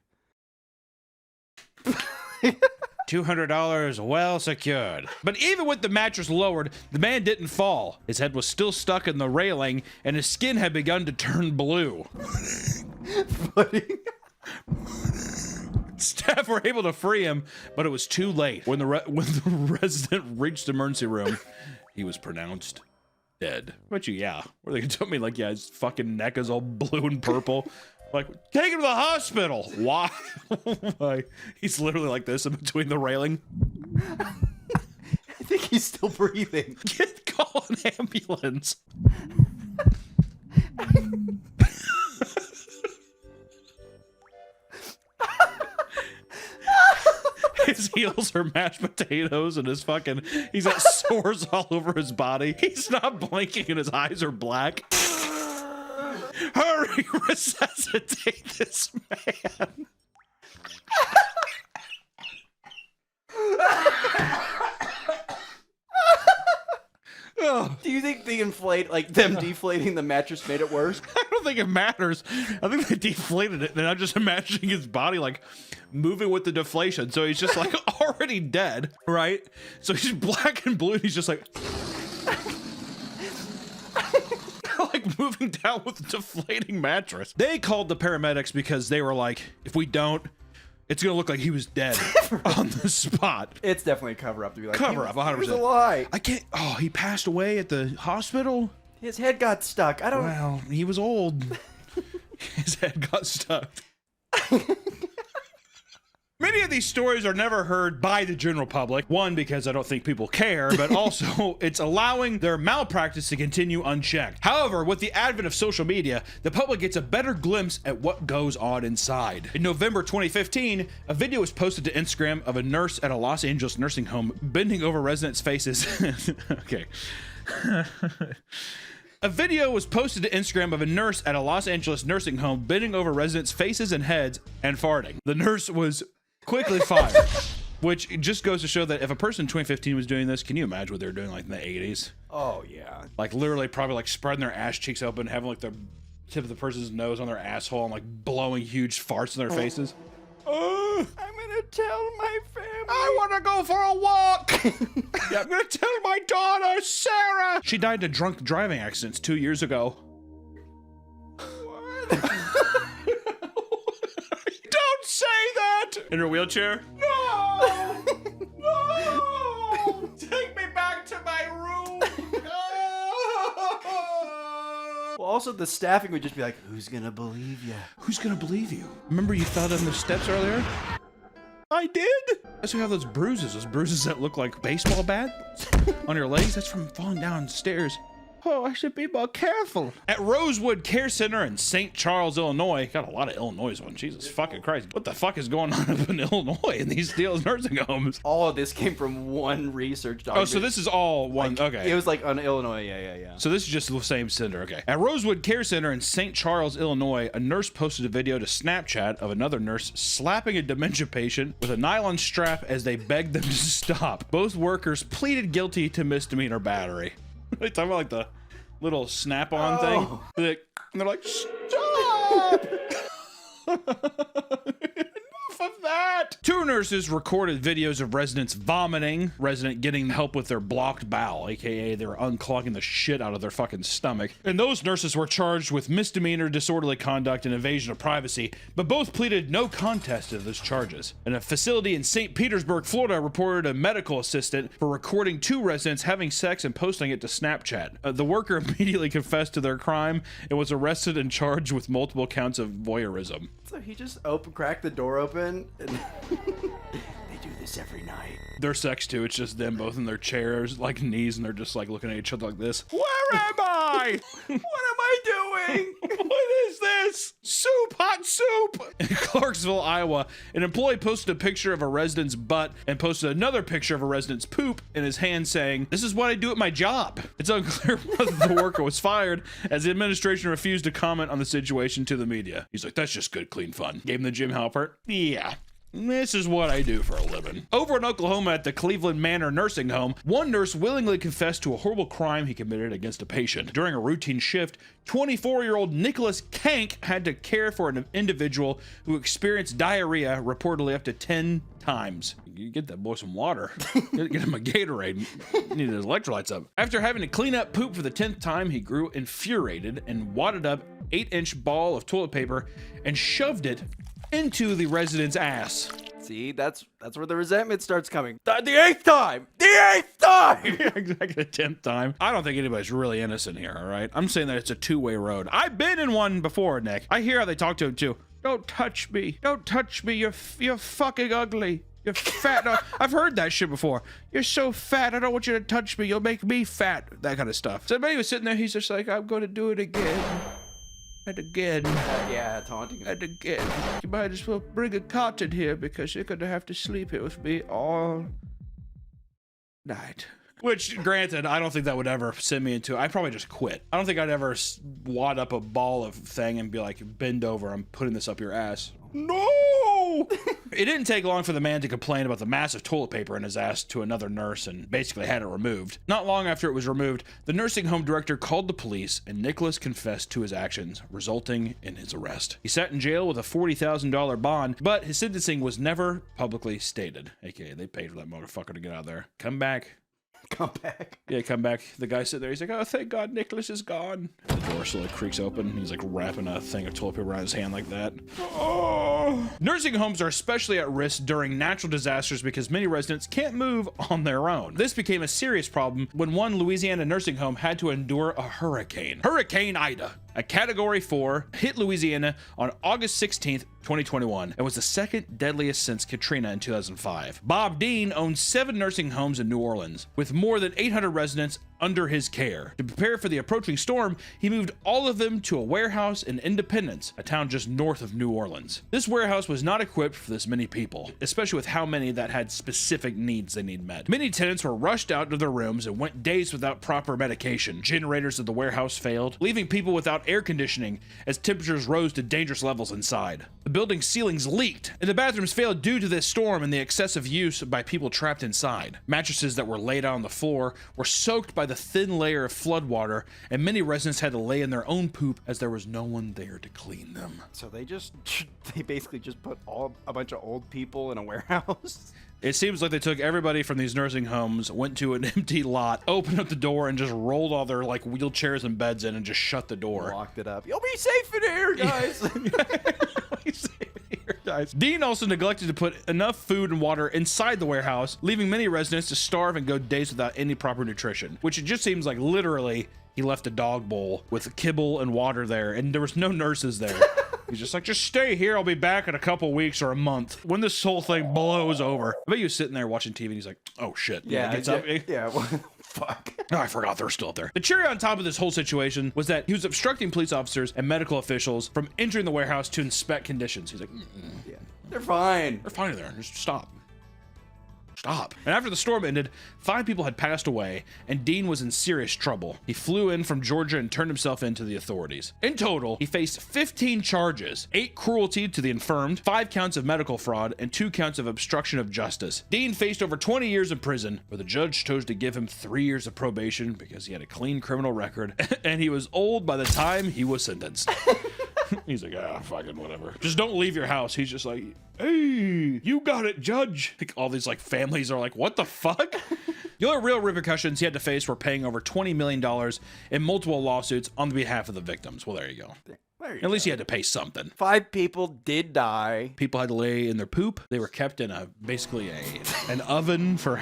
$200 well secured. But even with the mattress lowered, the man didn't fall. His head was still stuck in the railing, and his skin had begun to turn blue. Staff were able to free him, but it was too late. When the resident reached the emergency room, he was pronounced dead. But yeah. Were they gonna tell me like, yeah, his fucking neck is all blue and purple? Like, take him to the hospital. Why? Why? He's literally like this in between the railing. I think he's still breathing. Call an ambulance. His heels are mashed potatoes and he's got sores all over his body. He's not blinking and his eyes are black. Hurry, resuscitate this man. Do you think them deflating the mattress made it worse? I don't think it matters. I think they deflated it, and I'm just imagining his body like moving with the deflation. So he's just like already dead, right? So he's black and blue, and he's just like like moving down with the deflating mattress. They called the paramedics because they were like, if we don't, it's gonna look like he was dead on the spot. It's definitely a cover up to be like, cover up, 100%. It was a lie. I can't. Oh, he passed away at the hospital. His head got stuck. I don't. Well, he was old. His head got stuck. Many of these stories are never heard by the general public. One, because I don't think people care, but also it's allowing their malpractice to continue unchecked. However, with the advent of social media, the public gets a better glimpse at what goes on inside. In November 2015, a video was posted to Instagram of a nurse at a Los Angeles nursing home bending over residents' faces. Okay. A video was posted to Instagram of a nurse at a Los Angeles nursing home bending over residents' faces and heads and farting. The nurse was quickly fired, which just goes to show that if a person in 2015 was doing this, can you imagine what they were doing like in the 80s? Oh yeah. Like literally probably like spreading their ass cheeks open, having like the tip of the person's nose on their asshole and like blowing huge farts in their faces. I'm gonna tell my family. I want to go for a walk. Yeah, I'm gonna tell my daughter, Sarah. She died in a drunk driving accident 2 years ago. Don't say that. In her wheelchair? No! No! Take me back to my room. Well, also the staffing would just be like, who's gonna believe you? Who's gonna believe you? Remember you fell down the steps earlier? I did. That's why you have those bruises that look like baseball bats on your legs. That's from falling downstairs. Oh, I should be more careful. At Rosewood Care Center in St. Charles, Illinois. Got a lot of Illinois on. Jesus fucking Christ. What the fuck is going on up in Illinois in these Steele's nursing homes? All of this came from one research document. Oh, so this is all one. Like, okay. It was like on Illinois. Yeah. So this is just the same center. Okay. At Rosewood Care Center in St. Charles, Illinois, a nurse posted a video to Snapchat of another nurse slapping a dementia patient with a nylon strap as they begged them to stop. Both workers pleaded guilty to misdemeanor battery. They talking about like the little snap-on thing. And they're like, stop! Enough of that! Two nurses recorded videos of residents vomiting, resident getting help with their blocked bowel, aka they're unclogging the shit out of their fucking stomach. And those nurses were charged with misdemeanor, disorderly conduct, and invasion of privacy, but both pleaded no contest to those charges. And a facility in St. Petersburg, Florida reported a medical assistant for recording two residents having sex and posting it to Snapchat. The worker immediately confessed to their crime and was arrested and charged with multiple counts of voyeurism. So he just cracked the door open and they do this every night. Their sex too, it's just them both in their chairs, like knees, and they're just like looking at each other like this. Where am I? What am I doing? What is this? this? Soup, hot soup. In Clarksville, Iowa, an employee posted a picture of a resident's butt and posted another picture of a resident's poop in his hand saying, "This is what I do at my job." It's unclear whether the worker was fired, as the administration refused to comment on the situation to the media. He's like, "That's just good, clean fun." Gave him the Jim Halpert. Yeah. This is what I do for a living. Over in Oklahoma at the Cleveland Manor Nursing Home, one nurse willingly confessed to a horrible crime he committed against a patient. During a routine shift, 24-year-old Nicholas Kank had to care for an individual who experienced diarrhea reportedly up to 10 times. You get that boy some water. Get him a Gatorade. Need his electrolytes up. After having to clean up poop for the 10th time, he grew infuriated and wadded up 8-inch ball of toilet paper and shoved it into the resident's ass. See, that's where the resentment starts coming. The 8th time! The 8th time! Yeah, exactly, the 10th time. I don't think anybody's really innocent here, all right? I'm saying that it's a two-way road. I've been in one before, Nick. I hear how they talk to him, too. "Don't touch me. Don't touch me. You're fucking ugly. You're fat." No, I've heard that shit before. "You're so fat. I don't want you to touch me. You'll make me fat." That kind of stuff. So he was sitting there. He's just like, "I'm going to do it again. And again. Yeah, taunting him. And again. You might as well bring a cot in here because you're going to have to sleep here with me all night." Which, granted, I don't think that would ever send me into... I'd probably just quit. I don't think I'd ever wad up a ball of thing and be like, "Bend over, I'm putting this up your ass." No! It didn't take long for the man to complain about the massive toilet paper in his ass to another nurse and basically had it removed. Not long after it was removed, the nursing home director called the police and Nicholas confessed to his actions, resulting in his arrest. He sat in jail with a $40,000 bond, but his sentencing was never publicly stated. AKA, they paid for that motherfucker to get out of there. Come back. Come back. Yeah, come back. The guy sitting there, he's like, "Oh, thank God Nicholas is gone." The door slowly creaks open. He's like wrapping a thing of toilet paper around his hand like that. Oh. Nursing homes are especially at risk during natural disasters because many residents can't move on their own. This became a serious problem when one Louisiana nursing home had to endure a hurricane. Hurricane Ida, a Category 4, hit Louisiana on August 16th, 2021, and was the second deadliest since Katrina in 2005. Bob Dean owns 7 nursing homes in New Orleans, with more than 800 residents under his care. To prepare for the approaching storm, he moved all of them to a warehouse in Independence, a town just north of New Orleans. This warehouse was not equipped for this many people, especially with how many that had specific needs they need met. Many tenants were rushed out to their rooms and went days without proper medication. Generators at the warehouse failed, leaving people without air conditioning as temperatures rose to dangerous levels inside. The building's ceilings leaked, and the bathrooms failed due to this storm and the excessive use by people trapped inside. Mattresses that were laid out on the floor were soaked by the thin layer of floodwater, and many residents had to lay in their own poop as there was no one there to clean them. So they basically just put a bunch of old people in a warehouse? It seems like they took everybody from these nursing homes, went to an empty lot, opened up the door, and just rolled all their like wheelchairs and beds in and just shut the door. Locked it up. You'll be safe in here, guys. Dean also neglected to put enough food and water inside the warehouse, leaving many residents to starve and go days without any proper nutrition, which it just seems like literally he left a dog bowl with kibble and water there, and there was no nurses there. He's just like, "Just stay here. I'll be back in a couple weeks or a month when this whole thing blows over." I bet he was sitting there watching TV and he's like, "Oh shit." Yeah, gets up. Yeah. Fuck. Oh, I forgot they're still up there. The cherry on top of this whole situation was that he was obstructing police officers and medical officials from entering the warehouse to inspect conditions. He's like, Yeah, they're fine. They're fine in there. Just stop. Stop. And after the storm ended, 5 people had passed away, and Dean was in serious trouble. He flew in from Georgia and turned himself in to the authorities. In total, he faced 15 charges, 8 cruelty to the infirmed, 5 counts of medical fraud, and 2 counts of obstruction of justice. Dean faced over 20 years in prison, where the judge chose to give him 3 years of probation because he had a clean criminal record, and he was old by the time he was sentenced. He's like, fucking whatever. Just don't leave your house. He's just like, "Hey, you got it, judge." Like, all these like families are like, what the fuck? The only real repercussions he had to face were paying over $20 million in multiple lawsuits on behalf of the victims. Well, there you go. At least he had to pay something. 5 people did die. People had to lay in their poop. They were kept in basically an oven for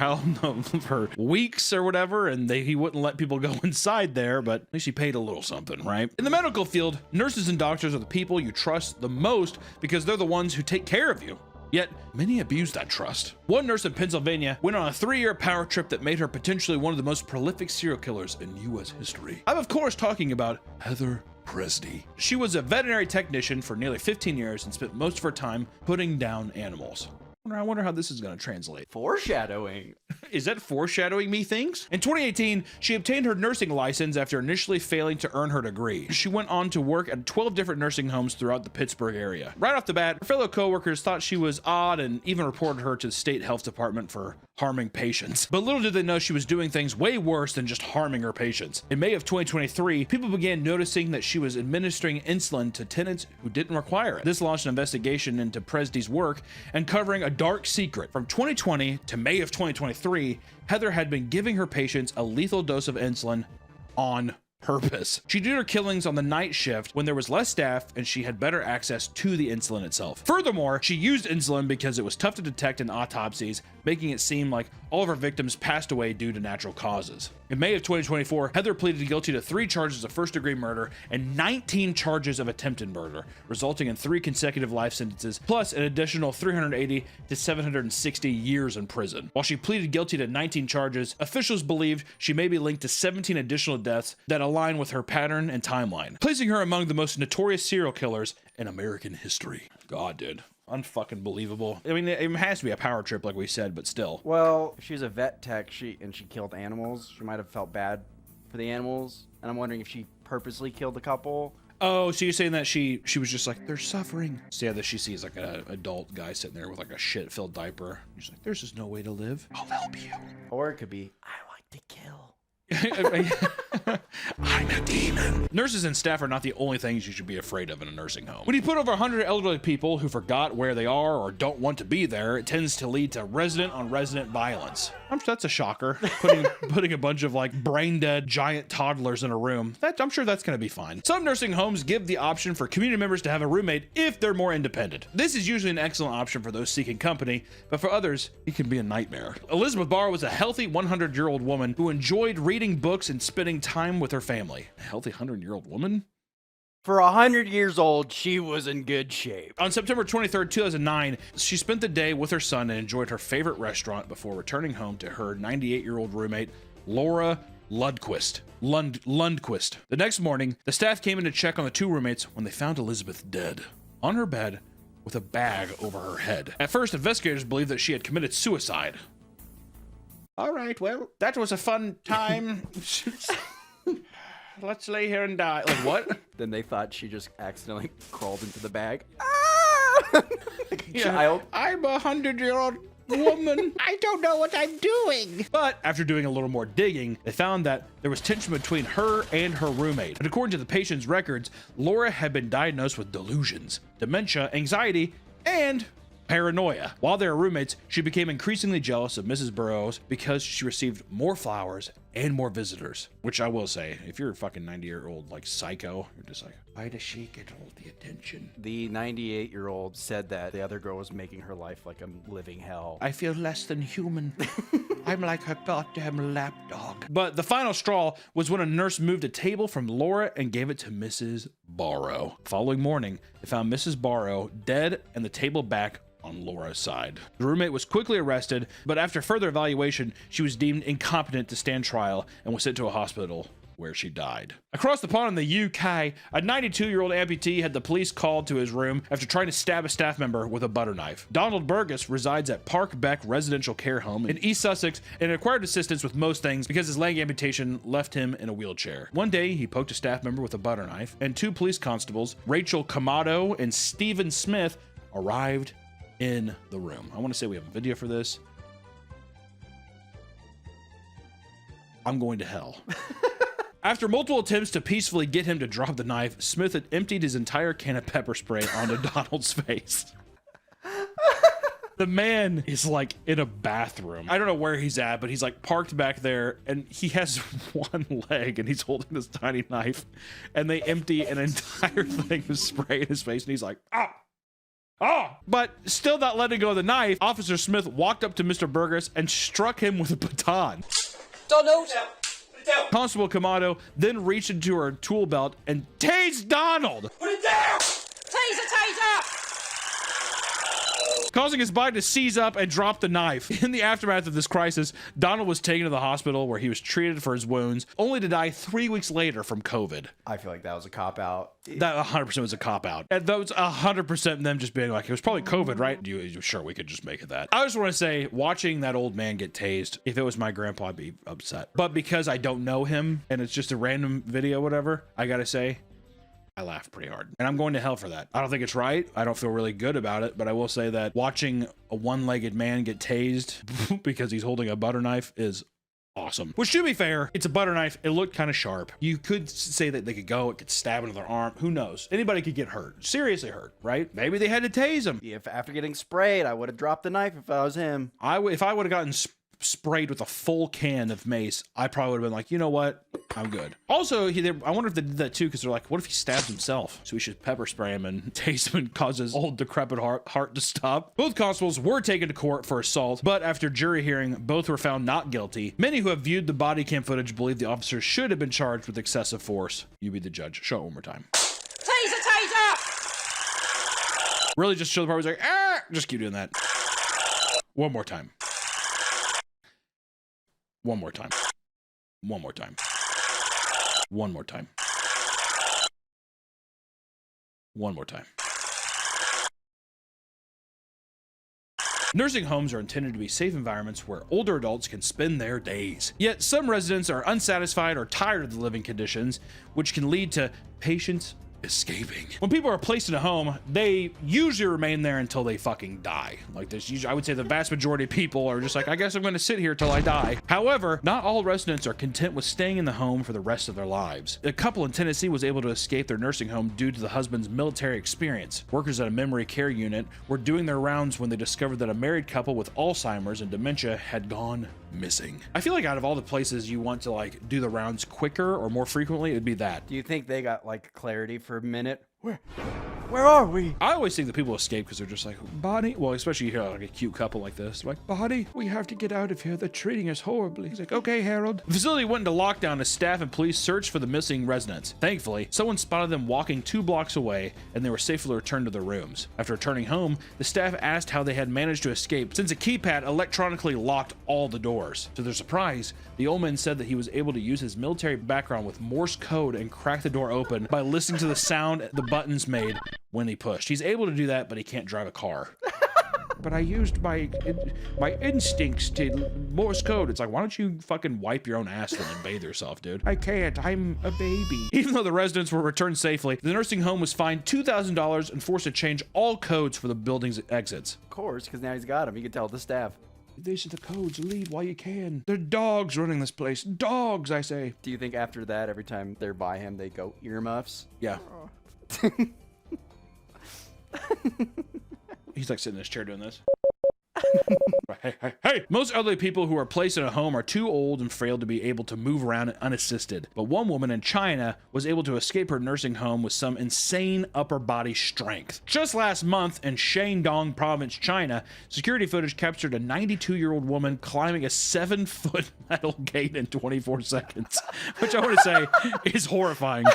for weeks or whatever, and he wouldn't let people go inside there, but at least he paid a little something, right? In the medical field, nurses and doctors are the people you trust the most because they're the ones who take care of you. Yet, many abuse that trust. One nurse in Pennsylvania went on a 3-year power trip that made her potentially one of the most prolific serial killers in U.S. history. I'm of course talking about Heather Presty. She was a veterinary technician for nearly 15 years and spent most of her time putting down animals. I wonder how this is going to translate. Foreshadowing. Is that foreshadowing me things? In 2018, she obtained her nursing license after initially failing to earn her degree. She went on to work at 12 different nursing homes throughout the Pittsburgh area. Right off the bat, her fellow coworkers thought she was odd and even reported her to the state health department for harming patients. But little did they know she was doing things way worse than just harming her patients. In May of 2023, people began noticing that she was administering insulin to tenants who didn't require it. This launched an investigation into Presdy's work and covering a dark secret. From 2020 to May of 2023, Heather had been giving her patients a lethal dose of insulin on purpose. She did her killings on the night shift when there was less staff and she had better access to the insulin itself. Furthermore, she used insulin because it was tough to detect in autopsies, making it seem like all of her victims passed away due to natural causes. In May of 2024, Heather pleaded guilty to 3 charges of first-degree murder and 19 charges of attempted murder, resulting in 3 consecutive life sentences, plus an additional 380 to 760 years in prison. While she pleaded guilty to 19 charges, officials believed she may be linked to 17 additional deaths that align with her pattern and timeline, placing her among the most notorious serial killers in American history. God, dude. Unfucking believable. I mean, it has to be a power trip, like we said, but still. Well, if she was a vet tech, she killed animals, she might have felt bad for the animals. And I'm wondering if she purposely killed a couple. Oh, so you're saying that she was just like, they're suffering. So yeah, that she sees like an adult guy sitting there with like a shit-filled diaper. She's like, there's just no way to live. I'll help you. Or it could be, I like to kill. I'm a demon. Nurses and staff are not the only things you should be afraid of in a nursing home. When you put over 100 elderly people who forgot where they are or don't want to be there, it tends to lead to resident-on-resident violence. I'm sure that's a shocker. Putting a bunch of like brain-dead giant toddlers in a room. I'm sure that's going to be fine. Some nursing homes give the option for community members to have a roommate if they're more independent. This is usually an excellent option for those seeking company, but for others, it can be a nightmare. Elizabeth Barr was a healthy 100-year-old woman who enjoyed reading books and spending time with her family. A healthy 100-year-old woman? For 100 years old, she was in good shape. On September 23rd, 2009, she spent the day with her son and enjoyed her favorite restaurant before returning home to her 98-year-old roommate, Laura Lundquist. The next morning, the staff came in to check on the 2 roommates when they found Elizabeth dead on her bed with a bag over her head. At first, investigators believed that she had committed suicide. All right, well, that was a fun time. Let's lay here and die. Like, what? Then they thought she just accidentally crawled into the bag. Like a child. I'm a 100-year-old woman. I don't know what I'm doing. But after doing a little more digging, they found that there was tension between her and her roommate. And according to the patient's records, Laura had been diagnosed with delusions, dementia, anxiety, and paranoia. While they were roommates, she became increasingly jealous of Mrs. Burroughs because she received more flowers and more visitors. Which I will say, if you're a fucking 90-year-old like psycho, you're just like, why does she get all the attention? The 98-year-old said that the other girl was making her life like a living hell. I feel less than human. I'm like her goddamn lapdog. But the final straw was when a nurse moved a table from Laura and gave it to Mrs. Barrow. Following morning, they found Mrs. Barrow dead and the table back on Laura's side. The roommate was quickly arrested, but after further evaluation, she was deemed incompetent to stand trial and was sent to a hospital where she died. Across the pond in the UK, a 92-year-old amputee had the police called to his room after trying to stab a staff member with a butter knife. Donald Burgess resides at Park Beck Residential Care Home in East Sussex and required assistance with most things because his leg amputation left him in a wheelchair. One day, he poked a staff member with a butter knife, and 2 police constables, Rachel Kamado and Stephen Smith, arrived in the room. I want to say we have a video for this. I'm going to hell. After multiple attempts to peacefully get him to drop the knife, Smith had emptied his entire can of pepper spray onto Donald's face. The man is like in a bathroom. I don't know where he's at, but he's like parked back there and he has one leg and he's holding this tiny knife and they empty an entire thing of spray in his face and he's like, ah! Oh! But still not letting go of the knife, Officer Smith walked up to Mr. Burgess and struck him with a baton. Donald! Constable Kamado then reached into her tool belt and tased Donald. Put it down! Taser, taser! causing his body to seize up and drop the knife. In the aftermath of this crisis, Donald was taken to the hospital where he was treated for his wounds, only to die 3 weeks later from COVID. I feel like that was a cop-out. That 100% was a cop-out. And that was 100% them just being like, it was probably COVID, right? Sure, we could just make it that. I just want to say, watching that old man get tased, if it was my grandpa, I'd be upset. But because I don't know him, and it's just a random video, whatever, I gotta say, I laughed pretty hard. And I'm going to hell for that. I don't think it's right. I don't feel really good about it, but I will say that watching a one-legged man get tased because he's holding a butter knife is awesome. Which, to be fair, it's a butter knife. It looked kind of sharp. You could say that they could go, it could stab into their arm. Who knows? Anybody could get hurt. Seriously hurt, right? Maybe they had to tase him. If after getting sprayed, I would have dropped the knife if I was him. If I would have gotten sprayed with a full can of mace, I probably would have been like, you know what? I'm good. Also, I wonder if they did that too, because they're like, what if he stabs himself? So we should pepper spray him and tase him and cause his old decrepit heart to stop. Both constables were taken to court for assault, but after jury hearing, both were found not guilty. Many who have viewed the body cam footage believe the officers should have been charged with excessive force. You be the judge. Show it one more time. Taser, taser! Really just show the part where he's like, ah! Just keep doing that. One more time. One more time. One more time. One more time. One more time. Nursing homes are intended to be safe environments where older adults can spend their days. Yet some residents are unsatisfied or tired of the living conditions, which can lead to patients escaping. When people are placed in a home, they usually remain there until they fucking die. Like this, usually, I would say the vast majority of people are just like, I guess I'm going to sit here till I die. However, not all residents are content with staying in the home for the rest of their lives. A couple in Tennessee was able to escape their nursing home due to the husband's military experience. Workers at a memory care unit were doing their rounds when they discovered that a married couple with Alzheimer's and dementia had gone missing. I feel like out of all the places you want to like do the rounds quicker or more frequently, it'd be that. Do you think they got like clarity for a minute? Where are we? I always think that people escape because they're just like, Bonnie, well, especially you hear like a cute couple like this, like, Bonnie, we have to get out of here. They're treating us horribly. He's like, okay, Harold. The facility went into lockdown as staff and police searched for the missing residents. Thankfully, someone spotted them walking 2 blocks away and they were safely returned to their rooms. After returning home, the staff asked how they had managed to escape since a keypad electronically locked all the doors. To their surprise, the old man said that he was able to use his military background with Morse code and crack the door open by listening to the sound the buttons made when he pushed. He's able to do that, but he can't drive a car. But I used my instincts to Morse code. It's like, why don't you fucking wipe your own ass and bathe yourself, dude? I can't. I'm a baby. Even though the residents were returned safely, the nursing home was fined $2,000 and forced to change all codes for the building's exits. Of course, because now he's got him. He can tell the staff. These are the codes. Leave while you can. They're dogs running this place. Dogs, I say. Do you think after that, every time they're by him, they go earmuffs? Yeah. He's like sitting in his chair doing this. Hey! Most elderly people who are placed in a home are too old and frail to be able to move around unassisted. But one woman in China was able to escape her nursing home with some insane upper body strength. Just last month in Shandong province, China, security footage captured a 92-year-old woman climbing a 7-foot metal gate in 24 seconds, which I want to say is horrifying.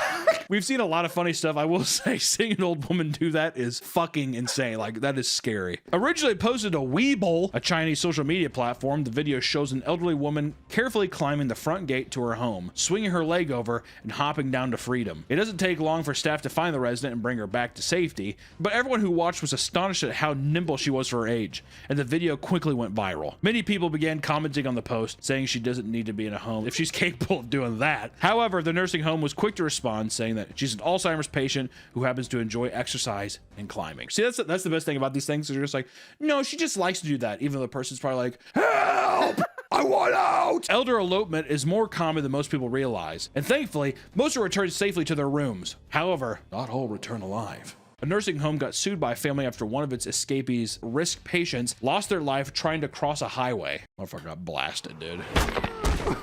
We've seen a lot of funny stuff. I will say seeing an old woman do that is fucking insane. Like, that is scary. Originally posted to Weibo, a Chinese social media platform, the video shows an elderly woman carefully climbing the front gate to her home, swinging her leg over and hopping down to freedom. It doesn't take long for staff to find the resident and bring her back to safety, but everyone who watched was astonished at how nimble she was for her age, and the video quickly went viral. Many people began commenting on the post, saying she doesn't need to be in a home if she's capable of doing that. However, the nursing home was quick to respond, saying that she's an Alzheimer's patient who happens to enjoy exercise and climbing. See, that's the best thing about these things, is you're just like, no, she just likes to do that, even though the person's probably like, help! I want out! Elder elopement is more common than most people realize, and thankfully, most are returned safely to their rooms. However, not all return alive. A nursing home got sued by a family after one of its escapees' risk patients lost their life trying to cross a highway. Motherfucker got blasted, dude.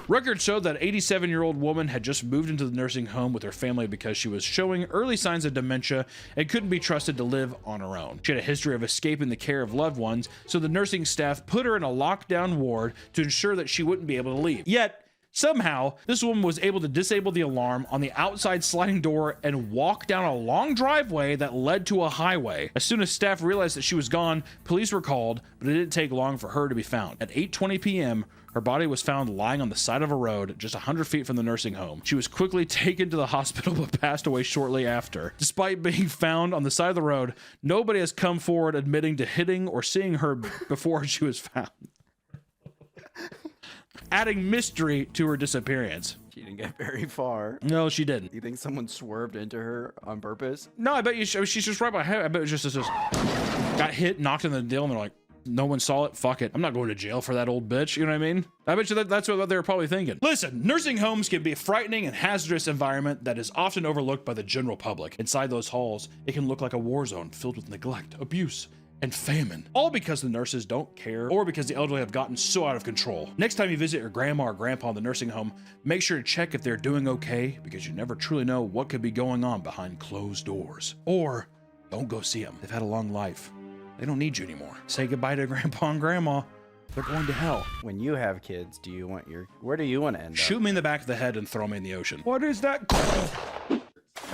Records showed that an 87-year-old woman had just moved into the nursing home with her family because she was showing early signs of dementia and couldn't be trusted to live on her own. She had a history of escaping the care of loved ones, so the nursing staff put her in a lockdown ward to ensure that she wouldn't be able to leave. Yet, Somehow, this woman was able to disable the alarm on the outside sliding door and walk down a long driveway that led to a highway. As soon as staff realized that she was gone, police were called, but it didn't take long for her to be found. At 8:20 p.m., her body was found lying on the side of a road just 100 feet from the nursing home. She was quickly taken to the hospital but passed away shortly after. Despite being found on the side of the road, nobody has come forward admitting to hitting or seeing her before she was found, adding mystery to her disappearance. She didn't get very far. No, she didn't. You think someone swerved into her on purpose? No, I bet you she's just right by her. I bet it was just got hit, knocked in the deal, and they're like, no one saw it. Fuck it. I'm not going to jail for that old bitch. You know what I mean? I bet you that's what they were probably thinking. Listen, nursing homes can be a frightening and hazardous environment that is often overlooked by the general public. Inside those halls, it can look like a war zone filled with neglect, abuse, and famine. All because the nurses don't care or because the elderly have gotten so out of control. Next time you visit your grandma or grandpa in the nursing home, make sure to check if they're doing okay, because you never truly know what could be going on behind closed doors. Or don't go see them. They've had a long life. They don't need you anymore. Say goodbye to grandpa and grandma. They're going to hell. When you have kids, where do you want to end up? Shoot me in the back of the head and throw me in the ocean. What is that?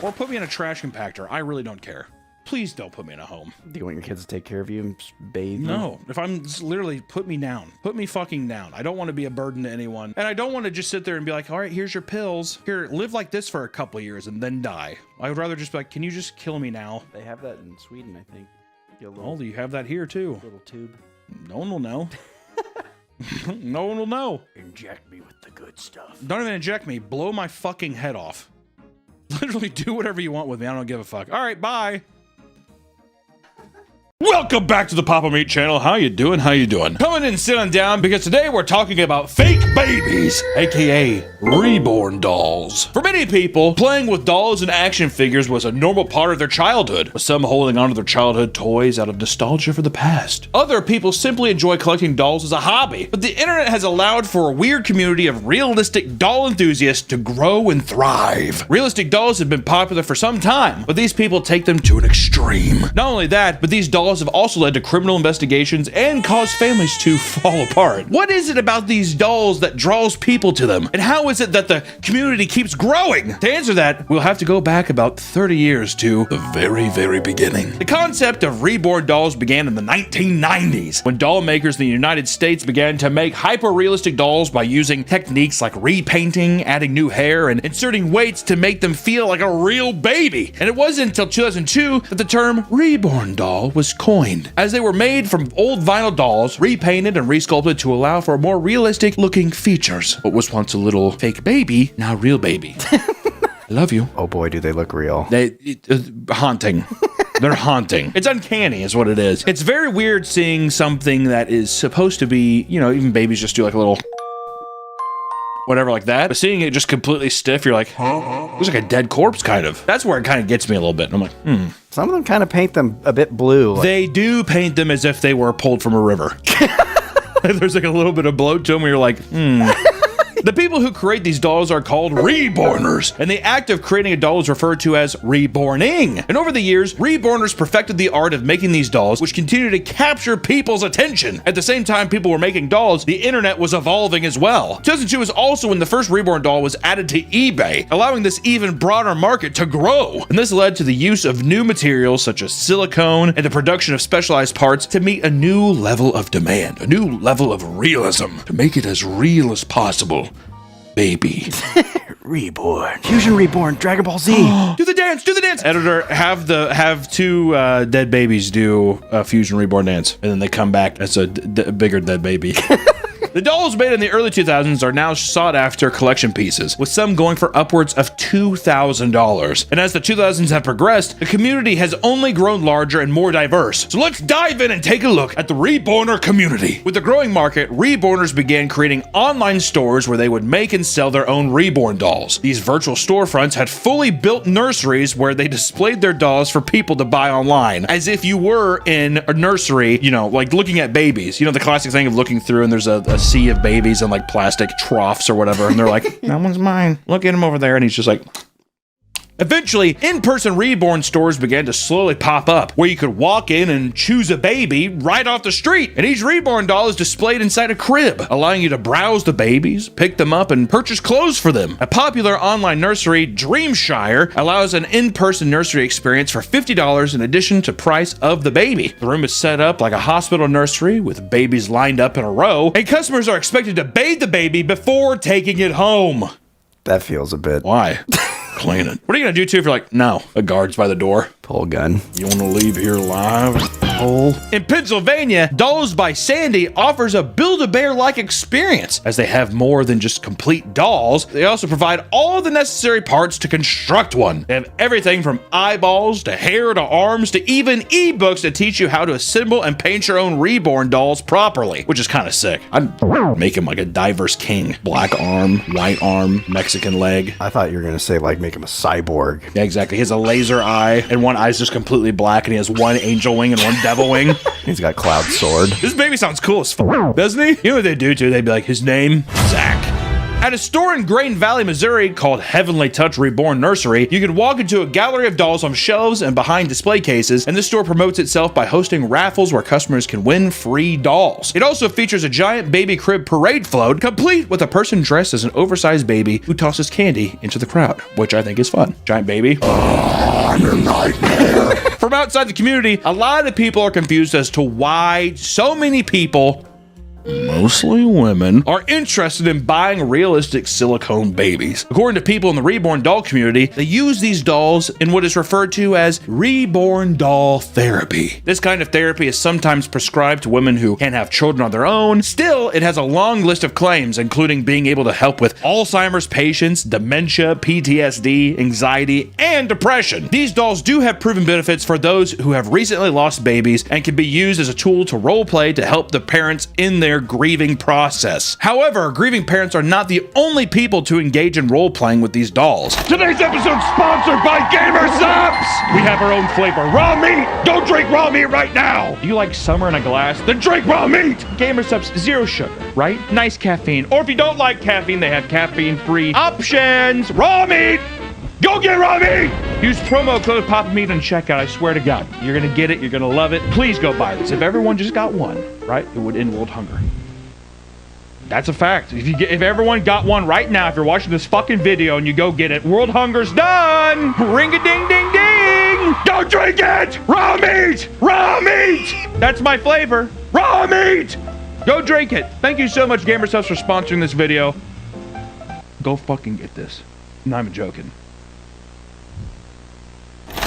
Or put me in a trash compactor. I really don't care. Please don't put me in a home. Do you want your kids to take care of you and bathe you? No. If I'm literally, put me down. Put me fucking down. I don't want to be a burden to anyone. And I don't want to just sit there and be like, all right, here's your pills. Here, live like this for a couple of years and then die. I would rather just be like, can you just kill me now? They have that in Sweden, I think. Oh, you have that here too. Little tube. No one will know. No one will know. Inject me with the good stuff. Don't even inject me. Blow my fucking head off. Literally do whatever you want with me. I don't give a fuck. All right, bye. Welcome back to the Papa Meat channel. How you doing? How you doing? Come in and sit on down because today we're talking about fake babies, aka reborn dolls. For many people, playing with dolls and action figures was a normal part of their childhood, with some holding onto their childhood toys out of nostalgia for the past. Other people simply enjoy collecting dolls as a hobby, but the internet has allowed for a weird community of realistic doll enthusiasts to grow and thrive. Realistic dolls have been popular for some time, but these people take them to an extreme. Not only that, but these dolls have also led to criminal investigations and caused families to fall apart. What is it about these dolls that draws people to them? And how is it that the community keeps growing? To answer that, we'll have to go back about 30 years to the very, very beginning. The concept of reborn dolls began in the 1990s, when doll makers in the United States began to make hyper-realistic dolls by using techniques like repainting, adding new hair, and inserting weights to make them feel like a real baby. And it wasn't until 2002 that the term reborn doll was coined, as they were made from old vinyl dolls, repainted and resculpted to allow for more realistic looking features. What was once a little fake baby, now real baby. I love you. Oh boy, do they look real. Haunting. They're haunting. It's uncanny is what it is. It's very weird seeing something that is supposed to be, you know, even babies just do like a little whatever like that. But seeing it just completely stiff, you're like, looks like a dead corpse kind of. That's where it kind of gets me a little bit. I'm like, Some of them kind of paint them a bit blue. Like they do paint them as if they were pulled from a river. There's like a little bit of bloat to them where you're like, The people who create these dolls are called reborners, and the act of creating a doll is referred to as reborning. And over the years, reborners perfected the art of making these dolls, which continue to capture people's attention. At the same time people were making dolls, the internet was evolving as well. 2002 was also when the first reborn doll was added to eBay, allowing this even broader market to grow. And this led to the use of new materials such as silicone and the production of specialized parts to meet a new level of demand, a new level of realism, to make it as real as possible. Baby. Reborn. Fusion Reborn, Dragon Ball Z. Do the dance, do the dance. Editor, have two dead babies do a Fusion Reborn dance, and then they come back as a bigger dead baby. The dolls made in the early 2000s are now sought-after collection pieces, with some going for upwards of $2,000. And as the 2000s have progressed, the community has only grown larger and more diverse. So let's dive in and take a look at the reborner community. With the growing market, reborners began creating online stores where they would make and sell their own reborn dolls. These virtual storefronts had fully built nurseries where they displayed their dolls for people to buy online, as if you were in a nursery, you know, like looking at babies. You know, the classic thing of looking through and there's a sea of babies in like plastic troughs or whatever, and they're like, that one's mine. Look at him over there, and he's just like, Eventually, in-person reborn stores began to slowly pop up, where you could walk in and choose a baby right off the street, and each reborn doll is displayed inside a crib, allowing you to browse the babies, pick them up, and purchase clothes for them. A popular online nursery, Dreamshire, allows an in-person nursery experience for $50 in addition to price of the baby. The room is set up like a hospital nursery with babies lined up in a row, and customers are expected to bathe the baby before taking it home. That feels a bit. Why? Clean it. What are you gonna do too if you're like, no, a guard's by the door? Pull a gun. You wanna leave here alive? Hole. In Pennsylvania, Dolls by Sandy offers a Build-A-Bear-like experience. As they have more than just complete dolls, they also provide all the necessary parts to construct one. They have everything from eyeballs to hair to arms to even ebooks that teach you how to assemble and paint your own reborn dolls properly, which is kind of sick. I'd make him like a diverse king. Black arm, white arm, Mexican leg. I thought you were gonna say like make him a cyborg. Yeah, exactly. He has a laser eye and one eye's just completely black, and he has one angel wing and one devil wing. He's got Cloud Sword. This baby sounds cool as fuck, doesn't he? You know what they do too? They'd be like, his name, Zach. At a store in Grain Valley, Missouri called Heavenly Touch Reborn Nursery, you can walk into a gallery of dolls on shelves and behind display cases, and this store promotes itself by hosting raffles where customers can win free dolls. It also features a giant baby crib parade float, complete with a person dressed as an oversized baby who tosses candy into the crowd, which I think is fun. Giant baby. I'm your nightmare. From outside the community, a lot of people are confused as to why so many people, mostly women, are interested in buying realistic silicone babies. According to people in the reborn doll community, they use these dolls in what is referred to as reborn doll therapy. This kind of therapy is sometimes prescribed to women who can't have children on their own. Still, it has a long list of claims, including being able to help with Alzheimer's patients, dementia, PTSD, anxiety, and depression. These dolls do have proven benefits for those who have recently lost babies and can be used as a tool to role play to help the parents in their grieving process. However, grieving parents are not the only people to engage in role playing with these dolls. Today's episode sponsored by Gamer Subs. We have our own flavor, raw meat. Don't drink raw meat right now. Do you like summer in a glass? Then drink raw meat. Gamer Subs, zero sugar, right? Nice caffeine. Or if you don't like caffeine, they have caffeine-free options. Raw meat. Go get raw meat! Use promo code PAPAMeat on checkout. I swear to God, you're gonna get it. You're gonna love it. Please go buy this. If everyone just got one, right, it would end world hunger. That's a fact. If everyone got one right now, if you're watching this fucking video and you go get it, world hunger's done. Ring-a-ding-ding-ding. Don't drink it. Raw meat. Raw meat. That's my flavor. Raw meat. Go drink it. Thank you so much, Gamer Subs, for sponsoring this video. Go fucking get this. I'm not even joking.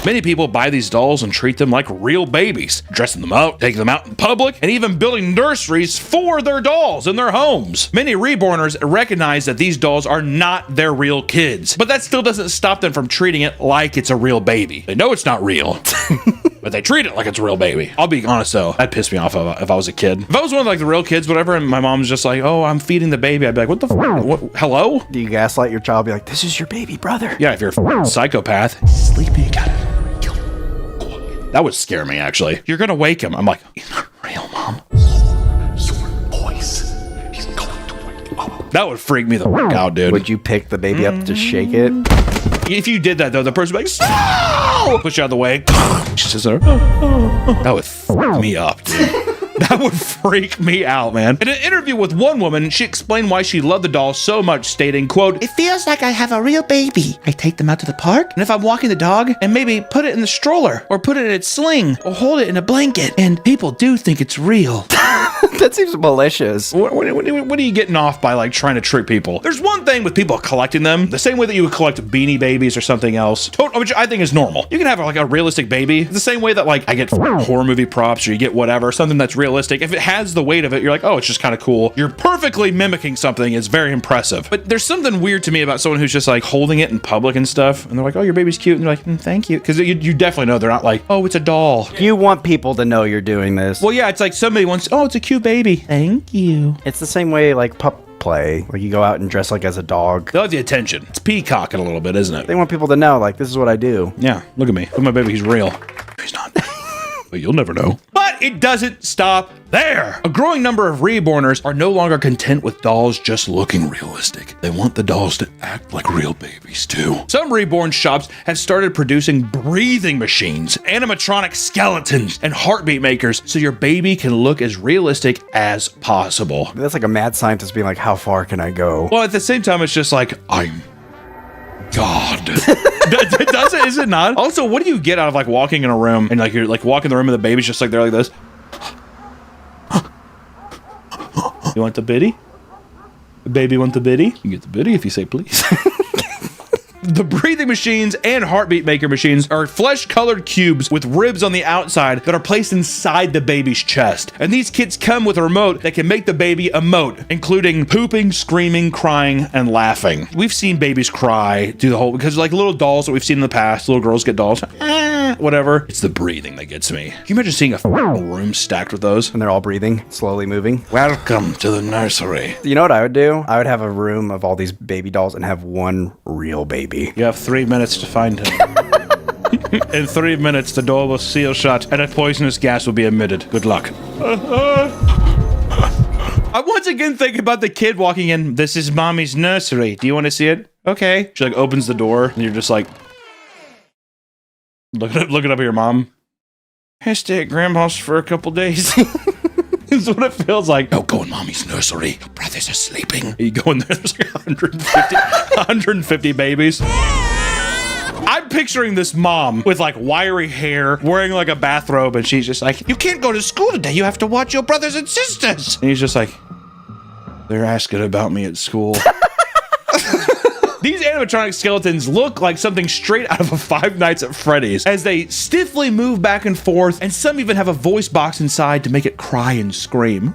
Many people buy these dolls and treat them like real babies, dressing them up, taking them out in public, and even building nurseries for their dolls in their homes. Many reborners recognize that these dolls are not their real kids, but that still doesn't stop them from treating it like it's a real baby. They know it's not real, but they treat it like it's a real baby. I'll be honest though, that pissed me off if I was a kid. If I was one of like the real kids, whatever, and my mom's just like, oh, I'm feeding the baby, I'd be like, what the f? What? Hello? Do you gaslight your child? Be like, this is your baby brother. Yeah, if you're a psychopath, sleepy, you gotta. That would scare me, actually. You're gonna wake him. I'm like, he's not real, Mom. Your voice. He's going to wake up. That would freak me the fuck out, dude. Would you pick the baby up to shake it? If you did that, though, the person would be like, no! Push you out of the way. That would fuck me up, dude. That would freak me out, man. In an interview with one woman, she explained why she loved the doll so much, stating, quote, It feels like I have a real baby. I take them out to the park, and if I'm walking the dog, and maybe put it in the stroller, or put it in its sling, or hold it in a blanket, and people do think it's real. That seems malicious. What are you getting off by like trying to trick people? There's one thing with people collecting them, the same way that you would collect Beanie Babies or something else, which I think is normal. You can have like a realistic baby, the same way that like I get horror movie props or you get whatever, something that's realistic. If it has the weight of it, you're like, oh, it's just kind of cool. You're perfectly mimicking something. It's very impressive. But there's something weird to me about someone who's just like holding it in public and stuff, and they're like, oh, your baby's cute, and you're like, thank you, because you definitely know they're not like, oh, it's a doll. You want people to know you're doing this. Well, yeah, it's like somebody wants, oh, it's a cute baby. Thank you. It's the same way like pup play, where you go out and dress like as a dog. They'll have the attention. It's peacocking a little bit, isn't it? They want people to know, like, this is what I do. Yeah, look at me. Look at my baby. He's real. He's not. But you'll never know. But But it doesn't stop there. A growing number of reborners are no longer content with dolls just looking realistic. They want the dolls to act like real babies too. Some reborn shops have started producing breathing machines, animatronic skeletons, and heartbeat makers so your baby can look as realistic as possible. That's like a mad scientist being like, how far can I go? Well, at the same time, it's just like, I'm God. Does it? Is it not? Also, what do you get out of like walking in a room and like you're like walking the room and the baby's just like they're like this? You want the biddy? The baby want the biddy? You get the biddy if you say please. The breathing machines and heartbeat maker machines are flesh-colored cubes with ribs on the outside that are placed inside the baby's chest. And these kits come with a remote that can make the baby emote, including pooping, screaming, crying, and laughing. We've seen babies cry through the whole, because like little dolls that we've seen in the past, little girls get dolls, whatever. It's the breathing that gets me. Can you imagine seeing a room stacked with those? And they're all breathing, slowly moving. Welcome to the nursery. You know what I would do? I would have a room of all these baby dolls and have one real baby. You have 3 minutes to find him. In 3 minutes, the door will seal shut and a poisonous gas will be emitted. Good luck. I once again think about the kid walking in. This is mommy's nursery. Do you want to see it? Okay. She like opens the door and you're just like looking up at your mom. I stay at grandma's for a couple days. Is what it feels like. No, go in mommy's nursery. Your brothers are sleeping. You go in there, there's like 150 babies. I'm picturing this mom with like wiry hair, wearing like a bathrobe, and she's just like, you can't go to school today. You have to watch your brothers and sisters. And he's just like, they're asking about me at school. These animatronic skeletons look like something straight out of a Five Nights at Freddy's as they stiffly move back and forth, and some even have a voice box inside to make it cry and scream.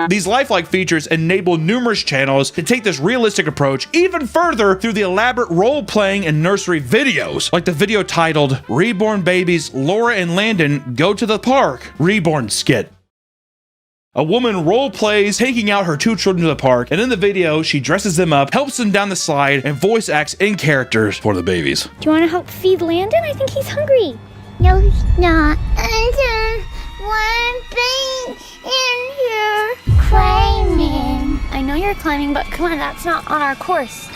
These lifelike features enable numerous channels to take this realistic approach even further through the elaborate role-playing and nursery videos, like the video titled Reborn Babies Laura and Landon Go to the Park Reborn Skit. A woman role plays taking out her 2 children to the park, and in the video, she dresses them up, helps them down the slide, and voice acts in characters for the babies. Do you want to help feed Landon? I think he's hungry. No, he's not. There's one thing in here. Climbing. I know you're climbing, but come on, that's not on our course.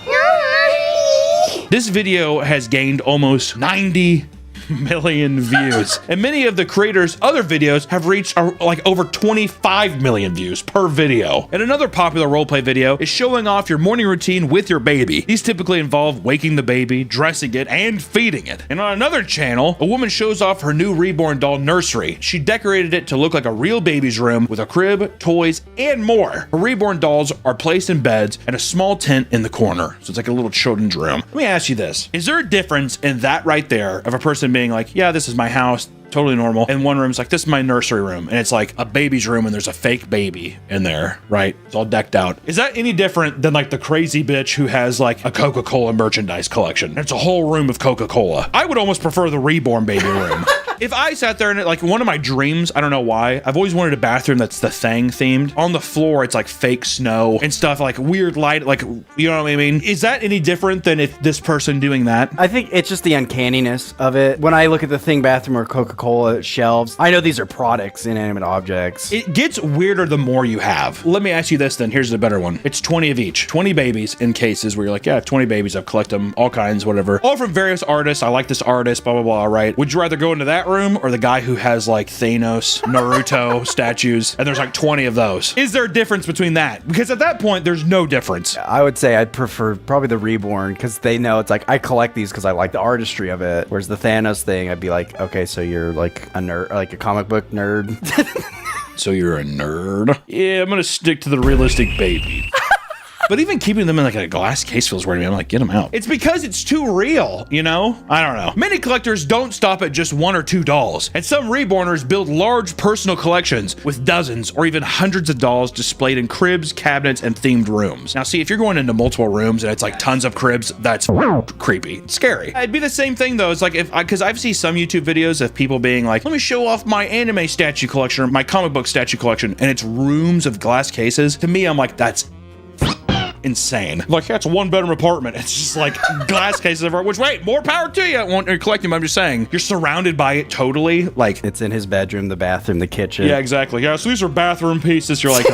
No, This video has gained almost 90 million views, and many of the creators' other videos have reached like over 25 million views per video. And another popular roleplay video is showing off your morning routine with your baby. These typically involve waking the baby, dressing it, and feeding it. And on another channel, a woman shows off her new reborn doll nursery. She decorated it to look like a real baby's room with a crib, toys, and more. Her reborn dolls are placed in beds and a small tent in the corner, so it's like a little children's room. Let me ask you this: is there a difference in that right there of a person being like, yeah, this is my house, totally normal, and one room's like, this is my nursery room, and it's like a baby's room and there's a fake baby in there, right? It's all decked out. Is that any different than like the crazy bitch who has like a Coca-Cola merchandise collection? It's a whole room of Coca-Cola. I would almost prefer the reborn baby room. If I sat there and like one of my dreams, I don't know why, I've always wanted a bathroom that's the Thing themed. On the floor, it's like fake snow and stuff, like weird light, like, you know what I mean? Is that any different than if this person doing that? I think it's just the uncanniness of it. When I look at the Thing bathroom or Coca-Cola shelves, I know these are products, inanimate objects. It gets weirder the more you have. Let me ask you this then, here's the better one. It's 20 of each. 20 babies in cases where you're like, yeah, 20 babies, I've collected them, all kinds, whatever. All from various artists. I like this artist, blah, blah, blah, right? Would you rather go into that room or the guy who has like Thanos, Naruto statues, and there's like 20 of those? Is there a difference between that? Because at that point, there's no difference. I would say I'd prefer probably the Reborn, because they know it's like, I collect these because I like the artistry of it. Whereas the Thanos thing, I'd be like, okay, so you're like a nerd, like a comic book nerd. So you're a nerd? Yeah, I'm gonna stick to the realistic baby. But even keeping them in like a glass case feels weird to me. I'm like, get them out. It's because it's too real, you know? I don't know. Many collectors don't stop at just 1 or 2 dolls, and some reborners build large personal collections with dozens or even hundreds of dolls displayed in cribs, cabinets, and themed rooms. Now, see, if you're going into multiple rooms and it's like tons of cribs, that's creepy. It's scary. It'd be the same thing though. It's like because I've seen some YouTube videos of people being like, let me show off my anime statue collection or my comic book statue collection, and it's rooms of glass cases. To me, I'm like, that's insane. Like, yeah, it's a 1-bedroom apartment. It's just like glass cases everywhere, which, wait, more power to you. When you're collecting them, I'm just saying, you're surrounded by it totally. Like, it's in his bedroom, the bathroom, the kitchen. Yeah, exactly. Yeah, so these are bathroom pieces. You're like...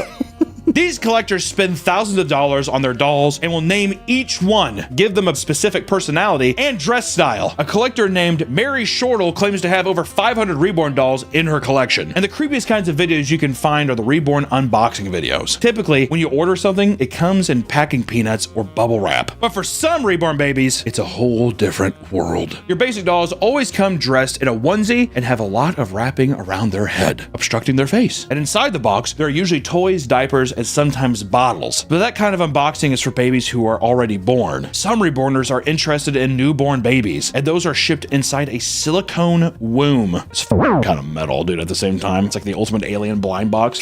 These collectors spend thousands of dollars on their dolls and will name each one, give them a specific personality and dress style. A collector named Mary Shortle claims to have over 500 Reborn dolls in her collection. And the creepiest kinds of videos you can find are the Reborn unboxing videos. Typically, when you order something, it comes in packing peanuts or bubble wrap. But for some Reborn babies, it's a whole different world. Your basic dolls always come dressed in a onesie and have a lot of wrapping around their head, obstructing their face. And inside the box, there are usually toys, diapers, and sometimes bottles. But that kind of unboxing is for babies who are already born. Some Reborners are interested in newborn babies, and those are shipped inside a silicone womb. It's kind of metal, dude, at the same time. It's like the ultimate alien blind box.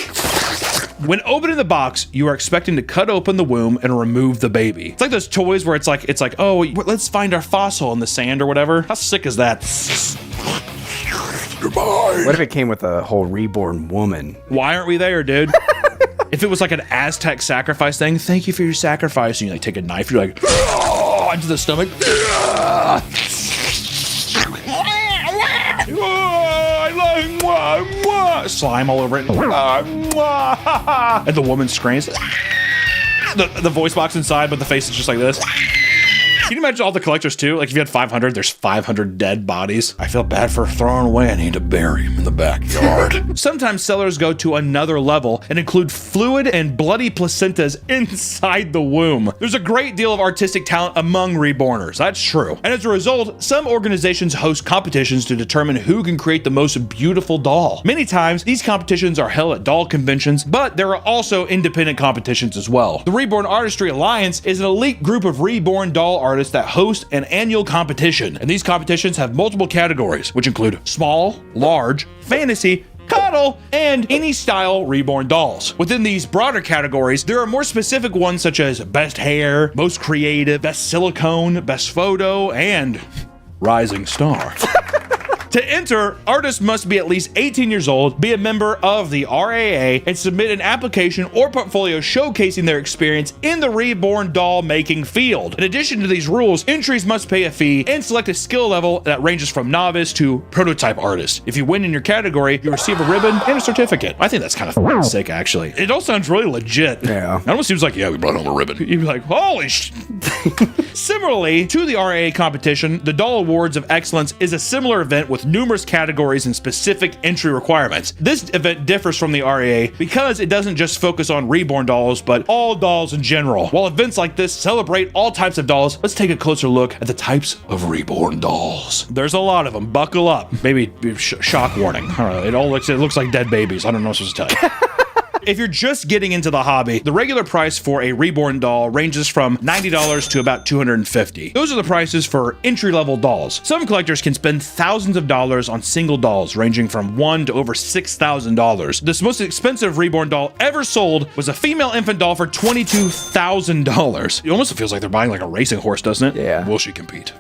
When opening the box, you are expecting to cut open the womb and remove the baby. It's like those toys where it's like, oh, let's find our fossil in the sand or whatever. How sick is that? Goodbye. What if it came with a whole reborn woman? Why aren't we there, dude? If it was like an Aztec sacrifice thing, thank you for your sacrifice. And you like take a knife, you're like, into the stomach. Slime all over it. And the woman screams. The voice box inside, but the face is just like this. Can you imagine all the collectors too? Like if you had 500, there's 500 dead bodies. I feel bad for throwing away. I need to bury him in the backyard. Sometimes sellers go to another level and include fluid and bloody placentas inside the womb. There's a great deal of artistic talent among Reborners. That's true. And as a result, some organizations host competitions to determine who can create the most beautiful doll. Many times, these competitions are held at doll conventions, but there are also independent competitions as well. The Reborn Artistry Alliance is an elite group of Reborn doll artists that host an annual competition, and these competitions have multiple categories, which include small, large, fantasy, cuddle, and any style Reborn dolls. Within these broader categories, there are more specific ones such as best hair, most creative, best silicone, best photo, and rising star. To enter, artists must be at least 18 years old, be a member of the RAA, and submit an application or portfolio showcasing their experience in the Reborn doll making field. In addition to these rules, entries must pay a fee and select a skill level that ranges from novice to prototype artist. If you win in your category, you receive a ribbon and a certificate. I think that's kind of sick, actually. It all sounds really legit. Yeah. It almost seems like, yeah, we brought home a ribbon. You'd be like, holy sh... Similarly to the RAA competition, the Doll Awards of Excellence is a similar event with numerous categories and specific entry requirements. This event differs from the RAA because it doesn't just focus on Reborn dolls, but all dolls in general. While events like this celebrate all types of dolls, let's take a closer look at the types of Reborn dolls. There's a lot of them. Buckle up. Maybe shock warning. I don't know. It looks like dead babies. I don't know what I'm supposed to tell you. If you're just getting into the hobby, the regular price for a Reborn doll ranges from $90 to about $250. Those are the prices for entry-level dolls. Some collectors can spend thousands of dollars on single dolls, ranging from $1,000 to over $6,000. This most expensive Reborn doll ever sold was a female infant doll for $22,000. It almost feels like they're buying like a racing horse, doesn't it? Yeah. Will she compete?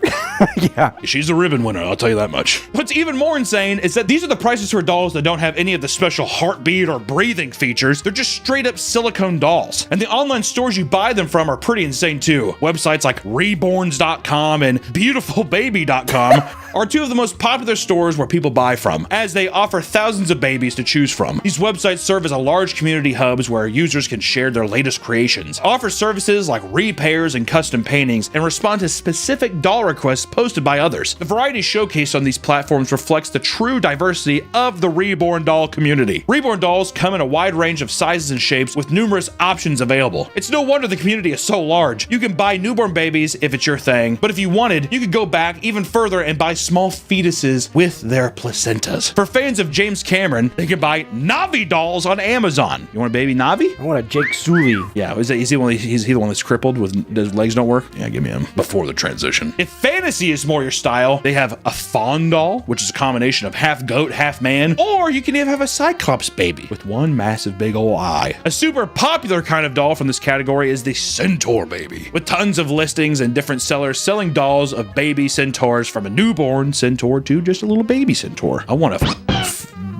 Yeah. She's a ribbon winner, I'll tell you that much. What's even more insane is that these are the prices for dolls that don't have any of the special heartbeat or breathing features. They're just straight up silicone dolls. And the online stores you buy them from are pretty insane too. Websites like reborns.com and beautifulbaby.com are two of the most popular stores where people buy from, as they offer thousands of babies to choose from. These websites serve as a large community hubs where users can share their latest creations, offer services like repairs and custom paintings, and respond to specific doll requests posted by others. The variety showcased on these platforms reflects the true diversity of the Reborn doll community. Reborn dolls come in a wide range of sizes and shapes with numerous options available. It's no wonder the community is so large. You can buy newborn babies if it's your thing, but if you wanted, you could go back even further and buy small fetuses with their placentas. For fans of James Cameron, they can buy Navi dolls on Amazon. You want a baby Navi? I want a Jake Sully. Yeah, is he the one that's crippled with his legs don't work? Yeah, give me him before the transition. If fantasy is more your style, they have a fawn doll, which is a combination of half goat, half man, or you can even have a Cyclops baby with one massive big ol' eye. A super popular kind of doll from this category is the Centaur baby, with tons of listings and different sellers selling dolls of baby centaurs from a newborn centaur to just a little baby centaur. I want a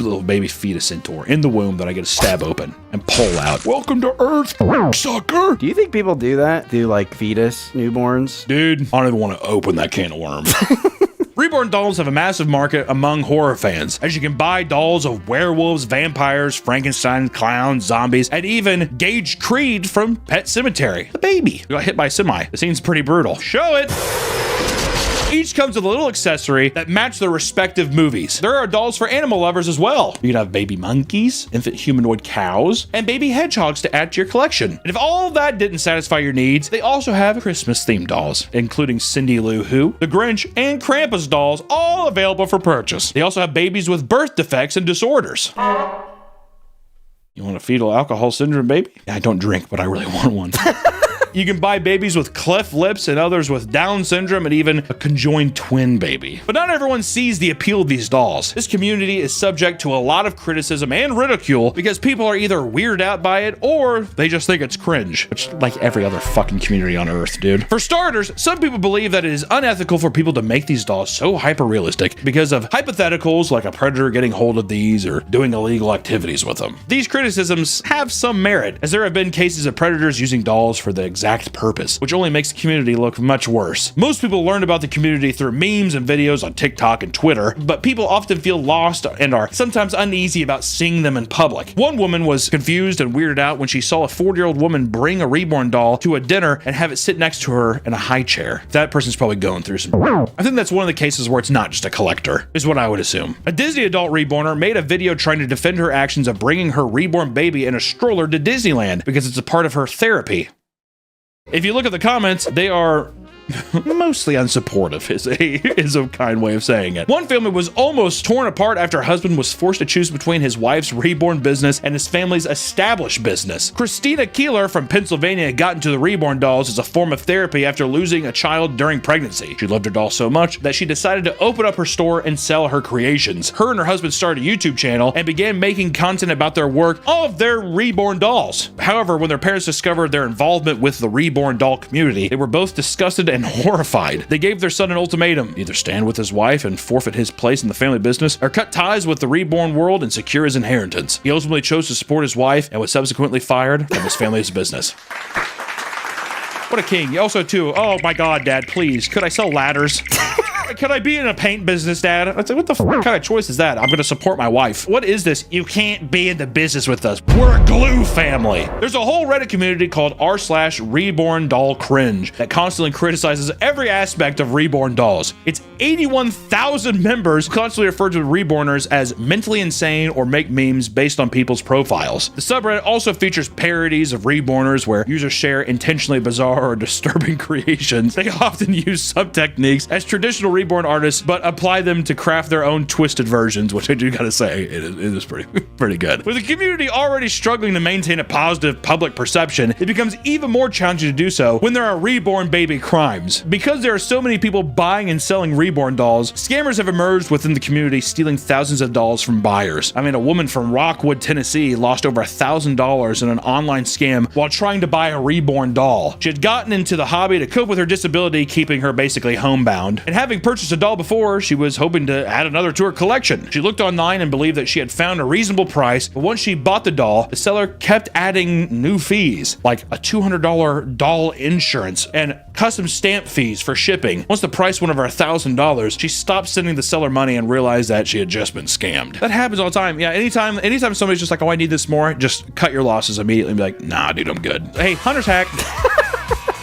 little baby fetus into her in the womb that I get to stab open and pull out. Welcome to Earth, sucker. Do you think people do that? Do like fetus newborns? Dude, I don't even want to open that can of worms. Reborn dolls have a massive market among horror fans, as you can buy dolls of werewolves, vampires, Frankenstein, clowns, zombies, and even Gage Creed from Pet Sematary, the baby who got hit by a semi. The scene's pretty brutal. Show it! Each comes with a little accessory that match their respective movies. There are dolls for animal lovers as well. You can have baby monkeys, infant humanoid cows, and baby hedgehogs to add to your collection. And if all of that didn't satisfy your needs, they also have Christmas-themed dolls, including Cindy Lou Who, the Grinch, and Krampus dolls, all available for purchase. They also have babies with birth defects and disorders. You want a fetal alcohol syndrome baby? I don't drink, but I really want one. You can buy babies with cleft lips and others with Down syndrome and even a conjoined twin baby. But not everyone sees the appeal of these dolls. This community is subject to a lot of criticism and ridicule because people are either weirded out by it or they just think it's cringe, which like every other fucking community on Earth, dude. For starters, some people believe that it is unethical for people to make these dolls so hyper-realistic because of hypotheticals like a predator getting hold of these or doing illegal activities with them. These criticisms have some merit, as there have been cases of predators using dolls for the exact purpose, which only makes the community look much worse. Most people learn about the community through memes and videos on TikTok and Twitter, but people often feel lost and are sometimes uneasy about seeing them in public. One woman was confused and weirded out when she saw a 40-year-old woman bring a reborn doll to a dinner and have it sit next to her in a high chair. That person's probably going through some... I think that's one of the cases where it's not just a collector, is what I would assume. A Disney adult reborner made a video trying to defend her actions of bringing her reborn baby in a stroller to Disneyland because it's a part of her therapy. If you look at the comments, they are mostly unsupportive is a kind way of saying it. One family was almost torn apart after her husband was forced to choose between his wife's reborn business and his family's established business. Christina Keeler from Pennsylvania got into the reborn dolls as a form of therapy after losing a child during pregnancy. She loved her doll so much that she decided to open up her store and sell her creations. Her and her husband started a YouTube channel and began making content about their work of their reborn dolls. However, when their parents discovered their involvement with the reborn doll community, they were both disgusted and horrified. They gave their son an ultimatum: either stand with his wife and forfeit his place in the family business, or cut ties with the reborn world and secure his inheritance. He ultimately chose to support his wife and was subsequently fired from his family's business. What a king. Also, too, oh my god, Dad, please, could I sell ladders? Could I be in a paint business, Dad? I said, what the kind of choice is that? I'm going to support my wife. What is this? You can't be in the business with us. We're a glue family. There's a whole Reddit community called r/reborn doll cringe that constantly criticizes every aspect of reborn dolls. It's 81,000 members who constantly refer to reborners as mentally insane or make memes based on people's profiles. The subreddit also features parodies of reborners where users share intentionally bizarre or disturbing creations. They often use some techniques as traditional reborn artists, but apply them to craft their own twisted versions, which I do gotta say, it is pretty good. With the community already struggling to maintain a positive public perception, it becomes even more challenging to do so when there are reborn baby crimes. Because there are so many people buying and selling reborn dolls, scammers have emerged within the community, stealing thousands of dolls from buyers. I mean, a woman from Rockwood, Tennessee lost over $1,000 in an online scam while trying to buy a reborn doll. She had gotten into the hobby to cope with her disability, keeping her basically homebound, and having purchased a doll before, she was hoping to add another to her collection. She looked online and believed that she had found a reasonable price, but once she bought the doll, the seller kept adding new fees, like a $200 doll insurance and custom stamp fees for shipping. Once the price went over $1,000, she stopped sending the seller money and realized that she had just been scammed. That happens all the time. Yeah, anytime somebody's just like, oh, I need this more, just cut your losses immediately and be like, nah, dude, I'm good. Hey, Hunter's hack.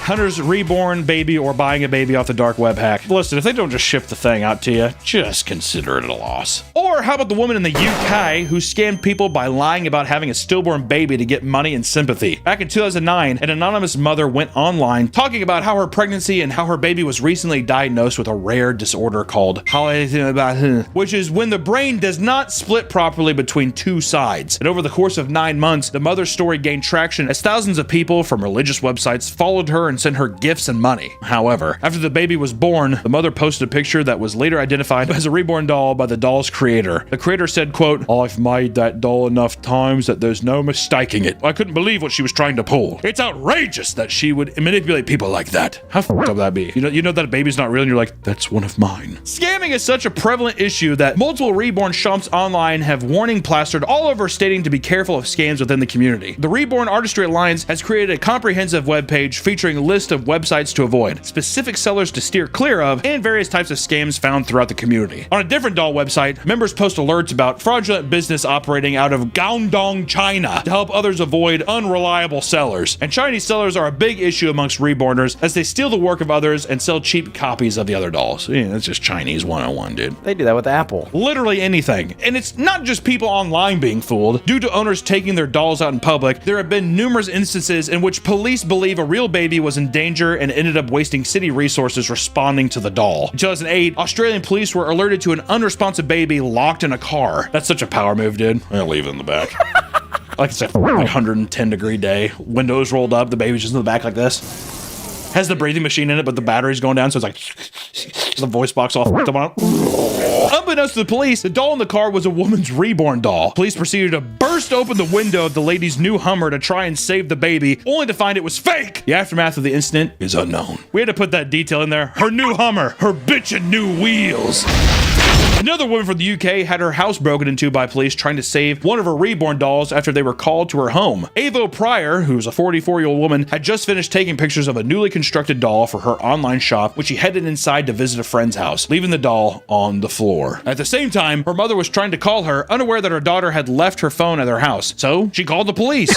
Hunter's reborn baby or buying a baby off the dark web hack. Listen, if they don't just ship the thing out to you, just consider it a loss. Or how about the woman in the UK who scammed people by lying about having a stillborn baby to get money and sympathy? Back in 2009, an anonymous mother went online talking about how her pregnancy and how her baby was recently diagnosed with a rare disorder called which is when the brain does not split properly between two sides. And over the course of 9 months, the mother's story gained traction as thousands of people from religious websites followed her and sent her gifts and money. However, after the baby was born, the mother posted a picture that was later identified as a reborn doll by the doll's creator. The creator said, quote, "I've made that doll enough times that there's no mistaking it. I couldn't believe what she was trying to pull. It's outrageous that she would manipulate people like that. How f***ed up would that be? You know that a baby's not real and you're like, that's one of mine." Scamming is such a prevalent issue that multiple reborn shops online have warning plastered all over stating to be careful of scams within the community. The Reborn Artistry Alliance has created a comprehensive webpage featuring a list of websites to avoid, specific sellers to steer clear of, and various types of scams found throughout the community. On a different doll website, members post alerts about fraudulent business operating out of Guangdong, China to help others avoid unreliable sellers. And Chinese sellers are a big issue amongst reborners as they steal the work of others and sell cheap copies of the other dolls. Yeah, that's just Chinese 101, dude. They do that with Apple. Literally anything. And it's not just people online being fooled. Due to owners taking their dolls out in public, there have been numerous instances in which police believe a real baby was in danger and ended up wasting city resources responding to the doll. In 2008, Australian police were alerted to an unresponsive baby locked in a car. That's such a power move, dude. I'll leave it in the back. Like it's a 110-degree day. Windows rolled up, the baby's just in the back like this. Has the breathing machine in it, but the battery's going down, so it's like the voice box off. Unbeknownst to the police, the doll in the car was a woman's reborn doll. Police proceeded to burst open the window of the lady's new Hummer to try and save the baby, only to find it was fake. The aftermath of the incident is unknown. We had to put that detail in there. Her new Hummer, her bitchin' new wheels. Another woman from the UK had her house broken into by police trying to save one of her reborn dolls after they were called to her home. Avo Pryor, who's a 44-year-old woman, had just finished taking pictures of a newly constructed doll for her online shop, which she headed inside to visit a friend's house, leaving the doll on the floor. At the same time, her mother was trying to call her, unaware that her daughter had left her phone at their house. So she called the police.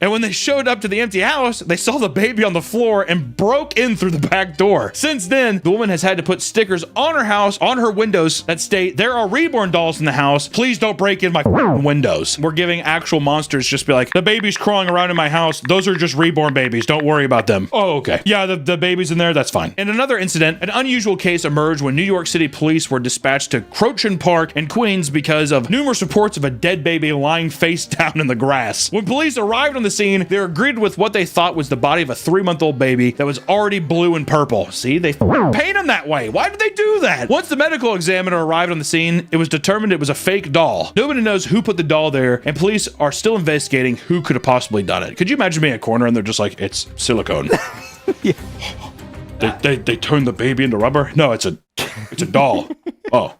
And when they showed up to the empty house, they saw the baby on the floor and broke in through the back door. Since then, the woman has had to put stickers on her house, on her windows that state, "There are reborn dolls in the house. Please don't break in my windows." We're giving actual monsters just be like, "The baby's crawling around in my house. Those are just reborn babies. Don't worry about them." Oh, okay. Yeah, the baby's in there. That's fine. In another incident, an unusual case emerged when New York City police were dispatched to Crochen Park in Queens because of numerous reports of a dead baby lying face down in the grass. When police arrived on the scene, they were greeted with what they thought was the body of a 3-month-old baby that was already blue and purple. See, they paint him that way. Why did they do that? Once the medical examiner arrived on the scene, it was determined it was a fake doll. Nobody knows who put the doll there, and police are still investigating who could have possibly done it. Could you imagine being a corner and they're just like, "It's silicone." Yeah. They turned the baby into rubber? No, it's a doll. Oh.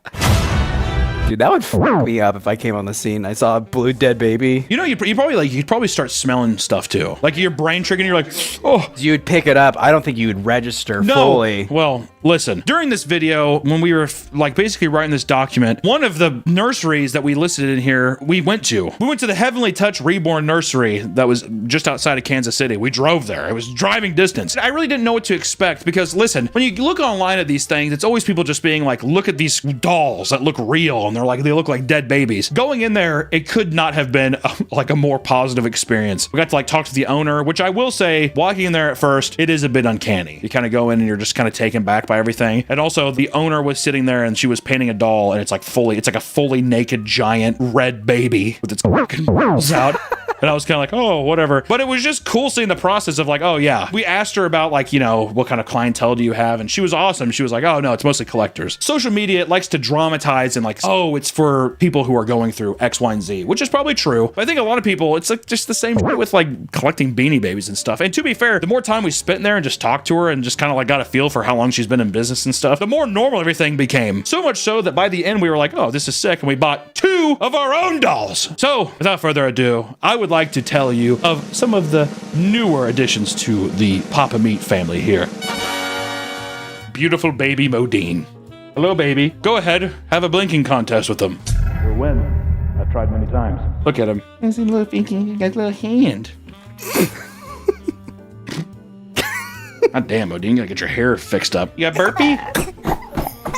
Dude, that would f me up if I came on the scene. I saw a blue dead baby. You know, you'd probably start smelling stuff too. Like your brain triggering, you're like, oh. You'd pick it up. I don't think you would register fully. Well, listen, during this video, when we were like basically writing this document, one of the nurseries that we listed in here, we went to the Heavenly Touch Reborn Nursery that was just outside of Kansas City. We drove there. It was driving distance. I really didn't know what to expect because listen, when you look online at these things, it's always people just being like, look at these dolls that look real and they look like dead babies. Going in there, it could not have been a more positive experience. We got to talk to the owner, which I will say, walking in there at first, it is a bit uncanny. You kind of go in and you're just kind of taken back by everything. And also the owner was sitting there and she was painting a doll and it's like a fully naked giant red baby with its fucking balls out. And I was kind of like, oh, whatever. But it was just cool seeing the process of like, oh yeah. We asked her about what kind of clientele do you have? And she was awesome. She was like, oh no, it's mostly collectors. Social media, it likes to dramatize and oh, it's for people who are going through X, Y, and Z, which is probably true. But I think a lot of people, it's just the same with collecting Beanie Babies and stuff. And to be fair, the more time we spent in there and just talked to her and just kind of got a feel for how long she's been in business and stuff, the more normal everything became. So much so that by the end we were like, oh, this is sick. And we bought 2 of our own dolls. So without further ado, I would like to tell you of some of the newer additions to the Papa Meat family here. Beautiful baby Modine. Hello, baby. Go ahead, have a blinking contest with them. You'll win. I've tried many times. Look at him. He's a little pinky. He got a little hand. God damn, Modine, you gotta get your hair fixed up. You got burpee?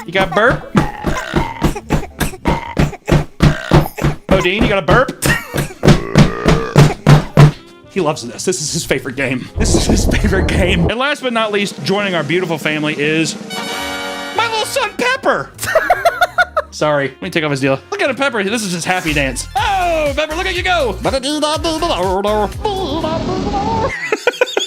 You got burp? Modine, you got a burp? He loves this. This is his favorite game. This is his favorite game. And last but not least, joining our beautiful family is my little son, Pepper. Sorry, let me take off his deal. Look at him, Pepper. This is his happy dance. Oh, Pepper, look at you go.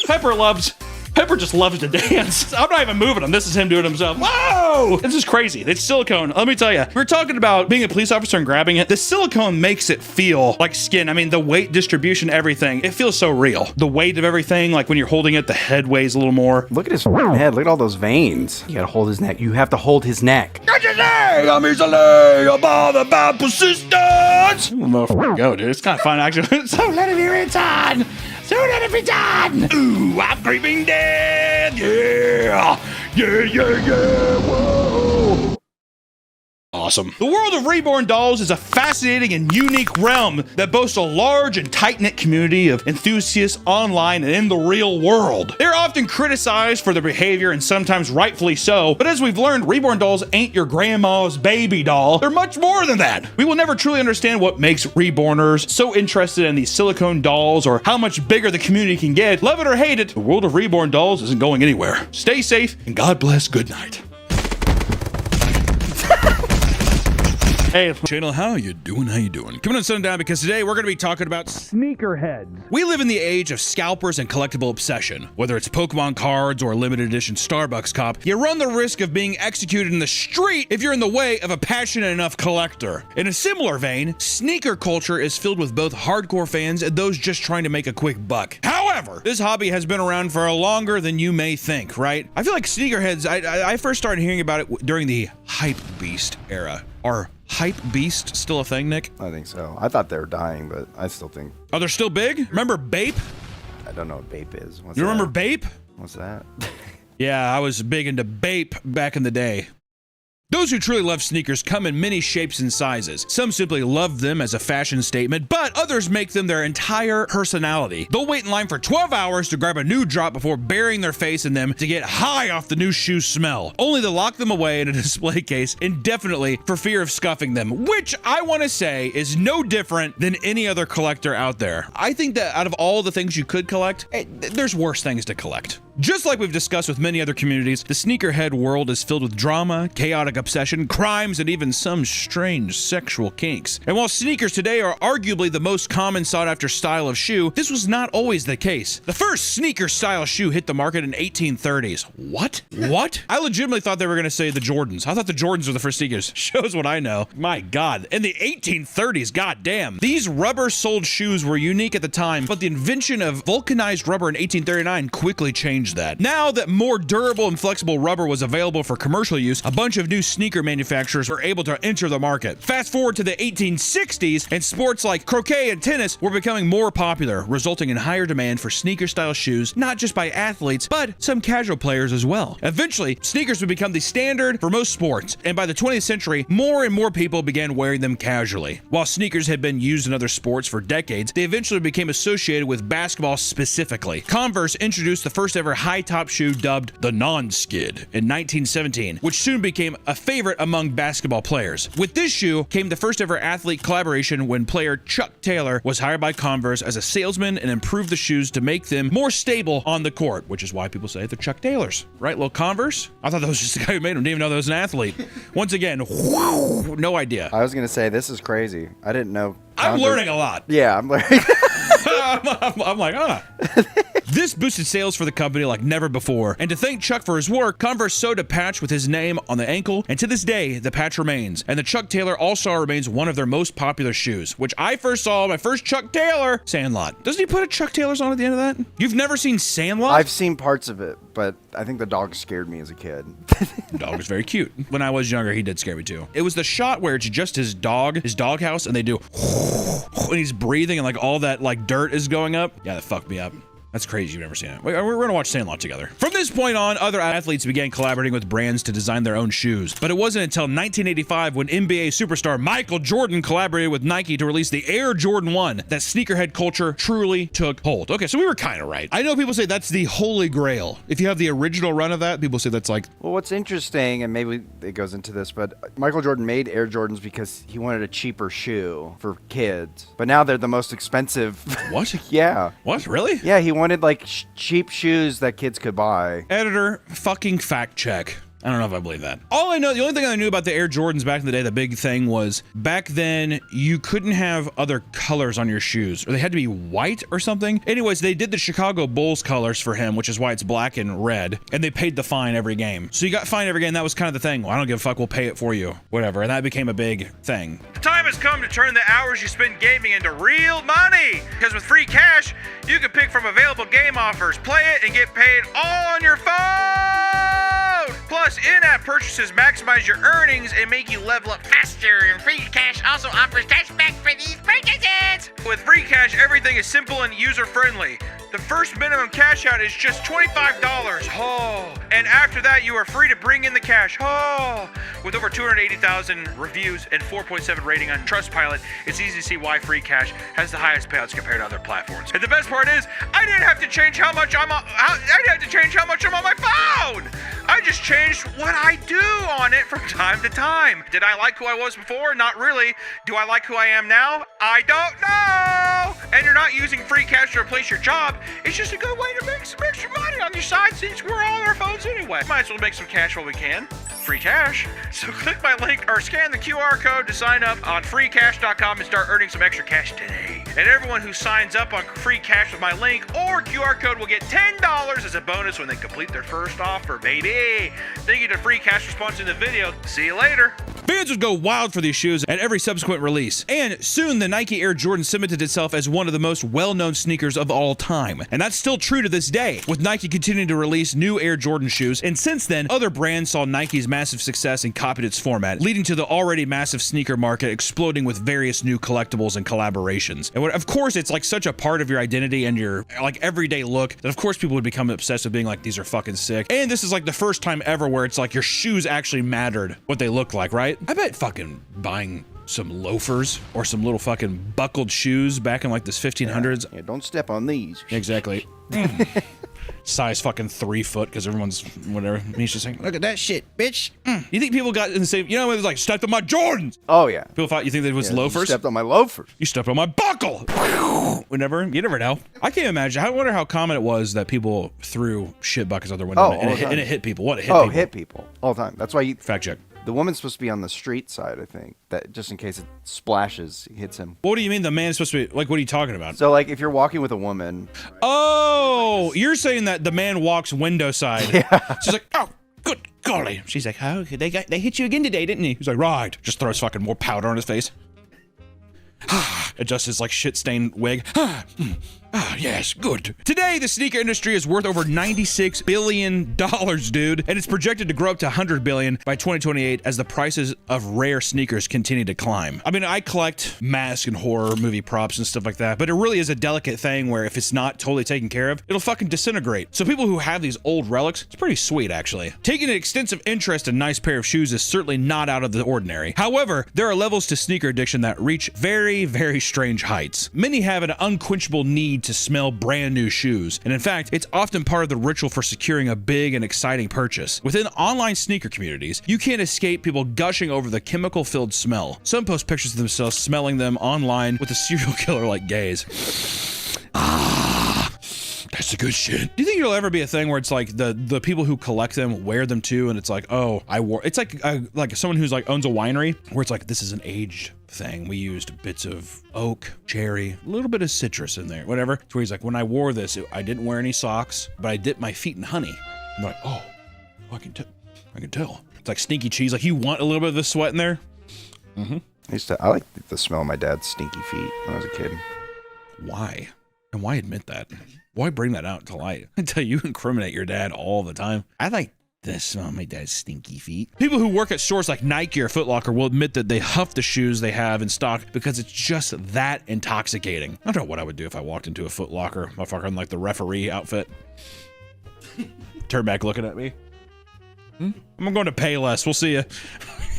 Pepper loves Pepper just loves to dance. I'm not even moving him. This is him doing it himself. Whoa! This is crazy. It's silicone. Let me tell you, we're talking about being a police officer and grabbing it. The silicone makes it feel like skin. I mean, the weight distribution, everything, it feels so real. The weight of everything, like when you're holding it, the head weighs a little more. Look at his head. Look at all those veins. You gotta hold his neck. You have to hold his neck. I'm easily above about persistence. Motherfucker, go, dude. It's kind of fun, actually. So let it be written. So let it be done. Ooh, I'm creeping dead. Yeah. Yeah, yeah, yeah. Whoa. Awesome. The world of Reborn Dolls is a fascinating and unique realm that boasts a large and tight-knit community of enthusiasts online and in the real world. They're often criticized for their behavior, and sometimes rightfully so, but as we've learned, Reborn Dolls ain't your grandma's baby doll. They're much more than that. We will never truly understand what makes Reborners so interested in these silicone dolls or how much bigger the community can get. Love it or hate it, the world of Reborn Dolls isn't going anywhere. Stay safe, and God bless. Good night. Hey, channel, how you doing? How you doing? Coming on Sundown, because today we're going to be talking about sneakerheads. We live in the age of scalpers and collectible obsession. Whether it's Pokemon cards or a limited edition Starbucks cup, you run the risk of being executed in the street if you're in the way of a passionate enough collector. In a similar vein, sneaker culture is filled with both hardcore fans and those just trying to make a quick buck. However, this hobby has been around for longer than you may think, right? I feel like sneakerheads, I first started hearing about it during the Hype Beast era. Are Hype Beast still a thing, Nick? I think so. I thought they were dying, but I still think. Oh, they're still big? Remember Bape? I don't know what Bape is. What's you that? remember Bape? What's that? Yeah, I was big into Bape back in the day. Those who truly love sneakers come in many shapes and sizes. Some simply love them as a fashion statement, but others make them their entire personality. They'll wait in line for 12 hours to grab a new drop before burying their face in them to get high off the new shoe smell, only to lock them away in a display case indefinitely for fear of scuffing them, which I want to say is no different than any other collector out there. I think that out of all the things you could collect, there's worse things to collect. Just like we've discussed with many other communities, the sneakerhead world is filled with drama, chaotic obsession, crimes, and even some strange sexual kinks. And while sneakers today are arguably the most common sought-after style of shoe, this was not always the case. The first sneaker-style shoe hit the market in 1830s. What? What? I legitimately thought they were going to say the Jordans. I thought the Jordans were the first sneakers. Shows what I know. My God. In the 1830s, goddamn. These rubber-soled shoes were unique at the time, but the invention of vulcanized rubber in 1839 quickly changed that. Now that more durable and flexible rubber was available for commercial use, a bunch of new sneaker manufacturers were able to enter the market. Fast forward to the 1860s, and sports like croquet and tennis were becoming more popular, resulting in higher demand for sneaker-style shoes, not just by athletes, but some casual players as well. Eventually, sneakers would become the standard for most sports, and by the 20th century, more and more people began wearing them casually. While sneakers had been used in other sports for decades, they eventually became associated with basketball specifically. Converse introduced the first ever high-top shoe dubbed the Non-Skid in 1917, which soon became a favorite among basketball players. With this shoe came the first ever athlete collaboration when player Chuck Taylor was hired by Converse as a salesman and improved the shoes to make them more stable on the court, which is why people say they're Chuck Taylors, right? Little Converse? I thought that was just the guy who made them. Didn't even know that was an athlite. Once again, whoo, no idea. I was going to say, this is crazy. I didn't know. I'm learning a lot. Yeah, I'm learning. I'm like, This boosted sales for the company like never before, and to thank Chuck for his work, Converse sewed a patch with his name on the ankle, and to this day, the patch remains, and the Chuck Taylor All-Star remains one of their most popular shoes, which I first saw my first Chuck Taylor, Sandlot. Doesn't he put a Chuck Taylor's on at the end of that? You've never seen Sandlot? I've seen parts of it, but I think the dog scared me as a kid. The dog was very cute. When I was younger, he did scare me too. It was the shot where it's just his doghouse, and they do and he's breathing and like all that like dirt is going up. Yeah, that fucked me up. That's crazy you've never seen it. We're gonna watch Sandlot together. From this point on, other athletes began collaborating with brands to design their own shoes. But it wasn't until 1985 when NBA superstar Michael Jordan collaborated with Nike to release the Air Jordan 1 that sneakerhead culture truly took hold. Okay, so we were kind of right. I know people say that's the holy grail. If you have the original run of that, people say that's like... Well, what's interesting, and maybe it goes into this, but Michael Jordan made Air Jordans because he wanted a cheaper shoe for kids. But now they're the most expensive. What? Yeah. What? Really? Yeah, he wanted like cheap shoes that kids could buy. Editor, fucking fact check. I don't know if I believe that. All I know, the only thing I knew about the Air Jordans back in the day, the big thing was back then you couldn't have other colors on your shoes, or they had to be white or something. Anyways, they did the Chicago Bulls colors for him, which is why it's black and red, and they paid the fine every game. So you got fined every game. That was kind of the thing. Well, I don't give a fuck. We'll pay it for you, whatever. And that became a big thing. The time has come to turn the hours you spend gaming into real money. Because with free cash, you can pick from available game offers, play it, and get paid all on your phone. Plus, in-app purchases maximize your earnings and make you level up faster. And free cash also offers cashback for these purchases. With free cash, everything is simple and user-friendly. The first minimum cash out is just $25. Oh. And after that, you are free to bring in the cash. Oh. With over 280,000 reviews and 4.7 rating on Trustpilot, it's easy to see why free cash has the highest payouts compared to other platforms. And the best part is, I didn't have to change how much I'm on my phone. I just changed what I do on it from time to time. Did I like who I was before? Not really. Do I like who I am now? I don't know. And you're not using free cash to replace your job. It's just a good way to make some extra money on your side since we're all on our phones anyway. Might as well make some cash while we can. Free cash. So click my link or scan the QR code to sign up on freecash.com and start earning some extra cash today. And everyone who signs up on free cash with my link or QR code will get $10 as a bonus when they complete their first offer, baby. Thank you to Free Cash for sponsoring the video. See you later. Fans would go wild for these shoes at every subsequent release, and soon the Nike Air Jordan cemented itself as one of the most well-known sneakers of all time. And that's still true to this day, with Nike continuing to release new Air Jordan shoes, and since then, other brands saw Nike's massive success and copied its format, leading to the already massive sneaker market exploding with various new collectibles and collaborations. And of course, it's like such a part of your identity and your like everyday look that of course people would become obsessed with being like, these are fucking sick. And this is like the first time ever where it's like your shoes actually mattered what they look like, right? I bet fucking buying some loafers or some little fucking buckled shoes back in like this 1500s. Yeah, don't step on these. Exactly. Size fucking 3 foot because everyone's whatever. He's just saying, look at that shit, bitch. You think people got in the same, you know, it was like stepped on my Jordans. Oh yeah. People thought you think that it was loafers. You stepped on my loafers. You stepped on my buckle. Whenever, you never know. I can't imagine. I wonder how common it was that people threw shit buckets out their window and it hit people. What? It hit people. Hit people all the time. That's why you fact check. The woman's supposed to be on the street side, I think, that just in case it splashes, it hits him. What do you mean the man's supposed to be, like, what are you talking about? So, like, if you're walking with a woman. Oh, you're saying that the man walks window side. Yeah. She's like, oh, good golly. She's like, oh, they hit you again today, didn't he? He's like, right. Just throws fucking more powder on his face. Adjusts his, like, shit-stained wig. Yes, good. Today, the sneaker industry is worth over $96 billion, dude, and it's projected to grow up to $100 billion by 2028 as the prices of rare sneakers continue to climb. I mean, I collect mask and horror movie props and stuff like that, but it really is a delicate thing where if it's not totally taken care of, it'll fucking disintegrate. So people who have these old relics, it's pretty sweet, actually. Taking an extensive interest in a nice pair of shoes is certainly not out of the ordinary. However, there are levels to sneaker addiction that reach very, very strange heights. Many have an unquenchable need to smell brand new shoes, and in fact, it's often part of the ritual for securing a big and exciting purchase. Within online sneaker communities, you can't escape people gushing over the chemical-filled smell. Some post pictures of themselves smelling them online with a serial killer-like gaze. That's the good shit. Do you think it'll ever be a thing where it's like the people who collect them wear them too, and it's like, oh, I wore. It's like someone who's like owns a winery where it's like, this is an aged thing. We used bits of oak, cherry, a little bit of citrus in there, whatever. So he's like, when I wore this, I didn't wear any socks, but I dipped my feet in honey. I'm like, oh, I can tell. It's like stinky cheese. Like you want a little bit of the sweat in there. Mm-hmm. I like the smell of my dad's stinky feet when I was a kid. Why? And why admit that? Why bring that out to light? Until you incriminate your dad all the time. I like the smell of my dad's stinky feet. People who work at stores like Nike or Foot Locker will admit that they huff the shoes they have in stock because it's just that intoxicating. I don't know what I would do if I walked into a Foot Locker, motherfucker, in like the referee outfit. Turn back looking at me. I'm going to pay less. We'll see you.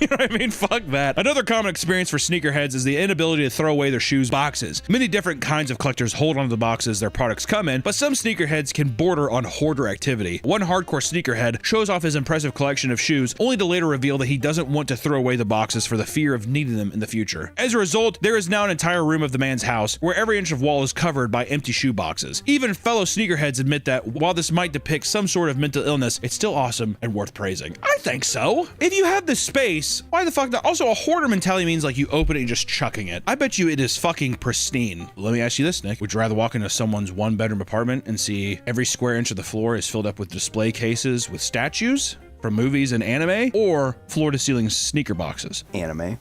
You know what I mean? Fuck that. Another common experience for sneakerheads is the inability to throw away their shoes boxes. Many different kinds of collectors hold onto the boxes their products come in, but some sneakerheads can border on hoarder activity. One hardcore sneakerhead shows off his impressive collection of shoes, only to later reveal that he doesn't want to throw away the boxes for the fear of needing them in the future. As a result, there is now an entire room of the man's house where every inch of wall is covered by empty shoe boxes. Even fellow sneakerheads admit that while this might depict some sort of mental illness, it's still awesome and worth praising. I think so. If you have the space, why the fuck not? Also, a hoarder mentality means like you open it and just chucking it. I bet you it is fucking pristine. Let me ask you this, Nick. Would you rather walk into someone's one-bedroom apartment and see every square inch of the floor is filled up with display cases with statues from movies and anime, or floor-to-ceiling sneaker boxes? Anime.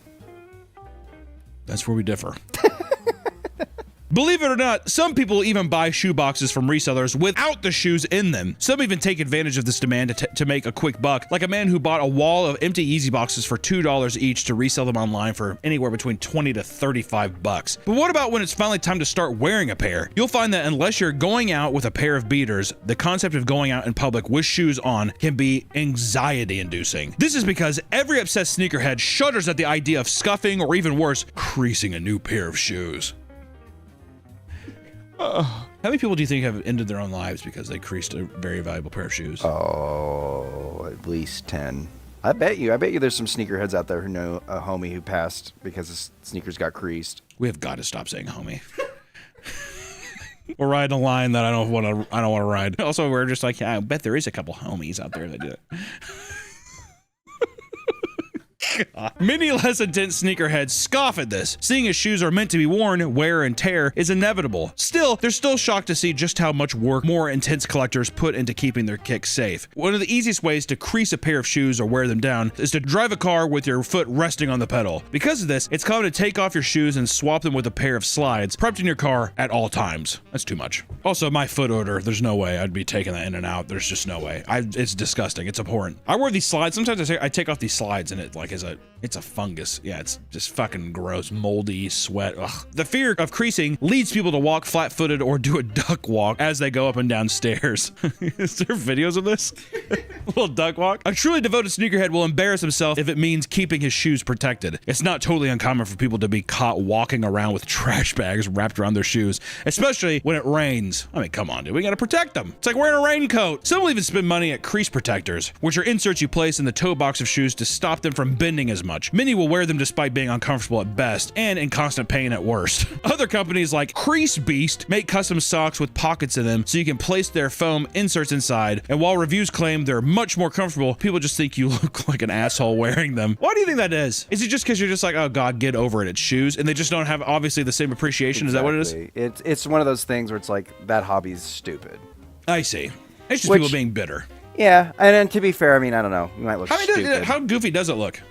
That's where we differ. Believe it or not, some people even buy shoe boxes from resellers without the shoes in them. Some even take advantage of this demand to make a quick buck, like a man who bought a wall of empty Yeezy boxes for $2 each to resell them online for anywhere between 20 to 35 bucks. But what about when it's finally time to start wearing a pair? You'll find that unless you're going out with a pair of beaters, the concept of going out in public with shoes on can be anxiety-inducing. This is because every obsessed sneakerhead shudders at the idea of scuffing, or even worse, creasing a new pair of shoes. How many people do you think have ended their own lives because they creased a very valuable pair of shoes? Oh, at least 10. I bet you there's some sneakerheads out there who know a homie who passed because his sneakers got creased. We have got to stop saying homie. We're riding a line that I don't want to ride. Also, we're just like, yeah, I bet there is a couple homies out there that do it. God. Many less intense sneakerheads scoff at this. Seeing as shoes are meant to be worn, wear and tear is inevitable. Still, they're still shocked to see just how much work more intense collectors put into keeping their kicks safe. One of the easiest ways to crease a pair of shoes or wear them down is to drive a car with your foot resting on the pedal. Because of this, it's common to take off your shoes and swap them with a pair of slides prepped in your car at all times. That's too much. Also, my foot odor, there's no way I'd be taking that in and out. There's just no way. It's disgusting. It's abhorrent. I wear these slides. Sometimes I take off these slides and it like it's a fungus. Yeah, it's just fucking gross, moldy sweat. Ugh. The fear of creasing leads people to walk flat-footed or do a duck walk as they go up and down stairs. Is there videos of this? A little duck walk? A truly devoted sneakerhead will embarrass himself if it means keeping his shoes protected. It's not totally uncommon for people to be caught walking around with trash bags wrapped around their shoes, especially when it rains. I mean, come on, dude. We gotta protect them. It's like wearing a raincoat. Some will even spend money at crease protectors, which are inserts you place in the toe box of shoes to stop them from bending as much. Many will wear them despite being uncomfortable at best and in constant pain at worst. Other companies like Crease Beast make custom socks with pockets in them so you can place their foam inserts inside, and while reviews claim they're much more comfortable, people just think you look like an asshole wearing them. Why do you think that is? Is it just because you're just like, oh god, get over it, it's shoes, and they just don't have obviously the same appreciation? Exactly. Is that what it is? It's one of those things where it's like, that hobby's stupid. I see. It's just people being bitter. Yeah, and then to be fair, I mean, I don't know. You might look stupid. How goofy does it look?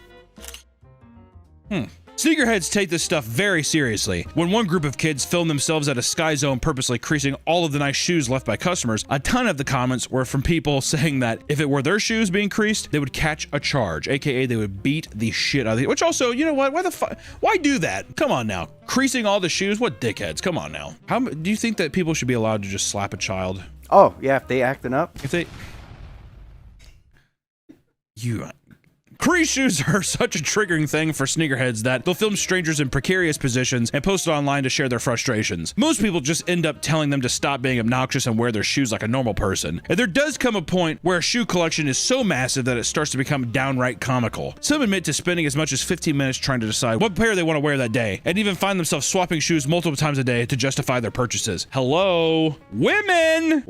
Sneakerheads take this stuff very seriously. When one group of kids filmed themselves at a Sky Zone purposely creasing all of the nice shoes left by customers, a ton of the comments were from people saying that if it were their shoes being creased, they would catch a charge, aka they would beat the shit out of it. Which also, you know what? Why the fuck? Why do that? Come on now. Creasing all the shoes? What dickheads? Come on now. How do you think that people should be allowed to just slap a child? Oh, yeah, if they acting up. If they... Crease shoes are such a triggering thing for sneakerheads that they'll film strangers in precarious positions and post it online to share their frustrations. Most people just end up telling them to stop being obnoxious and wear their shoes like a normal person. And there does come a point where a shoe collection is so massive that it starts to become downright comical. Some admit to spending as much as 15 minutes trying to decide what pair they want to wear that day, and even find themselves swapping shoes multiple times a day to justify their purchases. Hello? Women!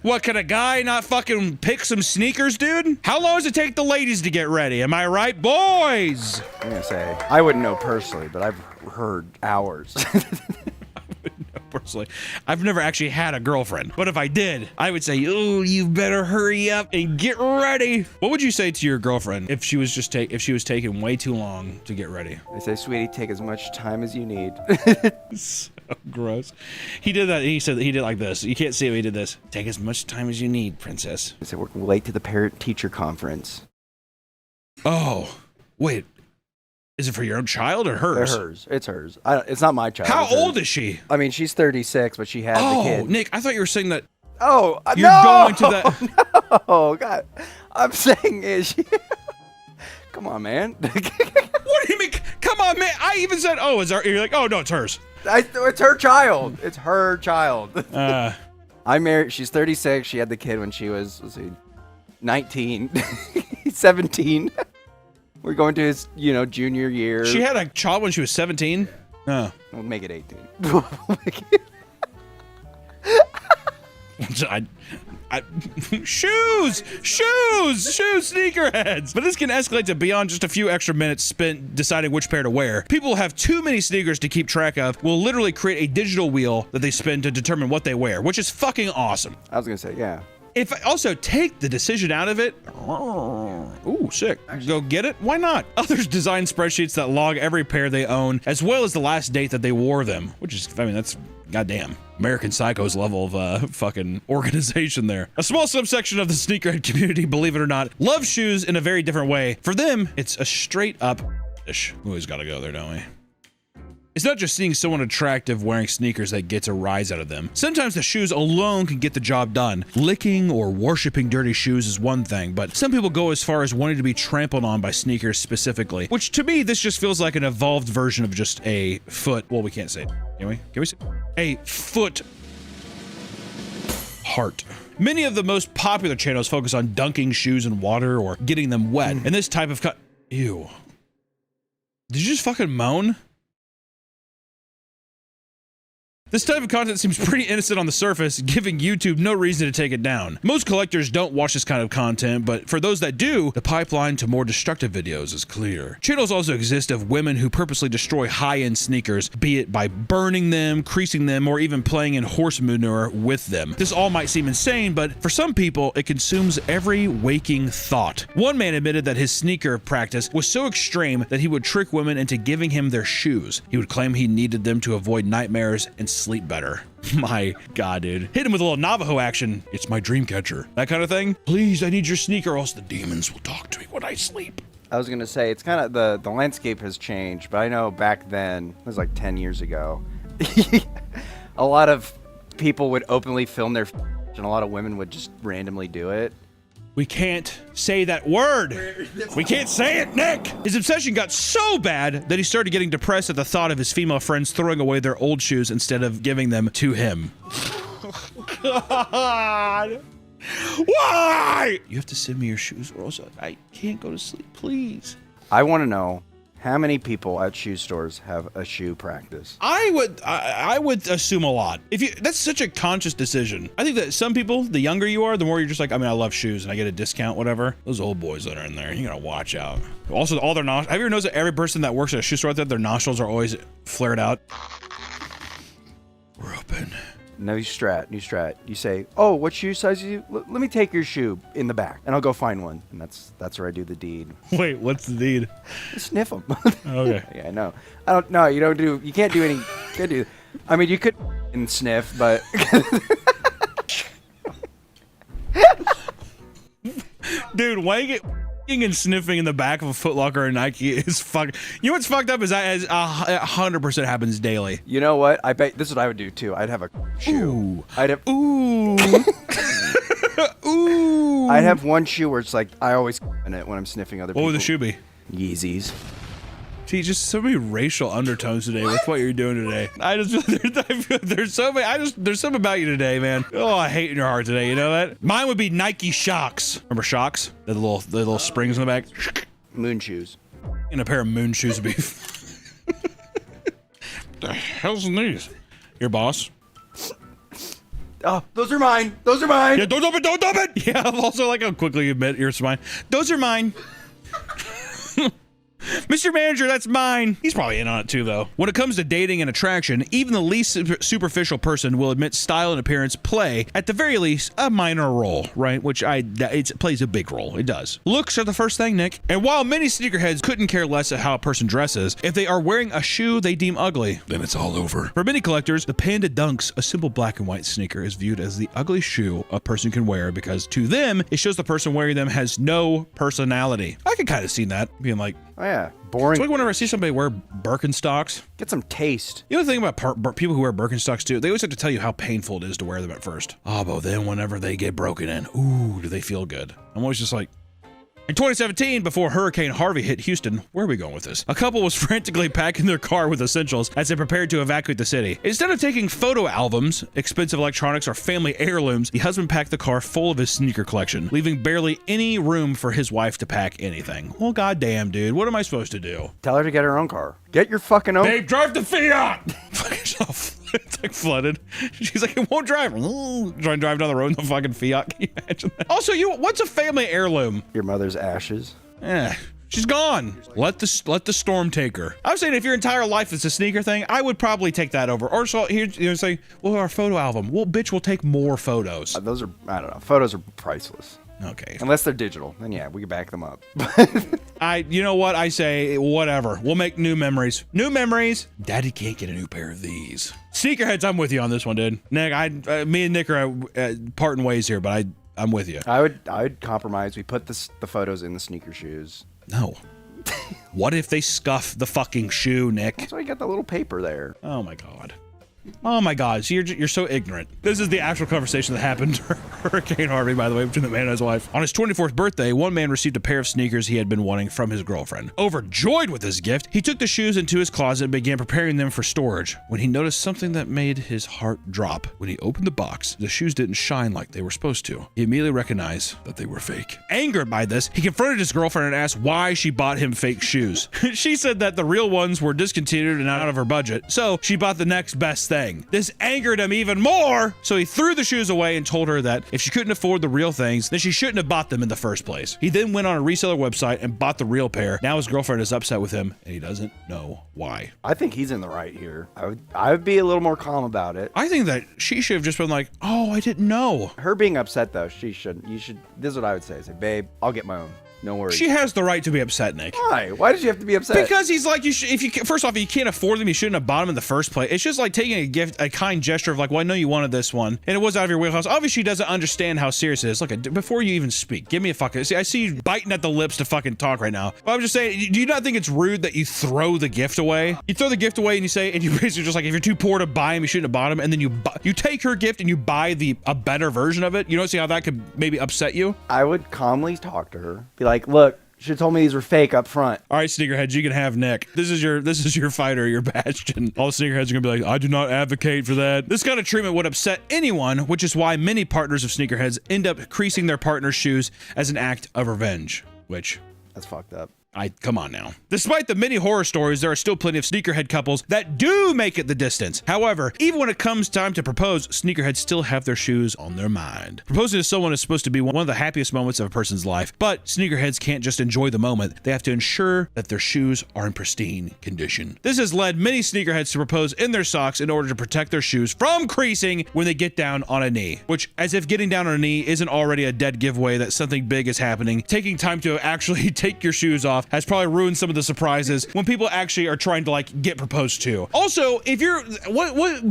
What, can a guy not fucking pick some sneakers, dude? How long does it take the ladies to get ready? Am I right, boys? I'm gonna say, I wouldn't know personally, but I've heard hours. Personally, I've never actually had a girlfriend, but if I did, I would say, oh, you better hurry up and get ready. What would you say to your girlfriend if she was just if she was taking way too long to get ready? I say, sweetie, take as much time as you need. So gross. He did that. He said that he did like this. You can't see it. He did this. Take as much time as you need, princess. I said, we're late to the parent-teacher conference. Oh, wait. Is it for your own child or hers? They're hers. It's hers. It's not my child. How old is she? I mean, she's 36, but she had the kid. Oh, Nick, I thought you were saying that. Oh, you're going to that. No, God. I'm saying is she... Come on, man. What do you mean? Come on, man. I even said, oh, you're like, oh, no, it's hers. It's her child. It's her child. I married, she's 36. She had the kid when she was, 19, 17. We're going to his, junior year. She had a child when she was 17? We'll make it 18. Shoes, sneakerheads. But this can escalate to beyond just a few extra minutes spent deciding which pair to wear. People who have too many sneakers to keep track of will literally create a digital wheel that they spin to determine what they wear, which is fucking awesome. I was gonna say, yeah. If I also take the decision out of it, ooh, sick. Go get it? Why not? Others design spreadsheets that log every pair they own, as well as the last date that they wore them, which is, I mean, that's goddamn American Psycho's level of fucking organization there. A small subsection of the sneakerhead community, believe it or not, loves shoes in a very different way. For them, it's a straight up ish. We always gotta go there, don't we? It's not just seeing someone attractive wearing sneakers that gets a rise out of them. Sometimes the shoes alone can get the job done. Licking or worshiping dirty shoes is one thing, but some people go as far as wanting to be trampled on by sneakers specifically, which to me, this just feels like an evolved version of just a foot. Well, we can't say it. Can we? Can we say a foot heart? Many of the most popular channels focus on dunking shoes in water or getting them wet. And this type of ew. Did you just fucking moan? This type of content seems pretty innocent on the surface, giving YouTube no reason to take it down. Most collectors don't watch this kind of content, but for those that do, the pipeline to more destructive videos is clear. Channels also exist of women who purposely destroy high-end sneakers, be it by burning them, creasing them, or even playing in horse manure with them. This all might seem insane, but for some people, it consumes every waking thought. One man admitted that his sneaker practice was so extreme that he would trick women into giving him their shoes. He would claim he needed them to avoid nightmares and sleep better. My God, dude. Hit him with a little Navajo action. It's my dream catcher. That kind of thing. Please, I need your sneaker or else the demons will talk to me when I sleep. I was gonna say, it's kind of, the landscape has changed, but I know back then, it was like 10 years ago, a lot of people would openly film their and a lot of women would just randomly do it. We can't say that word. We can't say it, Nick. His obsession got so bad that he started getting depressed at the thought of his female friends throwing away their old shoes instead of giving them to him. God. Why? You have to send me your shoes or else I can't go to sleep, please. I want to know how many people at shoe stores have a shoe practice. I would assume a lot. That's such a conscious decision. I think that some people, the younger you are, the more you're just like, I mean, I love shoes and I get a discount, whatever. Those old boys that are in there, you gotta watch out. Also, all their nostrils. Have you ever noticed that every person that works at a shoe store out there, their nostrils are always flared out? We're open. New strat. You say, oh, what shoe size are you? Let me take your shoe in the back, and I'll go find one. And that's where I do the deed. Wait, what's the deed? Sniff them. Okay. Yeah, I know. I don't know. You can't do any. Can't do. I mean, you could and sniff, but. Dude, wanging and sniffing in the back of a Foot Locker or Nike is fuck. You know what's fucked up is that 100% happens daily. You know what? I bet this is what I would do too. I'd have a shoe. Ooh. I'd have. Ooh. Ooh. I'd have one shoe where it's like I always in it when I'm sniffing other people. What would the shoe be? Yeezys. See, just so many racial undertones today with what you're doing today. I feel there's so many. There's something about you today, man. Oh, I hate in your heart today. You know that? Mine would be Nike Shocks. Remember Shocks? The little springs in the back. Moon shoes. And a pair of moon shoes would be. The hell's in these? Your boss. Oh, those are mine. Those are mine. Yeah, don't dump it. Don't dump it. Yeah, I'm also like, I'll quickly admit yours is mine. Those are mine. Mr. Manager, that's mine. He's probably in on it too, though. When it comes to dating and attraction, even the least superficial person will admit style and appearance play, at the very least, a minor role, right? Which it plays a big role. It does. Looks are the first thing, Nick. And while many sneakerheads couldn't care less at how a person dresses, if they are wearing a shoe they deem ugly, then it's all over. For many collectors, the Panda Dunks, a simple black and white sneaker, is viewed as the ugly shoe a person can wear because to them, it shows the person wearing them has no personality. I can kind of see that, being like, oh yeah, boring. It's like whenever I see somebody wear Birkenstocks. Get some taste. You know the thing about people who wear Birkenstocks too? They always have to tell you how painful it is to wear them at first. Oh, but then whenever they get broken in, ooh, do they feel good? I'm always just like, In 2017, before Hurricane Harvey hit Houston, where are we going with this? A couple was frantically packing their car with essentials as they prepared to evacuate the city. Instead of taking photo albums, expensive electronics, or family heirlooms, the husband packed the car full of his sneaker collection, leaving barely any room for his wife to pack anything. Well, goddamn, dude, what am I supposed to do? Tell her to get her own car. Get your fucking own. Babe, drive the Fiat! It's like flooded. She's like, it won't drive. Trying to drive down the road in the fucking Fiat. Can you imagine that? Also, what's a family heirloom? Your mother's ashes. Eh, she's gone. Let the storm take her. I'm saying if your entire life is a sneaker thing, I would probably take that over. Or so here, say, well, our photo album. Well, bitch, we'll take more photos. Those are, I don't know. Photos are priceless. Okay. Unless they're digital, then yeah, we can back them up. You know what? I say, whatever. We'll make new memories. New memories. Daddy can't get a new pair of these. Sneakerheads, I'm with you on this one, dude. Nick, me and Nick are parting ways here, but I'm with you. I would compromise. We put the photos in the sneaker shoes. No. What if they scuff the fucking shoe, Nick? That's why you got the little paper there. Oh my god. Oh my god, so you're so ignorant. This is the actual conversation that happened during Hurricane Harvey, by the way, between the man and his wife. On his 24th birthday, one man received a pair of sneakers he had been wanting from his girlfriend. Overjoyed with his gift, he took the shoes into his closet and began preparing them for storage when he noticed something that made his heart drop. When he opened the box, the shoes didn't shine like they were supposed to. He immediately recognized that they were fake. Angered by this, he confronted his girlfriend and asked why she bought him fake shoes. She said that the real ones were discontinued and out of her budget, so she bought the next best thing. This angered him even more, so he threw the shoes away and told her that if she couldn't afford the real things, then she shouldn't have bought them in the first place. He then went on a reseller website and bought the real pair. Now his girlfriend is upset with him, and he doesn't know why. I think he's in the right here. I would be a little more calm about it. I think that she should have just been like, oh, I didn't know. Her being upset, though, she shouldn't. This is what I would say. Say, babe, I'll get my own. No worries. She has the right to be upset, Nick. Why? Why did you have to be upset? Because he's like, first off, you can't afford them. You shouldn't have bought them in the first place. It's just like taking a gift, a kind gesture of like, well, I know you wanted this one, and it was out of your wheelhouse. Obviously, she doesn't understand how serious it is. Look, before you even speak, give me a fucking. See, I see you biting at the lips to fucking talk right now. But I'm just saying, do you not think it's rude that you throw the gift away? You throw the gift away and you say, and you basically just like, if you're too poor to buy them, you shouldn't have bought them, and then you take her gift and you buy a better version of it. You don't see how that could maybe upset you? I would calmly talk to her, be like, look. Should have told me these were fake up front. All right, sneakerheads, you can have Nick. This is your fighter, your bastion. All the sneakerheads are gonna be like, I do not advocate for that. This kind of treatment would upset anyone, which is why many partners of sneakerheads end up creasing their partner's shoes as an act of revenge. Which, that's fucked up. Come on now. Despite the many horror stories, there are still plenty of sneakerhead couples that do make it the distance. However, even when it comes time to propose, sneakerheads still have their shoes on their mind. Proposing to someone is supposed to be one of the happiest moments of a person's life, but sneakerheads can't just enjoy the moment. They have to ensure that their shoes are in pristine condition. This has led many sneakerheads to propose in their socks in order to protect their shoes from creasing when they get down on a knee. Which, as if getting down on a knee isn't already a dead giveaway that something big is happening, taking time to actually take your shoes off has probably ruined some of the surprises when people actually are trying to like get proposed to. Also, if you're what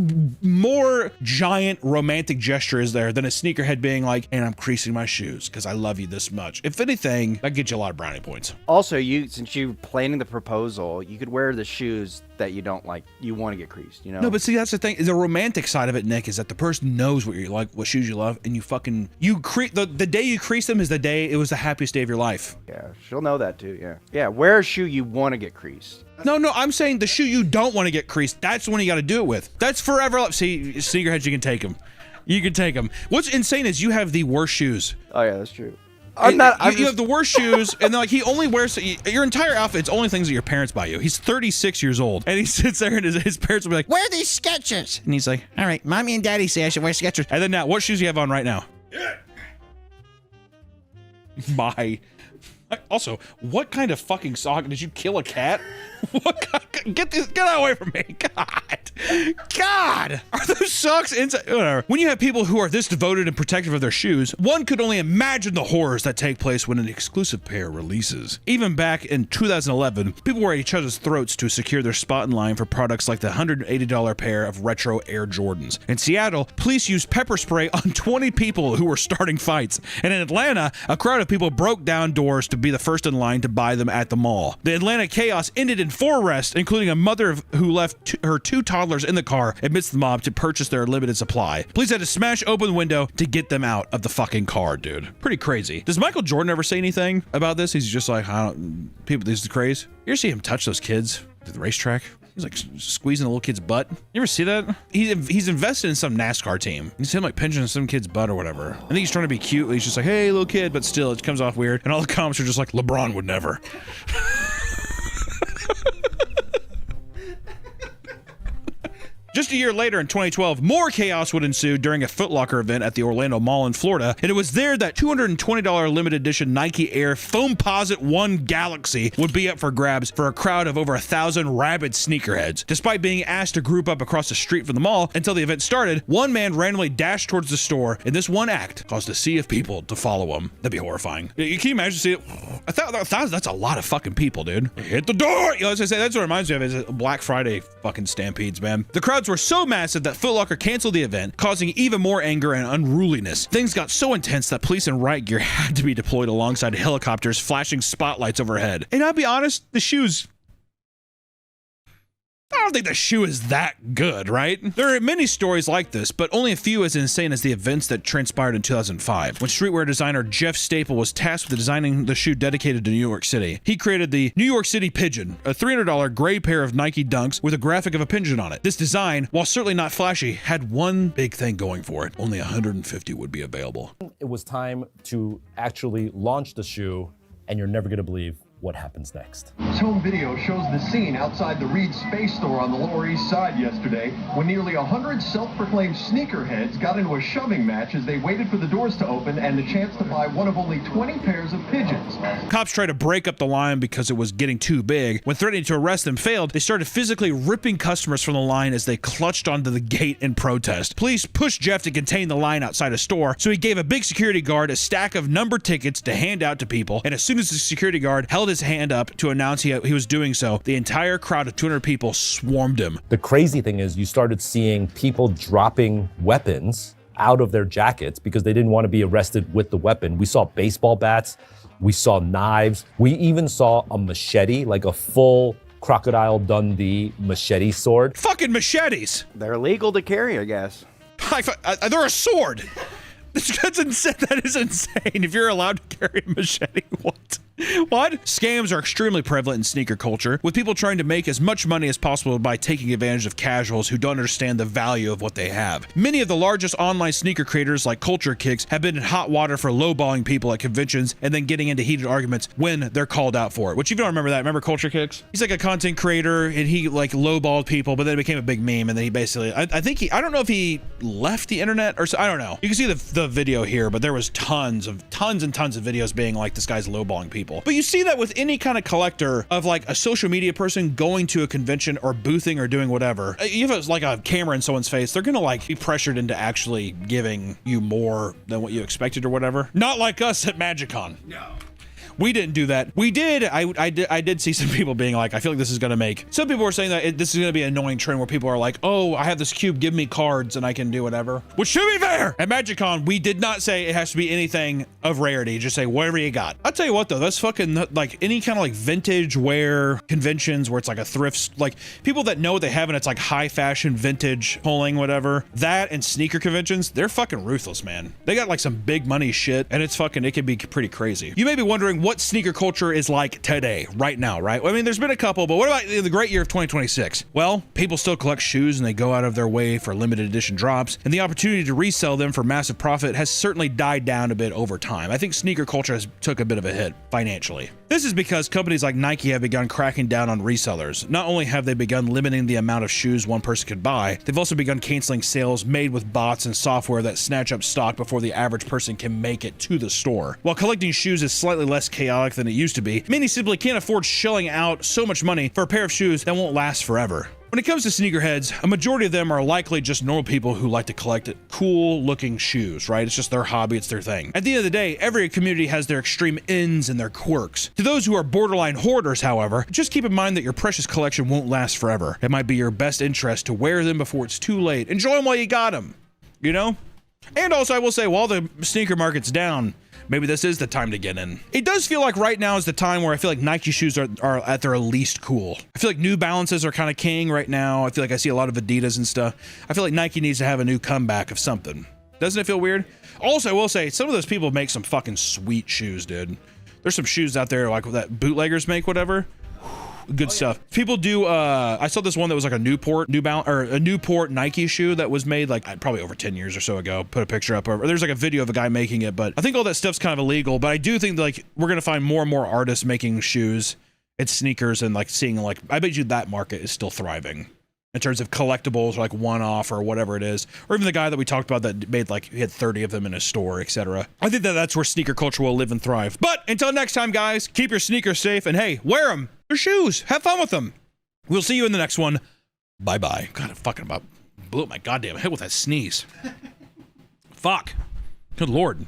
more giant romantic gesture is there than a sneakerhead being like, and I'm creasing my shoes because I love you this much? If anything, that gets you a lot of brownie points. Also, since you're planning the proposal, you could wear the shoes that you don't like, you want to get creased, you know? No, but see, that's the thing. The romantic side of it, Nick, is that the person knows what you like, what shoes you love, and the day you crease them is the day it was the happiest day of your life. Yeah, she'll know that too, yeah. Yeah, wear a shoe you want to get creased. No, I'm saying the shoe you don't want to get creased, that's the one you got to do it with. That's forever. See, sneakerheads, you can take them. You can take them. What's insane is you have the worst shoes. Oh, yeah, that's true. You have the worst shoes, and like he only wears your entire outfit's only things that your parents buy you. He's 36 years old, and he sits there, and his parents will be like, "Wear these Skechers," and he's like, "All right, mommy and daddy say I should wear Skechers." And then now, what shoes do you have on right now? Yeah. Bye. Also, what kind of fucking sock did you kill a cat? Get away from me! God! Are those socks inside? Whatever. When you have people who are this devoted and protective of their shoes, one could only imagine the horrors that take place when an exclusive pair releases. Even back in 2011, people were at each other's throats to secure their spot in line for products like the $180 pair of retro Air Jordans. In Seattle, police used pepper spray on 20 people who were starting fights. And in Atlanta, a crowd of people broke down doors to be the first in line to buy them at the mall. The Atlanta chaos ended in 4 arrests, including a mother who left her 2 toddlers customers in the car amidst the mob to purchase their limited supply. Police had to smash open the window to get them out of the fucking car, dude. Pretty crazy. Does Michael Jordan ever say anything about this? He's just like, people, this is crazy. You ever see him touch those kids at the racetrack? He's like squeezing a little kid's butt. You ever see that? He's invested in some NASCAR team. You see him like pinching some kid's butt or whatever. I think he's trying to be cute. He's just like, hey, little kid, but still, it comes off weird. And all the comments are just like, LeBron would never. Just a year later in 2012, more chaos would ensue during a Foot Locker event at the Orlando Mall in Florida, and it was there that $220 limited edition Nike Air Foamposite 1 Galaxy would be up for grabs for a crowd of over 1,000 rabid sneakerheads. Despite being asked to group up across the street from the mall until the event started, one man randomly dashed towards the store, and this one act caused a sea of people to follow him. That'd be horrifying. Can you imagine seeing it? 1,000, that's a lot of fucking people, dude. Hit the door! You know, as I say, that's what it reminds me of is Black Friday fucking stampedes, man. The crowds were so massive that Foot Locker canceled the event, causing even more anger and unruliness. Things got so intense that police and riot gear had to be deployed alongside helicopters flashing spotlights overhead. And I'll be honest, the shoes, I don't think the shoe is that good, right? There are many stories like this, but only a few as insane as the events that transpired in 2005, when streetwear designer Jeff Staple was tasked with designing the shoe dedicated to New York City. He created the New York City Pigeon, a $300 gray pair of Nike Dunks with a graphic of a pigeon on it. This design, while certainly not flashy, had one big thing going for it. Only 150 would be available. It was time to actually launch the shoe, and you're never gonna believe what happens next. This home video shows the scene outside the Reed Space Store on the Lower East Side yesterday when nearly 100 self-proclaimed sneakerheads got into a shoving match as they waited for the doors to open and the chance to buy one of only 20 pairs of pigeons. Cops tried to break up the line because it was getting too big. When threatening to arrest them failed, they started physically ripping customers from the line as they clutched onto the gate in protest. Police pushed Jeff to contain the line outside a store, so he gave a big security guard a stack of numbered tickets to hand out to people, and as soon as the security guard held his hand up to announce he was doing so, the entire crowd of 200 people swarmed him. The crazy thing is you started seeing people dropping weapons out of their jackets because they didn't want to be arrested with the weapon. We saw baseball bats, we saw knives, we even saw a machete, like a full Crocodile Dundee machete sword. Fucking machetes! They're legal to carry, I guess. They're a sword! That's insane. That is insane. If you're allowed to carry a machete, what? What? Scams are extremely prevalent in sneaker culture, with people trying to make as much money as possible by taking advantage of casuals who don't understand the value of what they have. Many of the largest online sneaker creators like Culture Kicks have been in hot water for lowballing people at conventions and then getting into heated arguments when they're called out for it. Which, if you don't remember that, remember Culture Kicks? He's like a content creator and he like lowballed people, but then it became a big meme, and then he basically, I don't know if he left the internet or so, I don't know. You can see the video here, but there was tons and tons of videos being like, this guy's lowballing people. But you see that with any kind of collector of like a social media person going to a convention or boothing or doing whatever. You have like a camera in someone's face, they're gonna like be pressured into actually giving you more than what you expected or whatever. Not like us at MagicCon. No. We didn't do that. We did. I did see some people being like, I feel like this is going to make... Some people were saying that this is going to be an annoying trend where people are like, oh, I have this cube, give me cards and I can do whatever. Which, to be fair, at MagicCon, we did not say it has to be anything of rarity. Just say whatever you got. I'll tell you what, though, that's fucking, like, any kind of, like, vintage wear conventions where it's like a thrift... Like, people that know what they have and it's like high fashion, vintage, pulling, whatever. That and sneaker conventions, they're fucking ruthless, man. They got, like, some big money shit and it's fucking... It can be pretty crazy. You may be wondering what sneaker culture is like today, right now, right? I mean, there's been a couple, but what about the great year of 2026? Well, people still collect shoes and they go out of their way for limited edition drops, and the opportunity to resell them for massive profit has certainly died down a bit over time. I think sneaker culture has took a bit of a hit financially. This is because companies like Nike have begun cracking down on resellers. Not only have they begun limiting the amount of shoes one person could buy, they've also begun canceling sales made with bots and software that snatch up stock before the average person can make it to the store. While collecting shoes is slightly less chaotic than it used to be, many simply can't afford shelling out so much money for a pair of shoes that won't last forever. When it comes to sneakerheads, a majority of them are likely just normal people who like to collect cool looking shoes, right? It's just their hobby, it's their thing. At the end of the day, every community has their extreme ends and their quirks. To those who are borderline hoarders, however, just keep in mind that your precious collection won't last forever. It might be your best interest to wear them before it's too late. Enjoy them while you got them, you know? And also, I will say, while the sneaker market's down, maybe this is the time to get in. It does feel like right now is the time where I feel like Nike shoes are at their least cool. I feel like New Balances are kind of king right now. I feel like I see a lot of Adidas and stuff. I feel like Nike needs to have a new comeback of something. Doesn't it feel weird? Also, I will say, some of those people make some fucking sweet shoes, dude. There's some shoes out there like that bootleggers make, whatever. Good stuff. People do, I saw this one that was like a Newport Nike shoe that was made like probably over 10 years or so ago. Put a picture up. Or there's like a video of a guy making it, but I think all that stuff's kind of illegal. But I do think that, like, we're going to find more and more artists making shoes and sneakers, and like seeing, like, I bet you that market is still thriving in terms of collectibles, or like one-off or whatever it is. Or even the guy that we talked about that made, like, he had 30 of them in his store, etc. I think that that's where sneaker culture will live and thrive. But until next time, guys, keep your sneakers safe, and hey, wear them. They're shoes. Have fun with them. We'll see you in the next one. Bye-bye. God, I fucking about blew up my goddamn head with that sneeze. Fuck. Good Lord.